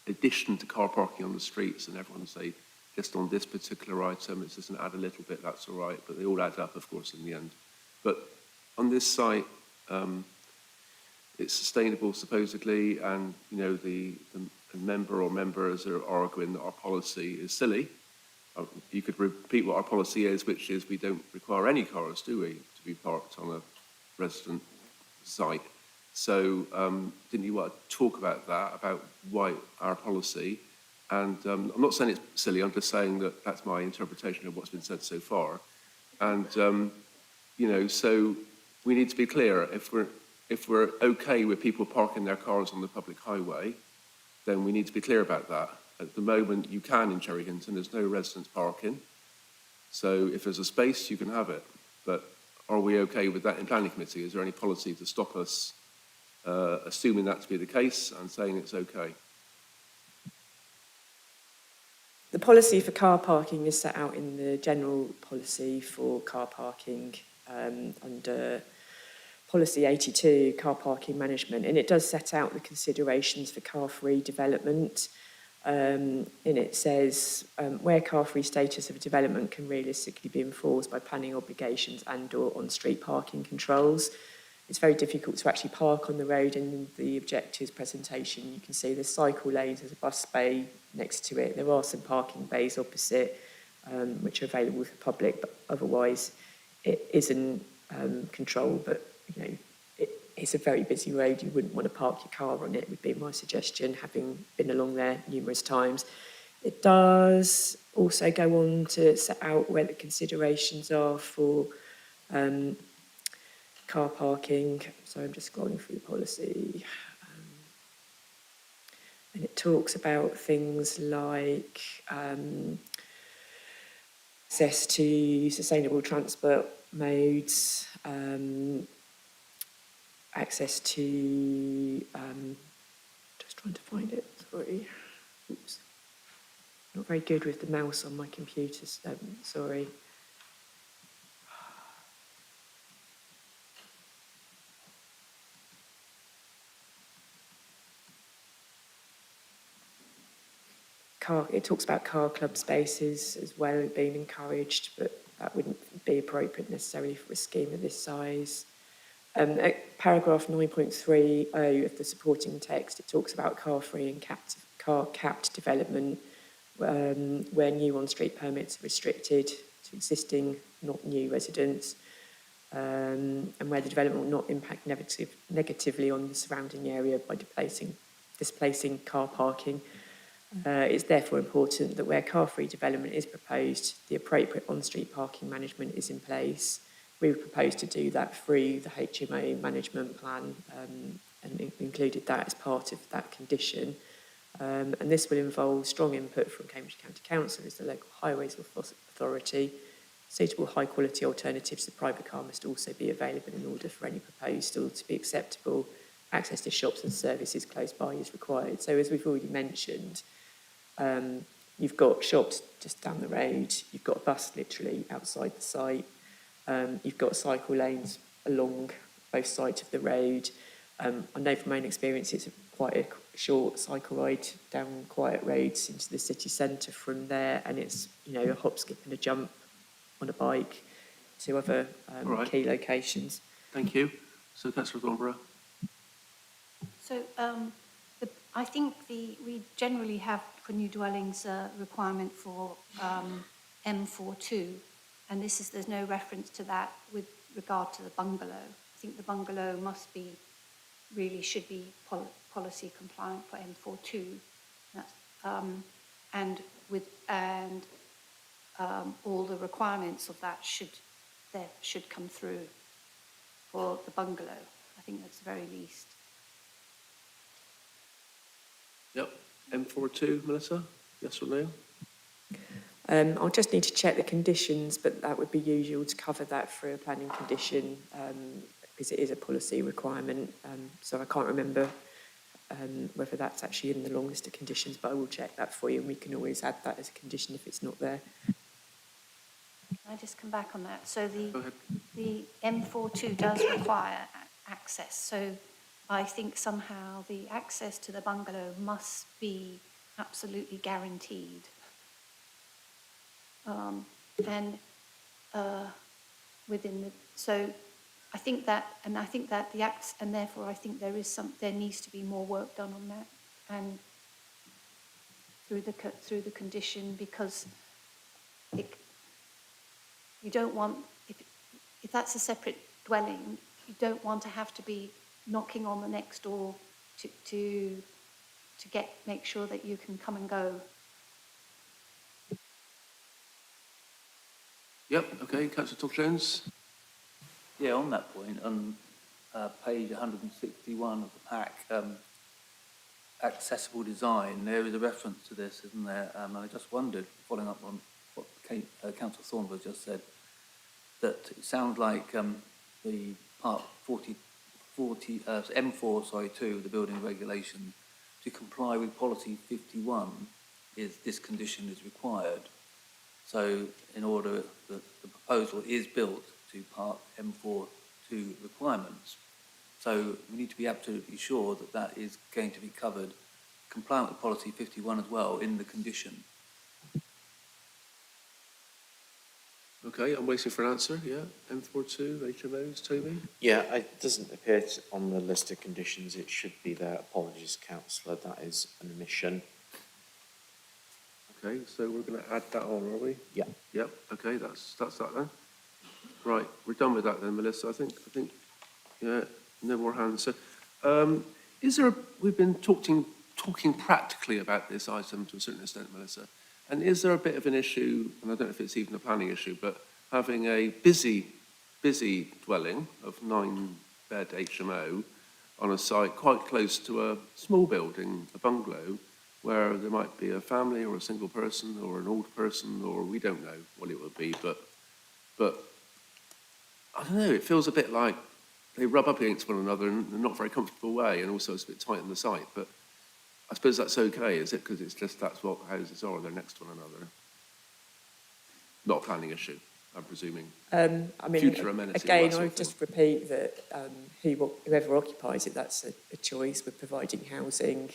[SPEAKER 2] addition to car parking on the streets, and everyone would say, just on this particular item, it doesn't add a little bit, that's all right, but they all add up, of course, in the end. But on this site, it's sustainable supposedly, and the member or members are arguing that our policy is silly. You could repeat what our policy is, which is we don't require any cars, do we, to be parked on a resident site. So didn't you want to talk about that, about why our policy? And I'm not saying it's silly, I'm just saying that that's my interpretation of what's been said so far. And so we need to be clear. If we're okay with people parking their cars on the public highway, then we need to be clear about that. At the moment, you can in Cherry Hinton, there's no residence parking. So if there's a space, you can have it. But are we okay with that in planning committee? Is there any policy to stop us assuming that to be the case and saying it's okay?
[SPEAKER 21] The policy for car parking is set out in the general policy for car parking under Policy 82, car parking management, and it does set out the considerations for car-free development. And it says where car-free status of a development can realistically be enforced by planning obligations and/or on-street parking controls. It's very difficult to actually park on the road. In the objectives presentation, you can see there's cycle lanes, there's a bus bay next to it. There are some parking bays opposite, which are available for the public, but otherwise it isn't controlled. But it's a very busy road. You wouldn't want to park your car on it, would be my suggestion, having been along there numerous times. It does also go on to set out where the considerations are for car parking. So I'm just scrolling through the policy. And it talks about things like access to sustainable transport modes, access to, just trying to find it, sorry. Oops. Not very good with the mouse on my computer, sorry. it talks about car club spaces as well being encouraged, but that wouldn't be appropriate necessarily for a scheme of this size. At paragraph 9.30 of the supporting text, it talks about car-free and car-capped development, where new on-street permits are restricted to existing, not new residents, and where the development will not impact negatively on the surrounding area by displacing car parking. It's therefore important that where car-free development is proposed, the appropriate on-street parking management is in place. We would propose to do that through the HMO management plan and included that as part of that condition. And this will involve strong input from Cambridge County Council as the local highways authority. Suitable high-quality alternatives to private car must also be available in order for any proposal to be acceptable. Access to shops and services close by is required. So as we've already mentioned, you've got shops just down the road, you've got a bus literally outside the site, you've got cycle lanes along both sides of the road. I know from my own experience it's quite a short cycle ride down quiet roads into the city centre from there, and it's, you know, a hop, skip and a jump on a bike to other key locations.
[SPEAKER 2] Thank you. So Councillor Thornborough.
[SPEAKER 6] So I think we generally have for new dwellings a requirement for M42, and there's no reference to that with regard to the bungalow. I think the bungalow should be policy compliant for M42. That's, and all the requirements of that should come through for the bungalow. I think that's the very least.
[SPEAKER 2] Yep. M42, Melissa? Yes or no?
[SPEAKER 21] I'll just need to check the conditions, but that would be usual to cover that through a planning condition because it is a policy requirement. So I can't remember whether that's actually in the long list of conditions, but I will check that for you and we can always add that as a condition if it's not there.
[SPEAKER 6] Can I just come back on that? So the M42 does require access. So I think somehow the access to the bungalow must be absolutely guaranteed. So I think that, and I think that and therefore I think there needs to be more work done on that, and through the condition, because you don't want, if that's a separate dwelling, you don't want to have to be knocking on the next door to make sure that you can come and go.
[SPEAKER 2] Yep. Okay. Councillor Tull-Jones.
[SPEAKER 7] Yeah, on that point, on page 161 of the pack, accessible design, there is a reference to this, isn't there? And I just wondered, following up on what Councillor Thornborough just said, that it sounds like the part 2 of the building regulation, to comply with policy 51, this condition is required. So in order that the proposal is built to part M42 requirements. So we need to be absolutely sure that that is going to be covered, compliant with policy 51 as well, in the condition.
[SPEAKER 2] Okay, I'm waiting for an answer. Yeah, M42, HMOs, Toby?
[SPEAKER 9] Yeah, it doesn't appear on the list of conditions. It should be there. Apologies, Councillor. That is an omission.
[SPEAKER 2] Okay, so we're going to add that on, are we?
[SPEAKER 9] Yeah.
[SPEAKER 2] Yep. Okay, that's that then. Right, we're done with that then, Melissa. I think. Yeah, no more hands. So, we've been talking practically about this item to a certain extent, Melissa. And is there a bit of an issue, and I don't know if it's even a planning issue, but having a busy dwelling of 9-bed HMO on a site quite close to a small building, a bungalow, where there might be a family or a single person or an old person, or we don't know what it would be, but I don't know, it feels a bit like they rub up against one another in a not very comfortable way, and also it's a bit tight on the site, but I suppose that's okay, is it? Because it's just that's what houses are, they're next to one another. Not a planning issue, I'm presuming.
[SPEAKER 21] I mean,
[SPEAKER 2] future amenity.
[SPEAKER 21] Again, I would just repeat that whoever occupies it, that's a choice. We're providing housing.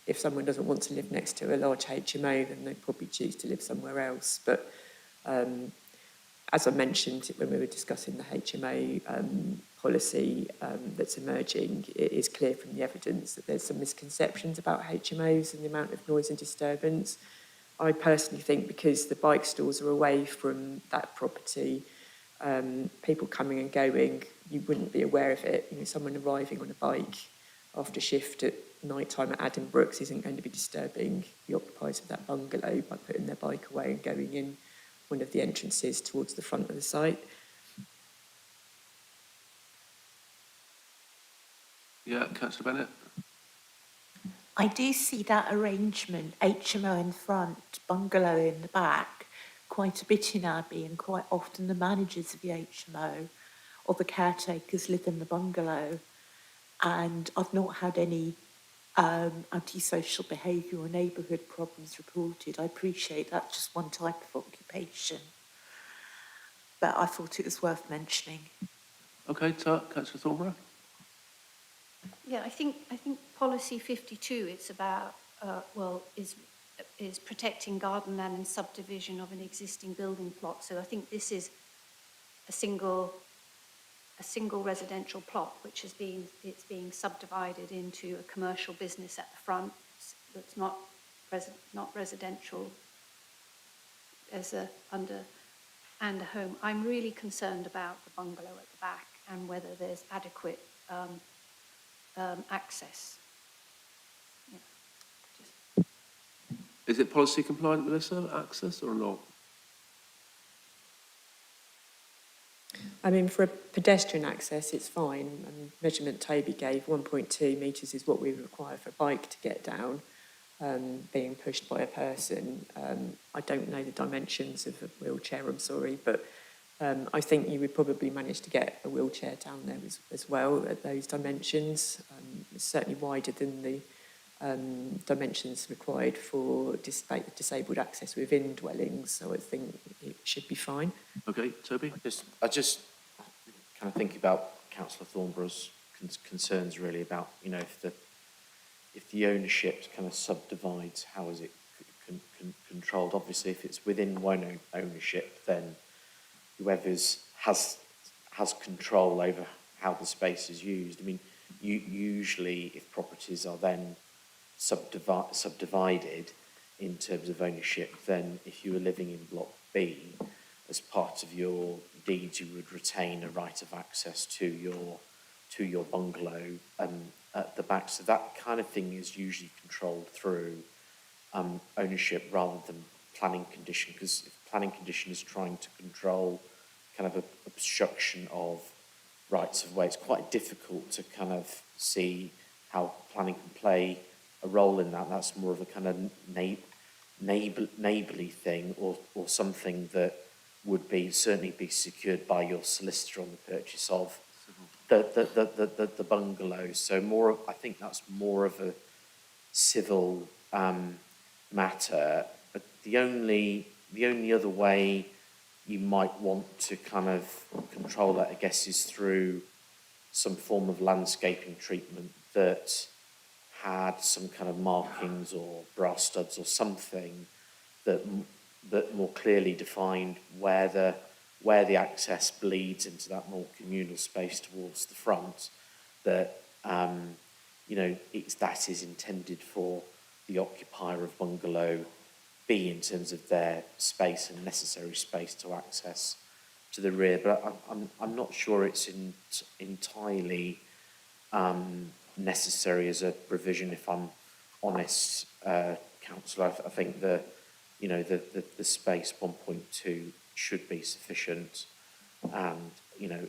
[SPEAKER 21] if someone doesn't want to live next to a large HMO, then they'd probably choose to live somewhere else. But as I mentioned when we were discussing the HMO policy that's emerging, it is clear from the evidence that there's some misconceptions about HMOs and the amount of noise and disturbance. I personally think because the bike stores are away from that property, people coming and going, you wouldn't be aware of it. You know, someone arriving on a bike after shift at night time at Adam Brooks isn't going to be disturbing the occupiers of that bungalow by putting their bike away and going in one of the entrances towards the front of the site.
[SPEAKER 2] Yeah, Councillor Bennett.
[SPEAKER 4] I do see that arrangement, HMO in front, bungalow in the back, quite a bit in Abbey, and quite often the managers of the HMO or the caretakers live in the bungalow. And I've not had any antisocial behaviour or neighbourhood problems reported. I appreciate that's just one type of occupation, but I thought it was worth mentioning.
[SPEAKER 2] Okay, Councillor Thornborough.
[SPEAKER 6] Yeah, I think policy 52, it's about, is protecting garden land and subdivision of an existing building plot. So I think this is a single residential plot, which it's being subdivided into a commercial business at the front that's not residential as a home. I'm really concerned about the bungalow at the back and whether there's adequate access. Yeah.
[SPEAKER 2] Is it policy compliant, Melissa, access or not?
[SPEAKER 21] I mean, for a pedestrian access, it's fine. Measurement Toby gave 1.2 metres is what we require for a bike to get down, being pushed by a person. I don't know the dimensions of a wheelchair, I'm sorry, but I think you would probably manage to get a wheelchair down there as well at those dimensions. It's certainly wider than the dimensions required for disabled access within dwellings, so I think it should be fine.
[SPEAKER 2] Okay, Toby?
[SPEAKER 9] I just kind of think about Councillor Thornborough's concerns really about, you know, if the ownership kind of subdivides, how is it controlled? Obviously, if it's within one ownership, then whoever's has control over how the space is used. I mean, usually if properties are then subdivided in terms of ownership, then if you were living in Block B, as part of your deeds, you would retain a right of access to your bungalow at the back. So that kind of thing is usually controlled through ownership rather than planning condition, because if planning condition is trying to control kind of obstruction of rights of way, it's quite difficult to kind of see how planning can play a role in that. That's more of a kind of neighbourly thing, or something that would certainly be secured by your solicitor on the purchase of the bungalow. So I think that's more of a civil matter. But the only other way you might want to kind of control that, I guess, is through some form of landscaping treatment that had some kind of markings or brass studs or something that more clearly defined where the access bleeds into that more communal space towards the front, that that is intended for the occupier of bungalow B in terms of their space and necessary space to access to the rear. But I'm not sure it's entirely necessary as a provision, if I'm honest, Councillor. I think the space 1.2 should be sufficient, and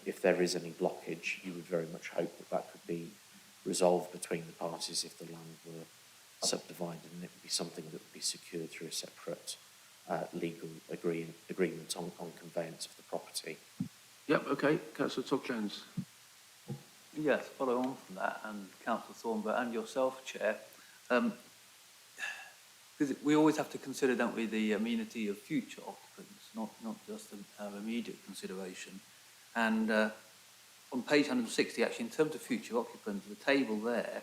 [SPEAKER 9] if there is any blockage, you would very much hope that could be resolved between the parties if the land were subdivided, and it would be something that would be secured through a separate legal agreement on conveyance of the property.
[SPEAKER 2] Yep, okay. Councillor Todd-Jones.
[SPEAKER 7] Yes, follow on from that, and Councillor Thornborough and yourself, Chair. Because we always have to consider, don't we, the amenity of future occupants, not just our immediate consideration. And on page 160, actually, in terms of future occupants, the table there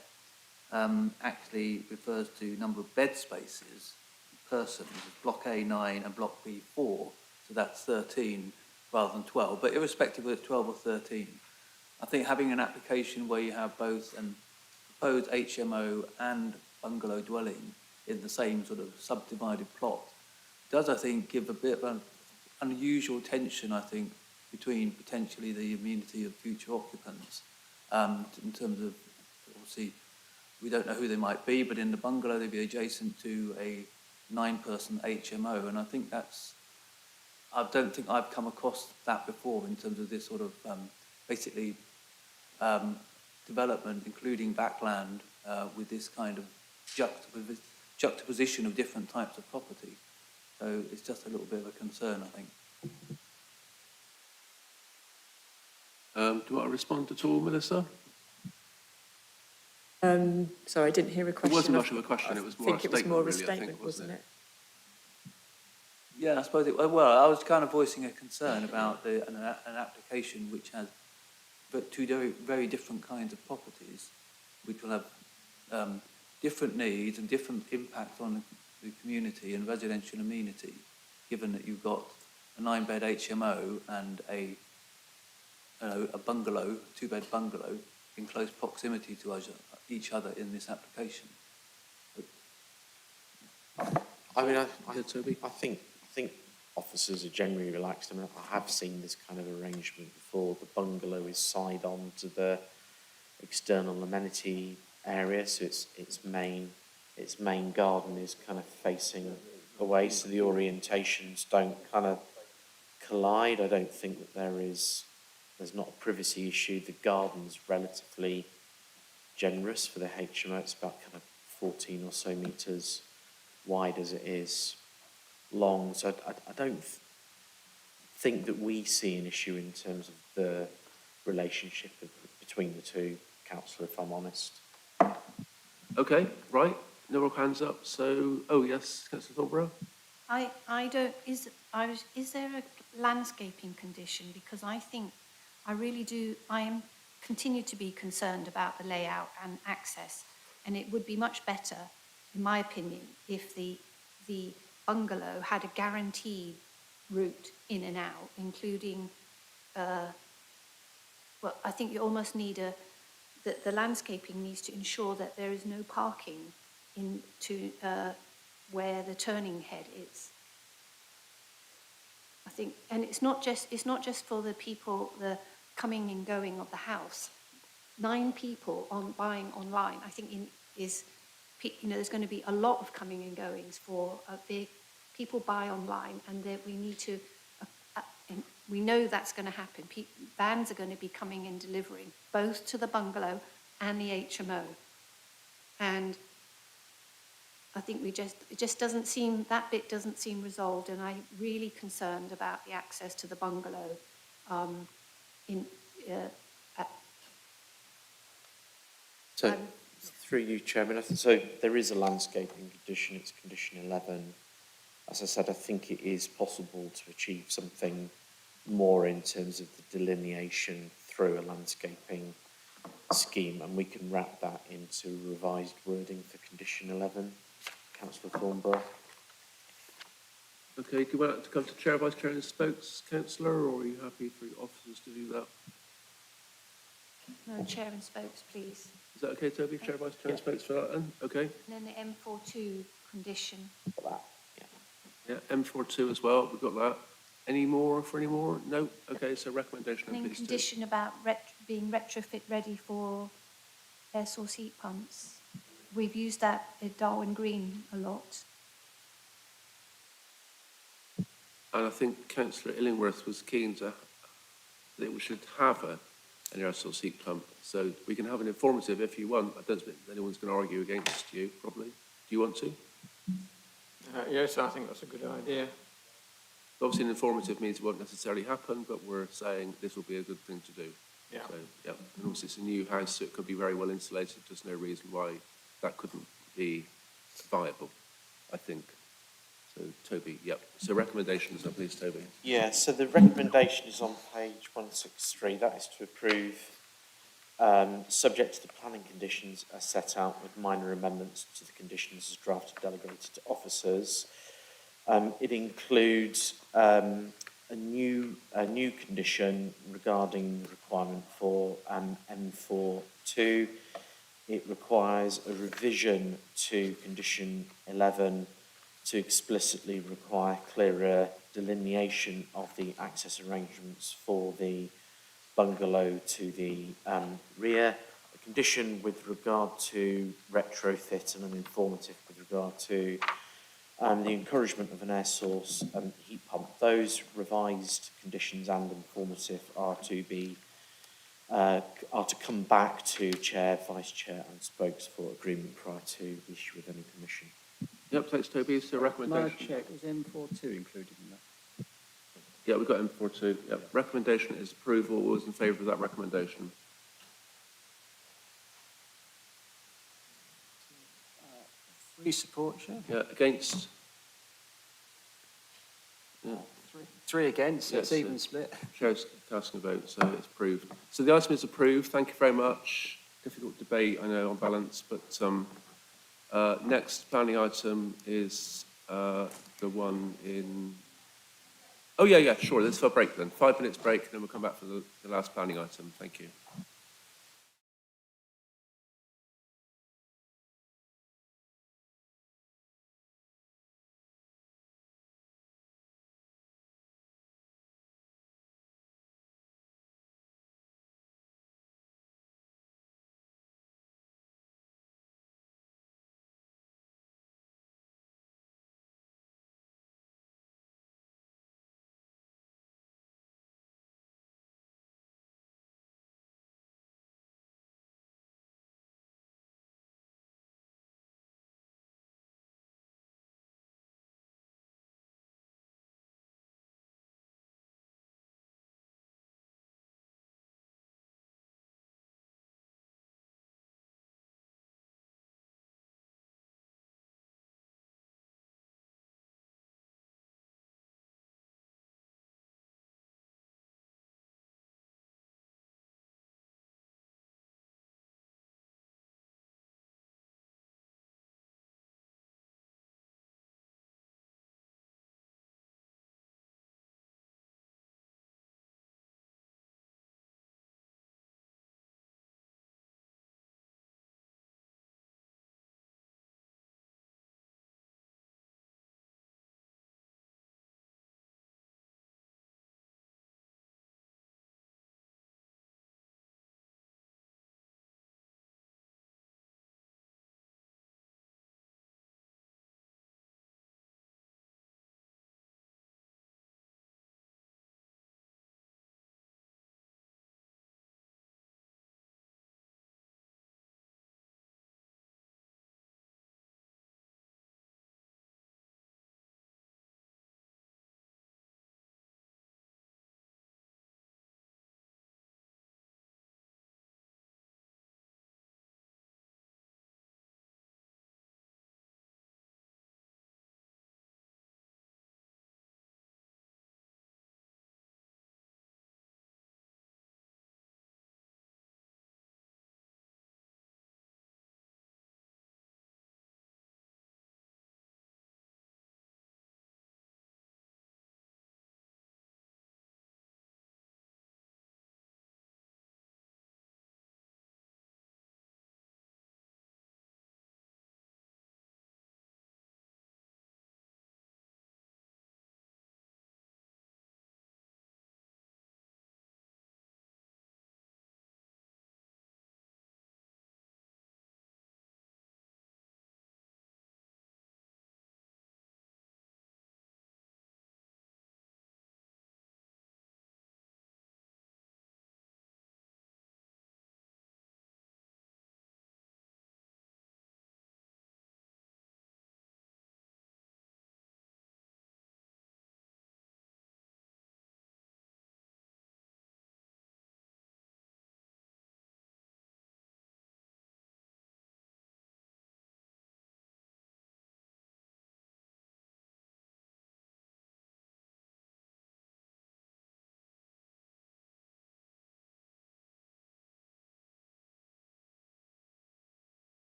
[SPEAKER 7] actually refers to number of bed spaces, persons, block A 9 and block B 4, so that's 13 rather than 12, but irrespective of it's 12 or 13, I think having an application where you have both an proposed HMO and bungalow dwelling in the same sort of subdivided plot does, I think, give a bit of an unusual tension, I think, between potentially the amenity of future occupants in terms of, obviously, we don't know who they might be, but in the bungalow they'd be adjacent to a 9-person HMO, and I think I don't think I've come across that before in terms of this sort of basically development, including backland, with this kind of juxtaposition of different types of property. So it's just a little bit of a concern, I think.
[SPEAKER 2] Do you want to respond at all, Melissa?
[SPEAKER 21] Sorry, I didn't hear a question.
[SPEAKER 2] It wasn't much of a question, it was more a statement,
[SPEAKER 21] I think it was more of a
[SPEAKER 2] really, I think,
[SPEAKER 21] statement, wasn't it?
[SPEAKER 7] Yeah, I suppose well, I was kind of voicing a concern about an application which has two very different kinds of properties, which will have different needs and different impacts on the community and residential amenity, given that you've got a 9-bed HMO and a bungalow, 2-bed bungalow, in close proximity to each other in this application.
[SPEAKER 9] I mean, I think officers are generally relaxed. I mean, I have seen this kind of arrangement before. The bungalow is side on to the external amenity area, so its main garden is kind of facing away, so the orientations don't kind of collide. I don't think that there's not a privacy issue. The garden's relatively generous for the HMO. It's about kind of 14 or so metres wide as it is long. So I don't think that we see an issue in terms of the relationship between the two, Councillor, if I'm honest.
[SPEAKER 2] Okay, right. No more hands up. So, oh yes, Councillor Thornborough.
[SPEAKER 6] Is there a landscaping condition? Because I am continue to be concerned about the layout and access, and it would be much better, in my opinion, if the bungalow had a guaranteed route in and out, including, well, I think you almost need the landscaping needs to ensure that there is no parking into where the turning head is. I think, and it's not just for the people, the coming and going of the house. 9 people buying online, I think there's going to be a lot of coming and goings for people buy online, and that we need to, and we know that's going to happen. Vans are going to be coming and delivering both to the bungalow and the HMO, and I think it just doesn't seem, that bit doesn't seem resolved, and I'm really concerned about the access to the bungalow.
[SPEAKER 9] So, through you, Chairman, so there is a landscaping condition, it's condition 11. As I said, I think it is possible to achieve something more in terms of the delineation through a landscaping scheme, and we can wrap that into revised wording for condition 11. Councillor Thornborough.
[SPEAKER 2] Okay, do you want to come to Chair, Vice Chair and Spokes, Councillor, or are you happy for your officers to do that?
[SPEAKER 6] No, Chair and Spokes, please.
[SPEAKER 2] Is that okay, Toby? Chair, Vice Chair and Spokes for that then? Okay.
[SPEAKER 6] And then the M42 condition.
[SPEAKER 2] Yeah, M42 as well, we've got that. Any more for any more? No? Okay, so recommendation
[SPEAKER 6] And
[SPEAKER 2] on
[SPEAKER 6] then
[SPEAKER 2] these
[SPEAKER 6] condition about being retrofit ready for air source heat pumps. We've used that at Darwin Green a lot.
[SPEAKER 2] And I think Councillor Illingworth was keen that we should have an air source heat pump. So we can have an informative if you want. I don't think anyone's going to argue against you, probably. Do you want to?
[SPEAKER 5] Yes, I think that's a good idea.
[SPEAKER 2] Obviously, an informative means it won't necessarily happen, but we're saying this will be a good thing to do.
[SPEAKER 5] Yeah.
[SPEAKER 2] So, yeah. And obviously, it's a new house, so it could be very well insulated. There's no reason why that couldn't be viable, I think. So, Toby, yep. So, recommendations, please, Toby.
[SPEAKER 9] Yeah, so the recommendation is on page 163. That is to approve subject to the planning conditions as set out with minor amendments to the conditions as drafted delegated to officers. It includes a new condition regarding the requirement for M42. It requires a revision to condition 11 to explicitly require clearer delineation of the access arrangements for the bungalow to the rear. A condition with regard to retrofit and an informative with regard to the encouragement of an air source heat pump. Those revised conditions and informative are to come back to Chair, Vice Chair and Spokes for agreement prior to the issue of any permission.
[SPEAKER 2] Yep, thanks Toby. So
[SPEAKER 13] May I
[SPEAKER 2] recommendation.
[SPEAKER 13] check, was M42 included in that?
[SPEAKER 2] Yeah, we've got M42. Yep. Recommendation is approval. All those in favour of that recommendation?
[SPEAKER 13] Three support, Chair?
[SPEAKER 2] Yeah, against? Yeah.
[SPEAKER 13] Three against, so
[SPEAKER 2] Yes,
[SPEAKER 13] it's even split.
[SPEAKER 2] Chair's casting a vote, so it's approved. So the item is approved. Thank you very much. Difficult debate, I know, on balance, but next planning item is the one in... Oh, yeah, sure. Let's have a break then. 5 minutes break, and then we'll come back for the last planning item. Thank you.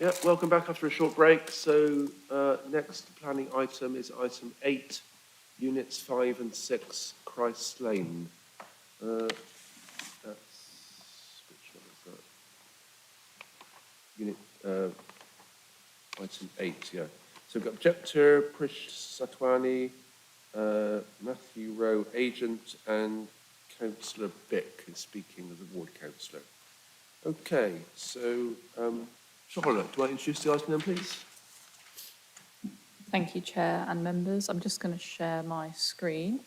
[SPEAKER 2] Yeah, welcome back after a short break. So next planning item is item 8, units 5 and 6, Christ Lane. That's, which one is that? Unit, item 8, yeah. So we've got objector, Prish Satwani, Matthew Rowe, agent, and Councillor Bick is speaking as a ward councillor. Okay, so Charlotte, do I introduce the item then, please?
[SPEAKER 20] Thank you, Chair and members. I'm just going to share my screen.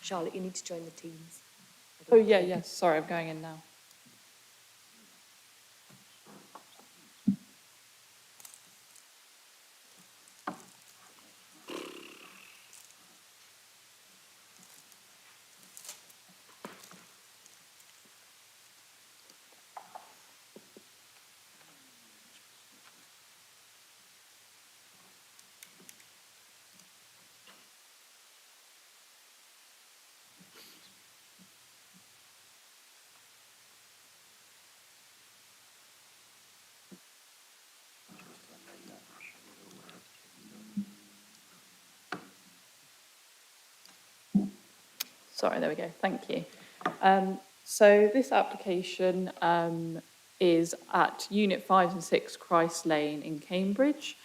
[SPEAKER 21] Charlotte, you need to join the Teams.
[SPEAKER 20] Oh, yeah, yes. Sorry, I'm going in now. Sorry, there we go. Thank you. So this application is at Unit 5 and 6 Christ Lane in Cambridge.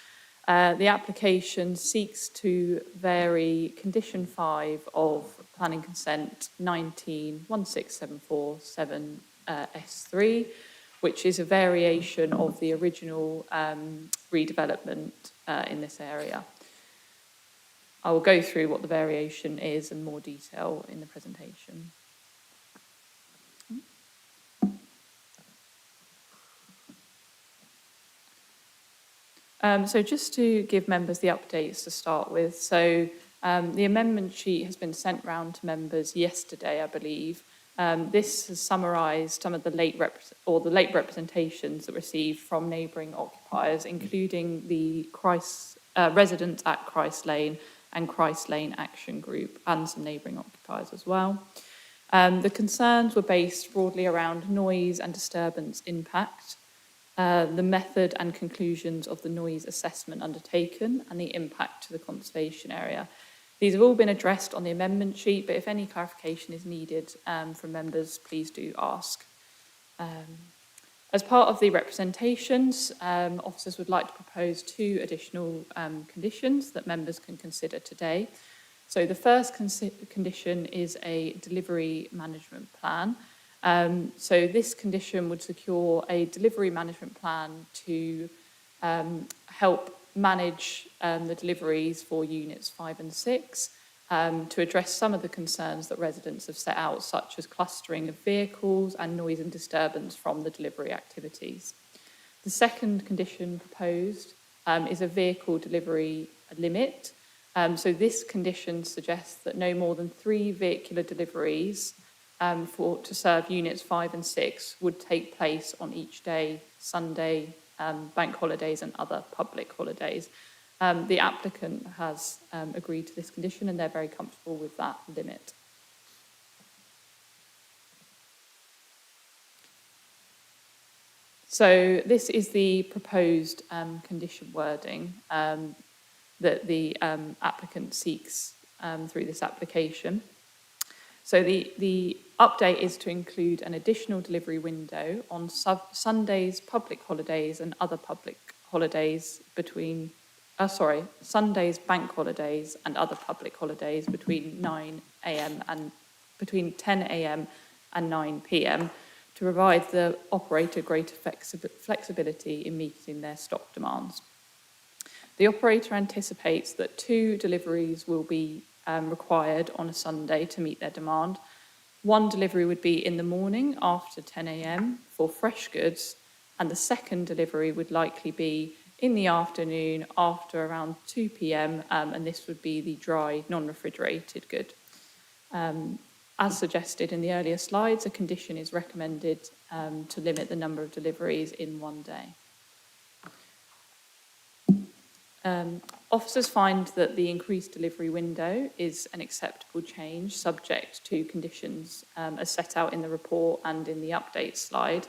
[SPEAKER 20] The application seeks to vary Condition 5 of Planning Consent 19-16747 S3, which is a variation of the original redevelopment in this area. I will go through what the variation is in more detail in the presentation. So just to give members the updates to start with. So the amendment sheet has been sent round to members yesterday, I believe. This has summarised some of the late representations that were received from neighbouring occupiers, including the residents at Christ Lane and Christ Lane Action Group, and some neighbouring occupiers as well. The concerns were based broadly around noise and disturbance impact, the method and conclusions of the noise assessment undertaken, and the impact to the conservation area. These have all been addressed on the amendment sheet, but if any clarification is needed from members, please do ask. As part of the representations, officers would like to propose 2 additional conditions that members can consider today. So the first condition is a delivery management plan. So this condition would secure a delivery management plan to help manage the deliveries for units 5 and 6, to address some of the concerns that residents have set out, such as clustering of vehicles and noise and disturbance from the delivery activities. The second condition proposed is a vehicle delivery limit. So this condition suggests that no more than 3 vehicular deliveries to serve units 5 and 6 would take place on each day, Sunday, bank holidays and other public holidays. The applicant has agreed to this condition and they're very comfortable with that limit. So this is the proposed condition wording that the applicant seeks through this application. So the update is to include an additional delivery window on Sundays, public holidays and other public holidays Sundays, bank holidays and other public holidays between 9 a.m. and between 10 a.m. and 9 p.m. to provide the operator greater flexibility in meeting their stock demands. The operator anticipates that 2 deliveries will be required on a Sunday to meet their demand. 1 delivery would be in the morning after 10 a.m. for fresh goods, and the second delivery would likely be in the afternoon after around 2 p.m. And this would be the dry, non-refrigerated good. As suggested in the earlier slides, a condition is recommended to limit the number of deliveries in one day. Officers find that the increased delivery window is an acceptable change subject to conditions as set out in the report and in the update slide.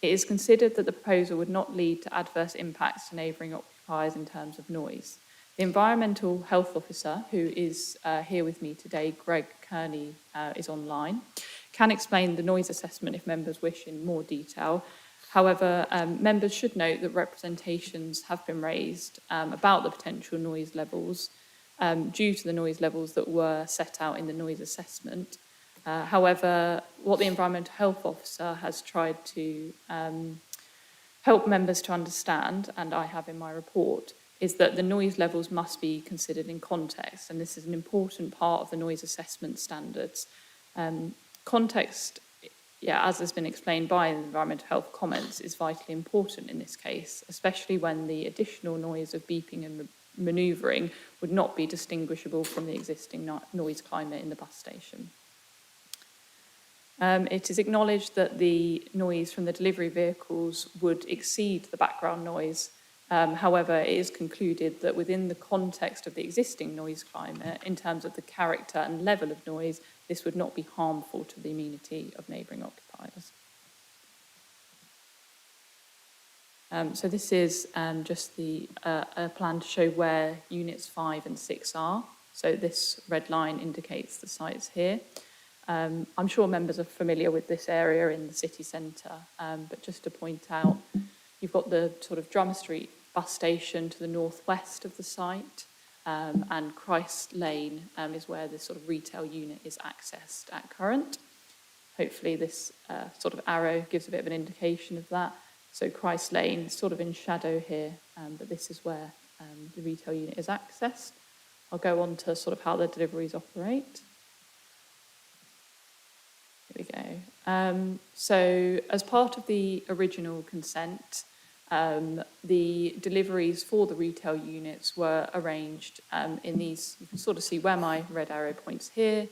[SPEAKER 14] It is considered that the proposal would not lead to adverse impacts to neighbouring occupiers in terms of noise. The Environmental Health Officer, who is here with me today, Greg Kearney, is online, can explain the noise assessment if members wish in more detail. However, members should note that representations have been raised about the potential noise levels due to the noise levels that were set out in the noise assessment. However, what the Environmental Health Officer has tried to help members to understand, and I have in my report, is that the noise levels must be considered in context, and this is an important part of the noise assessment standards. Context, as has been explained by the Environmental Health comments, is vitally important in this case, especially when the additional noise of beeping and manoeuvring would not be distinguishable from the existing noise climate in the bus station. It is acknowledged that the noise from the delivery vehicles would exceed the background noise. However, it is concluded that within the context of the existing noise climate, in terms of the character and level of noise, this would not be harmful to the amenity of neighbouring occupiers. So this is just a plan to show where units 5 and 6 are. So this red line indicates the sites here. I'm sure members are familiar with this area in the city centre, but just to point out, you've got the sort of Drummer Street bus station to the northwest of the site, and Christ Lane is where this sort of retail unit is accessed at current. Hopefully this sort of arrow gives a bit of an indication of that. So Christ Lane is sort of in shadow here, but this is where the retail unit is accessed. I'll go on to sort of how the deliveries operate. Here we go. So as part of the original consent, the deliveries for the retail units were arranged in these, you can sort of see where my red arrow points here,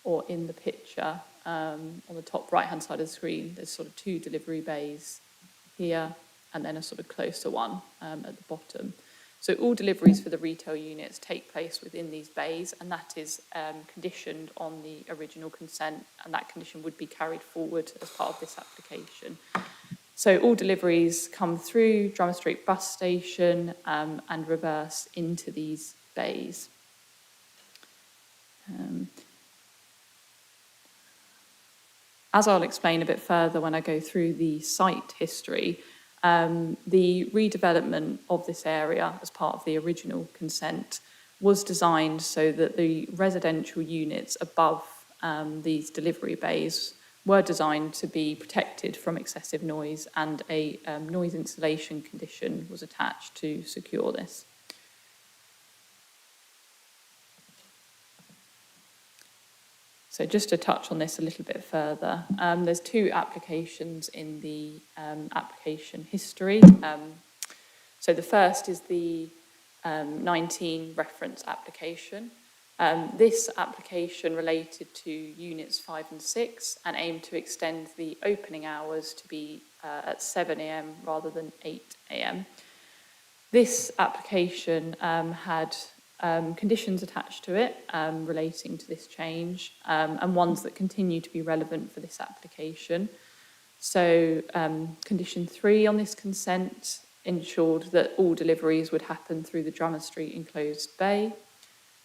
[SPEAKER 14] or in the picture on the top right-hand side of the screen, there's sort of 2 delivery bays here, and then a sort of closer one at the bottom. So all deliveries for the retail units take place within these bays, and that is conditioned on the original consent, and that condition would be carried forward as part of this application. So all deliveries come through Drummer Street bus station and reverse into these bays. As I'll explain a bit further when I go through the site history, the redevelopment of this area as part of the original consent was designed so that the residential units above these delivery bays were designed to be protected from excessive noise, and a noise insulation condition was attached to secure this. So just to touch on this a little bit further, there's 2 applications in the application history. So the first is the 19 reference application. This application related to units 5 and 6 and aimed to extend the opening hours to be at 7 a.m. rather than 8 a.m. This application had conditions attached to it relating to this change, and ones that continue to be relevant for this application. So condition 3 on this consent ensured that all deliveries would happen through the Drummer Street enclosed bay.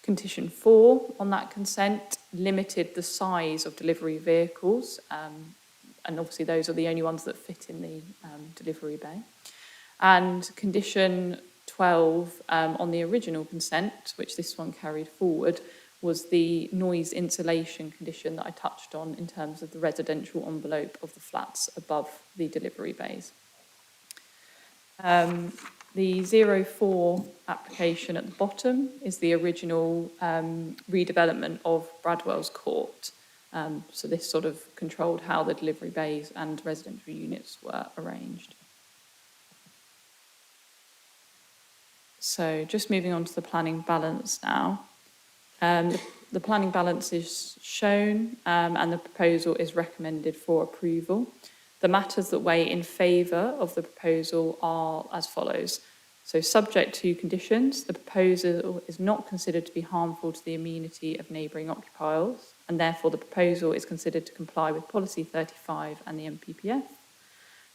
[SPEAKER 14] Condition 4 on that consent limited the size of delivery vehicles, and obviously those are the only ones that fit in the delivery bay. And condition 12 on the original consent, which this one carried forward, was the noise insulation condition that I touched on in terms of the residential envelope of the flats above the delivery bays. The 04 application at the bottom is the original redevelopment of Bradwell's Court. So this sort of controlled how the delivery bays and residential units were arranged. So just moving on to the planning balance now. The planning balance is shown and the proposal is recommended for approval. The matters that weigh in favour of the proposal are as follows. So subject to conditions, the proposal is not considered to be harmful to the amenity of neighbouring occupiers, and therefore the proposal is considered to comply with Policy 35 and the NPPF.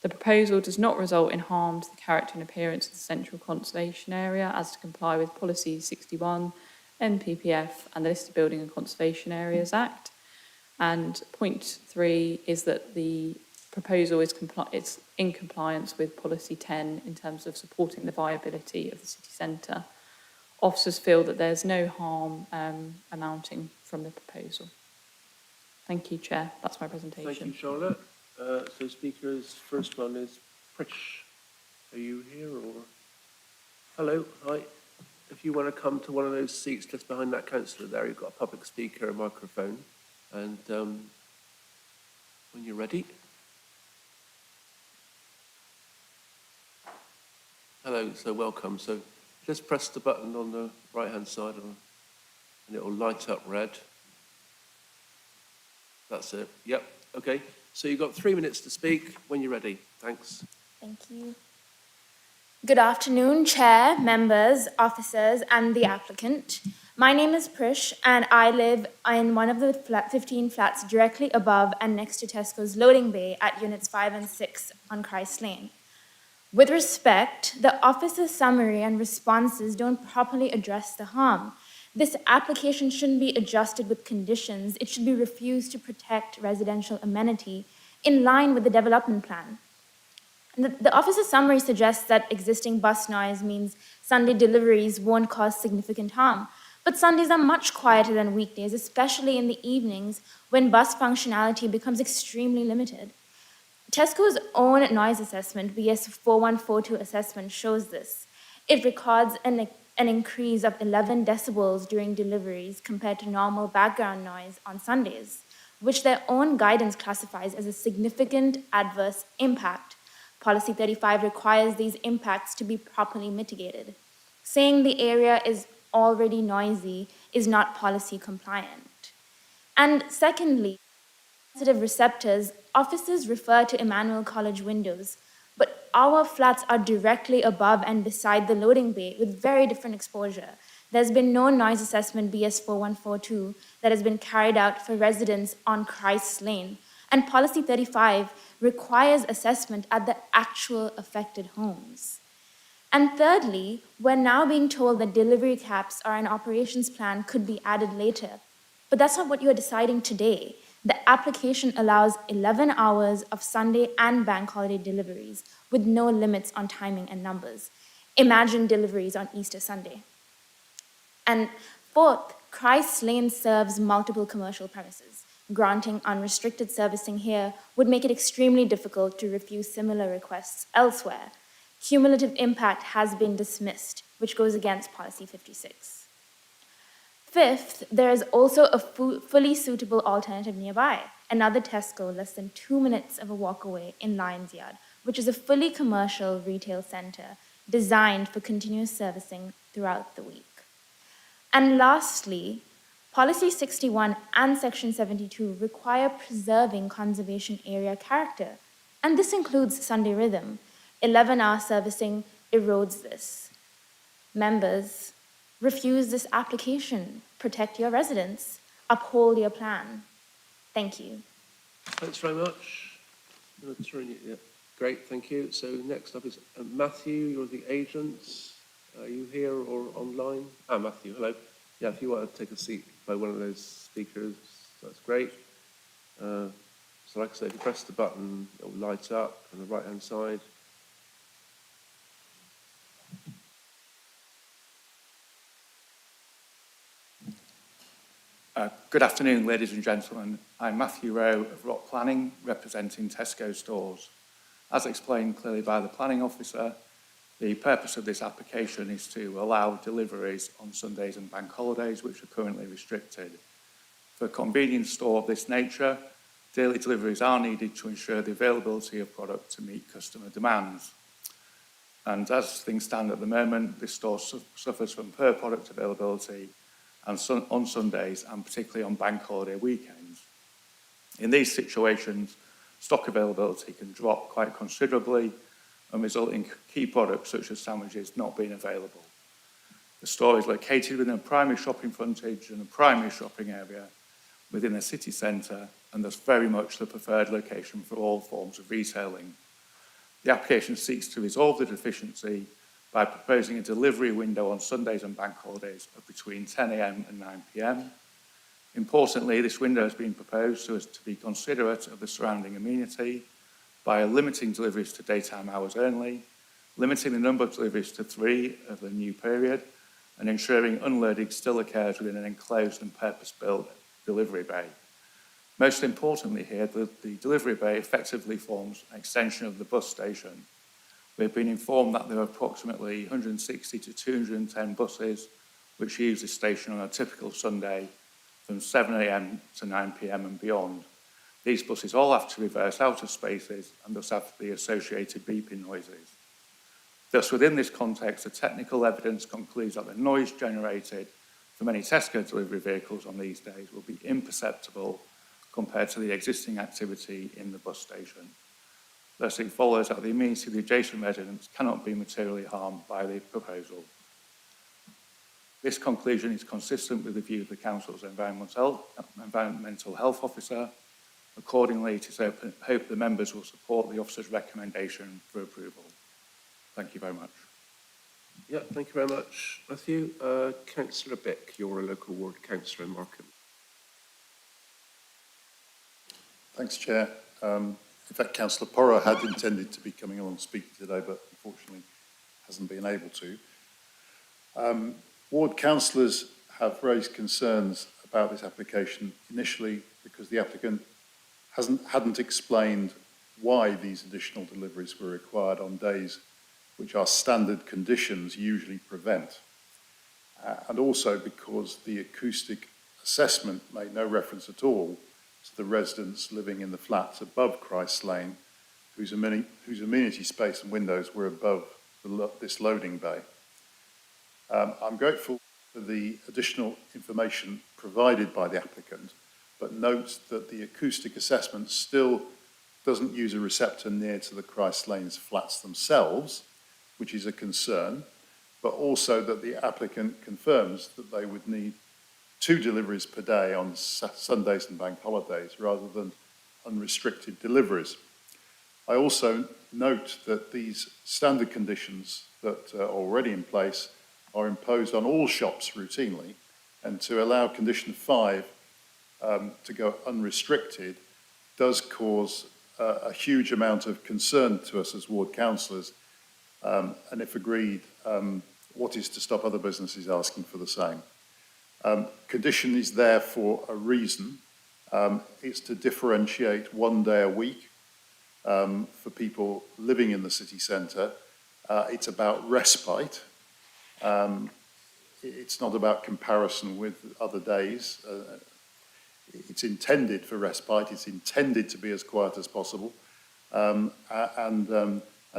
[SPEAKER 14] The proposal does not result in harm to the character and appearance of the central conservation area as to comply with Policy 61, NPPF and the Listed Building and Conservation Areas Act. And point 3 is that the proposal is it's in compliance with Policy 10 in terms of supporting the viability of the city centre. Officers feel that there's no harm amounting from the proposal. Thank you, Chair. That's my presentation.
[SPEAKER 2] Thank you, Charlotte. So speakers, first one is Prish. Are you here or? Hello, hi. If you want to come to one of those seats just behind that councillor there, you've got a public speaker, a microphone, and when you're ready. Hello, so welcome. So just press the button on the right-hand side and it will light up red. That's it. Yep. Okay. So you've got 3 minutes to speak when you're ready. Thanks.
[SPEAKER 15] Thank you. Good afternoon, Chair, members, officers, and the applicant. My name is Prish, and I live in one of the 15 flats directly above and next to Tesco's loading bay at units 5 and 6 on Christ Lane. With respect, the officer's summary and responses don't properly address the harm. This application shouldn't be adjusted with conditions. It should be refused to protect residential amenity in line with the development plan. The officer's summary suggests that existing bus noise means Sunday deliveries won't cause significant harm. But Sundays are much quieter than weekdays, especially in the evenings when bus functionality becomes extremely limited. Tesco's own noise assessment, BS 4142 assessment, shows this. It records an increase of 11 decibels during deliveries compared to normal background noise on Sundays, which their own guidance classifies as a significant adverse impact. Policy 35 requires these impacts to be properly mitigated. Saying the area is already noisy is not policy compliant. And secondly, sensitive receptors, officers refer to Emmanuel College windows, but our flats are directly above and beside the loading bay with very different exposure. There's been no noise assessment BS 4142 that has been carried out for residents on Christ Lane, and Policy 35 requires assessment at the actual affected homes. And thirdly, we're now being told that delivery caps or an operations plan could be added later, but that's not what you're deciding today. The application allows 11 hours of Sunday and bank holiday deliveries with no limits on timing and numbers. Imagine deliveries on Easter Sunday. And fourth, Christ Lane serves multiple commercial premises. Granting unrestricted servicing here would make it extremely difficult to refuse similar requests elsewhere. Cumulative impact has been dismissed, which goes against Policy 56. Fifth, there is also a fully suitable alternative nearby, another Tesco less than 2 minutes of a walk away in Lions Yard, which is a fully commercial retail center designed for continuous servicing throughout the week. And lastly, Policy 61 and Section 72 require preserving conservation area character, and this includes Sunday rhythm. 11-hour servicing erodes this. Members, refuse this application, protect your residents, uphold your plan. Thank you.
[SPEAKER 2] Thanks very much. Yeah. Great, thank you. So next up is Matthew, you're the agent. Are you here or online? Matthew, hello. Yeah, if you want to take a seat by one of those speakers, that's great. So like I said, if you press the button, it will light up on the right-hand side.
[SPEAKER 22] Good afternoon, ladies and gentlemen. I'm Matthew Rowe of Rock Planning, representing Tesco stores. As explained clearly by the planning officer, the purpose of this application is to allow deliveries on Sundays and bank holidays, which are currently restricted. For a convenience store of this nature, daily deliveries are needed to ensure the availability of product to meet customer demands. And as things stand at the moment, this store suffers from poor product availability and on Sundays and particularly on bank holiday weekends. In these situations, stock availability can drop quite considerably and result in key products such as sandwiches not being available. The store is located within a primary shopping frontage and a primary shopping area within a city centre, and thus very much the preferred location for all forms of retailing. The application seeks to resolve the deficiency by proposing a delivery window on Sundays and bank holidays of between 10 a.m. and 9 p.m. Importantly, this window has been proposed so as to be considerate of the surrounding amenity by limiting deliveries to daytime hours only, limiting the number of deliveries to 3 of the new period, and ensuring unloading still occurs within an enclosed and purpose-built delivery bay. Most importantly here, the delivery bay effectively forms an extension of the bus station. We've been informed that there are approximately 160 to 210 buses which use this station on a typical Sunday from 7 a.m. to 9 p.m. and beyond. These buses all have to reverse out of spaces and thus have the associated beeping noises. Thus, within this context, the technical evidence concludes that the noise generated from any Tesco delivery vehicles on these days will be imperceptible compared to the existing activity in the bus station. Thus, it follows that the amenity of the adjacent residents cannot be materially harmed by the proposal. This conclusion is consistent with the view of the Council's Environmental Health Officer. Accordingly, it is hope the members will support the officer's recommendation for approval. Thank you very much.
[SPEAKER 2] Yeah, thank you very much, Matthew. Councillor Bick, you're a local ward councillor in Markham.
[SPEAKER 16] Thanks, Chair. In fact, Councillor Porro had intended to be coming along speaking today, but unfortunately hasn't been able to. Ward councillors have raised concerns about this application initially because the applicant hadn't explained why these additional deliveries were required on days which our standard conditions usually prevent. And also because the acoustic assessment made no reference at all to the residents living in the flats above Christ Lane, whose amenity space and windows were above this loading bay. I'm grateful for the additional information provided by the applicant, but note that the acoustic assessment still doesn't use a receptor near to the Christ Lane's flats themselves, which is a concern, but also that the applicant confirms that they would need 2 deliveries per day on Sundays and bank holidays rather than unrestricted deliveries. I also note that these standard conditions that are already in place are imposed on all shops routinely, and to allow condition 5 to go unrestricted does cause a huge amount of concern to us as ward councillors, and if agreed, what is to stop other businesses asking for the same? Condition is there for a reason. It's to differentiate 1 day a week for people living in the city centre. It's about respite. It's not about comparison with other days. It's intended for respite. It's intended to be as quiet as possible. And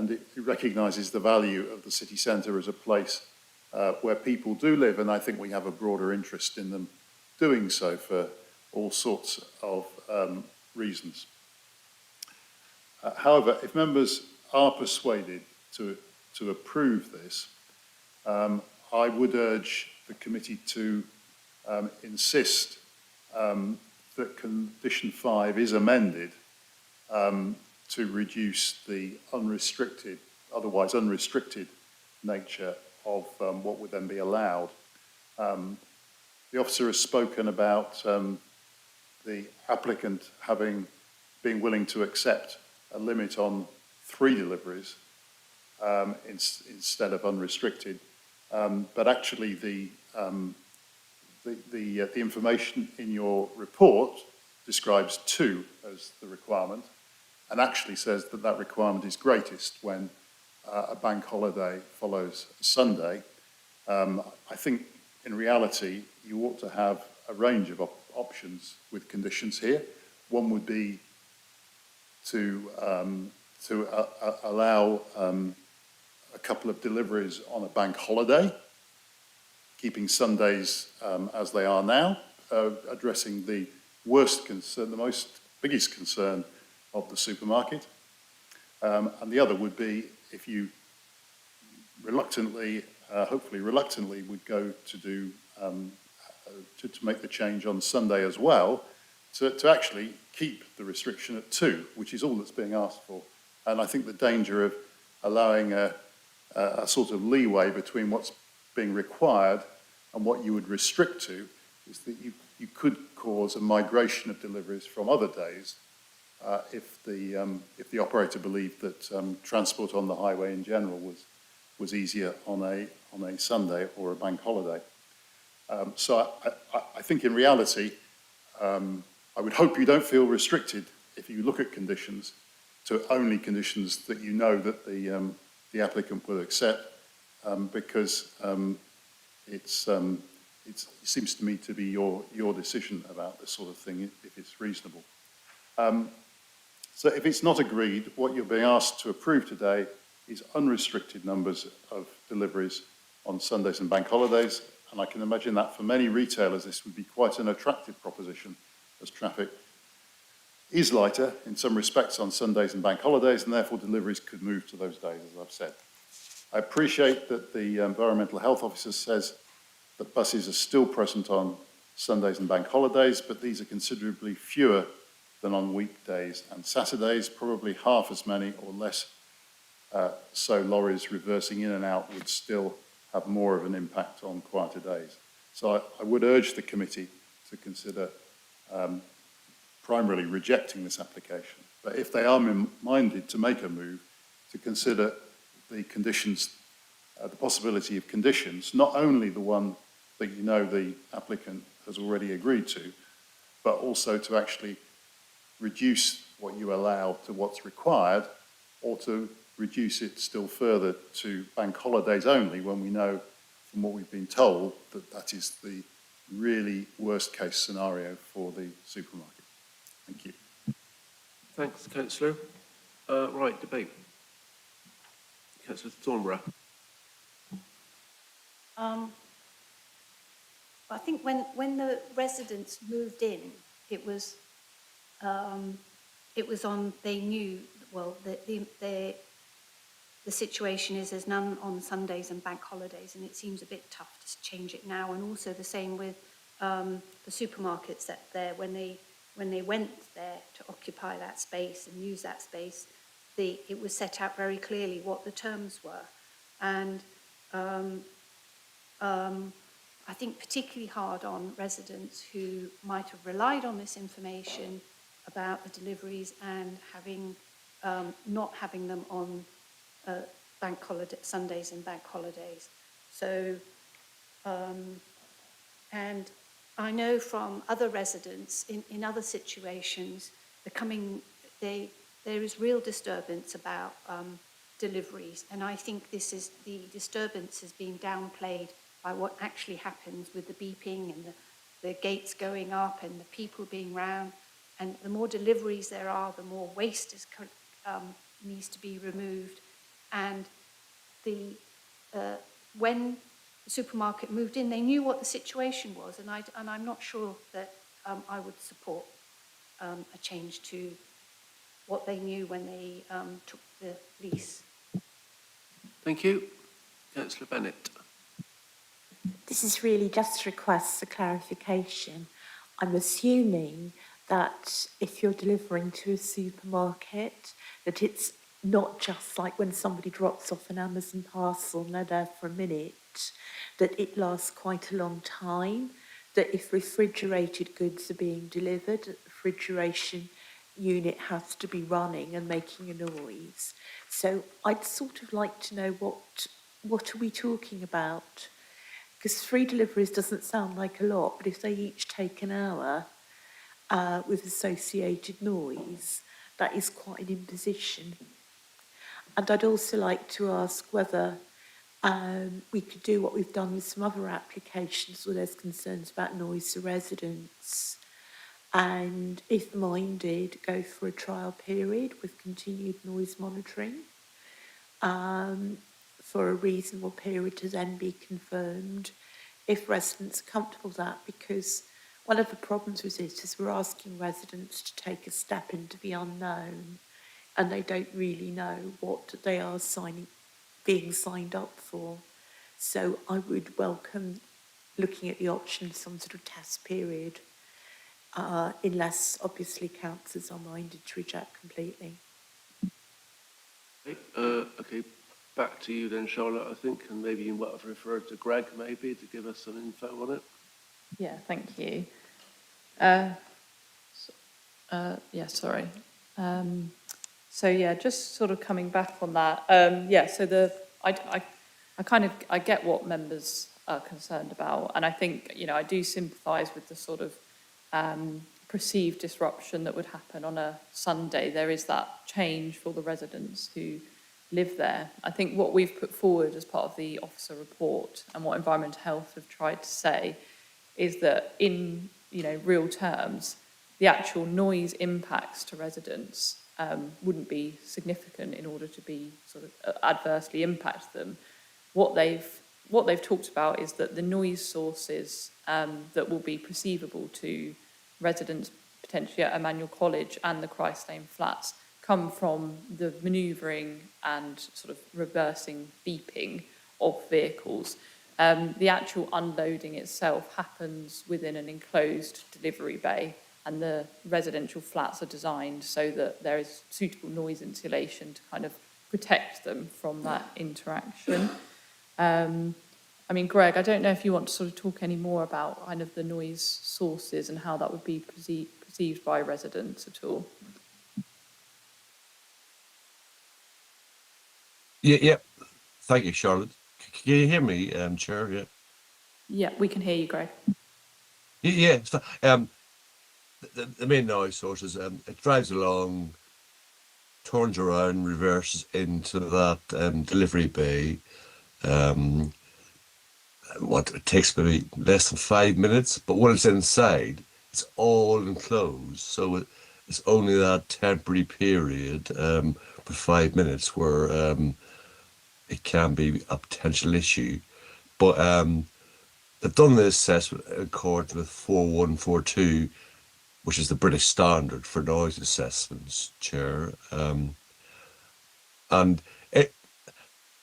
[SPEAKER 16] it recognises the value of the city centre as a place where people do live, and I think we have a broader interest in them doing so for all sorts of reasons. However, if members are persuaded to approve this, I would urge the committee to insist that condition 5 is amended to reduce the otherwise unrestricted nature of what would then be allowed. The officer has spoken about the applicant being willing to accept a limit on 3 deliveries instead of unrestricted, but actually the information in your report describes 2 as the requirement, and actually says that that requirement is greatest when a bank holiday follows a Sunday. I think in reality you ought to have a range of options with conditions here. One would be to allow a couple of deliveries on a bank holiday, keeping Sundays as they are now, addressing the worst concern, the biggest concern of the supermarket. And the other would be if you reluctantly, hopefully reluctantly, would go to do to make the change on Sunday as well, to actually keep the restriction at 2, which is all that's being asked for And I think the danger of allowing a sort of leeway between what's being required and what you would restrict to is that you could cause a migration of deliveries from other days if the operator believed that transport on the highway in general was easier on a Sunday or a bank holiday. So I think in reality, I would hope you don't feel restricted if you look at conditions to only conditions that you know that the applicant will accept, because it seems to me to be your decision about this sort of thing, if it's reasonable. So if it's not agreed, what you're being asked to approve today is unrestricted numbers of deliveries on Sundays and bank holidays, and I can imagine that for many retailers this would be quite an attractive proposition, as traffic is lighter in some respects on Sundays and bank holidays, and therefore deliveries could move to those days, as I've said. I appreciate that the Environmental Health Officer says that buses are still present on Sundays and bank holidays, but these are considerably fewer than on weekdays and Saturdays, probably half as many or less, so lorries reversing in and out would still have more of an impact on quieter days. So I would urge the committee to consider primarily rejecting this application. But if they are minded to make a move, to consider the conditions, the possibility of conditions, not only the one that you know the applicant has already agreed to, but also to actually reduce what you allow to what's required, or to reduce it still further to bank holidays only, when we know from what we've been told that that is the really worst case scenario for the supermarket. Thank you.
[SPEAKER 2] Thanks, Councillor. Right, debate. Councillor Thornborough.
[SPEAKER 6] I think when the residents moved in, it was on, they knew, well, the situation is there's none on Sundays and bank holidays, and it seems a bit tough to change it now. And also the same with the supermarkets that there, when they went there to occupy that space and use that space, it was set out very clearly what the terms were. And I think particularly hard on residents who might have relied on this information about the deliveries and not having them on bank holiday Sundays and bank holidays. So, and I know from other residents in other situations, there is real disturbance about deliveries, and I think the disturbance has been downplayed by what actually happens with the beeping and the gates going up and the people being round. And the more deliveries there are, the more waste needs to be removed. And when the supermarket moved in, they knew what the situation was, and I'm not sure that I would support a change to what they knew when they took the lease.
[SPEAKER 2] Thank you. Councillor Bennett.
[SPEAKER 4] This is really just a request for clarification. I'm assuming that if you're delivering to a supermarket, that it's not just like when somebody drops off an Amazon parcel and they're there for a minute, that it lasts quite a long time, that if refrigerated goods are being delivered, the refrigeration unit has to be running and making a noise. So I'd sort of like to know what are we talking about? Because 3 deliveries doesn't sound like a lot, but if they each take an hour with associated noise, that is quite an imposition. And I'd also like to ask whether we could do what we've done with some other applications where there's concerns about noise to residents. And if minded, go for a trial period with continued noise monitoring for a reasonable period to then be confirmed if residents are comfortable with that, because one of the problems with it is we're asking residents to take a step into the unknown and they don't really know what they are being signed up for. So I would welcome looking at the option of some sort of test period, unless obviously councillors are minded to reject completely.
[SPEAKER 2] Okay, back to you then, Charlotte, I think, and maybe you might have referred to Greg maybe to give us some info on it.
[SPEAKER 14] Yeah, thank you. Yeah, sorry. So yeah, just sort of coming back on that. Yeah, so I get what members are concerned about, and I think, you know, I do sympathise with the sort of perceived disruption that would happen on a Sunday. There is that change for the residents who live there. I think what we've put forward as part of the officer report and what Environmental Health have tried to say is that in, you know, real terms, the actual noise impacts to residents wouldn't be significant in order to be sort of adversely impact them. What they've talked about is that the noise sources that will be perceivable to residents potentially at Emmanuel College and the Christ Lane flats come from the manoeuvring and sort of reversing beeping of vehicles. The actual unloading itself happens within an enclosed delivery bay, and the residential flats are designed so that there is suitable noise insulation to kind of protect them from that interaction. I mean, Greg, I don't know if you want to sort of talk any more about kind of the noise sources and how that would be perceived by residents at all.
[SPEAKER 3] Yeah. Thank you, Charlotte. Can you hear me, Chair? Yeah.
[SPEAKER 14] Yeah, we can hear you, Greg.
[SPEAKER 3] Yeah. So, the main noise source is it drives along, turns around, reverses into that delivery bay. It takes maybe less than 5 minutes, but when it's inside, it's all enclosed. So it's only that temporary period for 5 minutes where it can be a potential issue. But they've done the assessment in accordance with 4142, which is the British standard for noise assessments, Chair. And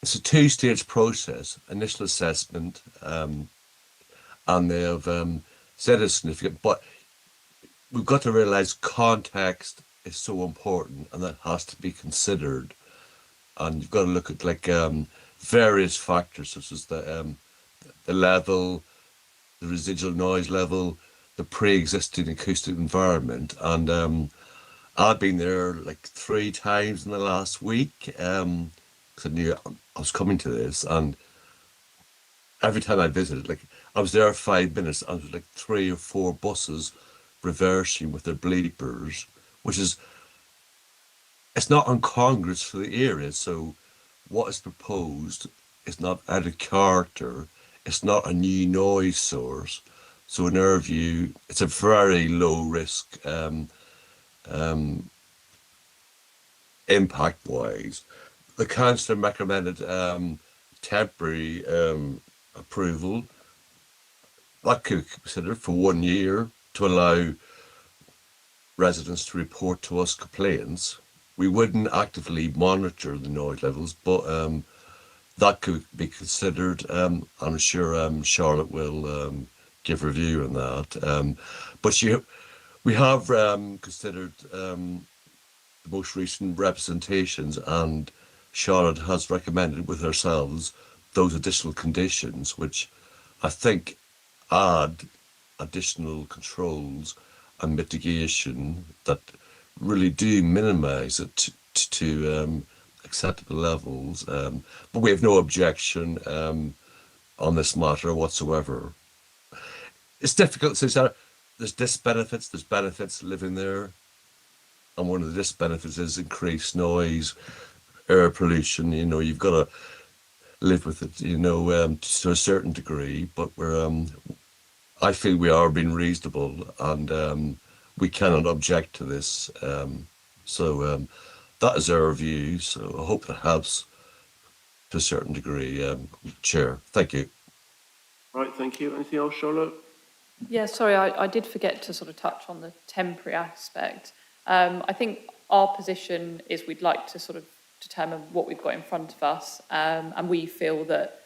[SPEAKER 3] it's a two-stage process: initial assessment, and they have said it's significant. But we've got to realise context is so important, and that has to be considered. And you've got to look at various factors, such as the level, the residual noise level, the pre-existing acoustic environment. And I've been there like 3 times in the last week, because I knew I was coming to this, and every time I visited, I was there 5 minutes, and there was 3 or 4 buses reversing with their bleepers, which is, it's not incongruous for the area. So what is proposed is not out of character, it's not a new noise source. So in our view, it's a very low risk impact wise. The council recommended temporary approval. That could be considered for 1 year to allow residents to report to us complaints. We wouldn't actively monitor the noise levels, but that could be considered. I'm sure Charlotte will give a view on that. But we have considered the most recent representations, and Charlotte has recommended with ourselves those additional conditions, which I think add additional controls and mitigation that really do minimise it to acceptable levels. But we have no objection on this matter whatsoever. It's difficult since there's disbenefits, there's benefits living there. And one of the disbenefits is increased noise, air pollution. You know, you've got to live with it, to a certain degree. But I feel we are being reasonable, and we cannot object to this. So that is our view. So I hope that helps to a certain degree, Chair. Thank you.
[SPEAKER 2] Right, thank you. Anything else, Charlotte?
[SPEAKER 14] Yeah, sorry, I did forget to sort of touch on the temporary aspect. I think our position is we'd like to sort of determine what we've got in front of us, and we feel that,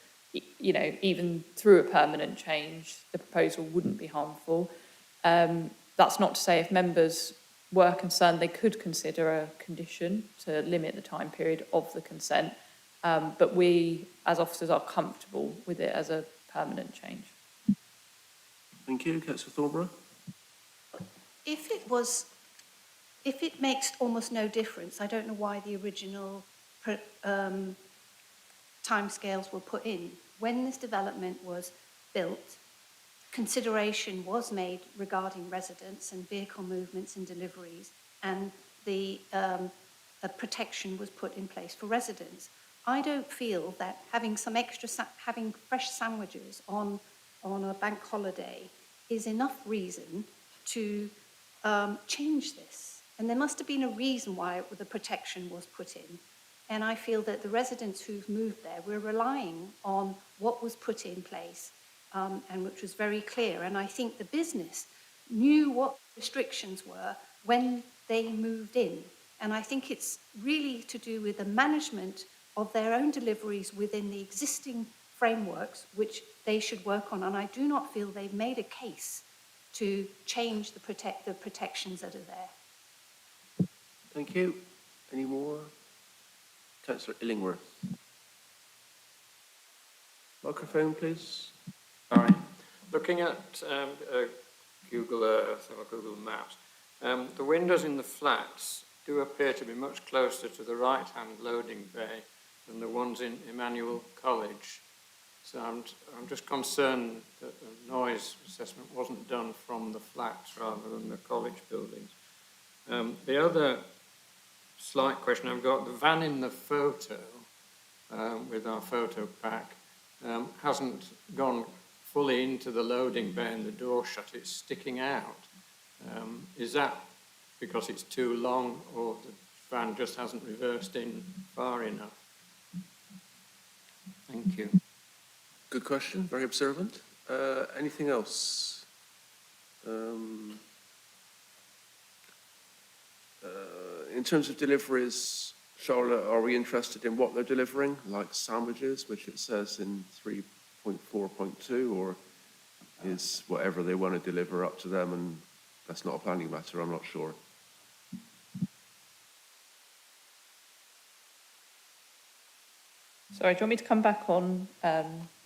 [SPEAKER 14] even through a permanent change, the proposal wouldn't be harmful. That's not to say if members were concerned, they could consider a condition to limit the time period of the consent. But we, as officers, are comfortable with it as a permanent change.
[SPEAKER 2] Thank you. Councillor Thornborough?
[SPEAKER 6] If it makes almost no difference, I don't know why the original timescales were put in. When this development was built, consideration was made regarding residents and vehicle movements and deliveries, and the protection was put in place for residents. I don't feel that having some having fresh sandwiches on a bank holiday is enough reason to change this. And there must have been a reason why the protection was put in. And I feel that the residents who've moved there were relying on what was put in place, and which was very clear. And I think the business knew what restrictions were when they moved in. And I think it's really to do with the management of their own deliveries within the existing frameworks, which they should work on. And I do not feel they've made a case to change the protections that are there.
[SPEAKER 2] Thank you. Any more? Councillor Illingworth. Microphone, please.
[SPEAKER 5] All right. Looking at Google Earth or Google Maps, the windows in the flats do appear to be much closer to the right-hand loading bay than the ones in Emmanuel College. So I'm just concerned that the noise assessment wasn't done from the flats rather than the college buildings. The other slight question I've got, the van in the photo with our photo pack hasn't gone fully into the loading bay and the door shut, it's sticking out. Is that because it's too long or the van just hasn't reversed in far enough? Thank you.
[SPEAKER 2] Good question, very observant. Anything else? In terms of deliveries, Charlotte, are we interested in what they're delivering, like sandwiches, which it says in 3.4.2, or is whatever they want to deliver up to them, and that's not a planning matter? I'm not sure.
[SPEAKER 14] Sorry, do you want me to come back on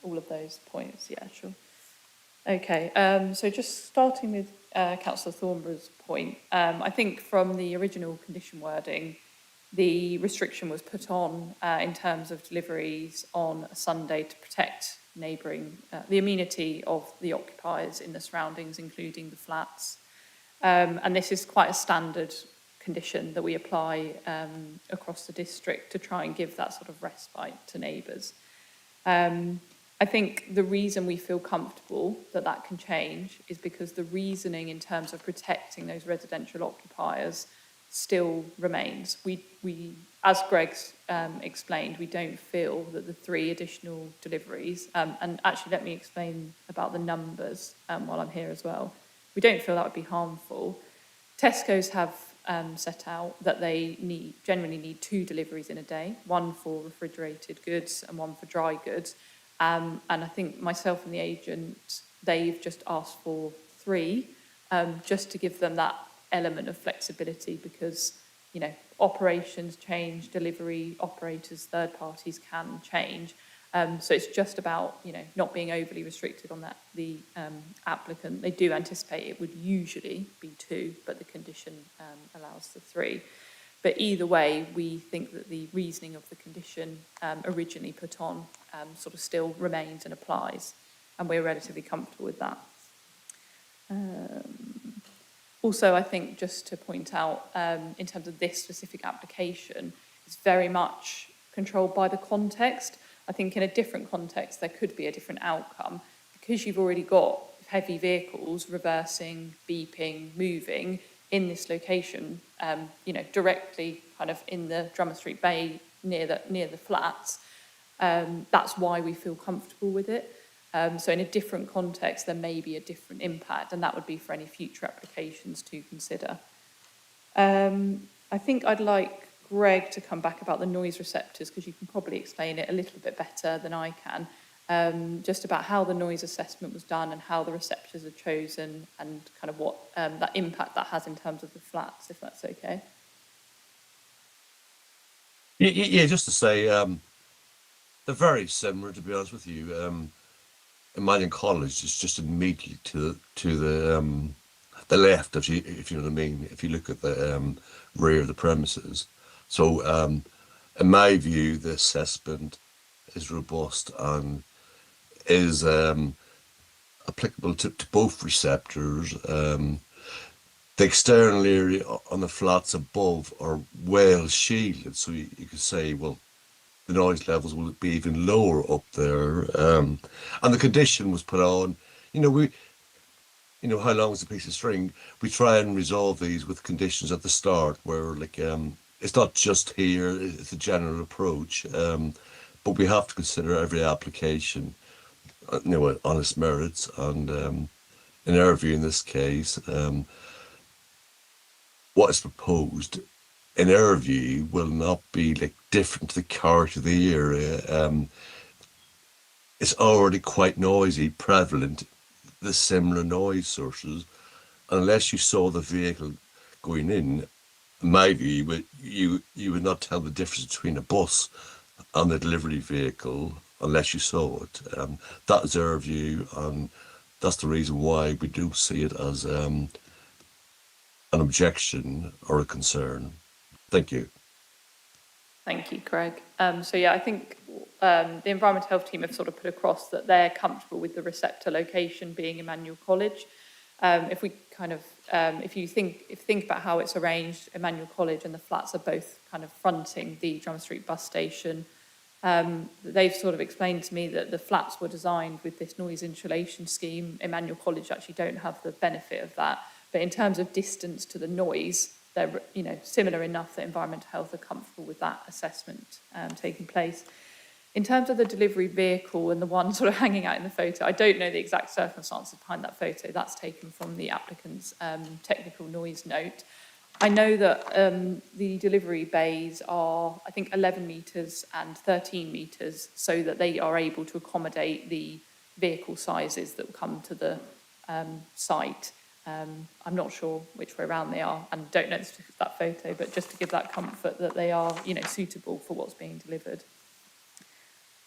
[SPEAKER 14] all of those points? Yeah, sure. Okay, so just starting with Councillor Thornborough's point, I think from the original condition wording, the restriction was put on in terms of deliveries on a Sunday to protect neighbouring, the amenity of the occupiers in the surroundings, including the flats. And this is quite a standard condition that we apply across the district to try and give that sort of respite to neighbours. I think the reason we feel comfortable that that can change is because the reasoning in terms of protecting those residential occupiers still remains. We as Greg's explained, we don't feel that the 3 additional deliveries, and actually let me explain about the numbers while I'm here as well. We don't feel that would be harmful. Tesco's have set out that they generally need 2 deliveries in a day, one for refrigerated goods and one for dry goods. And I think myself and the agent, they've just asked for 3, just to give them that element of flexibility because, you know, operations change, delivery operators, third parties can change. So it's just about, you know, not being overly restricted on that. The applicant, they do anticipate it would usually be 2, but the condition allows the 3. But either way, we think that the reasoning of the condition originally put on sort of still remains and applies, and we're relatively comfortable with that. Also, I think just to point out, in terms of this specific application, it's very much controlled by the context. I think in a different context, there could be a different outcome. Because you've already got heavy vehicles reversing, beeping, moving in this location, you know, directly kind of in the Drummer Street Bay near the flats, that's why we feel comfortable with it. So in a different context, there may be a different impact, and that would be for any future applications to consider. I think I'd like Greg to come back about the noise receptors, because you can probably explain it a little bit better than I can. just about how the noise assessment was done and how the receptors are chosen and kind of what that impact that has in terms of the flats, if that's okay.
[SPEAKER 3] Yeah, just to say, they're very similar, to be honest with you. Emmanuel College is just immediately to the left, if you know what I mean. If you look at the rear of the premises, so in my view, the assessment is robust and is applicable to both receptors. The external area on the flats above are well shielded, so you could say, well, the noise levels will be even lower up there. And the condition was put on, how long is a piece of string? We try and resolve these with conditions at the start where, like, it's not just here, it's a general approach. But we have to consider every application, on its merits. And in our view, in this case, what is proposed, in our view, will not be like different to the character of the area. It's already quite noisy, prevalent, the similar noise sources. Unless you saw the vehicle going in my view, you would not tell the difference between a bus and the delivery vehicle unless you saw it. That is our view, and that's the reason why we do see it as an objection or a concern. Thank you.
[SPEAKER 14] Thank you, Craig. So yeah, I think the Environmental Health team have sort of put across that they're comfortable with the receptor location being Emmanuel College. If we kind of, if you think about how it's arranged, Emmanuel College and the flats are both kind of fronting the Drummond Street bus station. They've sort of explained to me that the flats were designed with this noise insulation scheme. Emmanuel College actually don't have the benefit of that, but in terms of distance to the noise, they're similar enough that Environmental Health are comfortable with that assessment taking place. In terms of the delivery vehicle and the one sort of hanging out in the photo, I don't know the exact circumstances behind that photo. That's taken from the applicant's technical noise note. I know that the delivery bays are, I think, 11 metres and 13 metres, so that they are able to accommodate the vehicle sizes that will come to the site. I'm not sure which way around they are and don't know that photo, but just to give that comfort that they are, suitable for what's being delivered.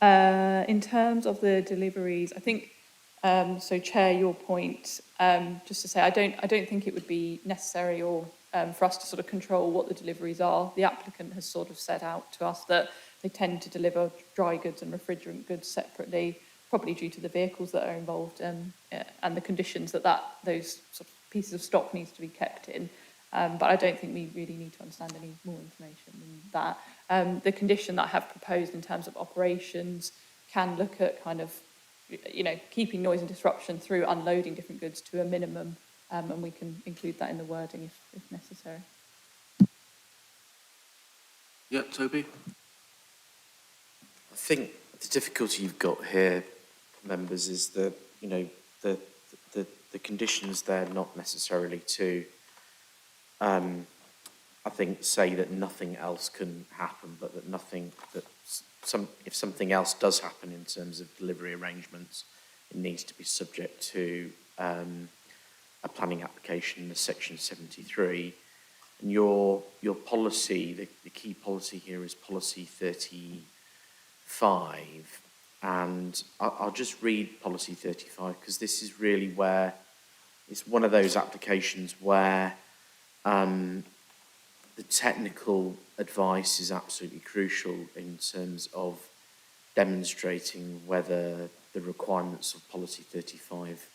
[SPEAKER 14] In terms of the deliveries, I think, so Chair, your point, just to say, I don't think it would be necessary or for us to sort of control what the deliveries are. The applicant has sort of set out to us that they tend to deliver dry goods and refrigerant goods separately, probably due to the vehicles that are involved and the conditions that those sort of pieces of stock needs to be kept in. But I don't think we really need to understand any more information than that. The condition that I have proposed in terms of operations can look at kind of, keeping noise and disruption through unloading different goods to a minimum, and we can include that in the wording if necessary.
[SPEAKER 2] Yeah, Toby?
[SPEAKER 9] I think the difficulty you've got here, members, is that, the conditions there not necessarily to I think say that nothing else can happen, but if something else does happen in terms of delivery arrangements, it needs to be subject to a planning application in section 73. And your policy, the key policy here is policy 35. And I'll just read policy 35 because this is really where it's one of those applications where the technical advice is absolutely crucial in terms of demonstrating whether the requirements of policy 35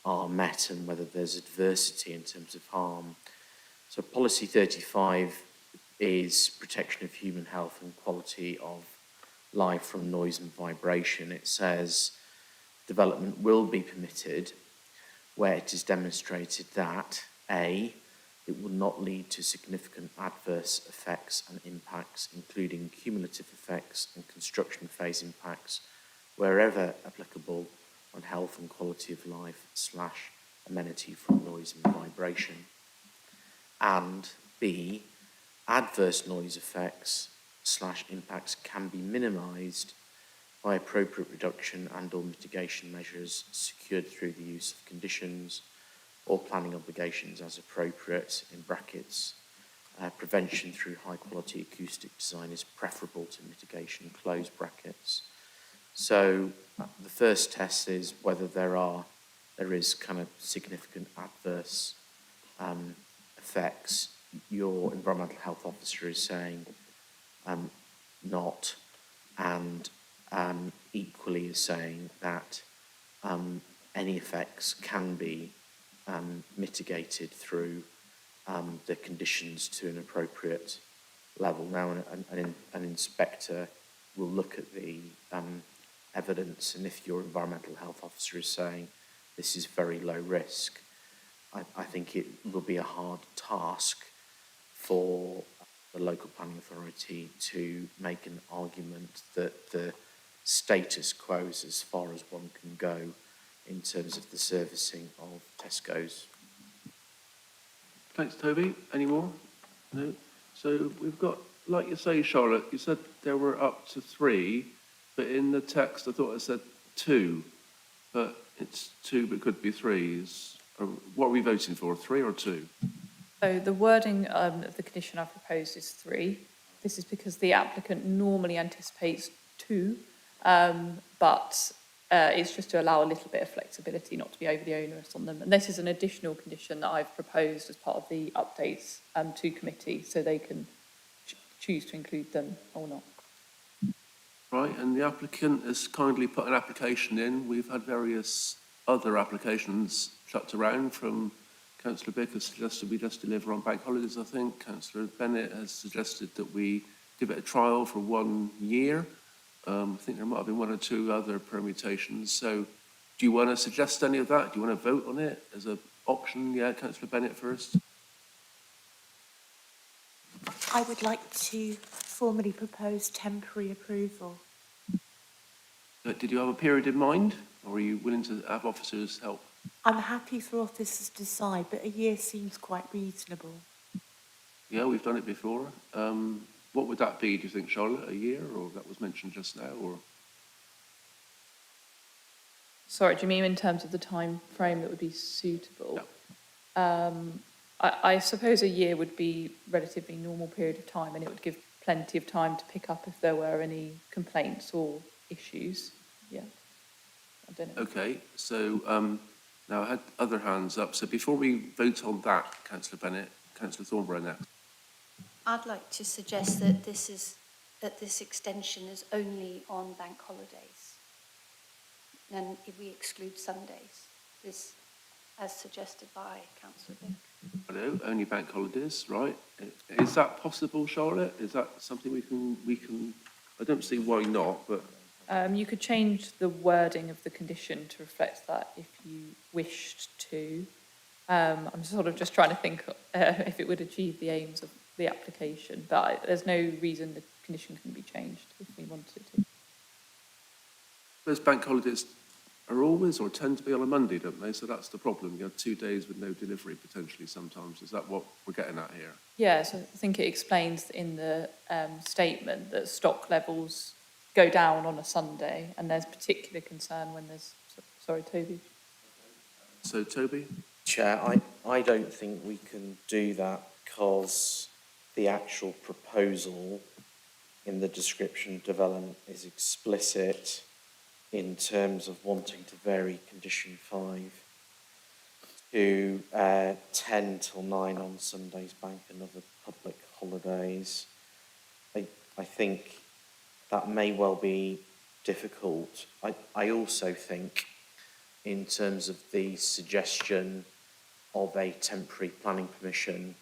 [SPEAKER 9] are met and whether there's adversity in terms of harm. So policy 35 is protection of human health and quality of life from noise and vibration. It says development will be permitted where it is demonstrated that A, it will not lead to significant adverse effects and impacts, including cumulative effects and construction phase impacts, wherever applicable, on health and quality of life / amenity from noise and vibration. And B, adverse noise effects / impacts can be minimised by appropriate reduction and or mitigation measures secured through the use of conditions or planning obligations as appropriate, in brackets, prevention through high quality acoustic design is preferable to mitigation, close brackets. So the first test is whether there is kind of significant adverse effects. Your environmental health officer is saying not, and equally is saying that any effects can be mitigated through the conditions to an appropriate level. Now, an inspector will look at the evidence, and if your environmental health officer is saying this is very low risk, I think it will be a hard task for the local planning authority to make an argument that the status quo is as far as one can go in terms of the servicing of Tesco's.
[SPEAKER 2] Thanks, Toby. Any more? No? So we've got, like you say, Charlotte, you said there were up to 3, but in the text I thought it said 2, but it's 2 but could be 3. What are we voting for, 3 or 2?
[SPEAKER 14] So the wording of the condition I've proposed is 3. This is because the applicant normally anticipates 2, but it's just to allow a little bit of flexibility, not to be overly onerous on them. And this is an additional condition that I've proposed as part of the updates to committee, so they can choose to include them or not.
[SPEAKER 2] Right, and the applicant has kindly put an application in. We've had various other applications chucked around. From Councillor Bick has suggested we just deliver on bank holidays, I think. Councillor Bennett has suggested that we give it a trial for 1 year. I think there might have been 1 or 2 other permutations. So do you want to suggest any of that? Do you want to vote on it as an option? Yeah, Councillor Bennett first.
[SPEAKER 4] I would like to formally propose temporary approval.
[SPEAKER 2] Did you have a period in mind, or are you willing to have officers help?
[SPEAKER 4] I'm happy for officers to decide, but a year seems quite reasonable.
[SPEAKER 2] Yeah, we've done it before. What would that be, do you think, Charlotte? A year, or that was mentioned just now, or?
[SPEAKER 14] Sorry, do you mean in terms of the time frame that would be suitable? Yeah. I suppose a year would be a relatively normal period of time, and it would give plenty of time to pick up if there were any complaints or issues. Yeah. I don't know.
[SPEAKER 2] Okay, so now I had other hands up. So before we vote on that, Councillor Bennett, Councillor Thornborough next.
[SPEAKER 6] I'd like to suggest that this extension is only on bank holidays. And if we exclude Sundays, this, as suggested by Councillor Bick.
[SPEAKER 2] Hello, only bank holidays, right? Is that possible, Charlotte? Is that something we can? I don't see why not, but
[SPEAKER 14] you could change the wording of the condition to reflect that if you wished to. I'm sort of just trying to think if it would achieve the aims of the application, but there's no reason the condition can be changed if we wanted to.
[SPEAKER 2] those bank holidays are always or tend to be on a Monday, don't they? So that's the problem. You have 2 days with no delivery potentially sometimes. Is that what we're getting at here?
[SPEAKER 14] Yeah, so I think it explains in the statement that stock levels go down on a Sunday, and there's particular concern when there's... Sorry, Toby.
[SPEAKER 2] So, Toby?
[SPEAKER 9] Chair, I don't think we can do that because the actual proposal in the description of development is explicit in terms of wanting to vary condition 5 to 10 till 9 on Sundays, bank and other public holidays. I think that may well be difficult. I also think in terms of the suggestion of a temporary planning permission,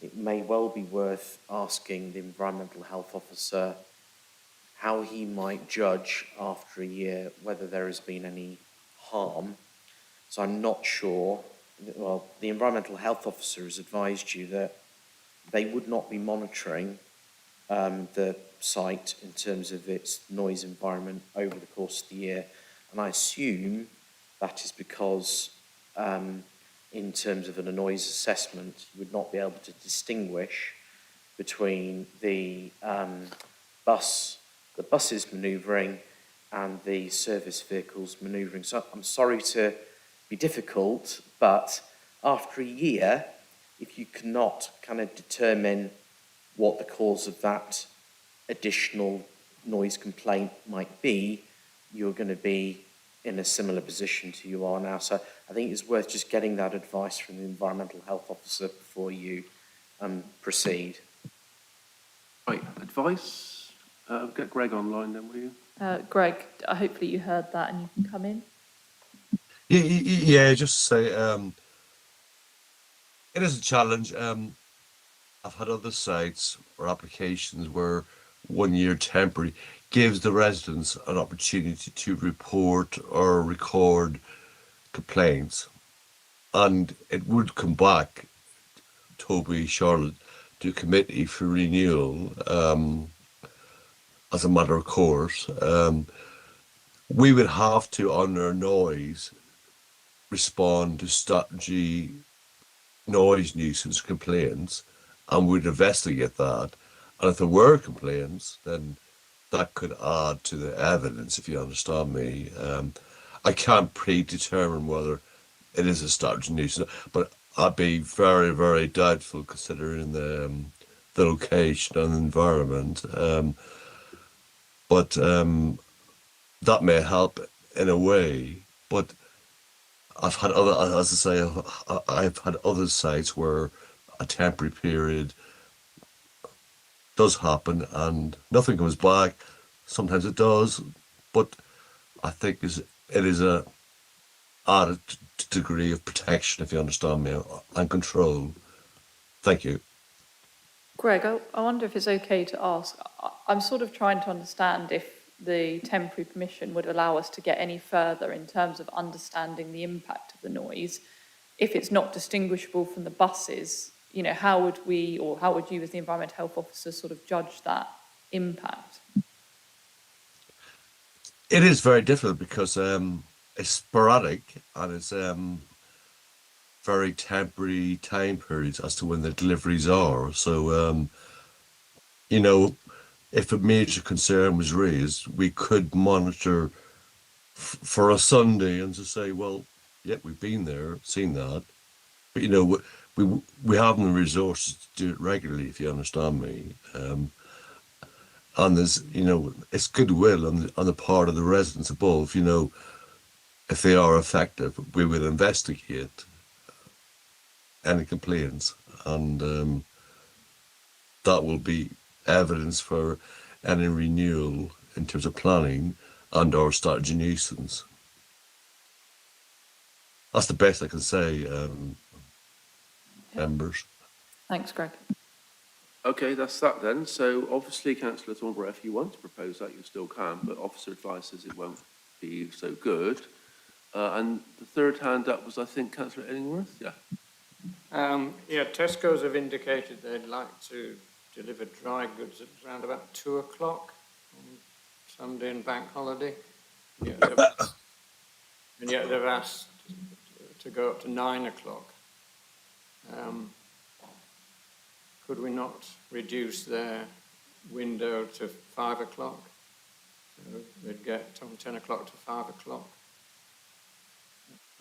[SPEAKER 9] it may well be worth asking the environmental health officer how he might judge after a year whether there has been any harm. So I'm not sure. Well, the environmental health officer has advised you that they would not be monitoring the site in terms of its noise environment over the course of the year. And I assume that is because in terms of a noise assessment, you would not be able to distinguish between the buses manoeuvring and the service vehicles manoeuvring. So I'm sorry to be difficult, but after a year, if you cannot kind of determine what the cause of that additional noise complaint might be, you're going to be in a similar position to you are now. So I think it's worth just getting that advice from the environmental health officer before you proceed.
[SPEAKER 2] Right, advice? Get Greg online then, will you?
[SPEAKER 14] Greg, hopefully you heard that and you can come in.
[SPEAKER 3] Yeah, just to say, it is a challenge. I've had other sites or applications where 1 year temporary gives the residents an opportunity to report or record complaints. And it would come back, Toby, Charlotte, to committee for renewal as a matter of course. We would have to, under noise, respond to statutory noise nuisance complaints, and we'd investigate that. And if there were complaints, then that could add to the evidence, if you understand me. I can't predetermine whether it is a statutory nuisance, but I'd be very, very doubtful considering the location and environment. But that may help in a way. But I've had other, as I say, I've had other sites where a temporary period does happen and nothing comes back. Sometimes it does, but I think it is a added degree of protection, if you understand me, and control. Thank you.
[SPEAKER 14] Greg, I wonder if it's okay to ask. I'm sort of trying to understand if the temporary permission would allow us to get any further in terms of understanding the impact of the noise. If it's not distinguishable from the buses, you know, how would we, or how would you as the environmental health officer sort of judge that impact?
[SPEAKER 3] It is very difficult because it's sporadic and it's very temporary time periods as to when the deliveries are. So, you know, if a major concern was raised, we could monitor for a Sunday and to say, well, yeah, we've been there, seen that. But, you know, we have the resources to do it regularly, if you understand me. And there's, you know, it's goodwill on the part of the residents above, you know, if they are effective, we will investigate any complaints, and that will be evidence for any renewal in terms of planning and or statutory nuisance. That's the best I can say, members.
[SPEAKER 14] Thanks, Greg.
[SPEAKER 2] Okay, that's that then. So obviously, Councillor Thornborough, if you want to propose that, you still can, but officer advice says it won't be so good. And the third hand up was, I think, Councillor Illingworth? Yeah.
[SPEAKER 5] Yeah, Tesco's have indicated they'd like to deliver dry goods at around about 2 o'clock on Sunday and bank holiday. And yet they've asked to go up to 9 o'clock. Could we not reduce their window to 5 o'clock? So they'd get from 10 o'clock to 5 o'clock.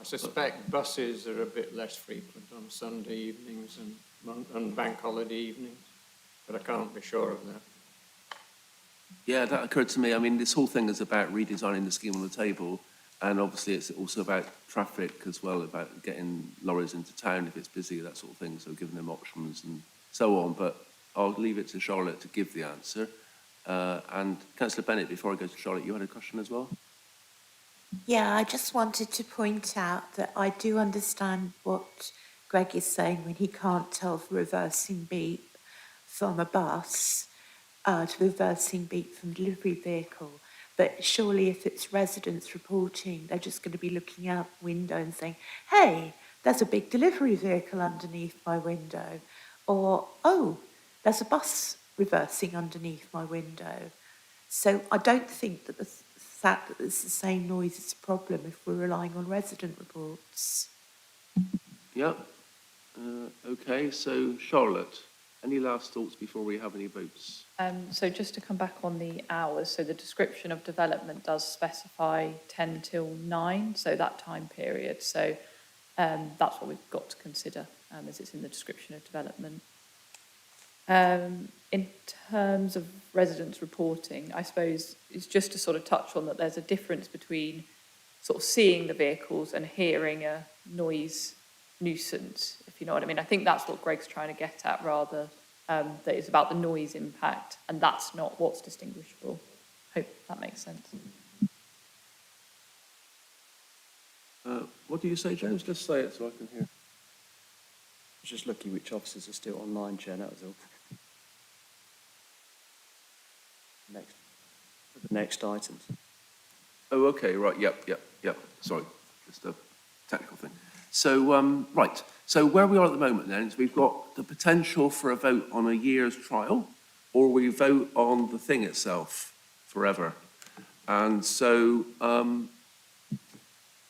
[SPEAKER 5] I suspect buses are a bit less frequent on Sunday evenings and bank holiday evenings, but I can't be sure of that.
[SPEAKER 2] Yeah, that occurred to me. I mean, this whole thing is about redesigning the scheme on the table, and obviously it's also about traffic as well, about getting lorries into town if it's busy, that sort of thing, so giving them options and so on. But I'll leave it to Charlotte to give the answer. And Councillor Bennett, before I go to Charlotte, you had a question as well?
[SPEAKER 4] Yeah, I just wanted to point out that I do understand what Greg is saying when he can't tell the reversing beep from a bus to reversing beep from delivery vehicle. But surely if it's residents reporting, they're just going to be looking out the window and saying, hey, there's a big delivery vehicle underneath my window. Or, oh, there's a bus reversing underneath my window. So I don't think that the fact that it's the same noise is a problem if we're relying on resident reports.
[SPEAKER 2] Yeah. Okay, so Charlotte. Any last thoughts before we have any votes?
[SPEAKER 14] So just to come back on the hours, so the description of development does specify 10 till 9, so that time period. So that's what we've got to consider as it's in the description of development. In terms of residents reporting, I suppose it's just to sort of touch on that there's a difference between sort of seeing the vehicles and hearing a noise nuisance, if you know what I mean. I think that's what Greg's trying to get at, rather that it's about the noise impact, and that's not what's distinguishable. Hope that makes sense.
[SPEAKER 2] What do you say, James? Just say it so I can hear.
[SPEAKER 13] I was just looking which officers are still online, Chair, that was all. Next items.
[SPEAKER 2] Oh, okay, right, yep. Sorry, just a technical thing. So, right, so where we are at the moment then is we've got the potential for a vote on a year's trial, or we vote on the thing itself forever. And so,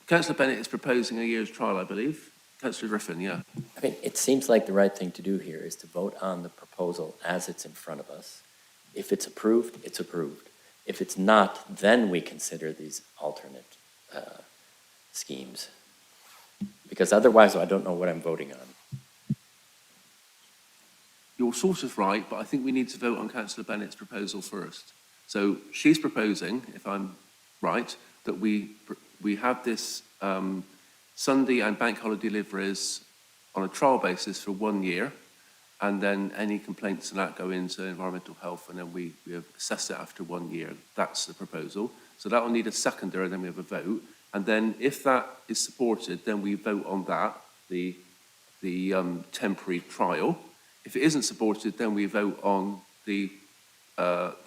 [SPEAKER 2] Councillor Bennett is proposing a year's trial, I believe. Councillor Griffin, yeah.
[SPEAKER 17] I mean, it seems like the right thing to do here is to vote on the proposal as it's in front of us. If it's approved, it's approved. If it's not, then we consider these alternate schemes. Because otherwise, I don't know what I'm voting on.
[SPEAKER 2] You're sort of right, but I think we need to vote on Councillor Bennett's proposal first. So she's proposing, if I'm right, that we have this Sunday and bank holiday deliveries on a trial basis for 1 year, and then any complaints and that go into environmental health, and then we assess it after 1 year. That's the proposal. So that will need a seconder, and then we have a vote. And then if that is supported, then we vote on that, the temporary trial. If it isn't supported, then we vote on the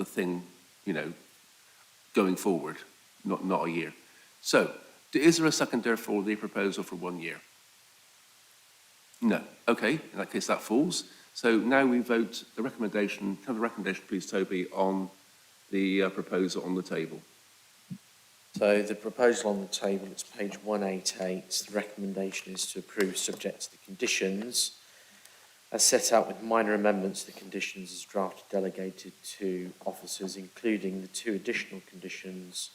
[SPEAKER 2] thing, you know, going forward, not a year. So, is there a seconder for the proposal for 1 year? No. Okay, in that case that falls. So now we vote the recommendation, have a recommendation please, Toby, on the proposal on the table.
[SPEAKER 9] So the proposal on the table, it's page 188. The recommendation is to approve subject to the conditions as set out with minor amendments. The conditions as drafted delegated to officers, including the 2 additional conditions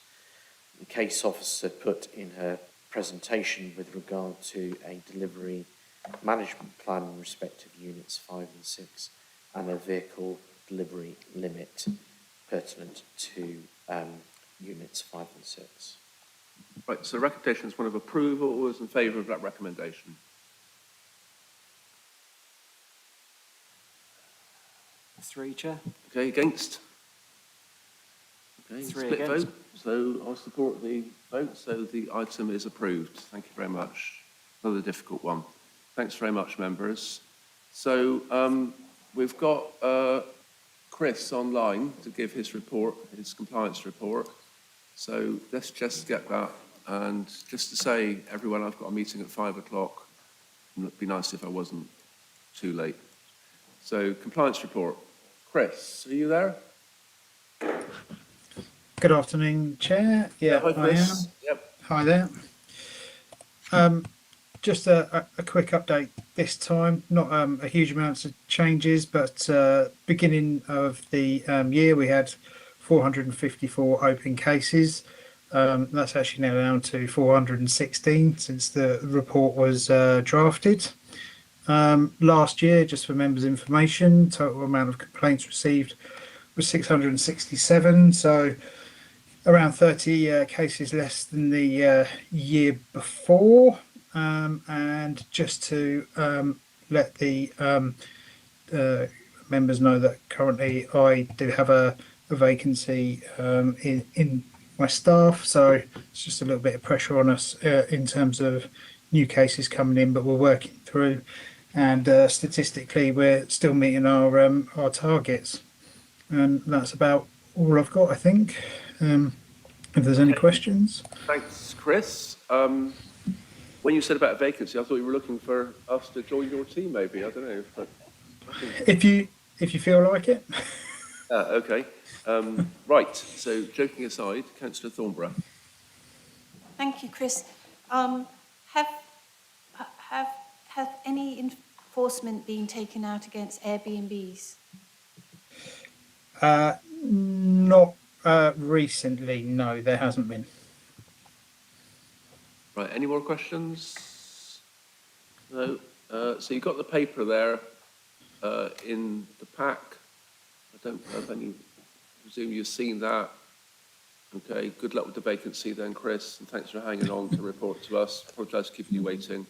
[SPEAKER 9] the case officer put in her presentation with regard to a delivery management plan in respect of units 5 and 6 and a vehicle delivery limit pertinent to units 5 and 6.
[SPEAKER 2] Right, so the recommendation is one of approval. All those in favour of that recommendation?
[SPEAKER 13] Three, Chair.
[SPEAKER 2] Okay, against? Okay,
[SPEAKER 13] 3
[SPEAKER 2] split
[SPEAKER 13] against.
[SPEAKER 2] vote. So I support the vote, so the item is approved. Thank you very much. Another difficult one. Thanks very much, members. So we've got Chris online to give his report, his compliance report. So let's just get that. And just to say, everyone, I've got a meeting at 5 o'clock. It'd be nice if I wasn't too late. So compliance report. Chris, are you there?
[SPEAKER 18] Good afternoon, Chair. Yeah,
[SPEAKER 2] Hi,
[SPEAKER 18] I am.
[SPEAKER 2] Chris. Yep.
[SPEAKER 18] Hi there. Just a quick update this time. Not a huge amount of changes, but beginning of the year we had 454 open cases. That's actually now down to 416 since the report was drafted. Last year, just for members' information, total amount of complaints received was 667, so around 30 cases less than the year before. And just to let the members know that currently I do have a vacancy in my staff, so it's just a little bit of pressure on us in terms of new cases coming in, but we're working through, and statistically we're still meeting our targets, and that's about all I've got, I think. If there's any questions.
[SPEAKER 2] Thanks, Chris. When you said about a vacancy, I thought you were looking for us to join your team, maybe. I don't know. But
[SPEAKER 18] if you feel like it.
[SPEAKER 2] Okay. Right. So, joking aside, Councillor Thornborough.
[SPEAKER 6] Thank you, Chris. Have any enforcement being taken out against Airbnbs?
[SPEAKER 18] Not recently, no, there hasn't been.
[SPEAKER 2] Right, any more questions? No? So you've got the paper there in the pack. I don't know if any, presume you've seen that. Okay, good luck with the vacancy then, Chris, and thanks for hanging on to report to us. Apologise for keeping you waiting.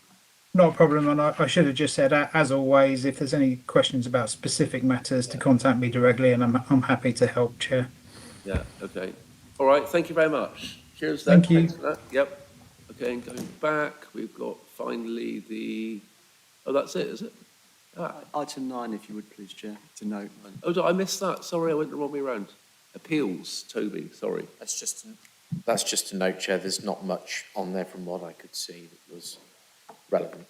[SPEAKER 18] Not a problem, and I should have just said, as always, if there's any questions about specific matters, to contact me directly, and I'm happy to help, Chair.
[SPEAKER 2] Yeah, okay. All right, thank you very much. Cheers then.
[SPEAKER 18] Thank you.
[SPEAKER 2] Thanks for that. Yep. Okay, and going back, we've got finally the, oh, that's it, is it? Ah.
[SPEAKER 13] Item 9, if you would please, Chair, to note.
[SPEAKER 2] Oh, I missed that. Sorry, I went the wrong way around. Appeals, Toby, sorry.
[SPEAKER 9] That's just a note, Chair. There's not much on there from what I could see that was relevant.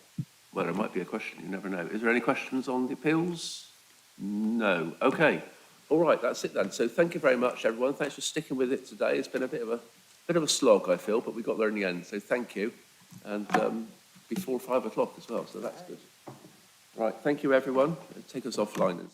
[SPEAKER 2] Well, there might be a question, you never know. Is there any questions on the appeals? No. Okay. All right, that's it then. So thank you very much, everyone. Thanks for sticking with it today. It's been a bit of a slog, I feel, but we got there in the end. So thank you. And before 5 o'clock as well, so that's good. Right, thank you, everyone. Take us offline.